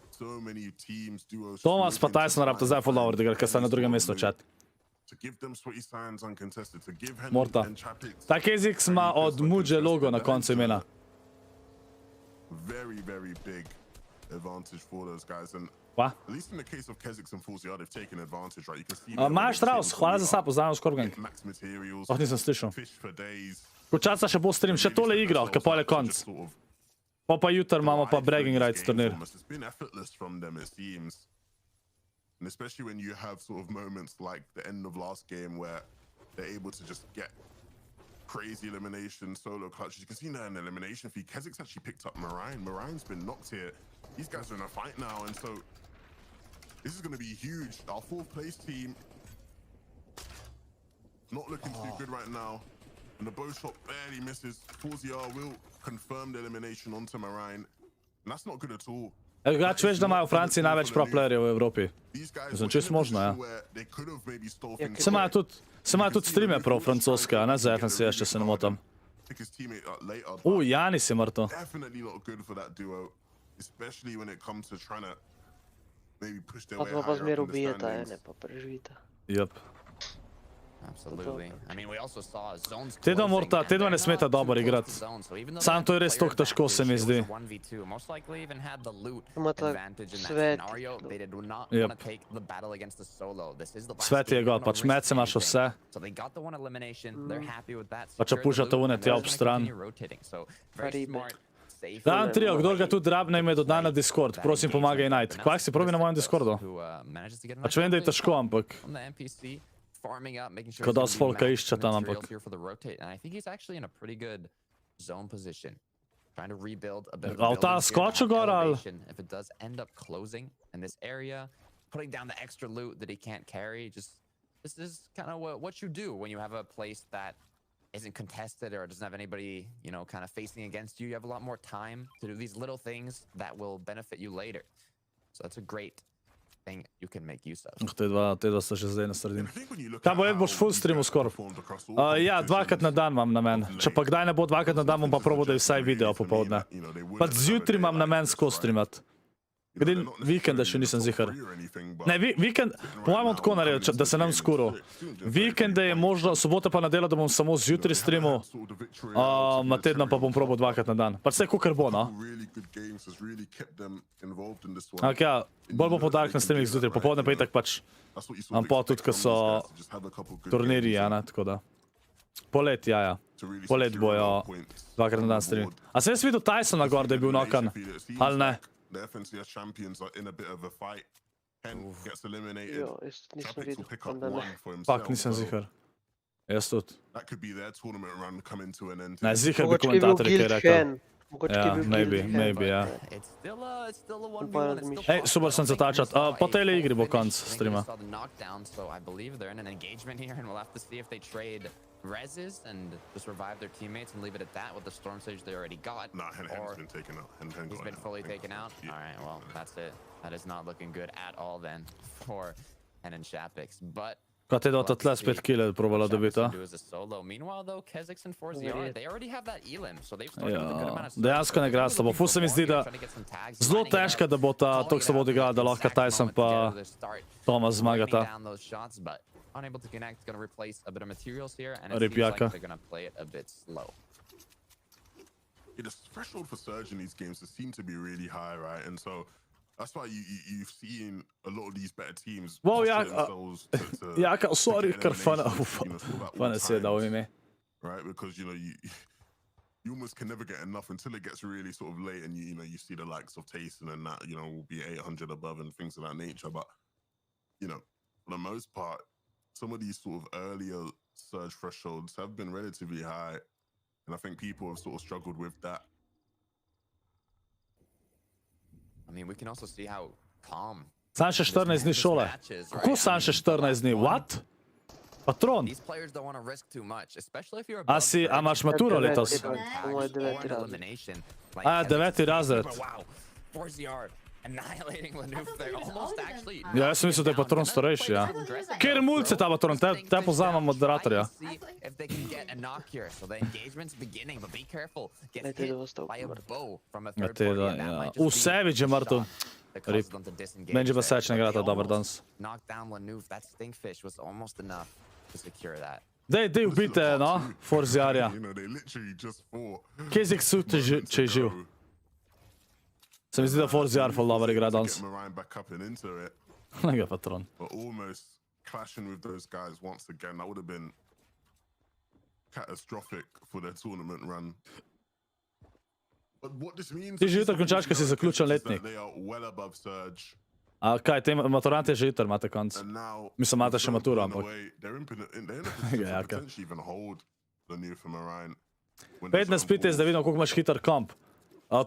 so many teams, duos. Tomas pa Tyson rabta zdaj full dobro, da igra, ker sta na drugem mestu chat. To give them sweaty signs uncontested, to give Hen Morta. and Chapix. Ta KZX ima od Muđe logo na koncu imena. Very, very big advantage for those guys. And Pa? at least in the case of Kezix and Forziar, they've taken advantage, right? You can see. Maja Štraus, hvala za sap, pozdravljam ScorpLZ. Max materials. Oh, nisem slišal. Fish for days. Počasa še bo stream, še tole igra, ka pol je konc. Pa jutr imamo pa bragging rights turnir. It's been effortless from them, it seems. And especially when you have sort of moments like the end of last game where they're able to just get crazy elimination, solo clutches. You can see now in the elimination feed, Kezix actually picked up Marine. Marine's been knocked here. These guys are in a fight now, and so this is going to be huge. Our fourth place team not looking too good right now. And the bow shot barely misses. Forziar will confirm the elimination onto Marine. And that's not good at all. Drugače veš, da imajo v Franciji največ pro playerjev v Evropi. Mislim, čisto možno, ja. Se imajo tudi streame pro francoske, a ne za FNC, če se ne motam. Janis je mrtev. Pa zmer ubijeta ene, pa preživita. Jep. Absolutely. I mean, we also saw zones Tedva morta, tedva ne smeta dobro igrati. Sam to je res toliko težko, se mi zdi. Svet je gol, pač med se imaš vse. Pa če pušate une tja ob stran. Dan trio, kdo ga tudi rabne, ime doda na Discord. Prosim, pomagaj najti. Kvak si probi na mojem Discordu? Pač vem, da je težko, ampak... Ko dosti folka išče tam, ampak... Ali ta skočil gor, ali... Putting down the extra loot that he can't carry, just this is kind of what you do when you have a place that isn't contested or doesn't have anybody, you know, kind of facing against you. You have a lot more time to do these little things that will benefit you later. So that's a great thing you can make use of. Te dva sta že zdaj na sredini. Kaj bo, boš full streamu skoro? Ja, dvakrat na dan imam namen. Če pa kdaj ne bo dvakrat na dan, bom pa probal, da je vsaj video popoldne. Pa zjutraj imam namen skozi streamat. Vikenda še nisem zihar. Ne, vikend, po mojem bom tako naredil, da se nam skuro. Vikende je možno, sobota pa nedelja, da bom samo zjutraj streamal, na tedna pa bom probal dvakrat na dan. Pač vse kukar bo, no. Ok, ja, bolj bo podarek na streamih zjutraj, popoldne pa itak pač, pa tudi, ko so turniri, ja, ne, tako da. Polet, ja. Polet bojo dvakrat na dan streamih. A sem jaz videl Tysona gor, da je bil nokan, ali ne? The FNCS champions are in a bit of a fight. Hen gets eliminated. Chapix will pick up one for himself. Pak, nisem zihar. Jaz tudi. That could be their tournament run coming to an end. Ne, zihar bi komentatorji kaj rekel. Ja, maybe, ja. Hej, super sem se tačat. Po tejle igri bo konc streama. Reses and just revive their teammates and leave it at that with the storm sage they already got. Nah, Hen's been taken out. He's been fully taken out? Yeah. Alright, well, that's it. That is not looking good at all then for Hen and Chapix. But Kaj te da tle spet kile probala dobiti, a? Ja, dejansko ne igra s tabo. Ful se mi zdi, da zelo težko, da bo ta toliko se bo odigrala, da lahko Tyson pa Thomas zmagata. Ripjaka. The threshold for Surge in these games seems to be really high, right? And so that's why you've seen a lot of these better teams. Wow, Jaka, sorry, ker fana se je dal ime. Right, because you almost can never get enough until it gets really sort of late, and you see the likes of Tayson and that will be 800 above and things of that nature. But for the most part, some of these sort of earlier Surge thresholds have been relatively high. And I think people have sort of struggled with that. I mean, we can also see how calm. Sam še 14 dni šole. Kako sam še 14 dni? What? Patron. These players don't want to risk too much, especially if you're A imaš maturo letos? A, 9. razred. Wow. 4ZR annihilating Lanuf there. Almost actually. Ja, jaz sem mislil, da je patron starejši, ja. Kjer mulce ta patron? Te poznam moderatorja. If they can get a knock here, so the engagement's beginning, but be careful. Get hit by a bow from a third party. And that might just Savage je mrtev. Rip. Meni že pa seč ne igrata dober danes. Knock down Lanuf. That stinkfish was almost enough to secure that. Dej ubite, no, Forziarja. Kje je Zik če je živ? Se mi zdi, da Forziar ful dober igra danes. Ne ga patron. Clashing with those guys once again, that would have been catastrophic for their tournament run. But what this means Ti že jutro končaš, ko si zaključen letnik. they are well above Surge. A kaj, te maturante že jutro imate konc? And now Mislim, imate še maturo, ampak. they're in a position to potentially even hold the new for Marine. 15 pite, da vidimo, koliko imaš hiter komp.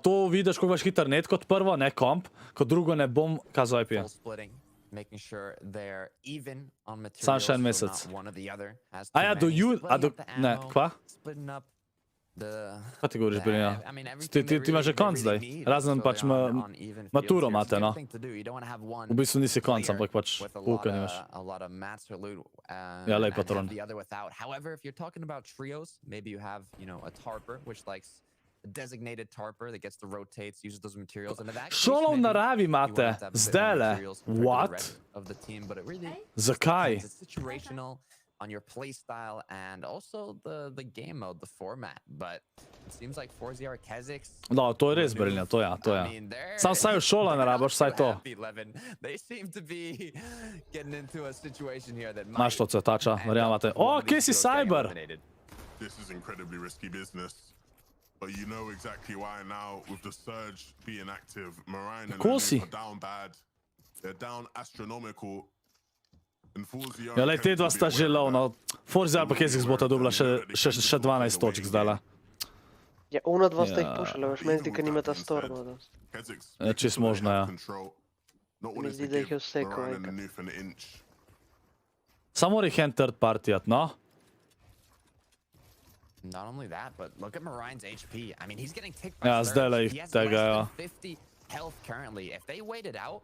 To vidiš, koliko imaš hiter net kot prvo, ne komp, kot drugo ne bom kazal IP. Making sure they're even on materials. Sam še en so mesec. not one or the other has A too ja, many. ne, kva? Splitting up the Kaj ti govoriš, Bilinja? I mean, Ti everything they imaš že really, konc really zdaj. need, Razen so pač they're on even maturo fields here. imate, It's a no. good thing to do. You don't want to have one V bistvu nisi konc, player ampak pač with a puka lot nimaš. of- a lot of mats or loot, Ja, lej and have patron. the other without. However, if you're talking about trios, maybe you have, a tarper which likes a designated tarper that gets to rotate, uses those materials, and in that case, Šolo v maybe naravi you want imate, to have a bit more zdajle. materials compared to the What? rest of the team, but it really Zakaj? depends. It's situational on your play style and also the game mode, the format. But it seems like 4ZR Kha'Zix. No, to je res, Bilinja, to ja, to ja. Sam vsaj v šolo ne rabiš, vsaj to. They seem to be getting into a situation here that Imaš to cvetača, verjamate. O, kje si Cyber? This is incredibly risky business. But you know exactly why now, with the Surge being active, Marine and course Lanuf are down bad. They're down astronomical. And 4ZR Ja, lej, te dva sta že lovno. Forziar pa Kha'Zix bo ta dobila še 12 točk zdajle. Ja, ona dva sta jih Ja. pušala, veš, meni zdi, ker nimata storma dosti. Ja, čisto možno, ja. Mi zdi, da jih je vsekal enkrat. Samo mora jih en third partyat, no? Not only that, but look at Marine's HP. I mean, he's getting ticked by Ja, Surge. zdajle jih He has tega, ja. less than 50 health currently. If they wait it out,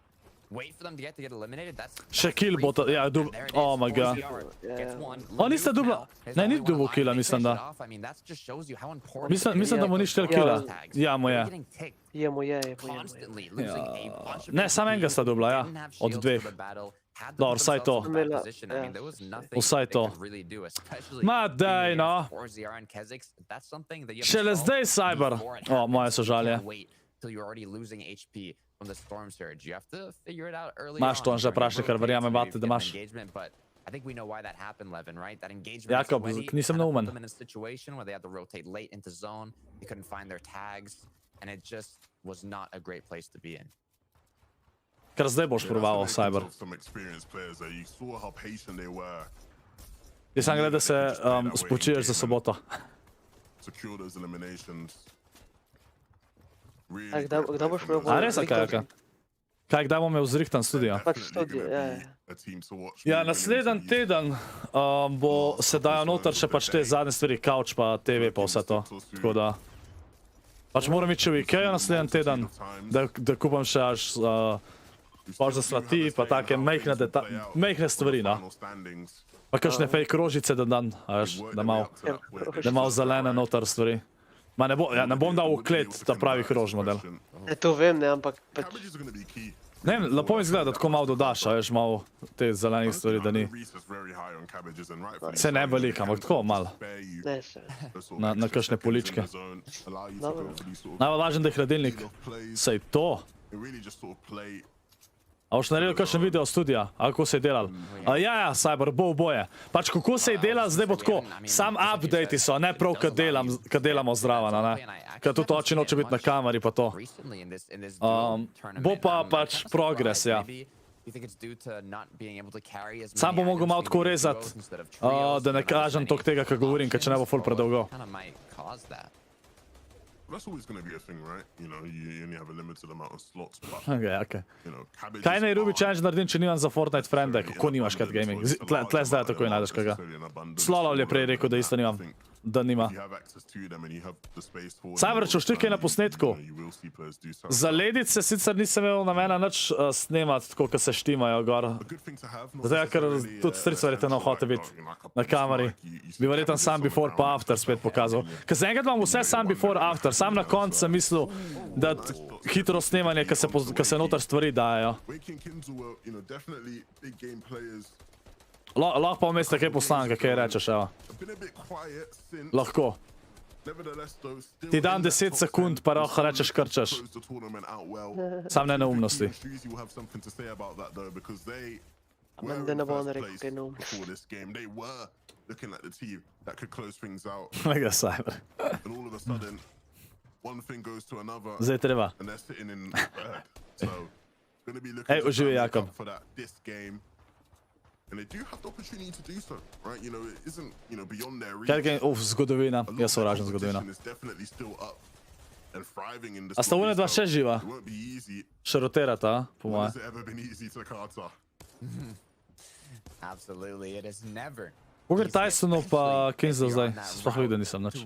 wait for them to get eliminated, that's Še kill bo ta, ja, and there it is. oh my god. 4ZR gets one. O, niste Lanuf dubla, now is ne, the ni only one dubo alive. killa, They mislim finish da. it off. I mean, that just shows you how important Mislim, da mu ni štel killa. Ja, mu je. They're getting ticked Jemo je. constantly, losing a bunch of Ne, samo enega sta dobila, ja, didn't have od shields dveh. for the battle, had to Dobro, put vsaj to. themselves in a bad position. I mean, there was nothing Vsaj they to. could really do, especially Ma daj, being no. against 4ZR and Kha'Zix. That's something that you have to Šele solve zdaj Cyber. before it O, moje happens. You sožalje. can't wait till you're already losing HP from the storm surge. You have to figure it out early Imaš to on že during vprašaj, ker rotates, verjamem, maybe bate, if da you get an imaš. engagement, but I think we know why that happened, Levin, right? That engagement Jakob, was sweaty, nisem kinda put neumen. them in a situation where they had to rotate late into zone. They couldn't find their tags, and it just was not a great place to be in. Ker zdaj boš proval Cyber. Some experienced players there. You saw how patient they were. Jaz sem gledal, da se spočiješ za soboto. Secure those eliminations. Really A kdaj boš imel A res, kaj? Kaj, kdaj bom imel zrihtan studio? Pač studio, ja. a team to watch. Ja, naslednji teden bo se dajo noter še pač te zadnje stvari, couch pa TV pa vse to. Tako da. Pač moram iti še v Ikea naslednji teden, da kupam še až pa zaslati, pa take mehne stvari, no. Pa kakšne fake rožice da dan, a veš, da malo zelene noter stvari. Ma ne bom dal v klet ta pravih rož model. To vem, ne, ampak pač... Ne vem, lepo izgleda, da tako malo dodaš, a veš, malo te zelenih stvari, da ni. Se ne veliko, ampak tako malo. Ne, se. Na kakšne poličke. Najvažen, da je hladilnik. Sej to. A boš naredil kakšen video studija? A kako se je delal? Ja, Cyber, bo oboje. Pač kako se je delal, zdaj bo tako. Sam update so, ne prav, kad delamo zraven, ne? Kad tudi oči noče biti na kameri, pa to. Bo pa pač progres, ja. Sam bom mogel malo tako rezati, da ne kažem toliko tega, kar govorim, ker če ne bo ful predolgo. That's always going to be a thing, right? You know, you only have a limited amount of slots, but Okay. you know, cabbage. Kaj naj Ruby Challenge naredim, če nimam za Fortnite frende? Kako nimaš cat gaming? Tle zdaj takoj najdeš kaga. Slolov je prej rekel, da isto nimam. Da nima. Cyber, če štikaj na posnetku. Za ledice sicer nisem imel namena nič snemati, tako, ko se štimajo gor. Zdaj, ker tudi stric verjetno hote biti na kameri. Bi verjetno sam before pa after spet pokazal. Ker zaenkrat imam vse sam before after. Sam na koncu sem mislil, da hitro snemanje, ko se noter stvari dajo. Lahko pa vmes kaj poslanka, kaj rečeš, evo. Lahko. Ti dam 10 sekund, pa lahko rečeš, kar češ. Sam ne neumnosti. Da ne bom rekel kaj neumnosti. Mega Cyber. Zdaj treba. Ej, uživi, Jakob. And they do have the opportunity to do so, right? You know, it isn't, you know, beyond their reach. Ker zgodovina. Jaz sovražim zgodovino. A sta une dva še živa? Še roterata, po moje. Absolutely, it is never. Kogar Tysonu pa Kingsel zdaj? Sploh videl nisem nič.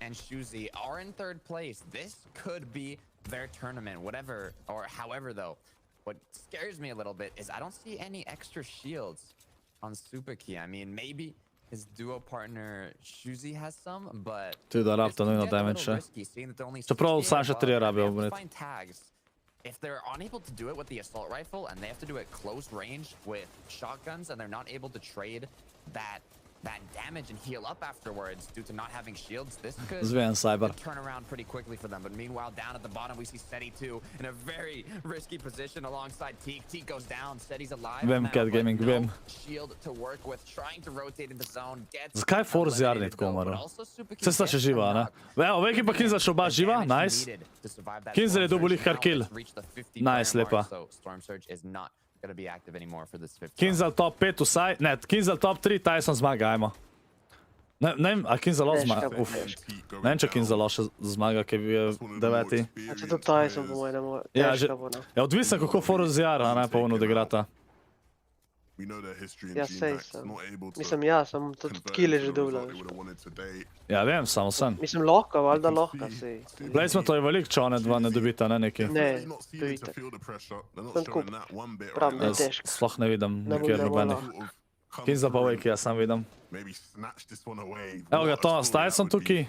And Shuzi are in third place. This could be their tournament, whatever or however though. What scares me a little bit is I don't see any extra shields on Superkey. I mean, maybe his duo partner Shuzi has some, but Ti da rapta nujno damage še. Čeprav sam še 3 rabijo obnit. If they're unable to do it with the assault rifle and they have to do it close range with shotguns and they're not able to trade that damage and heal up afterwards due to not having shields, this could turn around pretty quickly for them. But meanwhile, down at the bottom, we see Seti 2 in a very risky position alongside Teak. Teak goes down, Seti's alive now, but no shield to work with, trying to rotate in the zone. Zakaj Forziar ni tako umrl? Vse sta še živa, ne? Evo, veki pa Kinsel še oba živa, nice. Kinsel je dobil kar kill. Nice, lepa. Kinsel top 5 vsaj, ne, Kinsel top 3, Tyson zmaga, ajmo. Ne vem, a Kinsel zmaga, Ne vem, če Kinsel še zmaga, ki je 9. Če to Tyson po mojem, težka bo, ne. Ja, odvisno kako Forziar, a ne pa ono odigrata. Ja, sej sem. Mislim, ja, sem tudi kile že dobil. Ja, vem, samo sem. Mislim, lahko, valjda lahko, sej. Placement to je velik, če one dva ne dobita, ne neki. Ne, to je itak. Sem kup. Prav, ne težko. Sploh ne vidim nikjer nobenih. Kinsel pa Wake, ja sam vidim. Evo ga, to, staj sem tukaj.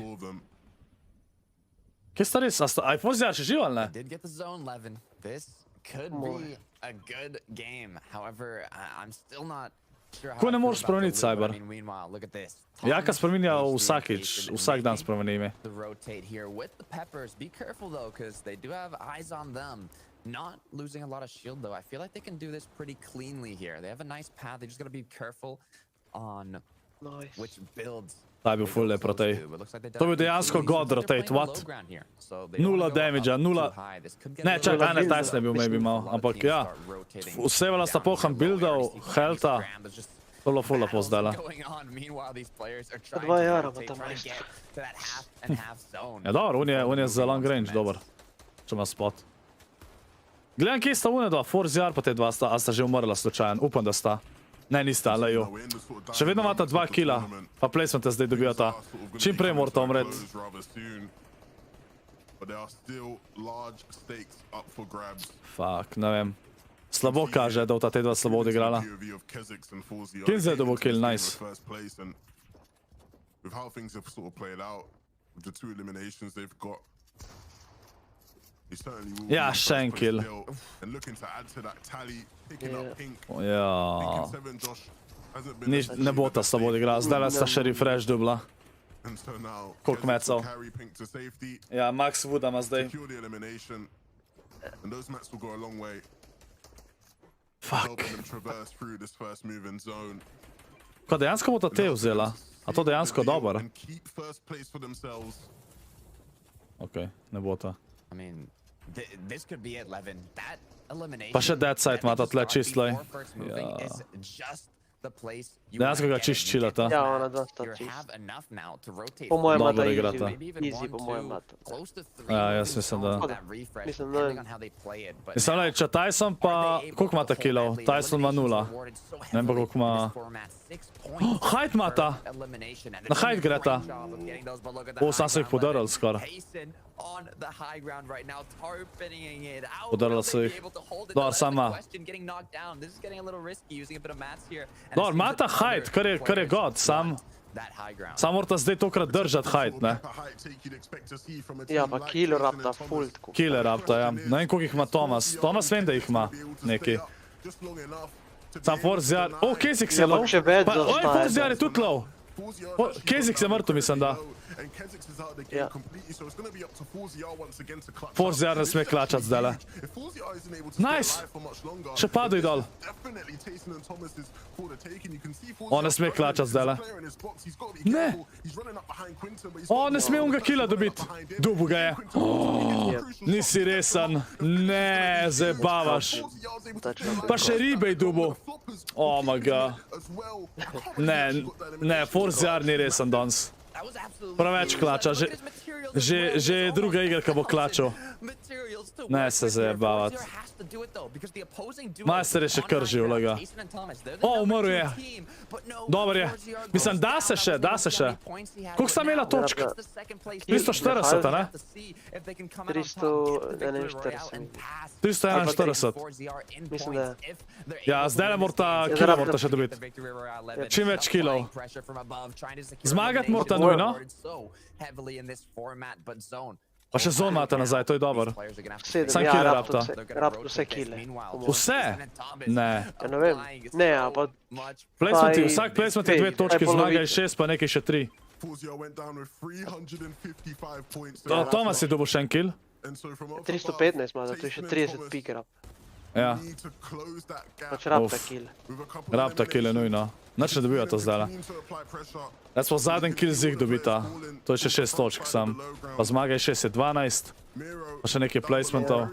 Kje sta res? A je Forziar še živ ali ne? Could be a good game. However, I'm still not sure how. Ko ne moreš spremeniti Cyber? Meanwhile, look at this. Jaka spreminja vsakič, vsak dan spremeni ime. The rotate here with the peppers. Be careful though, because they do have eyes on them. Not losing a lot of shield though. I feel like they can do this pretty cleanly here. They have a nice path. They just gotta be careful on which builds. Ta je bil full lep rotate. To bi dejansko god rotate, what? 0 damage-a, 0... Ne, čak, ne, Tyson je bil maybe mal, ampak ja. Vsevala sta poham buildov, healtha. To bilo full lepo zdala. Pa 2 jara pa tam rešta. Ja dobro, on je za long range, dober. Če ima spot. Gledam, kje sta une dva, Forziar pa te dva sta, a sta že umrla slučajen, upam da sta. Ne, nista, lejo. Še vedno imata 2 killa, pa placementa zdaj dobijata. Čim prej morata umret. but there are still large stakes up for grabs. Fuck, ne vem. Slabo kaže, da ta te dva slabo odigrala. Kinze je dobil kill, nice. With how things have sort of played out, with the 2 eliminations they've got, he certainly will Ja, be še en first place kill. still, and looking to add to that tally, picking up pink. Ja. Pink and 7, Josh hasn't been Ne bo ta slabo odigrala, zdaj sta še refresh dobila. and so now Koliko Keswick will mecov? carry Pink to safety, Ja, Max Wooda ima zdaj. secure the elimination, and those mats will go a long way, Fuck. helping them traverse through this first move in zone. Ko dejansko bo ta te vzela? A to dejansko dobro? And keep first place for themselves. Okej, ne bo ta. I mean, this could be it, Levin. That elimination. Pa še dead side ima ta tle čist lej. Ja. Dejansko ga čist chillata. Ja, ona dva sta čist. Po mojem Dobro mata igrata. easy, po mojem mata. Ja, jaz mislim, da. Mislim, da Mislim, da če Tyson pa... Koliko ima ta killov? Tyson ima 0. Ne vem pa koliko ima... Hyde ima ta! Na Hyde gre ta. Sam se jih podaril skoraj. Podaril se jih. Dobro, sama. Dobro, ima ta Hyde, kar je god, sam morata zdaj tokrat držati Hyde, ne? Ja, pa kill rapta full tako. Killer rapta, ja. Ne vem, koliko jih ima Thomas. Thomas vem, da jih ima neki. Sam ForZR... O, Kesik se Ja, lov. pa še več Oj, zaostaja. ForZR je tudi lov. Kesik se mrtev, mislim, da. Ja. ForZR ne sme klačati zdajle. Nice! Še padaj dol. On ne sme klačati zdajle. Ne! On ne sme unga killa dobiti. Dubu ga je. Nisi resen. Ne, zabavaš. Pa še ribej dubu. Oh my god. Ne, ForZR ni resen danes. Preveč klača, že druga igrka bo klačal. Ne se zajebavati. Majster je še krži, vloga. O, umrl je. Dobar je. Mislim, da se še. Koliko sta imela točk? 340, ne? 341. Mislim, da je. Ja, zdaj morata še dobiti. Čim več killov. Zmagati morata nujno. Pa še zon imate nazaj, to je dobro. 7, Sam ja, kill rapta rapta. vse kille. Vse? Ne. Ja, ne vem. Ne, a pa... Vsak placement je 2 točke, zmaga je 6, pa nekaj še 3. Thomas je dobil še en kill. 315 ima, zato je še 30 pikerov. Ja, Pač rapta kill. rapta kill je nujno. Nič ne dobiva to zdaj. Jaz pa zadnji kill z jih dobita. To je še 6 točk sam. Pa zmaga je 6, je 12. Pa še nekaj placementov.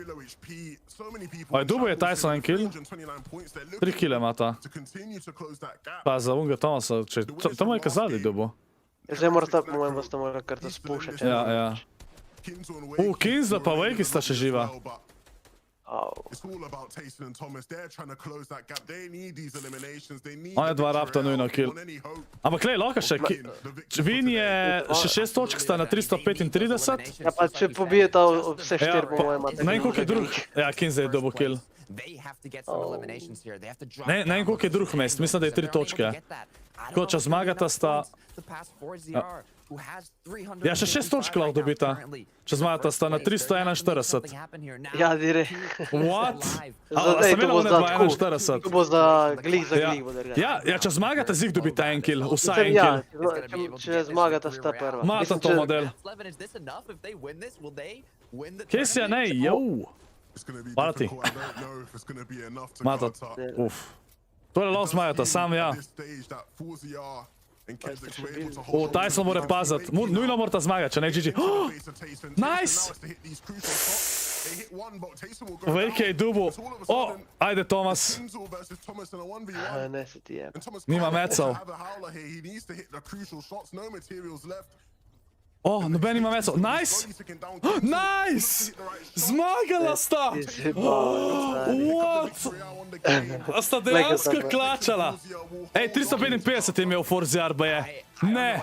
Oj, dubo je Tyson en kill. 3 kille ima ta. Pa za unga Thomasa, to mu je kazali dubo. Zdaj morata, po mojem, boste morali kar to spušati. Ja, ja. Kinza pa Wakey sta še živa. On je 2 rapta nujno kill. Ampak lej, lahko še... Vin je še 6 točk, sta na 335. Ja, pa če pobijeta vse 4, po mojem, Ne vem, koliko je drug. Ja, Kinza je dobil kill. Ne vem, koliko je drug mest, mislim, da je 3 točke. Ko če zmagata sta... Ja, še 6 točk lahko dobita. Če zmagata sta na 341. Ja, dire. What? Zdaj, to bo za tako. 41. To bo za glih za glih. bo dergal. Ja, če zmagata z jih dobita en kill, vsaj en Ja, kill. če zmagata sta prva. Mata Mislim, to če- model. Kje si je, nej, jow. Hvala ti. Mata, uf. To je lahko zmagata, sam ja. Tyson mora paziti. Nujno morata zmagati, če ne GG. Nice! Wakey dubu. O, ajde Thomas. Ne se ti je. Nima mecov. O, noben ima mecov. Nice! Nice! Zmagala sta! What? A sta dejansko klačala? Ej, 355 je imel ForZR, ba je. Ne.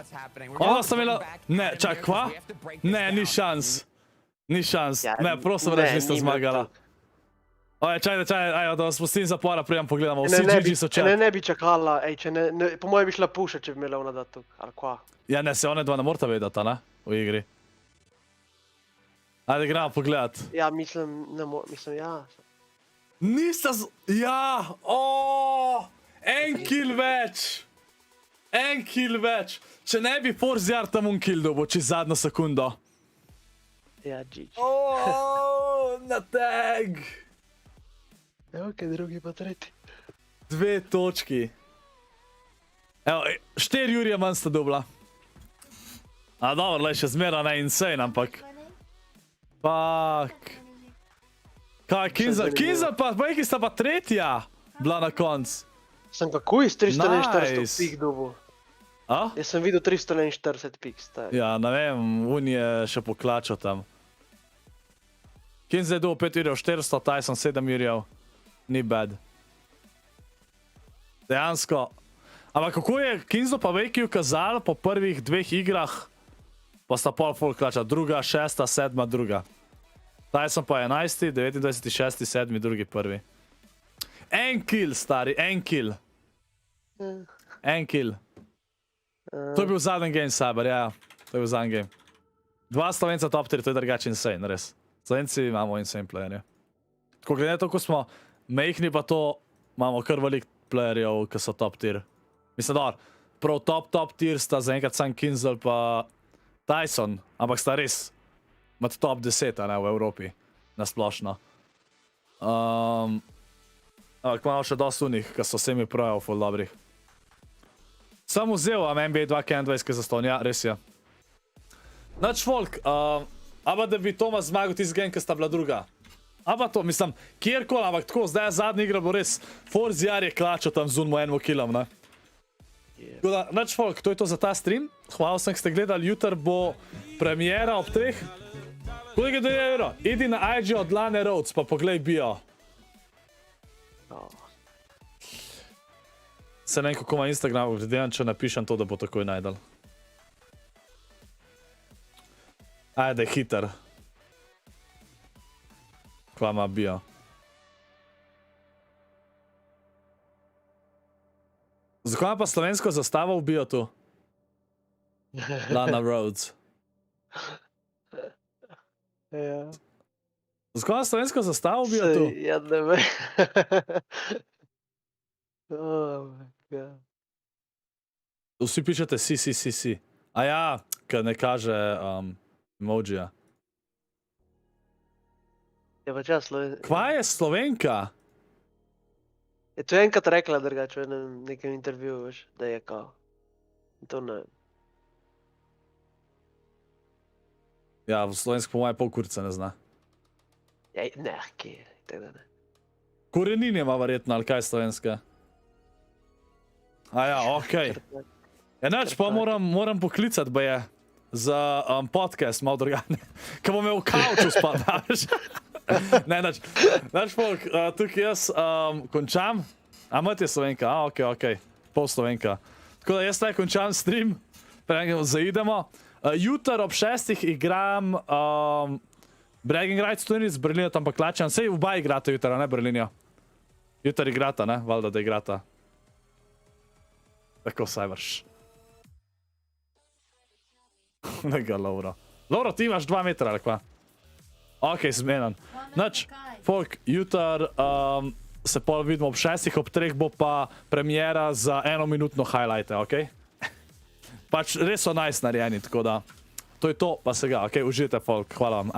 Ona sta imela... Ne, čak, kva? Ne, ni šans. Ni šans. Ja, Ne, prosim, ne, reči, niste ni me zmagala. to. Oje, čajte, ajde, da vas pustim zapora, prijem pogledamo. Če Vsi ne, GG so če chat. ne bi čakala, po mojem bi šla puša, če bi imela ona da tukaj, ali kva. Ja, ne, se one dva ne morata vedeti, ne? V igri. Ajde, gremo pogledat. Ja, mislim, ja. Nista ja, en kill več. En kill več. Če ne bi Forzjar tam un kill dobil, čez zadnjo sekundo. Ja, GG. Na tag. Evo, kaj drugi pa tretji. 2 točki. Evo, 4 Jurija manj sta dobila. A dobro, le še zmera ne insane, ampak... Fuck. Kaj, Kinzel pa, ki sta pa tretja bila na konc. Sem kako iz 341 Nice. pik dobil. A? Jaz sem videl 341 pik, stari. Ja, ne vem, un je še poklačal tam. Kinzel je dobil 5 Jurijev 400, Tyson 7 Jurijev. Ni bad. Dejansko. Ampak kako je Kinzel pa Vejki ukazal po prvih 2 igrah, pa sta pol full klača, druga, 6, 7, druga. Tyson pa 11, 29, 6, 7, drugi, prvi. En kill, stari, en kill. En kill. To je bil zadnji game, Saber, ja. To je bil zadnji game. 2 Slovenca top tier, to je drugače insane, res. Slovenci imamo insane playerje. Ko glede to, ko smo mehni, pa to imamo kar velik playerjev, ki so top tier. Mislim, dobro, prav top tier sta zaenkrat sam Kinzel pa Tyson, ampak sta res med top 10, ne, v Evropi, nasplošno. Ampak imamo še dosti unih, ki so vsemi projev full dobrih. Sam vzel NBA 2K21 zaston, ja, res je. Nač folk, aba da bi Tomas zmagal tisti game, ki sta bila druga. Aba to, mislim, kjerkoli, ampak tako, zdaj zadnja igra bo res, Forzjar je klačal tam z unmo enmo killom, ne. Tako da, nač folk, to je to za ta stream. Hvala sem, ki ste gledali, jutr bo premiera ob 3. Koliko je €2? Idi na IG od Lane Rhodes, pa poglej bio. Se ne vem, kako ima Instagram, gledam, če napišem to, da bo takoj najdel. Ajde, hiter. Kva ima bio. Zakaj ima pa slovensko zastavo v bio tu? Lana Rhodes. Ja. Zakaj ima slovensko zastavo v bio tu? Ja, ne vem. Oh my god. Vsi pišete si. A ja, ker ne kaže emojija. Ja, pa čas, Slovenka. Kva je Slovenka? Je to enkrat rekla drugače v nekem intervjuju, veš, da je kao. To ne vem. Ja, v slovensko po moje pol kurca ne zna. Ja, ne, kjer, tako da ne. Korenin ima verjetno, ali kaj je slovenska? A ja, okej. Enač pa moram poklicati, ba je, za podcast malo drugane. Ko bom imel v kauču spat, veš. Ne, nač folk, tukaj jaz končam. A mat je Slovenka, a okej, pol Slovenka. Tako da jaz taj končam stream, preden zaidemo. Jutr ob 6 igram Bragging Rights turnir z Berlino, tam pa klačam. Sej oba igrata jutra, ne Berlinjo. Jutr igrata, ne? Valjda, da igrata. Tako saj vrš. Lega, Lauro. Lauro, ti imaš 2 metra, ali kva? Ok, zmenan. Nač, folk, jutr se pol vidimo ob 6, ob 3 bo pa premiera za 1-minutno highlighte, ok? Pač res so nice narejeni, tako da to je to, pa se ga, ok, užijte folk, hvala vam.